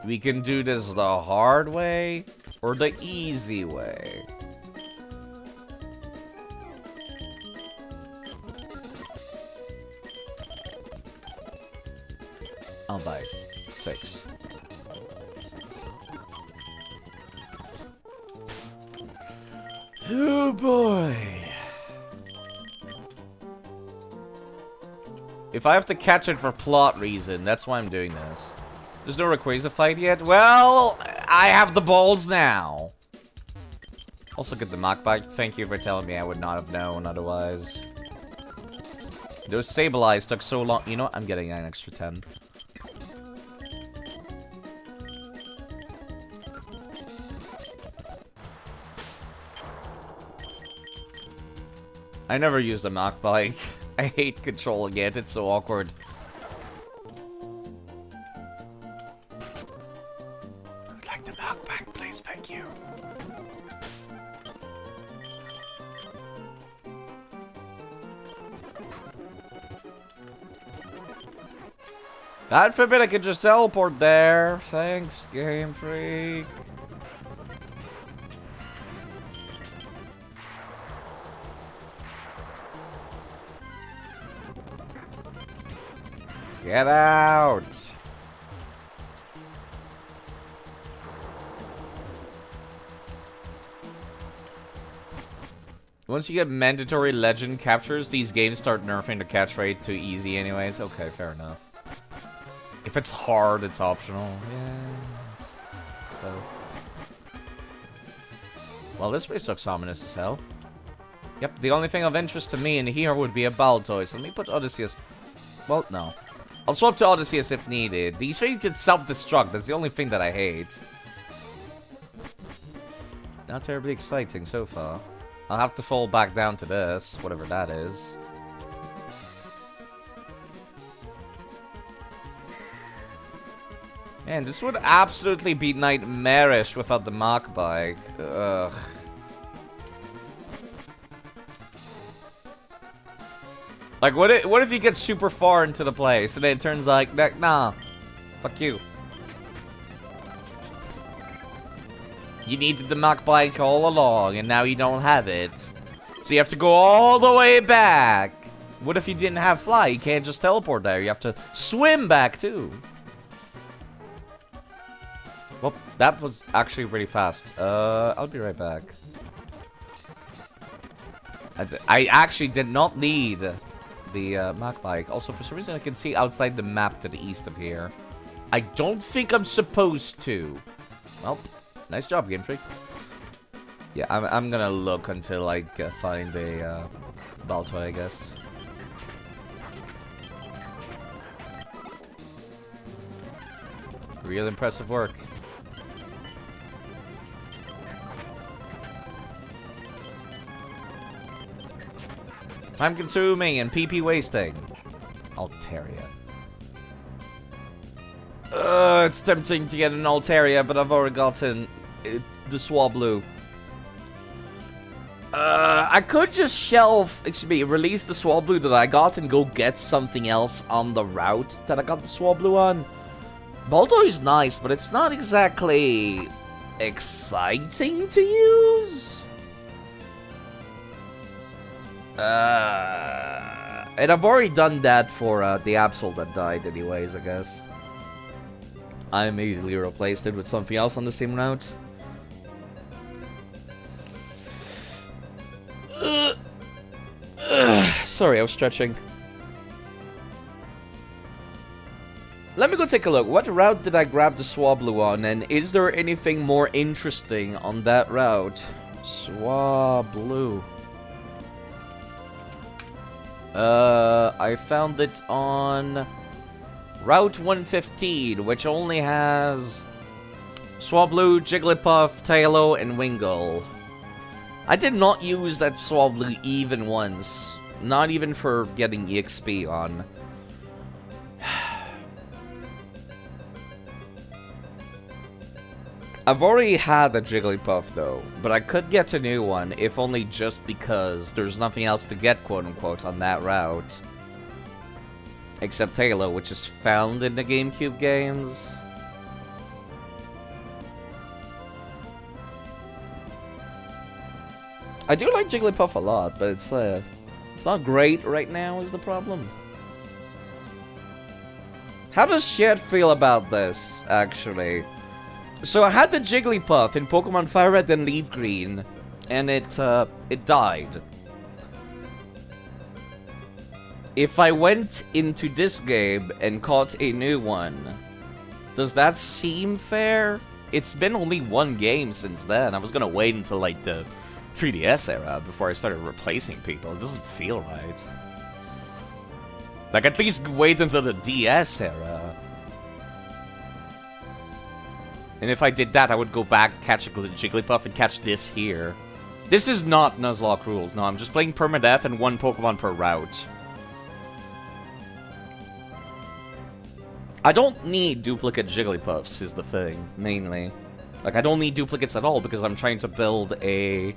We can do this the hard way or the easy way. I'll buy 6. Oh boy. If I have to catch it for plot reason, that's why I'm doing this. There's no Rayquaza fight yet? Well, I have the balls now. Also get the Machbite. Thank you for telling me. I would not have known otherwise. Those Sableyes took so long. You know what? I'm getting an extra 10. I never used a Machbite. I hate controlling it. It's so awkward. I'd like the Machbite, please. Thank you. God forbid I could just teleport there. Thanks, Game Freak. Get out! Once you get mandatory legend captures, these games start nerfing the catch rate to easy anyways. Okay, fair enough. If it's hard, it's optional. Yes. So. Well, this place looks ominous as hell. Yep, the only thing of interest to me in here would be a Baltoy. So let me put Odysseus. Well, no. I'll swap to Odysseus if needed. These things can self-destruct. That's the only thing that I hate. Not terribly exciting so far. I'll have to fall back down to this, whatever that is. Man, this would absolutely be nightmarish without the Mach bike. Ugh. Like, what if you get super far into the place and then it turns like, nah, fuck you. You needed the Mach bike all along and now you don't have it. So you have to go all the way back. What if you didn't have fly? You can't just teleport there. You have to swim back too. Well, that was actually really fast. I'll be right back. I actually did not need the Mach bike. Also, for some reason, I can see outside the map to the east of here. I don't think I'm supposed to. Well, nice job, Game Freak. Yeah, I'm gonna look until I find a Baltoy, I guess. Real impressive work. Time consuming and PP wasting. Altaria. It's tempting to get an Altaria, but I've already gotten the Swablu. I could just release the Swablu that I got and go get something else on the route that I got the Swablu on. Baltoy is nice, but it's not exactly exciting to use. And I've already done that for the Absol that died anyways, I guess. I immediately replaced it with something else on the same route. Sorry, I was stretching. Let me go take a look. What route did I grab the Swablu on, and is there anything more interesting on that route? Swablu. I found it on Route 115, which only has Swablu, Jigglypuff, Tailo, and Wingull. I did not use that Swablu even once. Not even for getting EXP on. I've already had a Jigglypuff though, but I could get a new one, if only just because there's nothing else to get, quote-unquote, on that route. Except Tailo, which is found in the GameCube games. I do like Jigglypuff a lot, but it's not great right now is the problem. How does Shed feel about this, actually? So I had the Jigglypuff in Pokemon Fire Red and Leaf Green, and it died. If I went into this game and caught a new one, does that seem fair? It's been only one game since then. I was gonna wait until like the 3DS era before I started replacing people. It doesn't feel right. Like, at least wait until the DS era. And if I did that, I would go back, catch a Jigglypuff, and catch this here. This is not Nuzlocke rules. No, I'm just playing Permadeath and one Pokemon per route. I don't need duplicate Jigglypuffs, is the thing, mainly. Like, I don't need duplicates at all, because I'm trying to build a...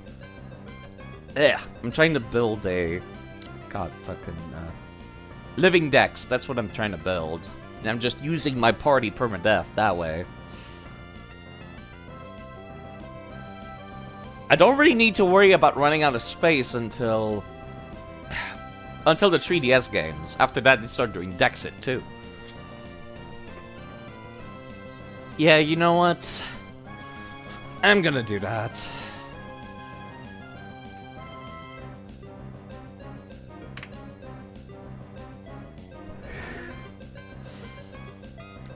I'm trying to build a... God, fucking... LivingDex, that's what I'm trying to build. And I'm just using my party Permadeath that way. I don't really need to worry about running out of space until the 3DS games. After that, they start doing Dexit, too. Yeah, you know what? I'm gonna do that.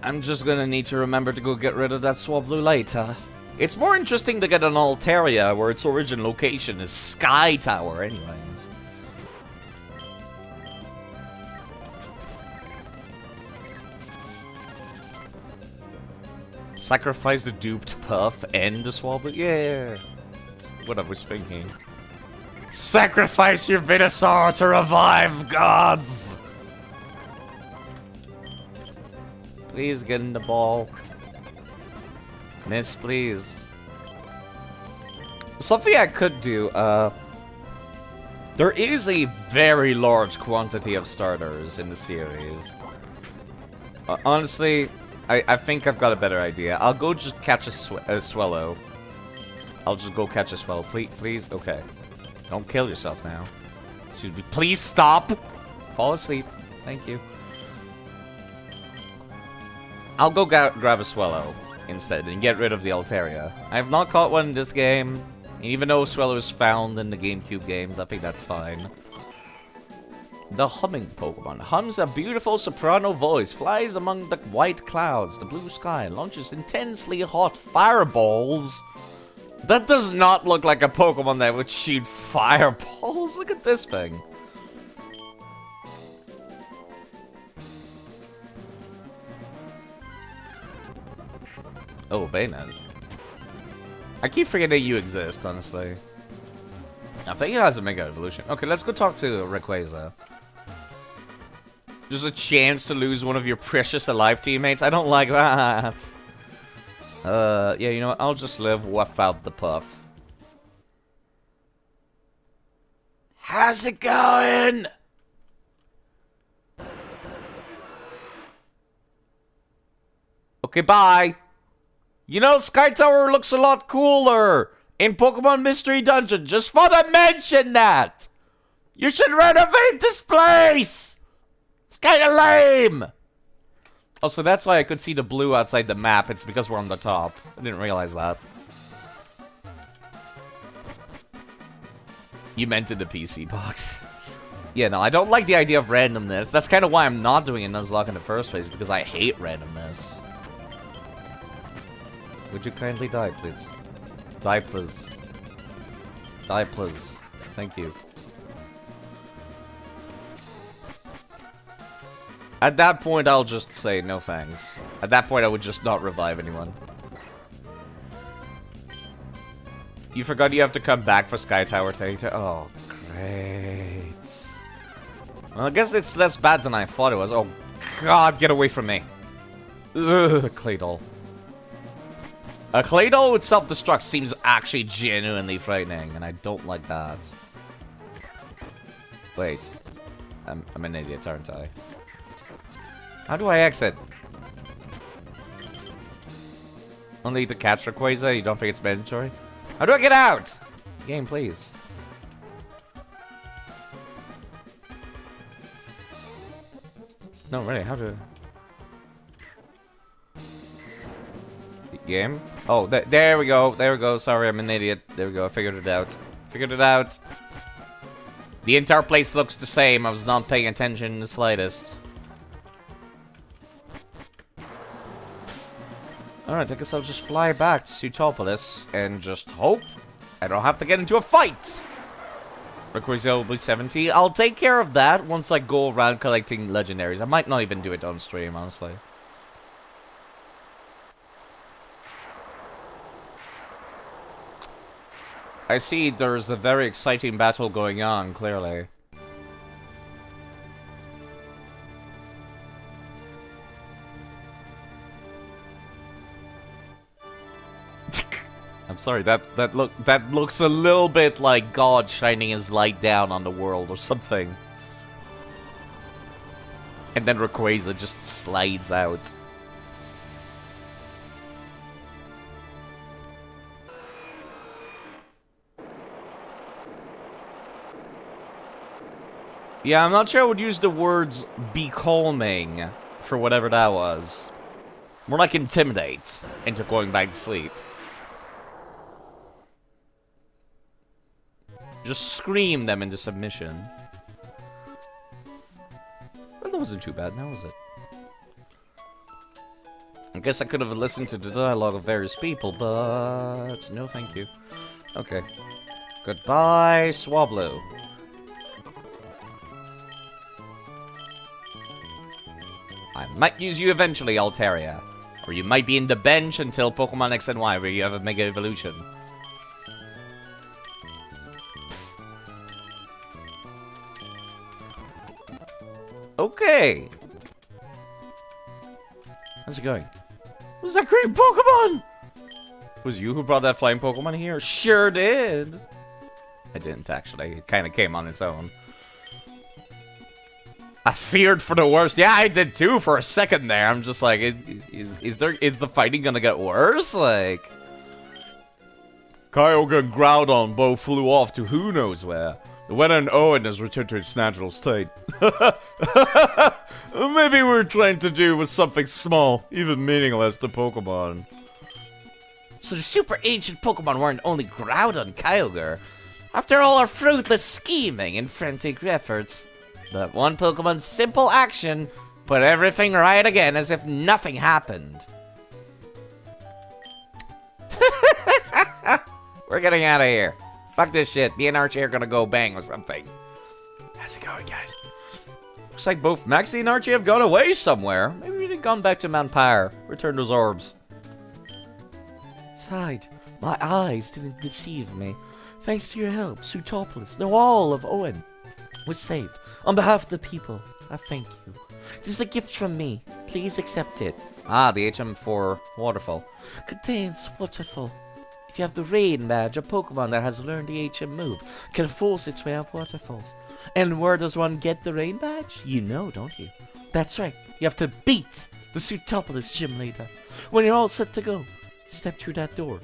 I'm just gonna need to remember to go get rid of that Swablu later. It's more interesting to get an Altaria where its origin location is Sky Tower anyways. Sacrifice the duped Puff and the Swablu? Yeah, that's what I was thinking. Sacrifice your Venusaur to revive gods! Please get in the ball. Miss, please. Something I could do, there is a very large quantity of starters in the series. Honestly, I think I've got a better idea. I'll go just catch a swallow. I'll just go catch a swallow. Please? Okay. Don't kill yourself now. Excuse me. Please stop! Fall asleep. Thank you. I'll go grab a swallow instead and get rid of the Altaria. I have not caught one in this game. And even though swallow is found in the GameCube games, I think that's fine. The humming Pokemon hums a beautiful soprano voice, flies among the white clouds, the blue sky, launches intensely hot fireballs. That does not look like a Pokemon that would shoot fireballs. Look at this thing. Oh, Bayonet. I keep forgetting you exist, honestly. I think it has a Mega Evolution. Okay, let's go talk to Rayquaza. There's a chance to lose one of your precious alive teammates? I don't like that. Yeah, you know what? I'll just live without the puff. How's it going? Okay, bye. You know, Sky Tower looks a lot cooler in Pokemon Mystery Dungeon. Just thought I'd mention that. You should renovate this place. It's kind of lame. Also, that's why I could see the blue outside the map. It's because we're on the top. I didn't realize that. You meant in the PC box. Yeah, no, I don't like the idea of randomness. That's kind of why I'm not doing a Nuzlocke in the first place, because I hate randomness. Would you kindly die, please? Die, please. Die, please. Thank you. At that point, I'll just say no thanks. At that point, I would just not revive anyone. You forgot you have to come back for Sky Tower 32? Oh, great. Well, I guess it's less bad than I thought it was. Oh, God, get away from me. Ugh, Claydol. A Claydol with self-destruct seems actually genuinely frightening, and I don't like that. Wait. I'm an idiot, aren't I? How do I exit? Only to catch Rayquaza? You don't think it's mandatory? How do I get out? Game, please. No, really, how do... Game? Oh, there we go. There we go. Sorry, I'm an idiot. There we go. I figured it out. Figured it out. The entire place looks the same. I was not paying attention in the slightest. Alright, I guess I'll just fly back to Sutopolis and just hope I don't have to get into a fight. Rayquaza will be 70. I'll take care of that once I go around collecting legendaries. I might not even do it on stream, honestly. I see there's a very exciting battle going on, clearly. I'm sorry, that looks a little bit like God shining his light down on the world or something. And then Rayquaza just slides out. Yeah, I'm not sure I would use the words be calming for whatever that was. More like intimidate into going back to sleep. Just scream them into submission. Well, that wasn't too bad now, was it? I guess I could have listened to the dialogue of various people, but no thank you. Okay. Goodbye, Swablu. I might use you eventually, Altaria. Or you might be in the bench until Pokemon X and Y where you have a Mega Evolution. Okay. How's it going? What's that green Pokemon? Was you who brought that flying Pokemon here? Sure did. I didn't, actually. It kind of came on its own. I feared for the worst. Yeah, I did too for a second there. I'm just like, is the fighting gonna get worse? Like... Kyogre and Groudon both flew off to who knows where. The weather in Owen has returned to its natural state. Maybe we're trying to do with something small, even meaningless to Pokemon. So the super ancient Pokemon weren't only Groudon and Kyogre. After all our fruitless scheming and frantic efforts, that one Pokemon's simple action put everything right again as if nothing happened. We're getting out of here. Fuck this shit. Me and Archie are gonna go bang or something. How's it going, guys? Looks like both Maxie and Archie have gone away somewhere. Maybe they've gone back to Mount Pyre. Return those orbs. Side, my eyes didn't deceive me. Thanks to your help, Sutopolis, no, all of Owen was saved. On behalf of the people, I thank you. This is a gift from me. Please accept it. Ah, the HM4 waterfall. Contains waterfall. If you have the Rain badge, a Pokemon that has learned the HM move can force its way up waterfalls. And where does one get the Rain badge? You know, don't you? That's right. You have to beat the Sutopolis gym leader. When you're all set to go, step through that door.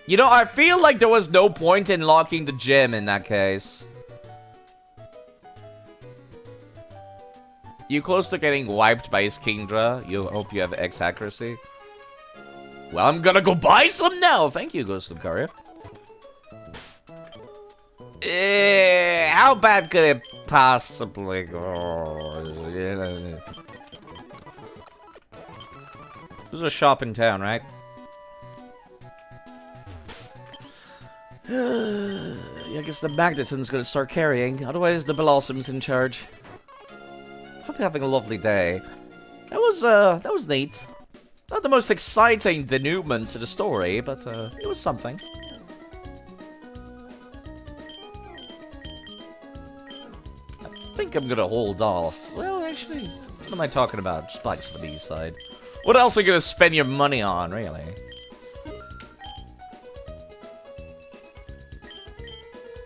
You know, I feel like there was no point in locking the gym in that case. You close to getting wiped by his Kingdra? You hope you have X accuracy? Well, I'm gonna go buy some now. Thank you, Ghost of Lucaria. How bad could it possibly go? There's a shop in town, right? I guess the Magneton's gonna start carrying. Otherwise, the Blossom's in charge. Hope you're having a lovely day. That was neat. Not the most exciting denouement to the story, but it was something. I think I'm gonna hold off. Well, actually, what am I talking about? Just buying some of these side. What else are you gonna spend your money on, really?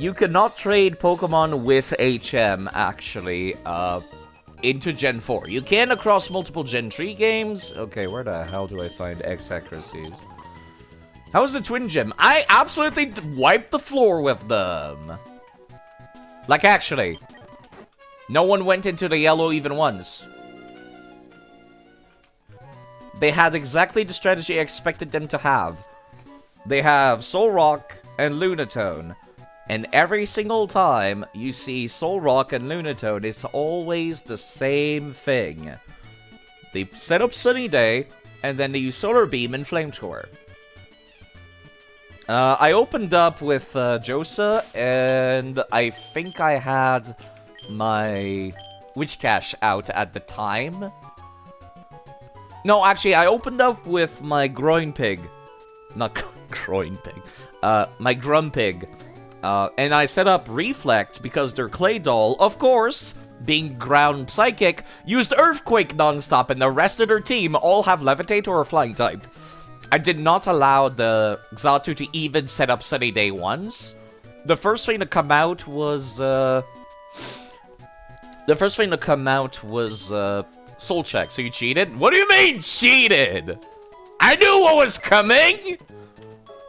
You cannot trade Pokemon with HM, actually, into Gen 4. You can across multiple Gen 3 games. Okay, where the hell do I find X accuracies? How was the Twin Gem? I absolutely wiped the floor with them. Like, actually. No one went into the yellow even once. They had exactly the strategy I expected them to have. They have Soul Rock and Lunatone. And every single time you see Soul Rock and Lunatone, it's always the same thing. They set up Sunny Day, and then they use Solar Beam and Flamethrower. I opened up with Josa, and I think I had my Witch Cache out at the time. No, actually, I opened up with my Groin Pig. Not Groin Pig. My Grumpig. And I set up Reflect because their Clay Doll, of course, being ground psychic, used Earthquake nonstop, and the rest of their team all have Levitate or Flying type. I did not allow the Xatu to even set up Sunny Day once. The first thing to come out was Soul Check. So you cheated? What do you mean cheated? I knew what was coming.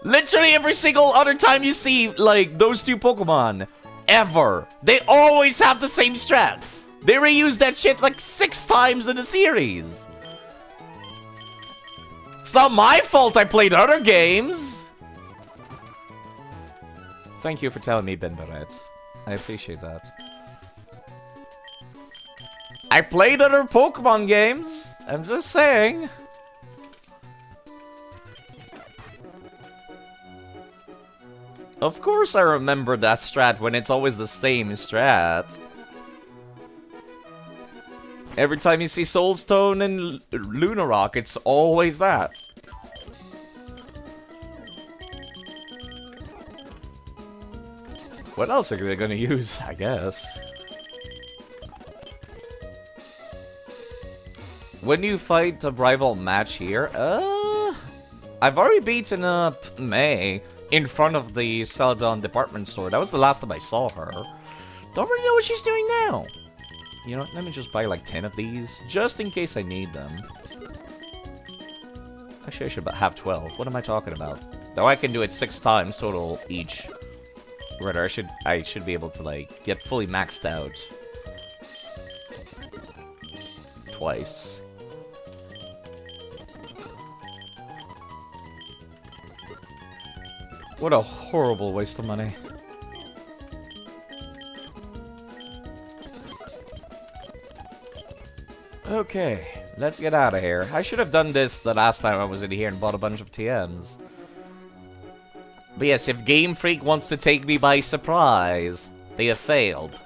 Literally every single other time you see, like, those two Pokemon, ever, they always have the same strat. They reuse that shit like 6 times in the series. It's not my fault I played other games. Thank you for telling me, Ben Barrett. I appreciate that. I played other Pokemon games. I'm just saying. Of course I remember that strat when it's always the same strat. Every time you see Soul Stone and Lunarock, it's always that. What else are they gonna use, I guess? When you fight a rival match here, I've already beaten up May in front of the Celadon department store. That was the last time I saw her. Don't really know what she's doing now. You know, let me just buy like 10 of these, just in case I need them. Actually, I should have 12. What am I talking about? Though I can do it 6 times total each. Rather, I should be able to, like, get fully maxed out. Twice. What a horrible waste of money. Okay, let's get out of here. I should have done this the last time I was in here and bought a bunch of TMs. But yes, if Game Freak wants to take me by surprise, they have failed.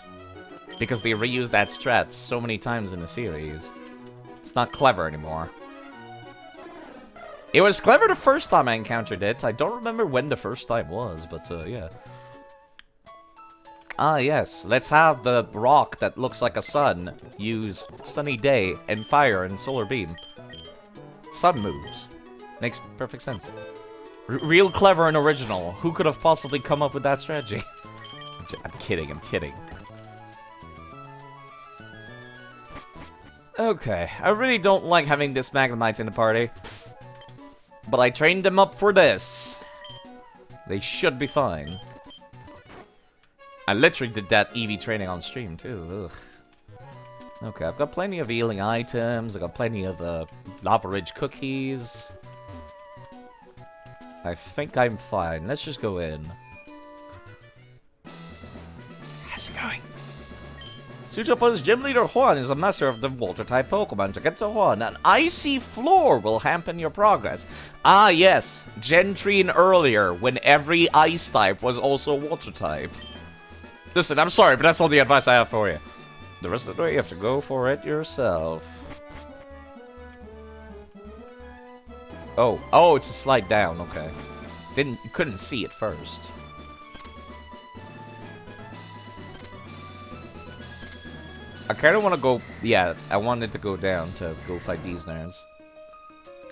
Because they reused that strat so many times in the series. It's not clever anymore. It was clever the first time I encountered it. I don't remember when the first time was, but yeah. Ah, yes. Let's have the rock that looks like a sun use sunny day and fire and solar beam. Sun moves. Makes perfect sense. Real clever and original. Who could have possibly come up with that strategy? I'm kidding, I'm kidding. Okay, I really don't like having this Magnemites in the party. But I trained them up for this. They should be fine. I literally did that EV training on stream, too. Ugh. Okay, I've got plenty of healing items. I've got plenty of Lava Ridge cookies. I think I'm fine. Let's just go in. How's it going? Suit up as Gym Leader Juan is a master of the Water-type Pokemon. To get to Juan, an icy floor will hamper your progress. Ah, yes. Gen 3 and earlier, when every ice type was also Water-type. Listen, I'm sorry, but that's all the advice I have for you. The rest of the way, you have to go for it yourself. Oh, it's a slide down, okay. Couldn't see it first. I kinda wanna go, yeah, I wanted to go down to go fight these nerds.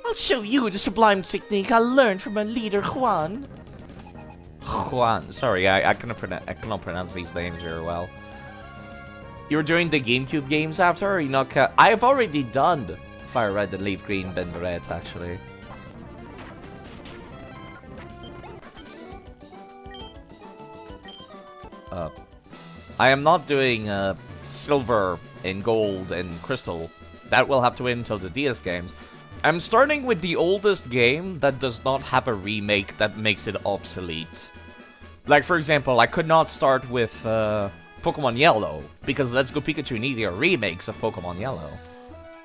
I'll show you the sublime technique I learned from my leader, Juan. Juan, sorry, I cannot pronounce these names very well. You were doing the GameCube games after, or you not? I've already done Fire Red and Leaf Green, Ben Red, actually. I am not doing Silver and Gold and Crystal. That will have to wait until the DS games. I'm starting with the oldest game that does not have a remake that makes it obsolete. Like, for example, I could not start with Pokemon Yellow, because Let's Go Pikachu and Eevee are remakes of Pokemon Yellow.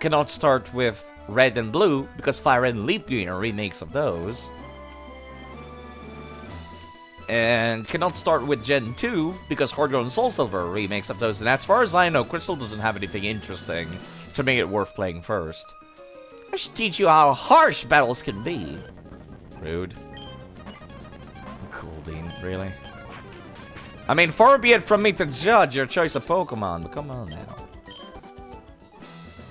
Cannot start with Red and Blue, because Fire Red and Leaf Green are remakes of those. And cannot start with Gen 2, because Heart Gold and Soul Silver are remakes of those. And as far as I know, Crystal doesn't have anything interesting to make it worth playing first. I should teach you how harsh battles can be. Rude. Cool, Dean, really? I mean, far be it from me to judge your choice of Pokemon, but come on now.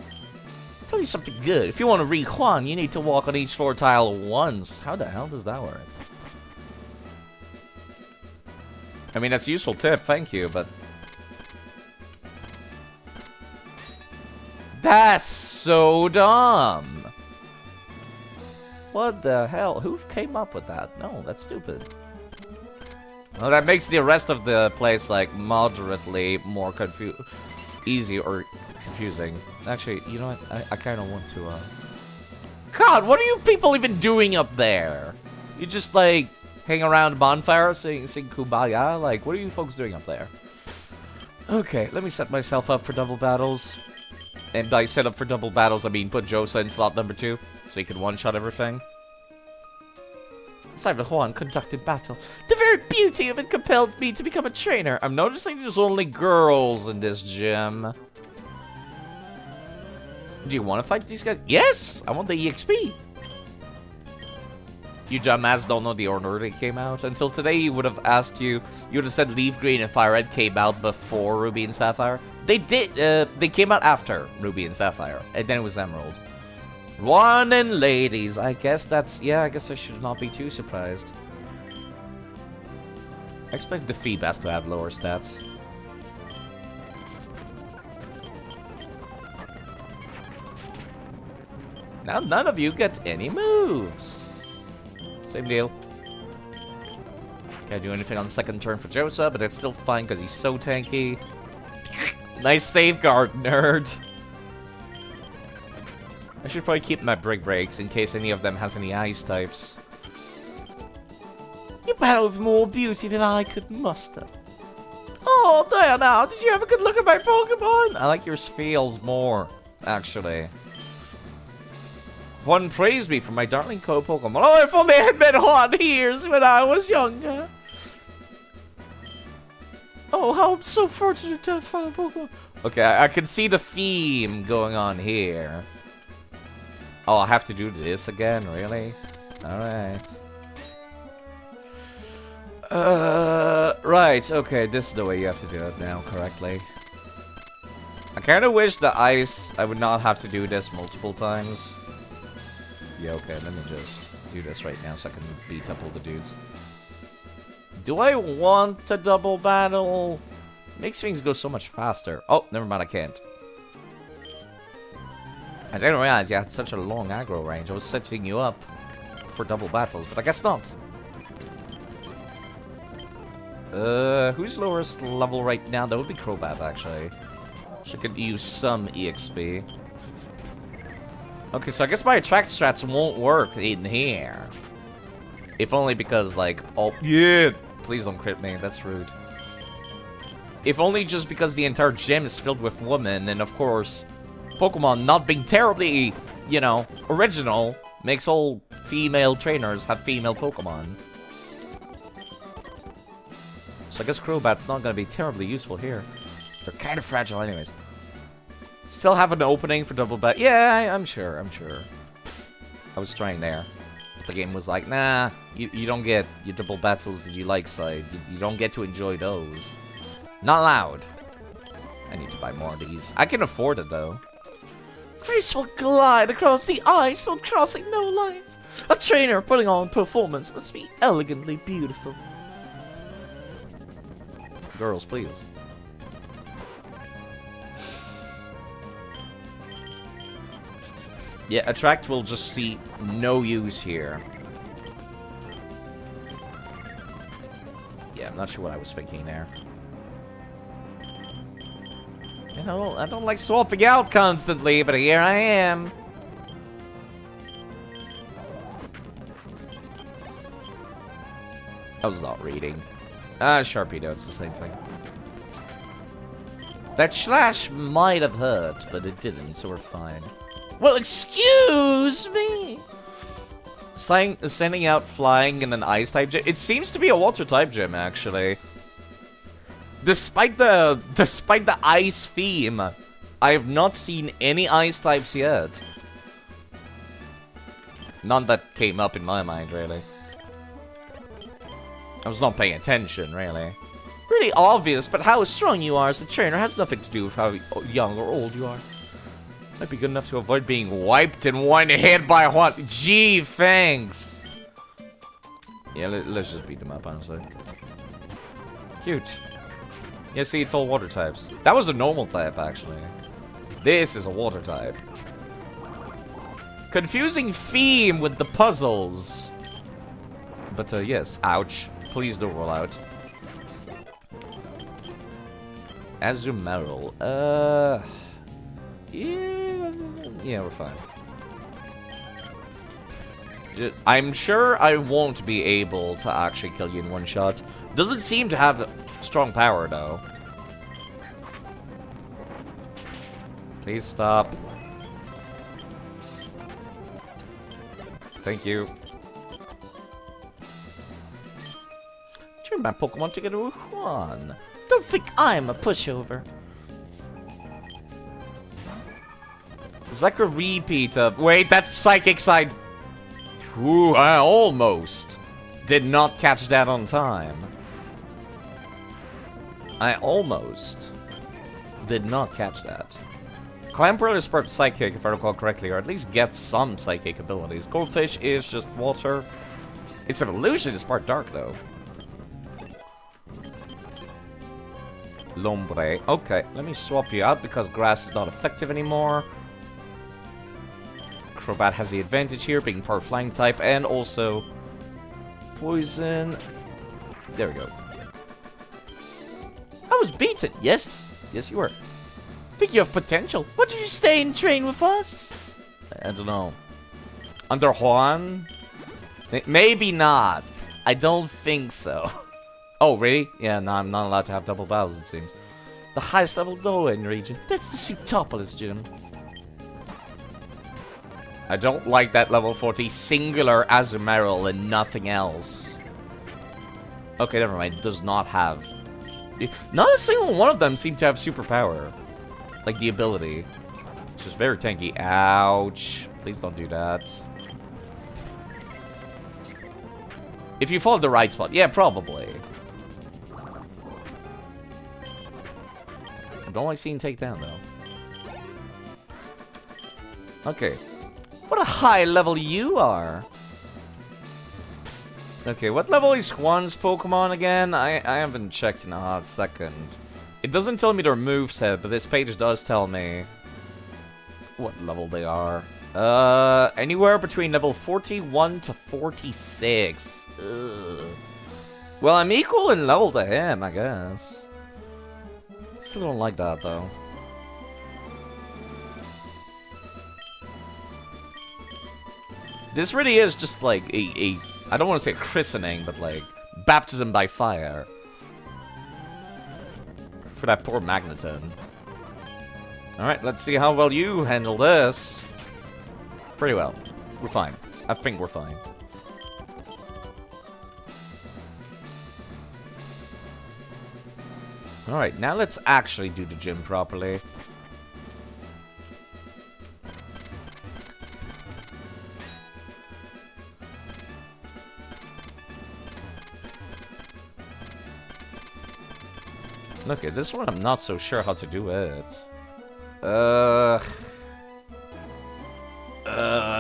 I'll tell you something good. If you want to read Juan, you need to walk on each floor tile once. How the hell does that work? I mean, that's a useful tip, thank you, but... That's so dumb! What the hell? Who came up with that? No, that's stupid. Well, that makes the rest of the place, like, moderately more easy or confusing. Actually, you know what? I kind of want to, God, what are you people even doing up there? You just, like... hang around a bonfire, sing Kumbaya? Like, what are you folks doing up there? Okay, let me set myself up for double battles. And by set up for double battles, I mean put Josa in slot number 2, so he can one-shot everything. Cyber Juan conducted battle. The very beauty of it compelled me to become a trainer. I'm noticing there's only girls in this gym. Do you want to fight these guys? Yes! I want the EXP. You dumbass don't know the order they came out. Until today, you would have asked you would have said Leaf Green and Fire Red came out before Ruby and Sapphire. They did, they came out after Ruby and Sapphire, and then it was Emerald. One in ladies. I guess that's... Yeah, I guess I should not be too surprised. I expect the Feebas to have lower stats. Now none of you get any moves. Same deal. Can't do anything on the second turn for Josa, but it's still fine because he's so tanky. Nice safeguard, nerd. I should probably keep my brick breaks in case any of them has any ice types. You battle with more beauty than I could muster. Oh, there now. Did you have a good look at my Pokemon? I like yours feels more, actually. One praised me for my darling co-Pokemon. Oh, if only I had been hot ears when I was younger. Oh, how I'm so fortunate to have found Pokemon. Okay, I can see the theme going on here. Oh, I have to do this again, really? Alright. Right, okay, this is the way you have to do it now, correctly. I kinda wish the ice, I would not have to do this multiple times. Yeah, okay, let me just do this right now so I can beat up all the dudes. Do I want to double battle? Makes things go so much faster. Oh, never mind, I can't. I didn't realize you had such a long aggro range. I was setting you up for double battles, but I guess not. Who's lowest level right now? That would be Crobat, actually. She could use some EXP. Okay, so I guess my attract strats won't work in here. If only because, like, oh, yeah! Please don't crit me, that's rude. If only just because the entire gym is filled with women, and of course, Pokemon not being terribly, you know, original, makes all female trainers have female Pokemon. So I guess Crobat's not gonna be terribly useful here. They're kind of fragile anyways. Still have an opening for double bat. Yeah, I'm sure, I was trying there. The game was like, nah, you don't get your double battles that you like side. You don't get to enjoy those. Not allowed. I need to buy more of these. I can afford it, though. Graceful glide across the ice while crossing no lines. A trainer putting on performance must be elegantly beautiful. Girls, please. Yeah, Attract will just see no use here. Yeah, I'm not sure what I was thinking there. You know, I don't like swapping out constantly, but here I am. I was not reading. Sharpedo, it's the same thing. That slash might have hurt, but it didn't, so we're fine. Well, excuse me! Sending out flying in an ice-type gym. It seems to be a water-type gym, actually. Despite the ice theme, I have not seen any ice types yet. None that came up in my mind, really. I was not paying attention, really. Really obvious, but how strong you are as a trainer has nothing to do with how young or old you are. Might be good enough to avoid being wiped in one hit by what? Gee, thanks. Yeah, let's just beat them up, honestly. Cute. Yeah, see, it's all water types. That was a normal type, actually. This is a water type. Confusing theme with the puzzles. But, yes. Ouch. Please don't roll out. Azumarill. Yeah, we're fine. I'm sure I won't be able to actually kill you in one shot. Doesn't seem to have strong power, though. Please stop. Thank you. Turn my Pokemon together with Juan. Don't think I'm a pushover. It's like a repeat of... Wait, that's Psychic Side. Ooh, I almost did not catch that on time. I almost did not catch that. Clamperl is part psychic, if I recall correctly, or at least gets some psychic abilities. Goldfish is just water. Its evolution is part dark, though. Lombre. Okay, let me swap you out because grass is not effective anymore. Crobat has the advantage here, being part flying type, and also poison. There we go. I was beaten. Yes. Yes, you were. Think you have potential. Why don't you stay and train with us? I don't know. Under Juan? Maybe not. I don't think so. Oh, really? Yeah, no, I'm not allowed to have double battles, it seems. The highest level though in region. That's the Sutopolis gym. I don't like that level 40 singular Azumarill and nothing else. Okay, never mind. It does not have... Not a single one of them seem to have superpower. Like the ability. It's just very tanky. Ouch. Please don't do that. If you follow the right spot. Yeah, probably. Don't like seeing takedown, though. Okay. What a high level you are. Okay, what level is Juan's Pokemon again? I haven't checked in a hot second. It doesn't tell me their moveset, but this page does tell me what level they are. Anywhere between level 41 to 46. Ugh. Well, I'm equal in level to him, I guess. Still don't like that, though. This really is just like a I don't want to say christening, but like baptism by fire. For that poor Magneton. Alright, let's see how well you handle this. Pretty well. We're fine. I think we're fine. Alright, now let's actually do the gym properly. Okay, this one I'm not so sure how to do it.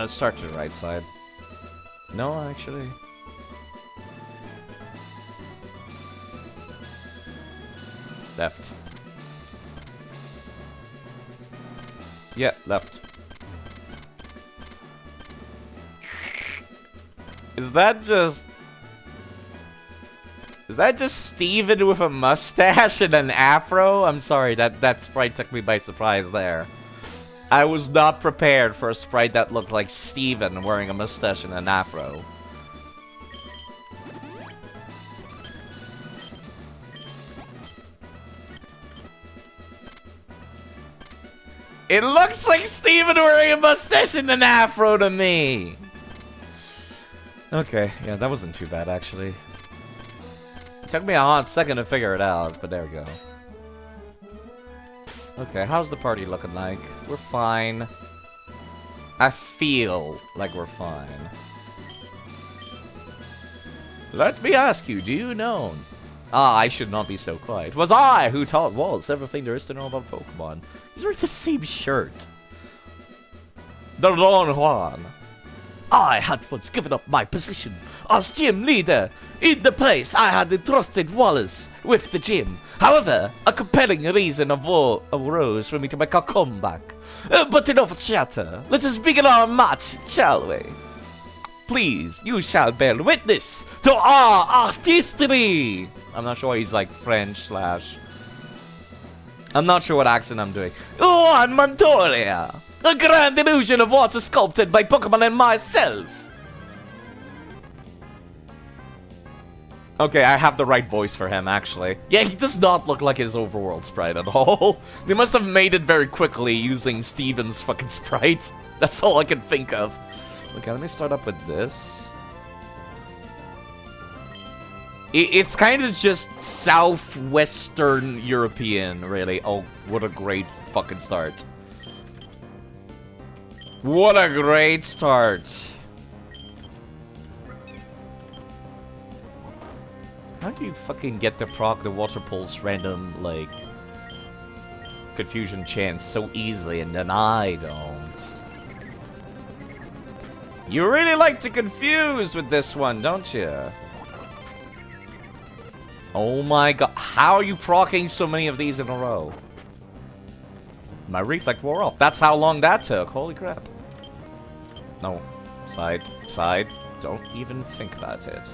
Start to the right side. No, actually. Left. Yeah, left. Is that just Steven with a mustache and an afro? I'm sorry, that sprite took me by surprise there. I was not prepared for a sprite that looked like Steven wearing a mustache and an afro. It looks like Steven wearing a mustache and an afro to me! Okay, yeah, that wasn't too bad, actually. It took me a hot second to figure it out, but there we go. Okay, how's the party looking like? We're fine. I feel like we're fine. Let me ask you, do you know? Ah, I should not be so quiet. It was I who taught Waltz everything there is to know about Pokemon. He's wearing the same shirt. The Don Juan. I had once given up my position as gym leader. In the place, I had entrusted Wallace with the gym. However, a compelling reason arose for me to make a comeback. But enough chatter. Let us begin our match, shall we? Please, you shall bear witness to our artistry. I'm not sure he's like French slash... I'm not sure what accent I'm doing. Juan Montoya. A grand illusion of water sculpted by Pokemon and myself. Okay, I have the right voice for him, actually. Yeah, he does not look like his overworld sprite at all. They must have made it very quickly using Steven's fucking sprite. That's all I can think of. Okay, let me start up with this. It's kind of just southwestern European, really. Oh, what a great fucking start. What a great start. How do you fucking get to proc the water pulse random, like... confusion chance so easily, and then I don't. You really like to confuse with this one, don't you? Oh my god, how are you proccing so many of these in a row? My reflect wore off. That's how long that took. Holy crap. No. Side. Side. Don't even think about it.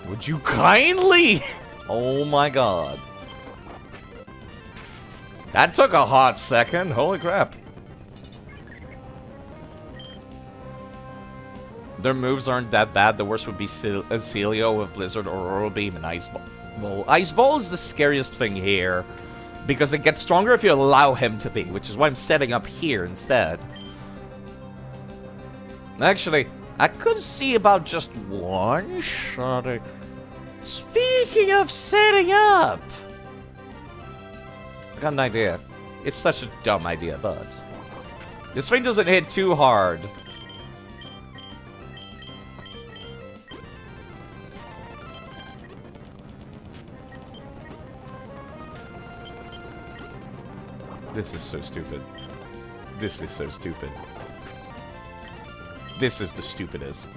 Would you kindly? Oh my god. That took a hot second. Holy crap. Their moves aren't that bad. The worst would be Celio with Blizzard or Oral Beam and Ice Ball. Well, Ice Ball is the scariest thing here, because it gets stronger if you allow him to be, which is why I'm setting up here instead. Actually, I could see about just one shot. Speaking of setting up, I got an idea. It's such a dumb idea, but this thing doesn't hit too hard. This is so stupid. This is so stupid. This is the stupidest.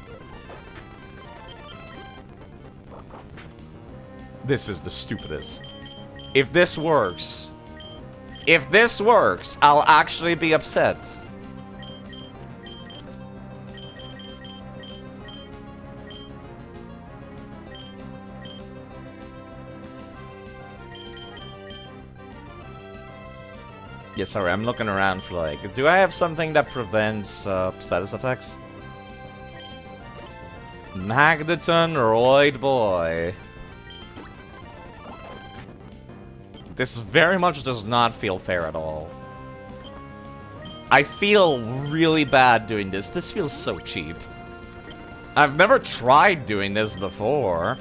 This is the stupidest. If this works, I'll actually be upset. Yeah, sorry, I'm looking around for, like, do I have something that prevents status effects? Magneton, Roid Boy. This very much does not feel fair at all. I feel really bad doing this. This feels so cheap. I've never tried doing this before.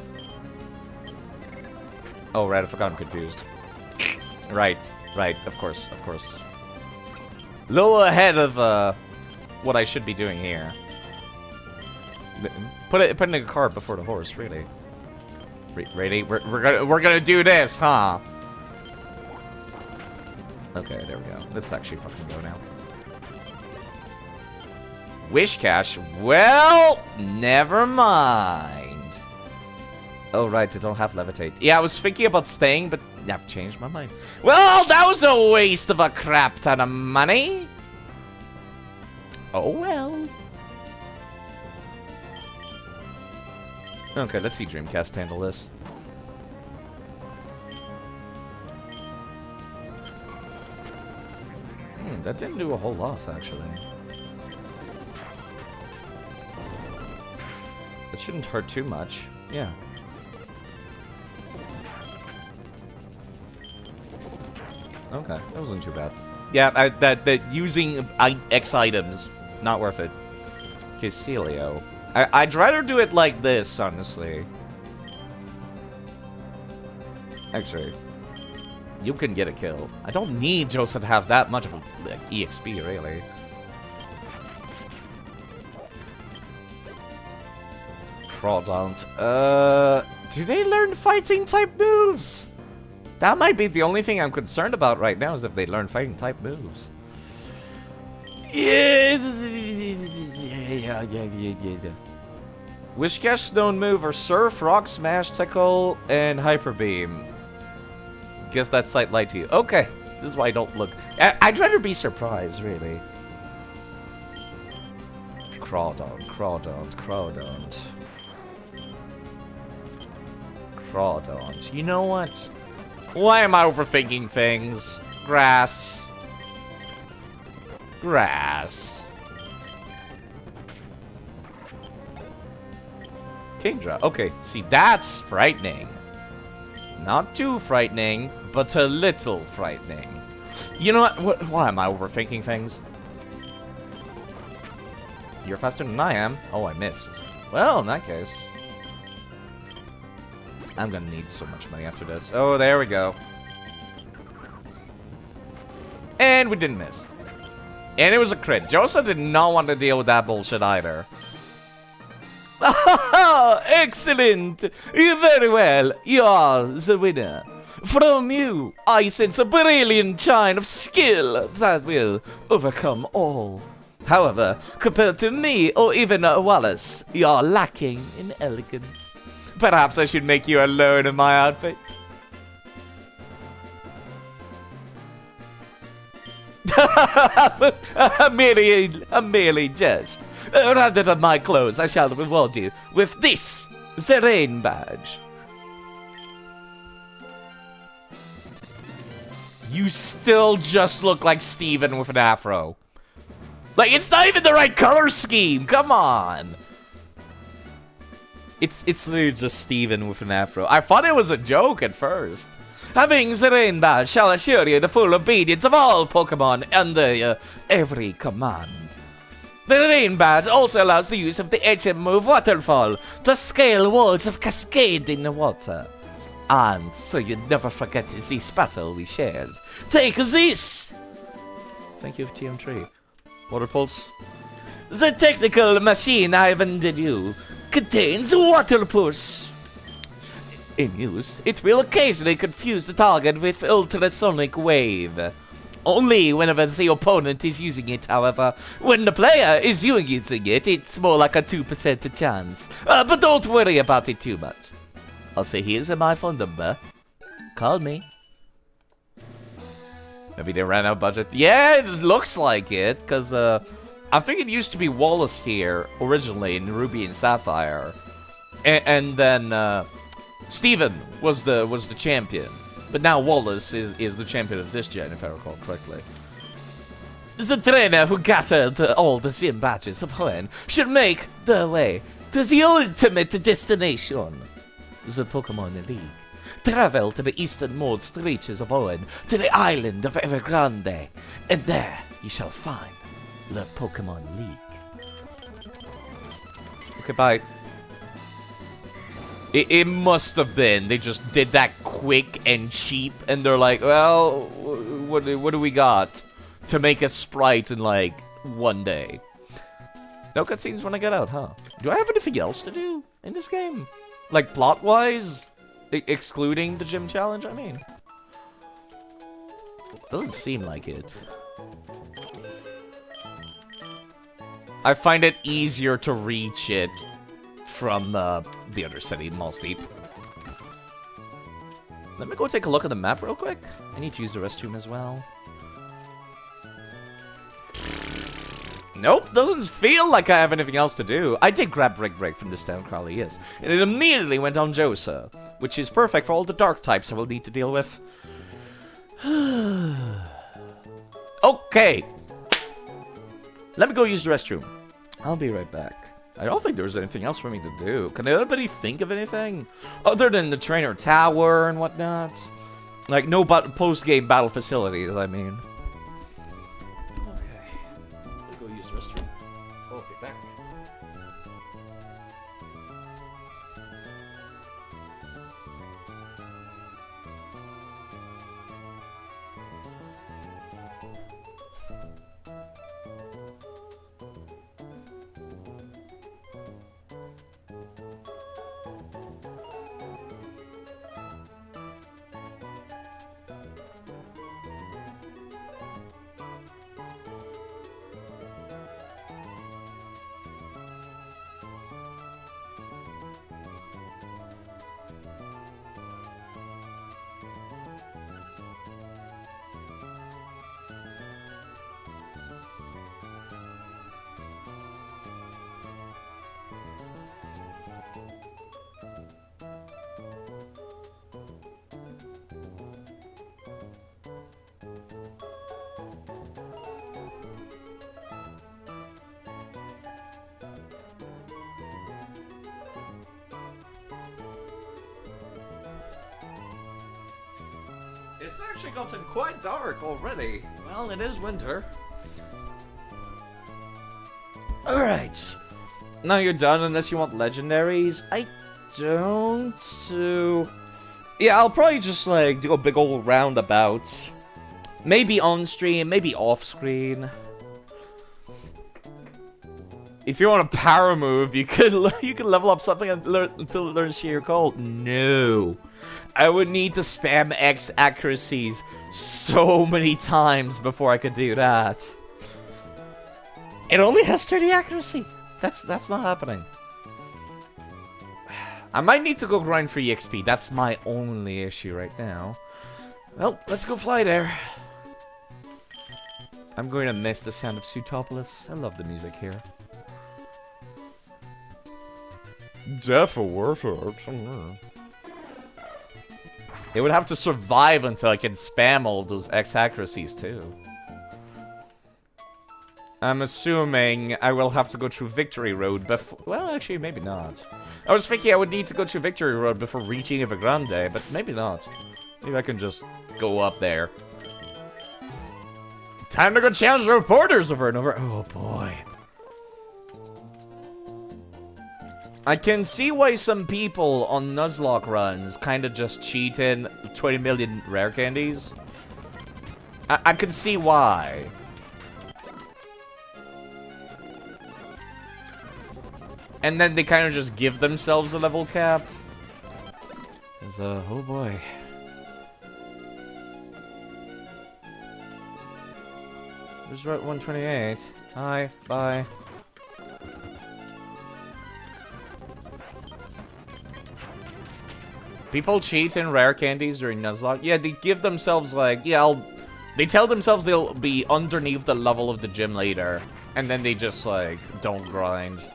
Oh, right, I forgot I'm confused. Right, of course. A little ahead of what I should be doing here. Put it in a cart before the horse, really. Ready? We're gonna do this, huh? Okay, there we go. Let's actually fucking go now. Wish Cash? Well, never mind. Oh, right, I don't have Levitate. Yeah, I was thinking about staying, but I've changed my mind. Well, that was a waste of a crap ton of money. Oh, well. Okay, let's see Dreamcast handle this. That didn't do a whole lot, actually. It shouldn't hurt too much. Yeah. Okay, that wasn't too bad. Yeah, that using X items, not worth it. Casilio. I'd rather do it like this, honestly. Actually, you can get a kill. I don't need Joseph to have that much of a like, EXP, really. Crawdaunt. Do they learn fighting type moves? That might be the only thing I'm concerned about right now, is if they learn fighting type moves. Yeah. Wishcash known move are Surf, Rock Smash, Tickle, and Hyper Beam. Guess that's slight light to you. Okay, this is why I don't look. I'd rather be surprised, really. Crawdaunt. You know what? Why am I overthinking things? Grass. Kingdra. Okay, see, that's frightening. Not too frightening, but a little frightening. You know what? Why am I overthinking things? You're faster than I am. Oh, I missed. Well, in that case, I'm gonna need so much money after this. Oh, there we go. And we didn't miss. And it was a crit. Joseph did not want to deal with that bullshit either. Excellent! Very well. You are the winner. From you, I sense a brilliant shine of skill that will overcome all. However, compared to me or even Wallace, you are lacking in elegance. Perhaps I should make you alone in my outfit. a merely jest. Rather than my clothes, I shall reward you with this, the rain badge. You still just look like Steven with an afro. Like, it's not even the right color scheme, come on! It's literally just Steven with an afro. I thought it was a joke at first. Having the rain badge shall assure you the full obedience of all Pokemon under every command. The rain badge also allows the use of the ancient move Waterfall to scale walls of cascading water. And so you never forget this battle we shared. Take this! Thank you, TM3. Water Pulse. The technical machine I've handed you contains Water Pulse. In use, it will occasionally confuse the target with ultrasonic wave. Only whenever the opponent is using it, however. When the player is using it, it's more like a 2% chance. But don't worry about it too much. I'll say here's my phone number. Call me. Maybe they ran out of budget. Yeah, it looks like it, because I think it used to be Wallace here originally in Ruby and Sapphire, and then Steven was the champion, but now Wallace is the champion of this gen, if I recall correctly. The trainer who gathered all the sim badges of Hoenn should make the way to the ultimate destination, the Pokemon League. Travel to the easternmost reaches of Hoenn, to the island of Evergrande, and there you shall find the Pokemon League. Okay, bye. It must have been they just did that quick and cheap, and they're like, well, what do we got to make a sprite in like one day? No cutscenes when I get out, huh? Do I have anything else to do in this game? Like plot-wise? Excluding the gym challenge, I mean. Doesn't seem like it. I find it easier to reach it from the other city, Moss Deep. Let me go take a look at the map real quick. I need to use the restroom as well. Nope, doesn't feel like I have anything else to do. I did grab Break from this town crawler, yes. And it immediately went on Josa, which is perfect for all the dark types I will need to deal with. Okay. Let me go use the restroom. I'll be right back. I don't think there's anything else for me to do. Can anybody think of anything? Other than the trainer tower and whatnot? Like, no post-game battle facilities, I mean. Okay. I'll go use the restroom. I'll be back. It's actually gotten quite dark already. Well, it is winter. Alright. Now you're done unless you want legendaries. I don't. Yeah, I'll probably just like do a big old roundabout. Maybe on stream, maybe off screen. If you want a power move, you could level up something until it learns Sheer Cold. No. I would need to spam X accuracies so many times before I could do that. It only has 30 accuracy. That's not happening. I might need to go grind for EXP. That's my only issue right now. Well, let's go fly there. I'm going to miss the sound of Sutopolis. I love the music here. Definitely worth it. It would have to survive until I can spam all those X accuracies too. I'm assuming I will have to go through Victory Road before... Well, actually, maybe not. I was thinking I would need to go through Victory Road before reaching Evergrande, but maybe not. Maybe I can just go up there. Time to go challenge the reporters over and over. Oh, boy. I can see why some people on Nuzlocke runs kind of just cheat in 20 million rare candies. I can see why. And then they kind of just give themselves a level cap. Oh boy. Who's Route 128? Hi, bye. People cheat in rare candies during Nuzlocke. Yeah, they give themselves like, they tell themselves they'll be underneath the level of the gym leader, and then they just like don't grind.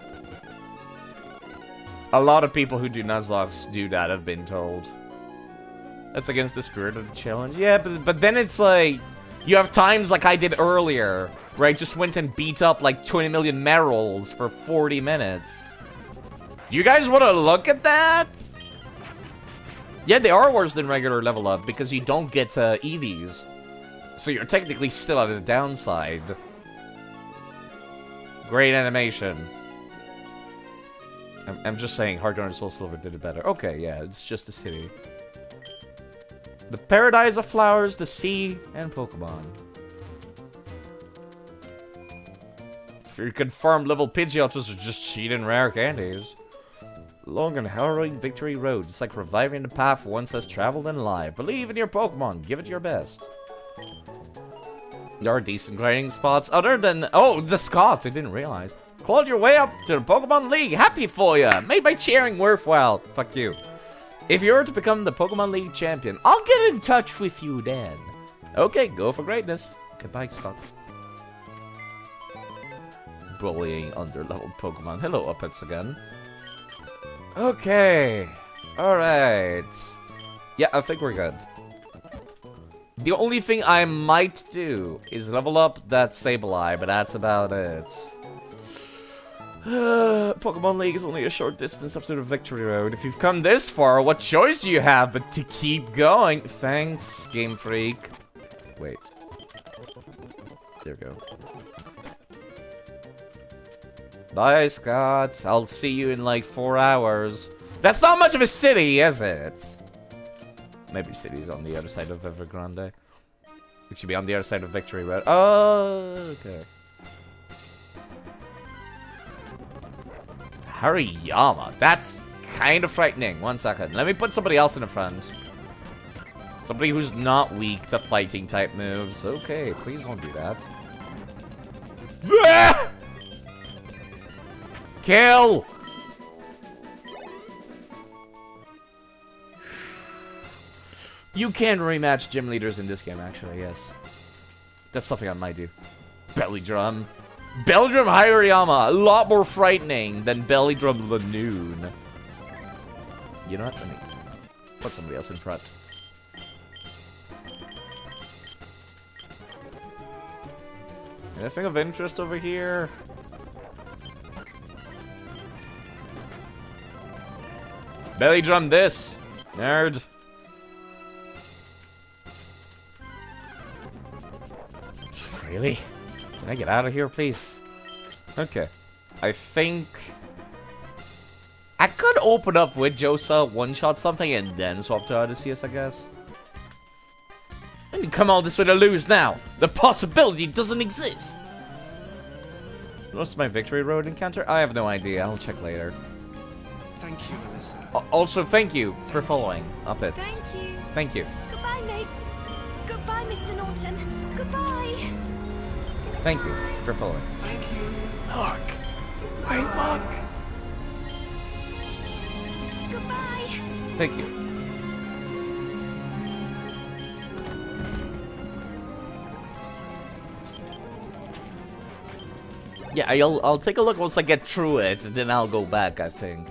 A lot of people who do Nuzlocks do that, I've been told. That's against the spirit of the challenge. Yeah, but then it's like, you have times like I did earlier, where I just went and beat up like 20 million Merrills for 40 minutes. Do you guys want to look at that? Yeah, they are worse than regular level up, because you don't get EVs. So you're technically still at the downside. Great animation. I'm just saying, Heart Gold and Soul Silver did it better. Okay, yeah, it's just the city. The paradise of flowers, the sea, and Pokemon. If you confirm level Pidgeotters are just cheating rare candies. Long and harrowing Victory Road. It's like reviving the path once has traveled in life. Believe in your Pokemon. Give it your best. There are decent grinding spots other than... Oh, the Scots. I didn't realize. Clawed your way up to the Pokemon League. Happy for ya. Made by cheering worthwhile. Fuck you. If you were to become the Pokemon League champion, I'll get in touch with you then. Okay, go for greatness. Goodbye, Scott. Bullying underleveled Pokemon. Hello, Uppets again. Okay. Alright. Yeah, I think we're good. The only thing I might do is level up that Sableye, but that's about it. Pokemon League is only a short distance after the Victory Road. If you've come this far, what choice do you have but to keep going? Thanks, Game Freak. Wait. There we go. Bye, Scott. I'll see you in like 4 hours. That's not much of a city, is it? Maybe city's on the other side of Evergrande. It should be on the other side of Victory Road. Oh, okay. Hariyama. That's kind of frightening. 1 second. Let me put somebody else in the front. Somebody who's not weak to fighting type moves. Okay, please don't do that. Kill! You can rematch gym leaders in this game, actually, yes. That's something I might do. Belly Drum. Belly Drum Hariyama, a lot more frightening than Belly Drum Lanoon. You know what? Let me put somebody else in front. Anything of interest over here? Belly Drum this, nerd. Really? Can I get out of here, please? Okay. I think... I could open up with Josa, one-shot something, and then swap to Odysseus, I guess. I mean, come all this way to lose now. The possibility doesn't exist. What's my Victory Road encounter? I have no idea. I'll check later. Thank you, Alyssa. Also, thank you for following up it. Thank you. Thank you. Goodbye, mate. Goodbye, Mr. Norton. Goodbye. Thank you for following. Thank you. Mark. Wait, Mark. Goodbye. Thank you. Yeah, I'll take a look once I get through it, and then I'll go back, I think.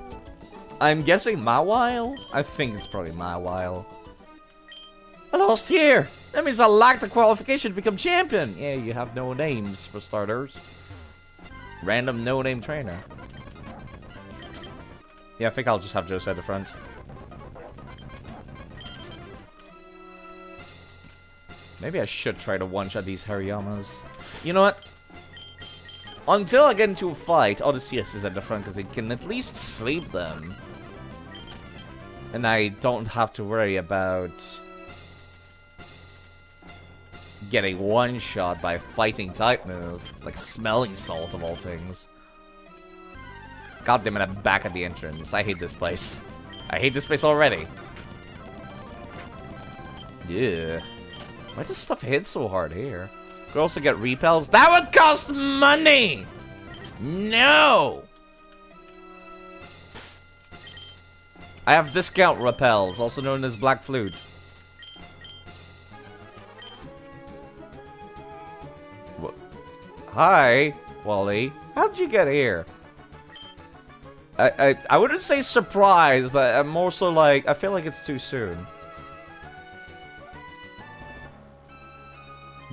I'm guessing Mawile? I think it's probably Mawile. I lost here! That means I lack the qualification to become champion! Yeah, you have no names, for starters. Random no-name trainer. Yeah, I think I'll just have Jose at the front. Maybe I should try to one-shot these Hariyamas. You know what? Until I get into a fight, Odysseus is at the front because he can at least sleep them. And I don't have to worry about getting one-shot by a fighting type move. Like smelling salt of all things. God damn it, I'm back at the entrance. I hate this place. I hate this place already. Yeah. Why does stuff hit so hard here? Could also get repels. That would cost money! No! I have discount repels, also known as Black Flute. What? Hi, Wally. How'd you get here? I wouldn't say surprised. I'm more so like, I feel like it's too soon.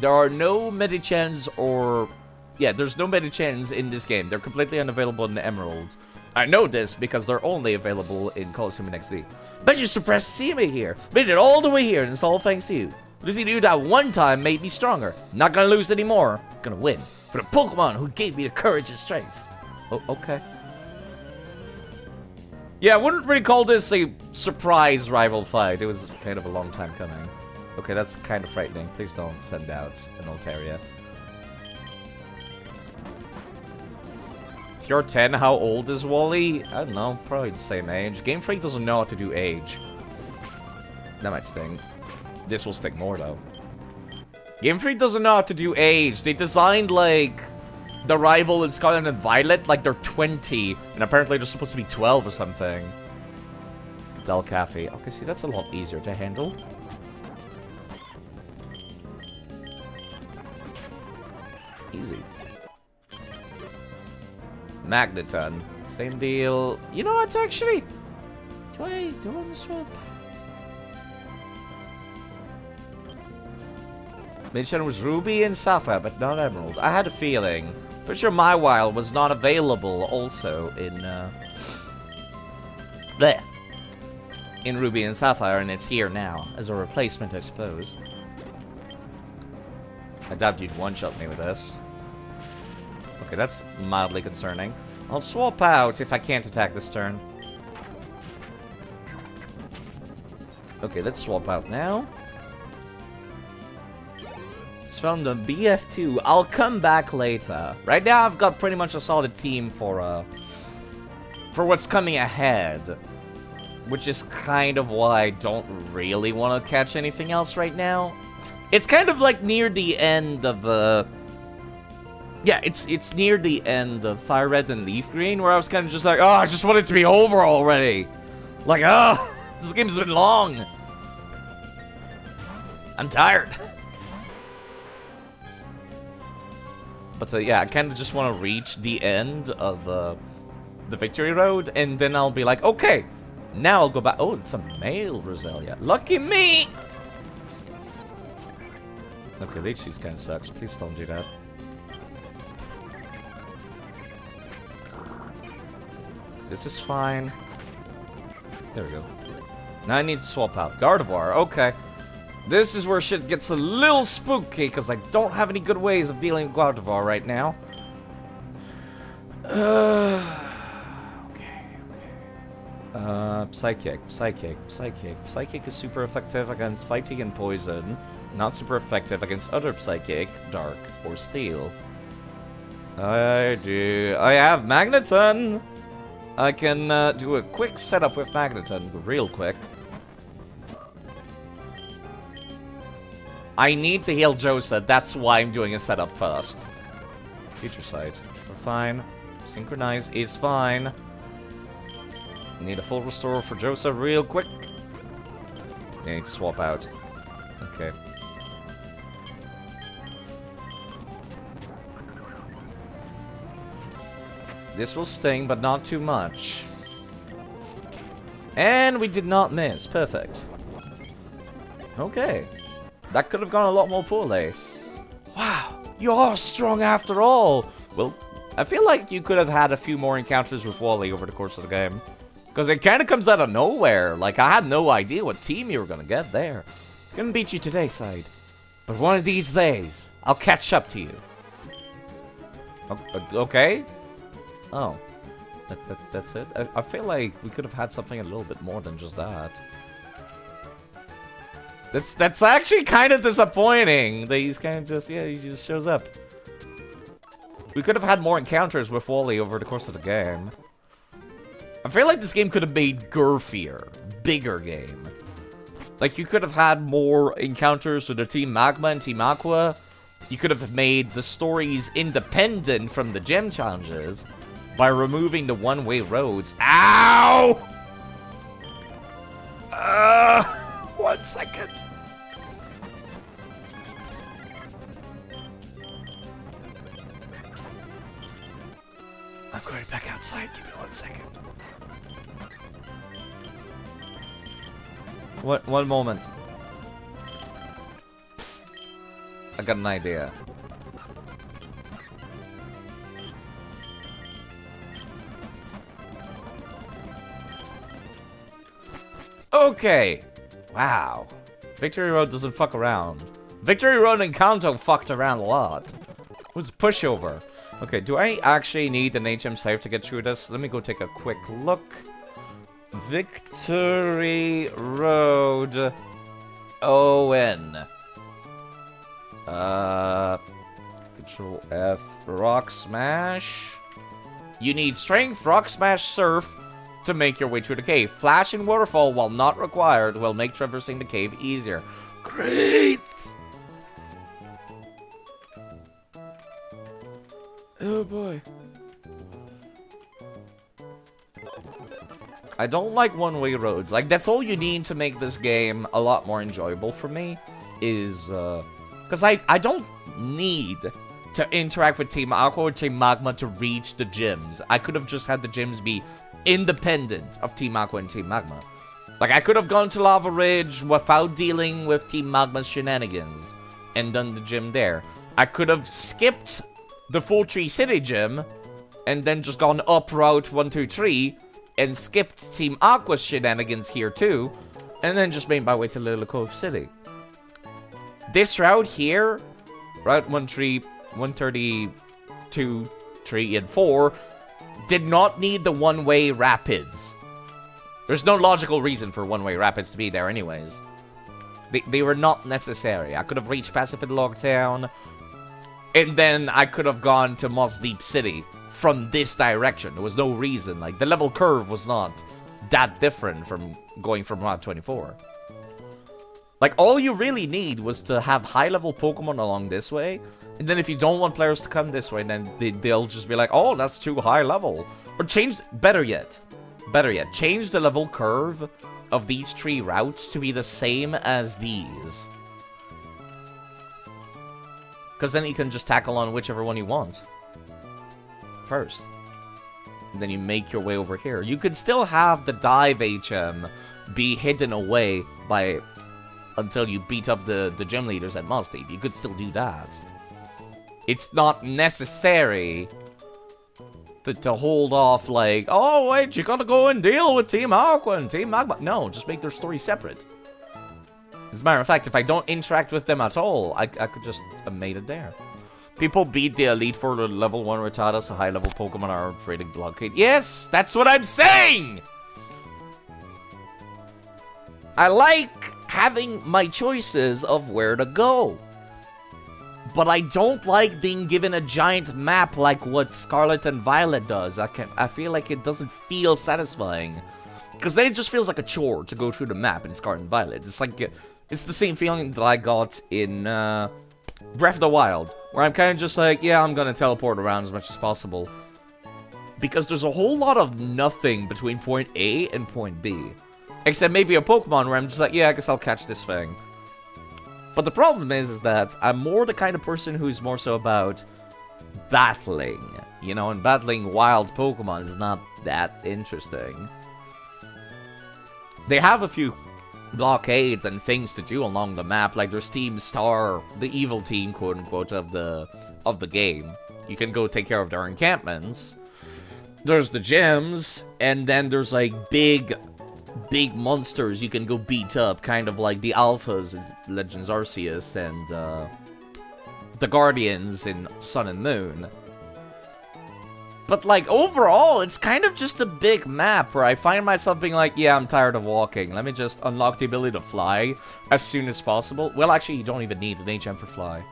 There are no Medichens or... Yeah, there's no Medichens in this game. They're completely unavailable in the Emerald. I know this because they're only available in Colosseum XD. Bet you're surprised to see me here. Made it all the way here, and it's all thanks to you. Losing to you that one time made me stronger. Not gonna lose anymore. Gonna win. For the Pokemon who gave me the courage and strength. Oh, okay. Yeah, I wouldn't really call this a surprise rival fight. It was kind of a long time coming. Okay, that's kind of frightening. Please don't send out an Altaria. If you're 10, how old is Wally? I don't know, probably the same age. Game Freak doesn't know how to do age. That might sting. This will sting more, though. Game Freak doesn't know how to do age. They designed, like, the rival in Scarlet and Violet like they're 20. And apparently they're supposed to be 12 or something. Del Cafe. Okay, see, that's a lot easier to handle. Easy. Magneton. Same deal. You know what, actually? Do I want to swap? Mentioned was Ruby and Sapphire, but not Emerald. I had a feeling. Pretty sure Mawile was not available also in, there. In Ruby and Sapphire, and it's here now. As a replacement, I suppose. I doubt you'd one-shot me with this. Okay, that's mildly concerning. I'll swap out if I can't attack this turn. Okay, let's swap out now. It's from the BF2. I'll come back later. Right now, I've got pretty much a solid team for what's coming ahead. Which is kind of why I don't really want to catch anything else right now. It's kind of like near the end of yeah, it's near the end of Fire Red and Leaf Green, where I was kind of just like, oh, I just want it to be over already. Like, oh, this game's been long. I'm tired. But yeah, I kind of just want to reach the end of the Victory Road, and then I'll be like, okay, now I'll go back. Oh, it's a male Roselia. Lucky me! Okay, the HC's kind of sucks. Please don't do that. This is fine. There we go. Now I need to swap out. Gardevoir, okay. This is where shit gets a little spooky, because I don't have any good ways of dealing with Gardevoir right now. Okay. Psychic. Psychic is super effective against fighting and poison. Not super effective against other Psychic, Dark, or Steel. I do. I have Magneton. I can do a quick setup with Magneton, real quick. I need to heal Josa, that's why I'm doing a setup first. Future Sight, we're fine. Synchronize is fine. Need a full restore for Josa real quick. I need to swap out. Okay. This will sting, but not too much. And we did not miss. Perfect. Okay. That could have gone a lot more poorly. Wow, you are strong after all. Well, I feel like you could have had a few more encounters with Wally over the course of the game. Because it kind of comes out of nowhere. Like, I had no idea what team you were going to get there. Couldn't beat you today, Side. But one of these days, I'll catch up to you. Okay? Oh. That's it? I feel like we could have had something a little bit more than just that. That's actually kind of disappointing. That he's kind of just, yeah, he just shows up. We could have had more encounters with Wally over the course of the game. I feel like this game could have made girthier, bigger game. Like, you could have had more encounters with the Team Magma and Team Aqua. You could have made the stories independent from the gem challenges by removing the one-way roads. Ow! 1 second. I'm going back outside. Give me 1 second. One moment. I got an idea. Okay. Wow. Victory Road doesn't fuck around. Victory Road and Kanto fucked around a lot. Who's pushover? Okay, do I actually need an HM save to get through this? Let me go take a quick look. Victory Road. ON. Control F. Rock Smash. You need Strength, Rock Smash, Surf to make your way through the cave. Flash and Waterfall, while not required, will make traversing the cave easier. Great! Oh boy. I don't like one-way roads. Like, that's all you need to make this game a lot more enjoyable for me. Is, because I don't need to interact with Team Aqua or Team Magma to reach the gyms. I could have just had the gyms be independent of Team Aqua and Team Magma. Like, I could have gone to Lava Ridge without dealing with Team Magma's shenanigans and done the gym there. I could have skipped the Full Tree City gym and then just gone up Route 123 and skipped Team Aqua's shenanigans here too, and then just made my way to Little Cove City. This route here, Route 132, 3, and 4, did not need the one-way rapids. There's no logical reason for one-way rapids to be there anyways. They were not necessary. I could have reached Pacific Log Town, and then I could have gone to Moss Deep City from this direction. There was no reason. Like, the level curve was not that different from going from Route 24. Like, all you really need was to have high-level Pokemon along this way, and then if you don't want players to come this way, then they'll just be like, oh, that's too high level. Or change, better yet, change the level curve of these 3 routes to be the same as these. Because then you can just tackle on whichever one you want first. And then you make your way over here. You could still have the dive HM be hidden away by until you beat up the gym leaders at Moss Deep. You could still do that. It's not necessary to hold off like, oh wait, you gotta go and deal with Team Aqua and Team Magma. No, just make their story separate. As a matter of fact, if I don't interact with them at all, I could just have made it there. People beat the Elite Four to level 1 Rattata, so high-level Pokemon are rated blockade. Yes, that's what I'm saying! I like having my choices of where to go. but I don't like being given a giant map like what Scarlet and Violet does. I feel like it doesn't feel satisfying. Because then it just feels like a chore to go through the map in Scarlet and Violet. It's like, it's the same feeling that I got in Breath of the Wild, where I'm kind of just like, yeah, I'm gonna teleport around as much as possible. Because there's a whole lot of nothing between point A and point B. Except maybe a Pokemon where I'm just like, yeah, I guess I'll catch this thing. But the problem is that I'm more the kind of person who's more so about battling. You know, and battling wild Pokemon is not that interesting. They have a few blockades and things to do along the map, like there's Team Star, the evil team, quote-unquote, of the game. You can go take care of their encampments. There's the gyms, and then there's, like, big monsters you can go beat up, kind of like the Alphas in Legends Arceus and the Guardians in Sun and Moon. But, like, overall, it's kind of just a big map where I find myself being like, yeah, I'm tired of walking. Let me just unlock the ability to fly as soon as possible. Well, actually, you don't even need an HM for fly.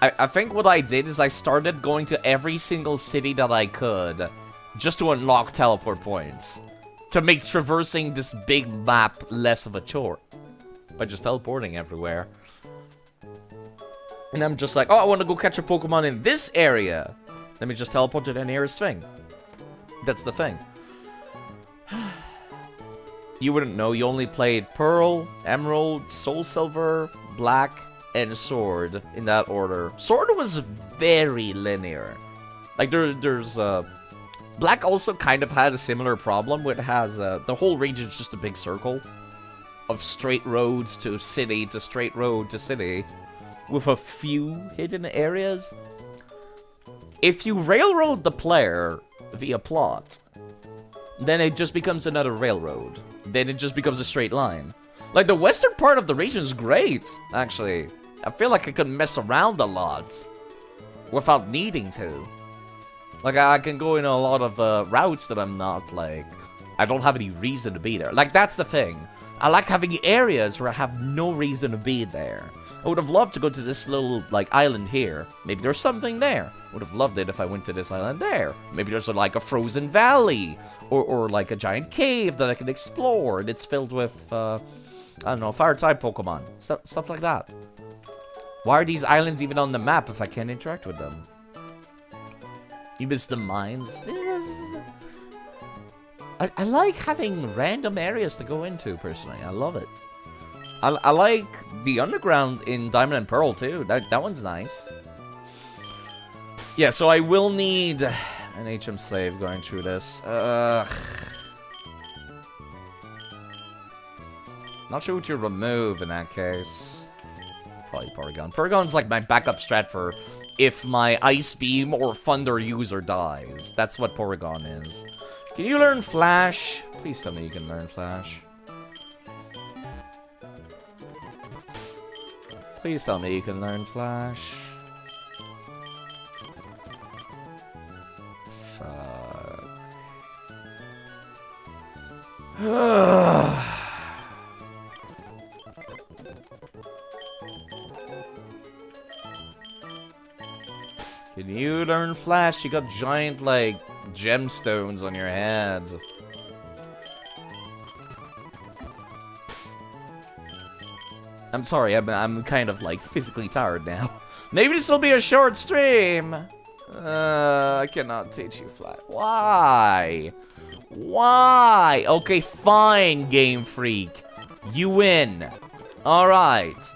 I think what I did is I started going to every single city that I could just to unlock teleport points. To make traversing this big map less of a chore. By just teleporting everywhere. And I'm just like, oh, I want to go catch a Pokemon in this area. Let me just teleport to the nearest thing. That's the thing. You wouldn't know. You only played Pearl, Emerald, Soul Silver, Black, and Sword in that order. Sword was very linear. Like, there's Black also kind of had a similar problem, where it has, the whole region is just a big circle of straight roads to city to straight road to city, with a few hidden areas. If you railroad the player via plot, then it just becomes another railroad. Then it just becomes a straight line. Like, the western part of the region is great, actually. I feel like I could mess around a lot without needing to. Like, I can go in a lot of routes that I'm not, like, I don't have any reason to be there. Like, that's the thing. I like having areas where I have no reason to be there. I would have loved to go to this little, like, island here. Maybe there's something there. Would have loved it if I went to this island there. Maybe there's, like, a frozen valley. Or like, a giant cave that I can explore. And it's filled with, I don't know, fire-type Pokemon. Stuff like that. Why are these islands even on the map if I can't interact with them? You miss the mines? I like having random areas to go into, personally. I love it. I like the underground in Diamond and Pearl, too. That one's nice. Yeah, so I will need an HM slave going through this. Not sure what to remove in that case. Probably Porygon. Porygon's like my backup strat for if my Ice Beam or Thunder user dies. That's what Porygon is. Can you learn Flash? Please tell me you can learn Flash. Please tell me you can learn Flash. Fuck. Can you learn Flash? You got giant, like, gemstones on your head. I'm sorry, I'm kind of, like, physically tired now. Maybe this will be a short stream. I cannot teach you Flash. Why? Why? Okay, fine, Game Freak. You win. Alright.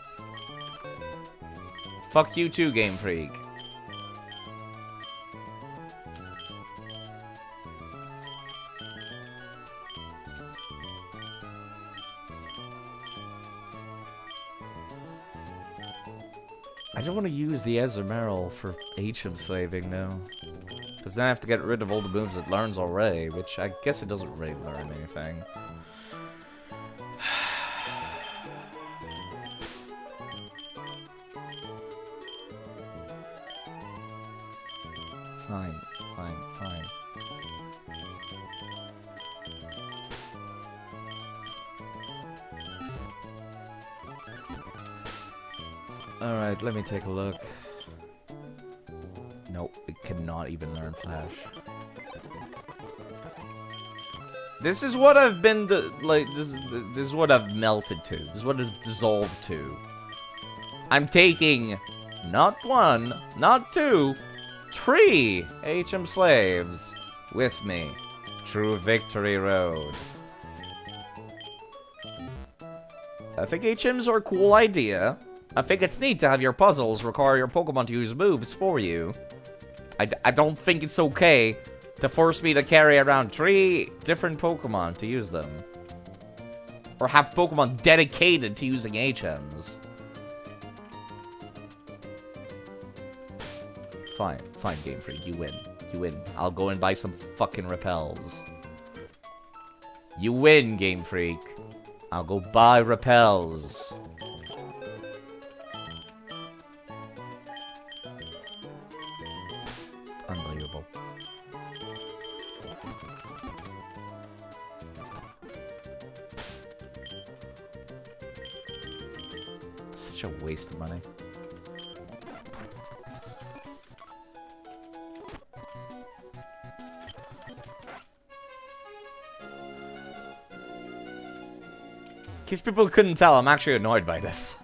Fuck you too, Game Freak. I don't want to use the Ezreal for HM slaving now. Because then I have to get rid of all the moves it learns already, which I guess it doesn't really learn anything. Fine, fine, fine. Alright, let me take a look. Nope, it cannot even learn Flash. This is what I've been, this is what I've melted to. This is what I've dissolved to. I'm taking, not 1, not 2, 3 HM slaves with me. True Victory Road. I think HMs are a cool idea. I think it's neat to have your puzzles require your Pokemon to use moves for you. I don't think it's okay to force me to carry around 3 different Pokemon to use them. Or have Pokemon dedicated to using HMs. Fine, fine, Game Freak, you win. You win. I'll go and buy some fucking repels. You win, Game Freak. I'll go buy repels. Unbelievable. Such a waste of money. In case people couldn't tell, I'm actually annoyed by this.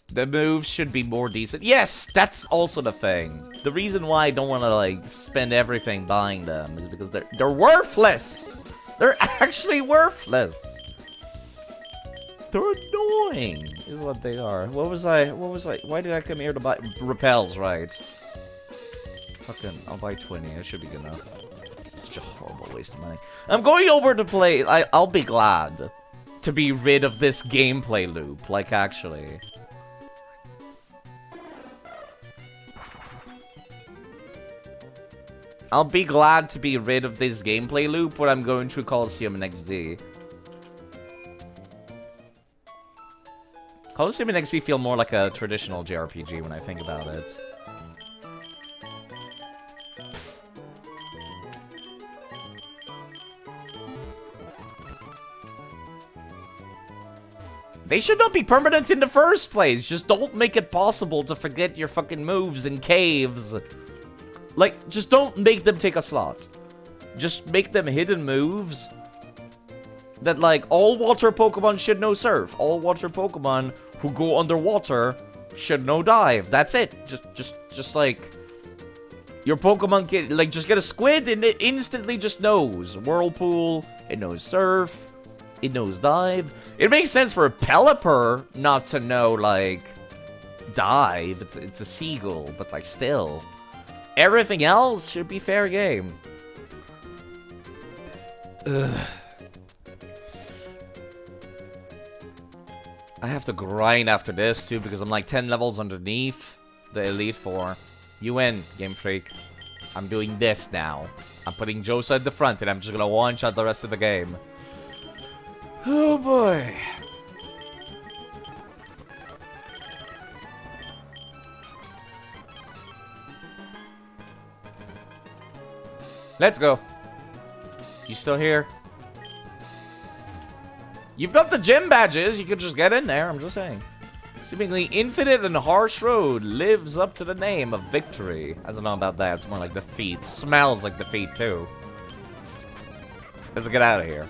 The moves should be more decent. Yes, that's also the thing. The reason why I don't want to, like, spend everything buying them is because they're worthless. They're actually worthless. They're annoying, is what they are. Why did I come here to buy repels, right? Fucking, I'll buy 20. That should be good enough. Such a horrible waste of money. I'm going over to play. I'll be glad to be rid of this gameplay loop. Like, actually. I'll be glad to be rid of this gameplay loop when I'm going through Colosseum in XD. Colosseum and XD feel more like a traditional JRPG when I think about it. They should not be permanent in the first place. Just don't make it possible to forget your fucking moves in caves. Like, just don't make them take a slot. Just make them hidden moves. That, like, all water Pokemon should know Surf. All water Pokemon who go underwater should know Dive. That's it. Just like, your Pokemon can, like, just get a squid and it instantly just knows Whirlpool. It knows Surf. It knows Dive. It makes sense for a Pelipper not to know, like, Dive. It's a seagull, but, like, still. Everything else should be fair game. Ugh. I have to grind after this, too, because I'm, like, 10 levels underneath the Elite Four. You win, Game Freak. I'm doing this now. I'm putting Josa at the front, and I'm just gonna one-shot the rest of the game. Oh boy. Let's go. You still here? You've got the gym badges. You could just get in there. I'm just saying. Seemingly infinite and harsh road lives up to the name of victory. I don't know about that. It's more like defeat. Smells like defeat too. Let's get out of here.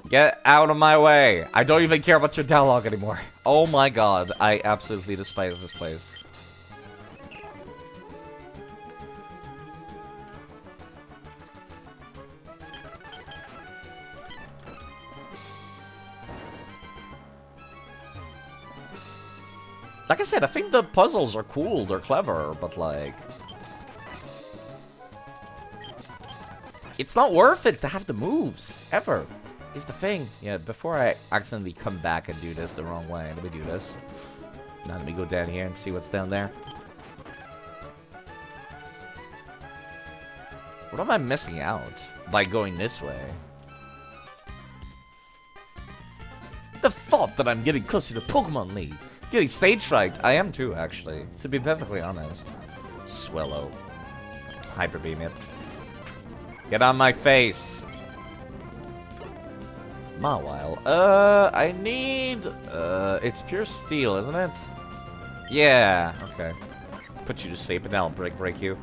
Get out of my way. I don't even care about your dialogue anymore. Oh my god. I absolutely despise this place. Like I said, I think the puzzles are cool. They're clever, but like... it's not worth it to have the moves. Ever. Is the thing. Yeah, before I accidentally come back and do this the wrong way, let me do this. Now let me go down here and see what's down there. What am I missing out by going this way? The thought that I'm getting closer to Pokemon League. Getting stage fright. I am too, actually. To be perfectly honest. Swellow. Hyper Beam it. Get on my face. Mawile. I need... it's pure steel, isn't it? Yeah, okay. Put you to sleep and then I'll break you.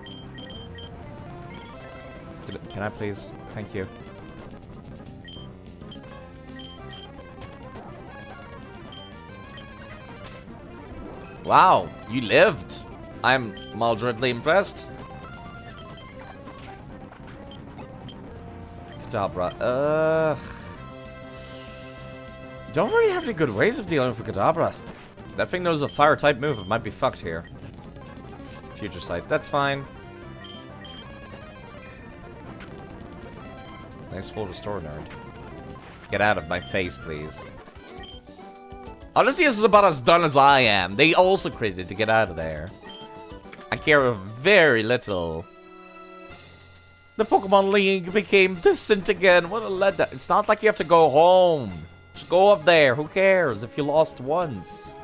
Can I please? Thank you. Wow, you lived. I'm moderately impressed. Kadabra. Don't really have any good ways of dealing with Kadabra. That thing knows a fire type move. It might be fucked here. Future sight. That's fine. Nice full restore, nerd. Get out of my face, please. Honestly, this is about as done as I am. They also critted to get out of there. I care very little. The Pokemon League became distant again. What a letdown. It's not like you have to go home. Just go up there. Who cares if you lost once?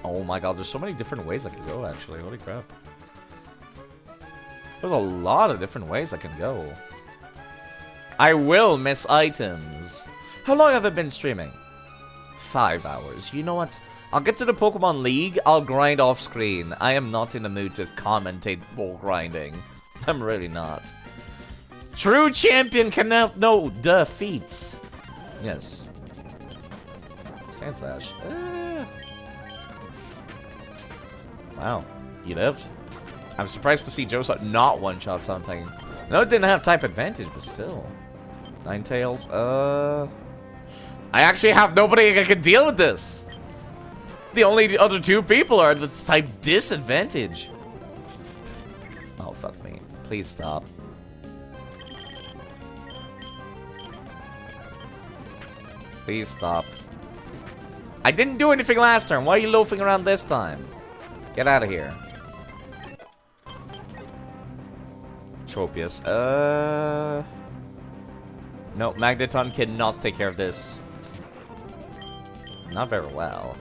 Oh my god, there's so many different ways I can go, actually. Holy crap. There's a lot of different ways I can go. I will miss items. How long have I been streaming? 5 hours. You know what? I'll get to the Pokemon League. I'll grind off screen. I am not in the mood to commentate while grinding. I'm really not. True champion cannot know defeats. Yes. Sandslash. Wow. You lived? I'm surprised to see Josa not one-shot something. No, it didn't have type advantage, but still. Ninetales. I actually have nobody that can deal with this. The only other 2 people are that's type disadvantage. Oh, fuck me. Please stop. Please stop. I didn't do anything last turn. Why are you loafing around this time? Get out of here. Tropius. No, Magneton cannot take care of this. Not very well.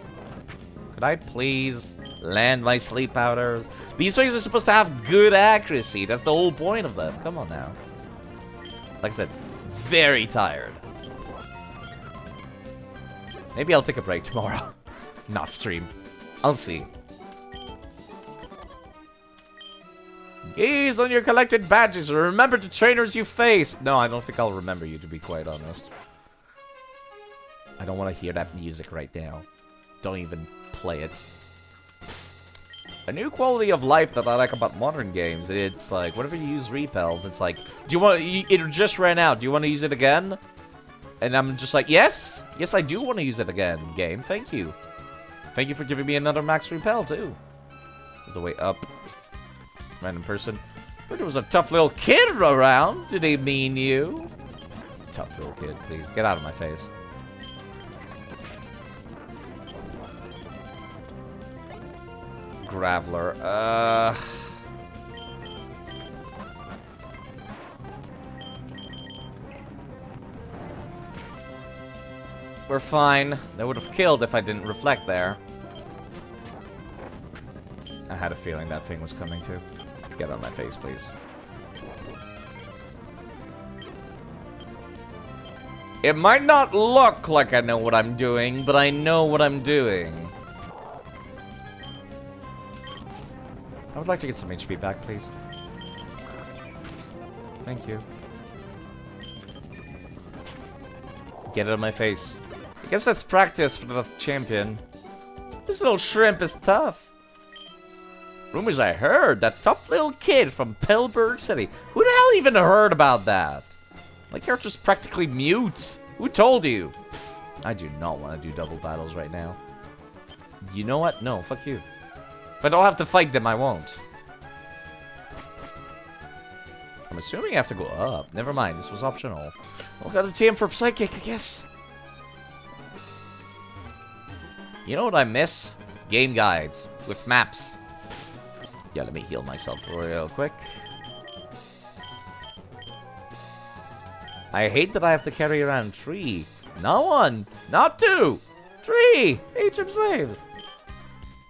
Could I please land my sleep powders? These things are supposed to have good accuracy. That's the whole point of them. Come on now. Like I said, very tired. Maybe I'll take a break tomorrow. Not stream. I'll see. Gaze on your collected badges and remember the trainers you faced. No, I don't think I'll remember you, to be quite honest. I don't want to hear that music right now. Don't even play it. A new quality of life that I like about modern games, it's like, whenever you use repels, it's like, do you want, it just ran out, do you want to use it again? And I'm just like, yes! Yes, I do want to use it again, game, thank you. Thank you for giving me another max repel, too. There's the way up. Random person. There was a tough little kid around. Did he mean you? Tough little kid, please. Get out of my face. Graveler. We're fine. They would have killed if I didn't reflect there. I had a feeling that thing was coming too. Get on my face, please. It might not look like I know what I'm doing, but I know what I'm doing. I would like to get some HP back, please. Thank you. Get out of my face. I guess that's practice for the champion. This little shrimp is tough. Rumors I heard, that tough little kid from Pillburg City. Who the hell even heard about that? My character's practically mute. Who told you? I do not want to do double battles right now. You know what? No, fuck you. If I don't have to fight them, I won't. I'm assuming I have to go up. Never mind, this was optional. I'll got a team for Psychic, I guess. You know what I miss? Game guides with maps. Yeah, let me heal myself real quick. I hate that I have to carry around 3. Not 1, not 2, 3 HM slaves.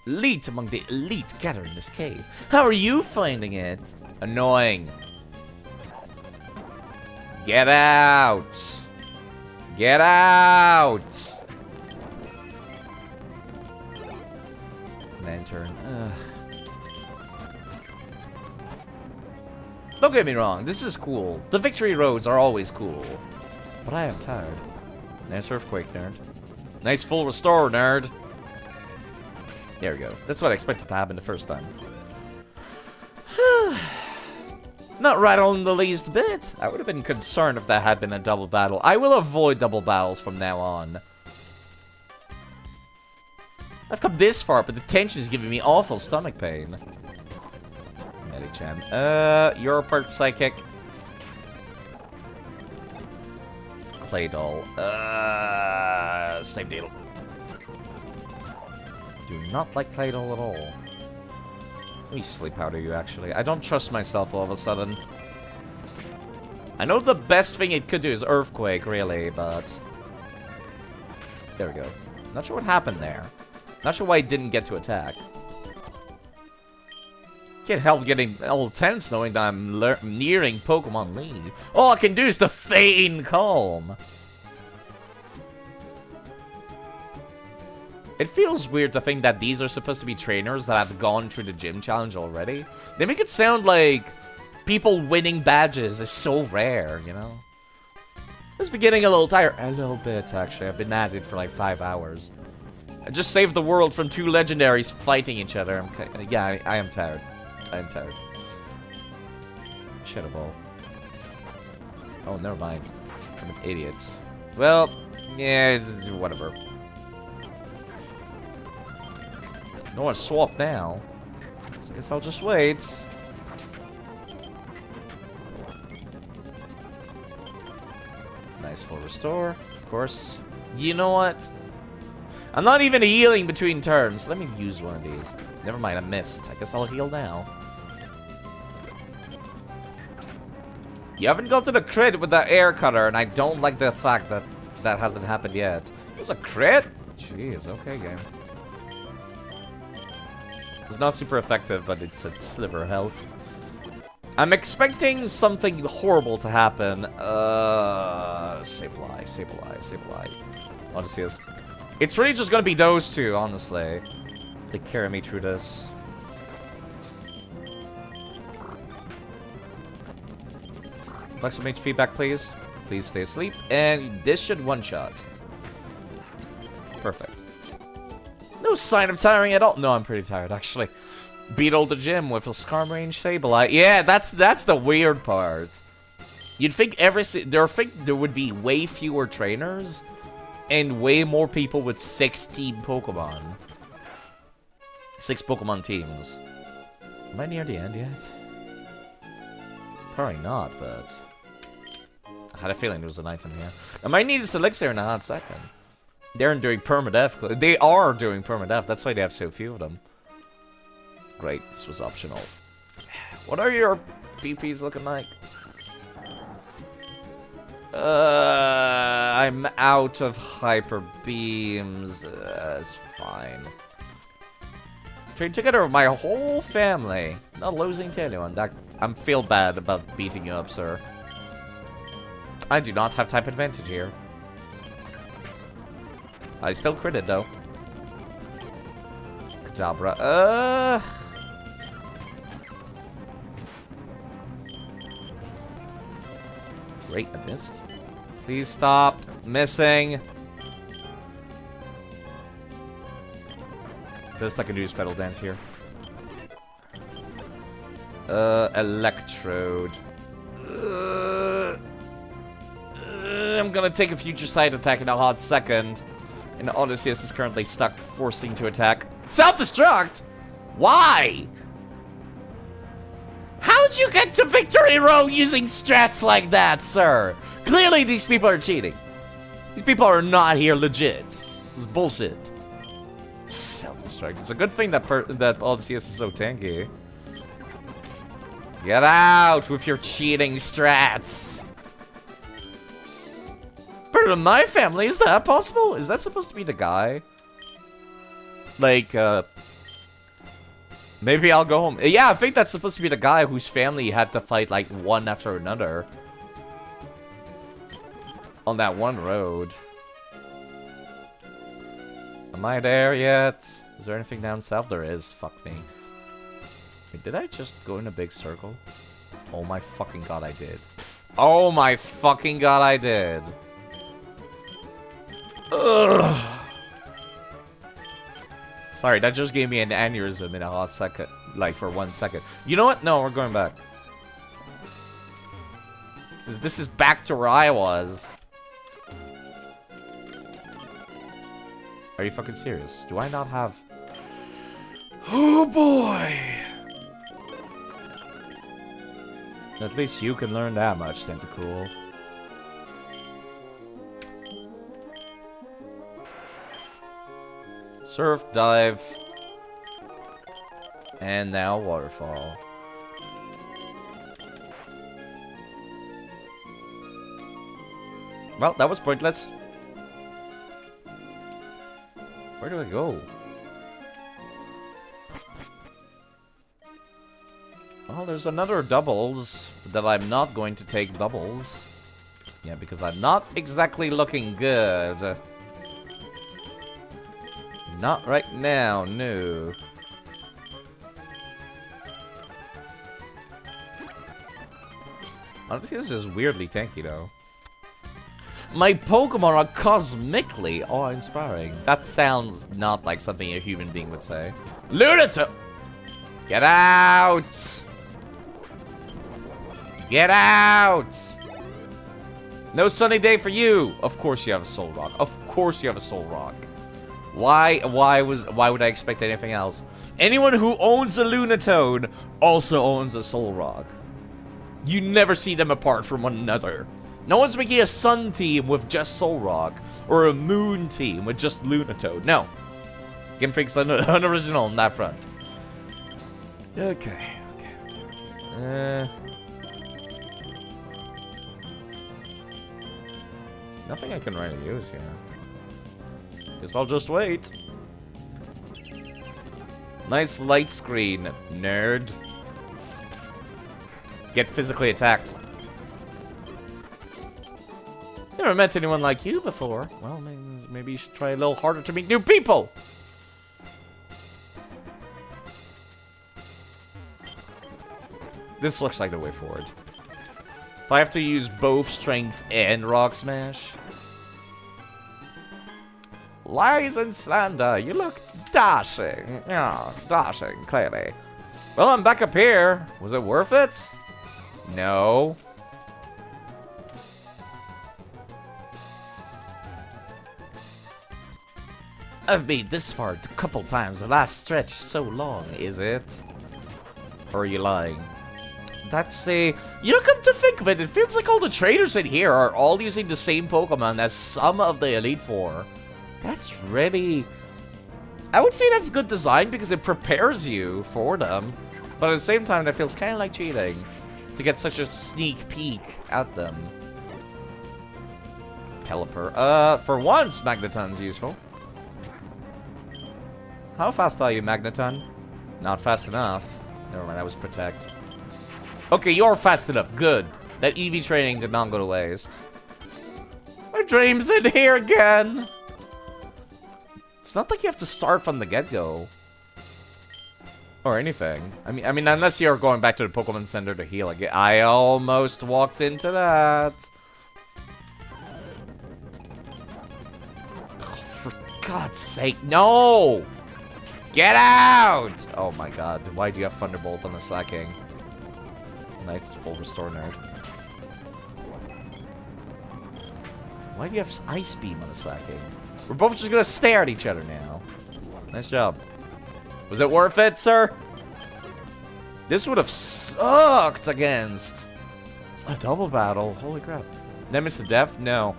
Elite among the elite gather in this cave. How are you finding it? Annoying. Get out. Get out! Lantern. Ugh. Don't get me wrong, this is cool. The victory roads are always cool. But I am tired. Nice earthquake, nerd. Nice full restore, nerd. There we go. That's what I expected to happen the first time. Not right on the least bit. I would have been concerned if that had been a double battle. I will avoid double battles from now on. I've come this far, but the tension is giving me awful stomach pain. Medichan. You're a part psychic. Clay doll. Same deal. Do not like clay doll at all. Let me sleep powder you, actually. I don't trust myself all of a sudden. I know the best thing it could do is earthquake, really, but... There we go. Not sure what happened there. Not sure why it didn't get to attack. Can't help getting all tense knowing that I'm nearing Pokemon League. All I can do is to feign calm. It feels weird to think that these are supposed to be trainers that have gone through the gym challenge already. They make it sound like people winning badges is so rare, you know? Just be getting a little tired. A little bit, actually. I've been at it for like 5 hours. I just saved the world from 2 legendaries fighting each other. Yeah, I am tired. I am tired. Shadow Ball. Oh, never mind. I'm an idiot. Well, yeah, it's whatever. No one swap now. So I guess I'll just wait. Nice full restore, of course. You know what? I'm not even healing between turns. Let me use one of these. Never mind, I missed. I guess I'll heal now. You haven't got to the crit with the air cutter, and I don't like the fact that that hasn't happened yet. It was a crit? Jeez, okay, game. It's not super effective, but it's at sliver health. I'm expecting something horrible to happen. Sableye. Odysseus. It's really just gonna be those two, honestly. They carry me through this. Flex some HP back, please. Please stay asleep. And this should one-shot. Perfect. No sign of tiring at all. No, I'm pretty tired, actually. Beat all the gym with a Scarm Range Sableye. Yeah, that's the weird part. You'd think there would be way fewer trainers and way more people with 16 Pokemon. 6 Pokemon teams. Am I near the end yet? Probably not, but I had a feeling there was an item here. I might need this elixir in a hot second. They're doing permadeath. They are doing permadeath. That's why they have so few of them. Great, this was optional. What are your PPs looking like? I'm out of hyper beams. It's fine. Train together with my whole family. Not losing to anyone. I'm feel bad about beating you up, sir. I do not have type advantage here. I still critted though. Kadabra. Great, I missed. Please stop missing. Best I can do is pedal dance here. Electrode. I'm gonna take a future sight attack in a hot second. And Odysseus is currently stuck, forcing to attack. Self-destruct? Why? How'd you get to Victory Row using strats like that, sir? Clearly these people are cheating. These people are not here legit. This is bullshit. Self-destruct. It's a good thing that that Odysseus is so tanky. Get out with your cheating strats. Better than my family, is that possible? Is that supposed to be the guy? Like, maybe I'll go home. Yeah, I think that's supposed to be the guy whose family had to fight, like, one after another. On that one road. Am I there yet? Is there anything down south? There is. Fuck me. Wait, did I just go in a big circle? Oh my fucking god, I did. Oh my fucking god, I did. Ugh. Sorry, that just gave me an aneurysm in a hot second. Like, for 1 second. You know what? No, we're going back. Since this is back to where I was. Are you fucking serious? Do I not have... Oh boy! At least you can learn that much, Tentacool. Surf, dive. And now waterfall. Well, that was pointless. Where do I go? Well, there's another doubles that I'm not going to take doubles. Yeah, because I'm not exactly looking good. Not right now, no. Honestly, this is weirdly tanky, though. My Pokemon are cosmically awe-inspiring. That sounds not like something a human being would say. Lunatone! Get out! Get out! No sunny day for you! Of course you have a Soul Rock. Of course you have a Soul Rock. Why would I expect anything else? Anyone who owns a Lunatone also owns a Soul Rock. You never see them apart from one another. No one's making a Sun team with just Soul Rock, or a Moon team with just Lunatone. No. Game Freak's unoriginal on that front. Okay. Nothing I can really use here. Guess I'll just wait. Nice light screen, nerd. Get physically attacked. Never met anyone like you before. Well, maybe you should try a little harder to meet new people. This looks like the way forward. If I have to use both Strength and Rock Smash. Lies and slander. You look dashing. Yeah, dashing, clearly. Well, I'm back up here. Was it worth it? No. I've made this far a couple times. The last stretch so long, is it? Or are you lying? That's a... You know, come to think of it, it feels like all the trainers in here are all using the same Pokemon as some of the Elite Four. That's really... I would say that's good design because it prepares you for them. But at the same time, that feels kind of like cheating. To get such a sneak peek at them. Pelipper. For once, Magneton's useful. How fast are you, Magneton? Not fast enough. Never mind, I was Protect. Okay, you're fast enough. Good. That EV training did not go to waste. My dream's in here again. It's not like you have to start from the get-go. Or anything. I mean, unless you're going back to the Pokemon Center to heal again. I almost walked into that. Oh, for God's sake, no! Get out! Oh my god, why do you have Thunderbolt on the Slacking? Nice full restore nerd. Why do you have Ice Beam on the Slacking? We're both just gonna stare at each other now. Nice job. Was it worth it, sir? This would have sucked against a double battle. Holy crap. Nemesis of Death? No.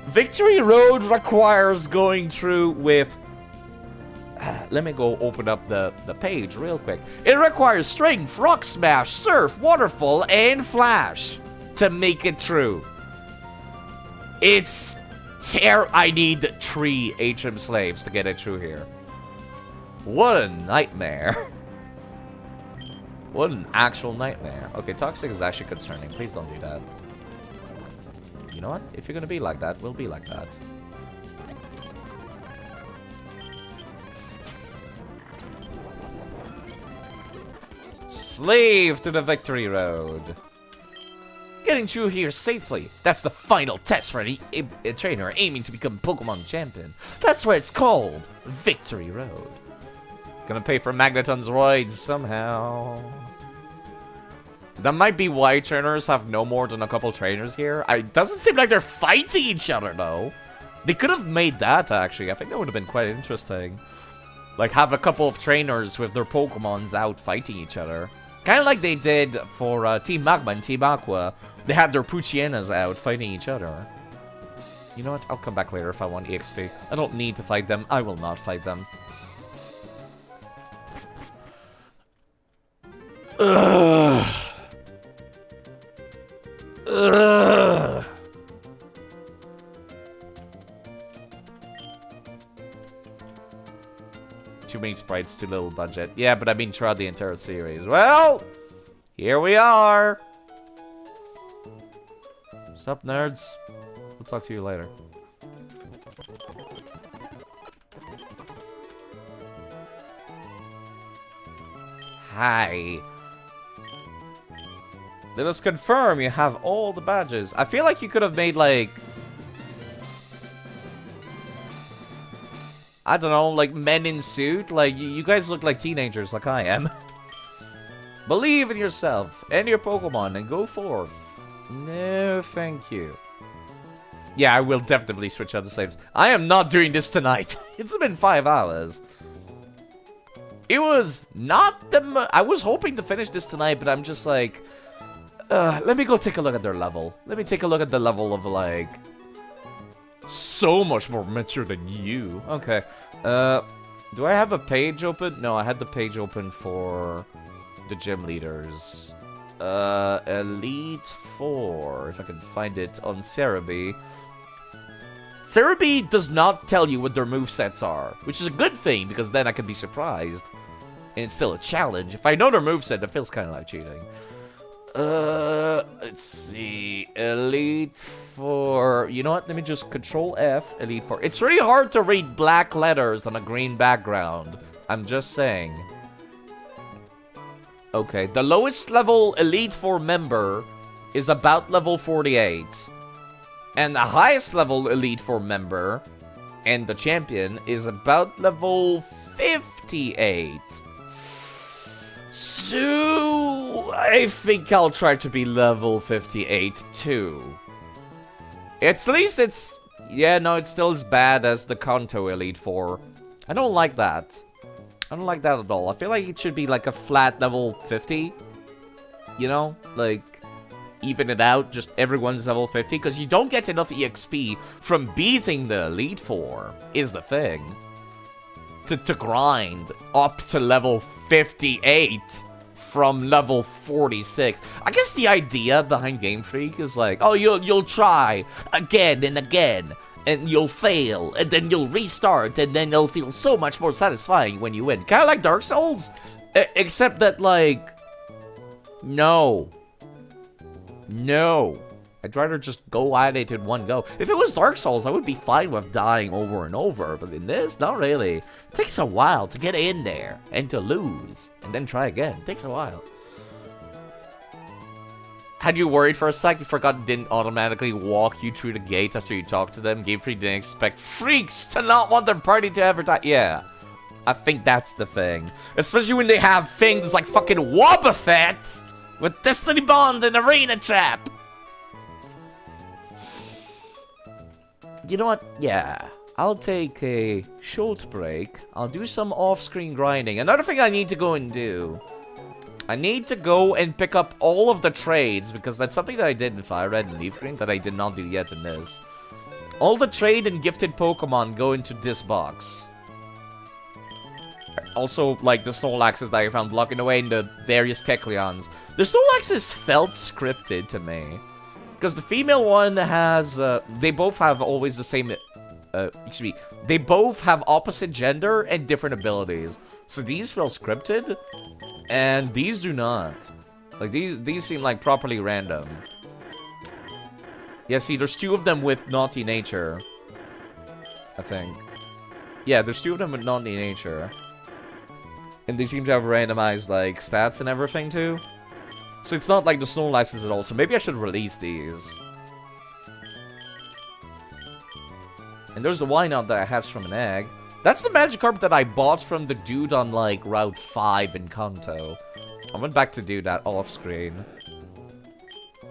Victory Road requires going through with... let me go open up the page real quick. It requires Strength, Rock Smash, Surf, Waterfall, and Flash to make it through. It's... I need 3 HM slaves to get it through here. What a nightmare. What an actual nightmare. Okay, Toxic is actually concerning. Please don't do that. You know what? If you're gonna be like that, we'll be like that. Slave to the victory road. Getting through here safely. That's the final test for a trainer aiming to become Pokemon champion. That's why it's called Victory Road. Gonna pay for Magneton's roids somehow. That might be why trainers have no more than a couple trainers here. It doesn't seem like they're fighting each other, though. They could have made that, actually. I think that would have been quite interesting. Like, have a couple of trainers with their Pokemons out fighting each other. Kind of like they did for Team Magma and Team Aqua. They had their Poochyenas out fighting each other. You know what? I'll come back later if I want EXP. I don't need to fight them. I will not fight them. Ugh. Ugh. Too many sprites, too little budget. Yeah, but I mean throughout the entire series. Well, here we are. What's up, nerds? We'll talk to you later. Hi. Let us confirm you have all the badges. I feel like you could have made, like... I don't know, like men in suit. Like, you guys look like teenagers like I am. Believe in yourself and your Pokemon and go forth. No, thank you. Yeah, I will definitely switch out the saves. I am not doing this tonight. It's been 5 hours. It was not the... I was hoping to finish this tonight, but I'm just like... let me go take a look at their level. Let me take a look at the level of, like... So much more mature than you. Okay. Do I have a page open? No, I had the page open for the gym leaders. Elite 4. If I can find it on Cerebi. Cerebi does not tell you what their movesets are, which is a good thing, because then I can be surprised. And it's still a challenge. If I know their moveset, it feels kind of like cheating. Let's see. Elite 4. You know what? Let me just Control F. Elite 4. It's really hard to read black letters on a green background. I'm just saying. Okay. The lowest level Elite 4 member is about level 48. And the highest level Elite 4 member and the champion is about level 58. So, I think I'll try to be level 58 too. At least it's... Yeah, no, it's still as bad as the Kanto Elite 4. I don't like that. I don't like that at all. I feel like it should be like a flat level 50. You know? Like, even it out, just everyone's level 50. Because you don't get enough EXP from beating the Elite 4, is the thing. To grind up to level 58 from level 46. I guess the idea behind Game Freak is like, oh, you'll try again and again, and you'll fail, and then you'll restart, and then it'll feel so much more satisfying when you win. Kind of like Dark Souls, except that, like, no. I'd rather just go at it in one go. If it was Dark Souls, I would be fine with dying over and over, but in this, not really. It takes a while to get in there, and to lose, and then try again. It takes a while. Had you worried for a sec you forgot it didn't automatically walk you through the gate after you talked to them? Game Freak didn't expect freaks to not want their party to ever die. Yeah, I think that's the thing. Especially when they have things like fucking Wobbuffet with Destiny Bond and Arena Trap. You know what? Yeah. I'll take a short break. I'll do some off-screen grinding. Another thing I need to go and do. I need to go and pick up all of the trades, because that's something that I did in Fire Red and Leaf Green that I did not do yet in this. All the trade and gifted Pokemon go into this box. Also, like, the Snorlaxes that I found blocking away in the various Kecleons. The Snorlaxes felt scripted to me. Because the female one has, they both have always the same, excuse me, they both have opposite gender and different abilities. So these feel scripted, and these do not. Like, these seem like properly random. Yeah, see, there's 2 of them with naughty nature. I think. Yeah, there's 2 of them with naughty nature. And they seem to have randomized, like, stats and everything, too. So it's not like the Snorlaxes at all, so maybe I should release these. And there's a Wynot that I hatched from an egg. That's the Magikarp that I bought from the dude on, like, Route 5 in Kanto. I went back to do that off-screen.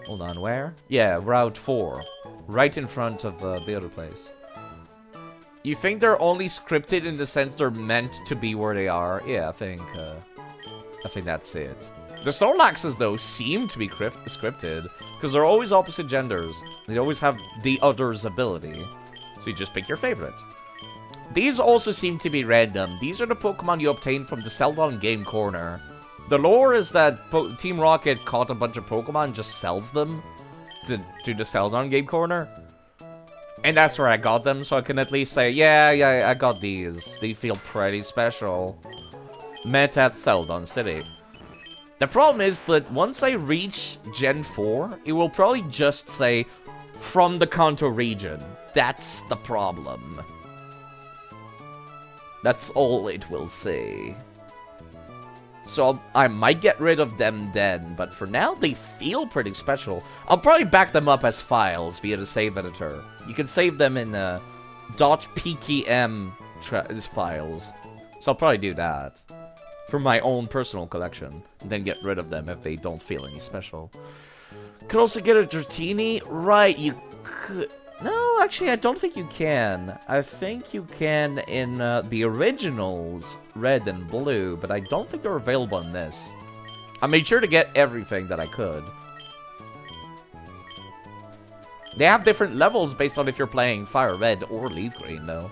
Hold on, where? Yeah, Route 4. Right in front of the other place. You think they're only scripted in the sense they're meant to be where they are? Yeah, I think that's it. The Snorlaxes, though, seem to be scripted, because they're always opposite genders. They always have the other's ability. So you just pick your favorite. These also seem to be random. These are the Pokemon you obtain from the Celadon Game Corner. The lore is that Team Rocket caught a bunch of Pokemon and just sells them to the Celadon Game Corner. And that's where I got them, so I can at least say, yeah, I got these. They feel pretty special. Met at Celadon City. The problem is that once I reach Gen 4, it will probably just say, from the Kanto region. That's the problem. That's all it will say. So I might get rid of them then, but for now they feel pretty special. I'll probably back them up as files via the save editor. You can save them in .pkm files. So I'll probably do that. For my own personal collection. And then get rid of them if they don't feel any special. Could also get a Dratini? Right, you could... No, actually, I don't think you can. I think you can in the originals, red and blue, but I don't think they're available in this. I made sure to get everything that I could. They have different levels based on if you're playing Fire Red or Leaf Green, though.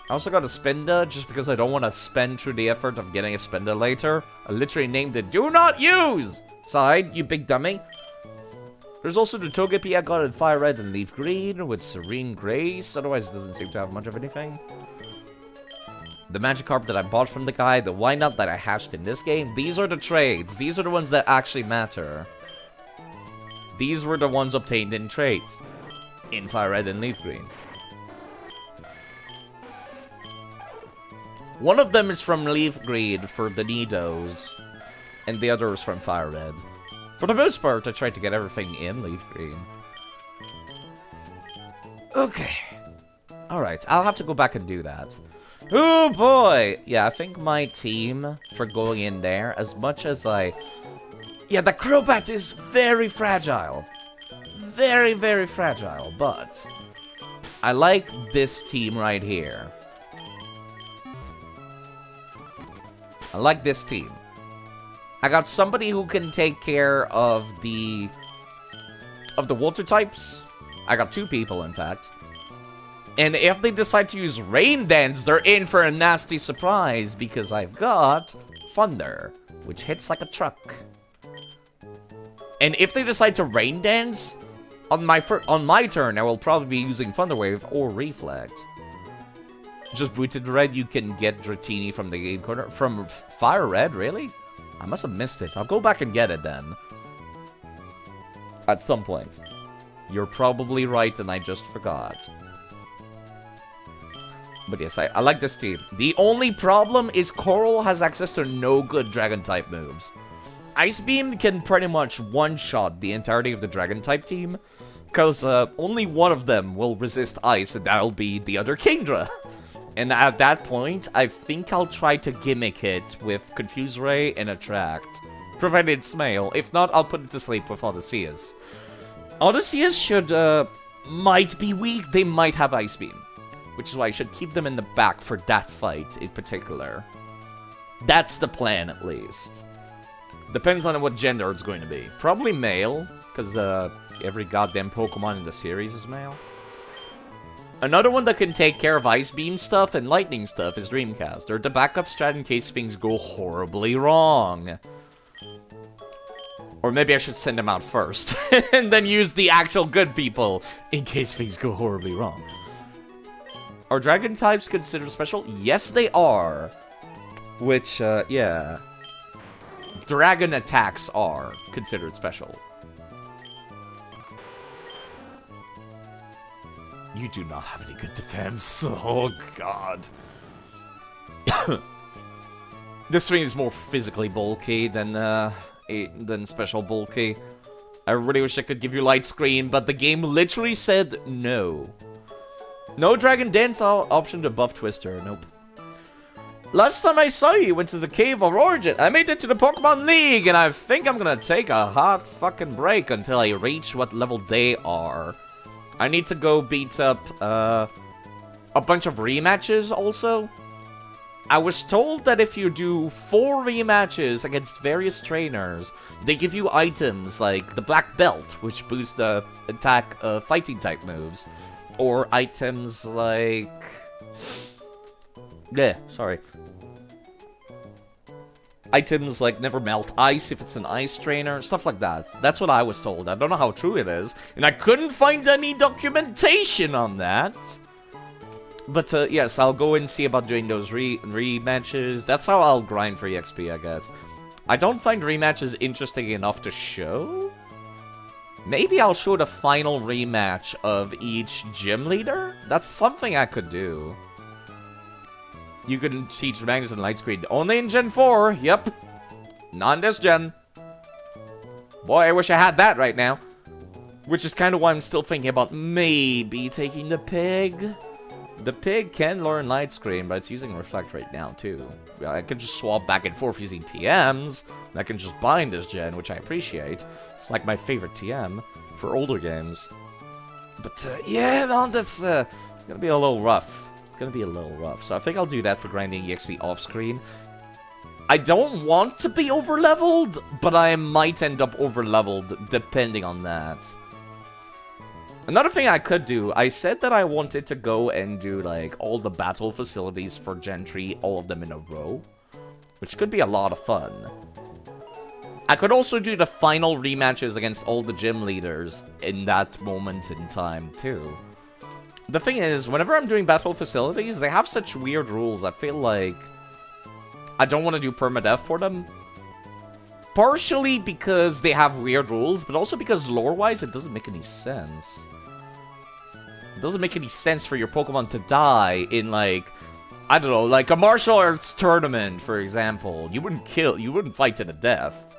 I also got a Spinda, just because I don't want to spend through the effort of getting a Spinda later. I literally named it Do Not Use! Side, you big dummy. There's also the Togepi I got in Fire Red and Leaf Green with Serene Grace. Otherwise, it doesn't seem to have much of anything. The Magikarp that I bought from the guy, the Wynot that I hatched in this game. These are the trades. These are the ones that actually matter. These were the ones obtained in trades. In Fire Red and Leaf Green. One of them is from Leaf Green for the Nidos. And the other is from Fire Red. For the most part, I tried to get everything in Leaf Green. Okay. Alright, I'll have to go back and do that. Oh boy! Yeah, I think my team, for going in there, as much as I... Yeah, the Crobat is very fragile. Very, very fragile, but... I like this team right here. I like this team. I got somebody who can take care of the water types. I got 2 people, in fact. And if they decide to use Rain Dance, they're in for a nasty surprise because I've got Thunder, which hits like a truck. And if they decide to Rain Dance, on my turn, I will probably be using Thunder Wave or Reflect. Just booted red, you can get Dratini from the game corner. From Fire Red, really? I must have missed it. I'll go back and get it then. At some point. You're probably right and I just forgot. But yes, I like this team. The only problem is Coral has access to no good Dragon-type moves. Ice Beam can pretty much one-shot the entirety of the Dragon-type team. Because only one of them will resist Ice, and that'll be the other Kingdra. And at that point, I think I'll try to gimmick it with Confuse Ray and Attract. Provided it's male. If not, I'll put it to sleep with Odysseus. Odysseus should, might be weak. They might have Ice Beam. Which is why I should keep them in the back for that fight in particular. That's the plan, at least. Depends on what gender it's going to be. Probably male, because every goddamn Pokemon in the series is male. Another one that can take care of Ice Beam stuff and Lightning stuff is Dreamcast. They're the backup strat in case things go horribly wrong. Or maybe I should send them out first. And then use the actual good people in case things go horribly wrong. Are Dragon types considered special? Yes, they are. Which, yeah. Dragon attacks are considered special. You do not have any good defense. Oh, God. This thing is more physically bulky than special bulky. I really wish I could give you light screen, but the game literally said no. No Dragon Dance option to buff Twister. Nope. Last time I saw you went to the Cave of Origin. I made it to the Pokemon League, and I think I'm gonna take a hot fucking break until I reach what level they are. I need to go beat up a bunch of rematches also. I was told that if you do 4 rematches against various trainers, they give you items like the Black Belt, which boosts the attack fighting type moves, or items like... Items like Never Melt Ice if it's an ice trainer, stuff like that. That's what I was told. I don't know how true it is, and I couldn't find any documentation on that. But yes, I'll go and see about doing those rematches. That's how I'll grind for EXP, I guess. I don't find rematches interesting enough to show. Maybe I'll show the final rematch of each gym leader? That's something I could do. You can teach Magnus and Light Screen only in Gen 4. Yep. Not this gen. Boy, I wish I had that right now. Which is kind of why I'm still thinking about maybe taking the pig. The pig can learn Light Screen, but it's using Reflect right now, too. I can just swap back and forth using TMs. I can just bind this gen, which I appreciate. It's like my favorite TM for older games. But, yeah, no, that's, it's gonna be a little rough. It's gonna be a little rough. So I think I'll do that for grinding EXP off-screen. I don't want to be over-leveled, but I might end up over-leveled depending on that. Another thing I could do, I said that I wanted to go and do, like, all the battle facilities for Gen 3, all of them in a row. Which could be a lot of fun. I could also do the final rematches against all the gym leaders in that moment in time, too. The thing is, whenever I'm doing battle facilities, they have such weird rules. I feel like I don't want to do permadeath for them. Partially because they have weird rules, but also because lore-wise it doesn't make any sense. It doesn't make any sense for your Pokemon to die in, like, I don't know, like a martial arts tournament, for example. You wouldn't fight to the death.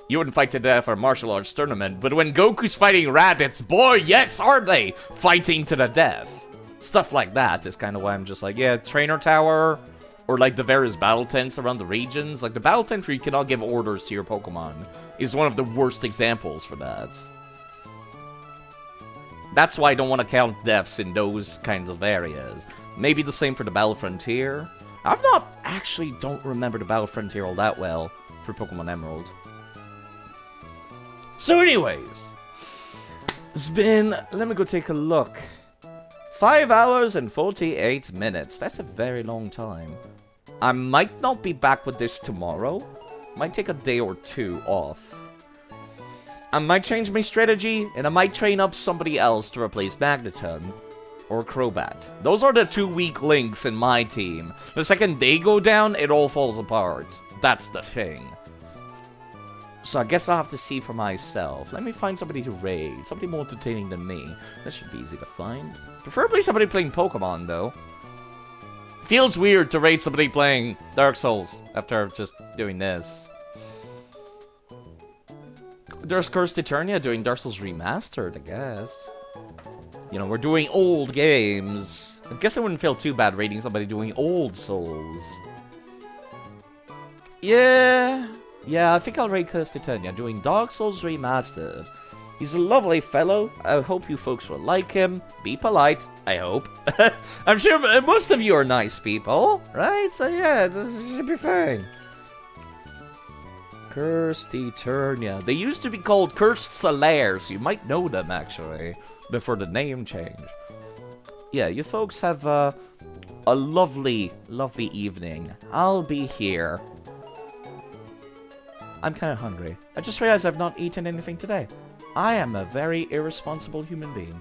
You wouldn't fight to death for a martial arts tournament, but when Goku's fighting rabbits, boy, yes, are they fighting to the death. Stuff like that is kind of why I'm just like, yeah, Trainer Tower, or like the various battle tents around the regions. Like the battle tent where you cannot give orders to your Pokemon is one of the worst examples for that. That's why I don't want to count deaths in those kinds of areas. Maybe the same for the Battle Frontier. Don't remember the Battle Frontier all that well for Pokemon Emerald. So anyways, it's been, let me go take a look. 5 hours and 48 minutes. That's a very long time. I might not be back with this tomorrow. Might take a day or 2 off. I might change my strategy, and I might train up somebody else to replace Magneton or Crobat. Those are the 2 weak links in my team. The second they go down, it all falls apart. That's the thing. So I guess I'll have to see for myself. Let me find somebody to raid. Somebody more entertaining than me. That should be easy to find. Preferably somebody playing Pokemon, though. Feels weird to raid somebody playing Dark Souls after just doing this. There's Cursed Eternia doing Dark Souls Remastered, I guess. You know, we're doing old games. I guess I wouldn't feel too bad raiding somebody doing old Souls. Yeah, I think I'll raid Cursed Eternia doing Dark Souls Remastered. He's a lovely fellow. I hope you folks will like him. Be polite, I hope. I'm sure most of you are nice people, right? So yeah, this should be fine. Cursed Eternia. They used to be called Cursed Solaires. You might know them, actually, before the name change. Yeah, you folks have a lovely, lovely evening. I'll be here. I'm kind of hungry. I just realized I've not eaten anything today. I am a very irresponsible human being.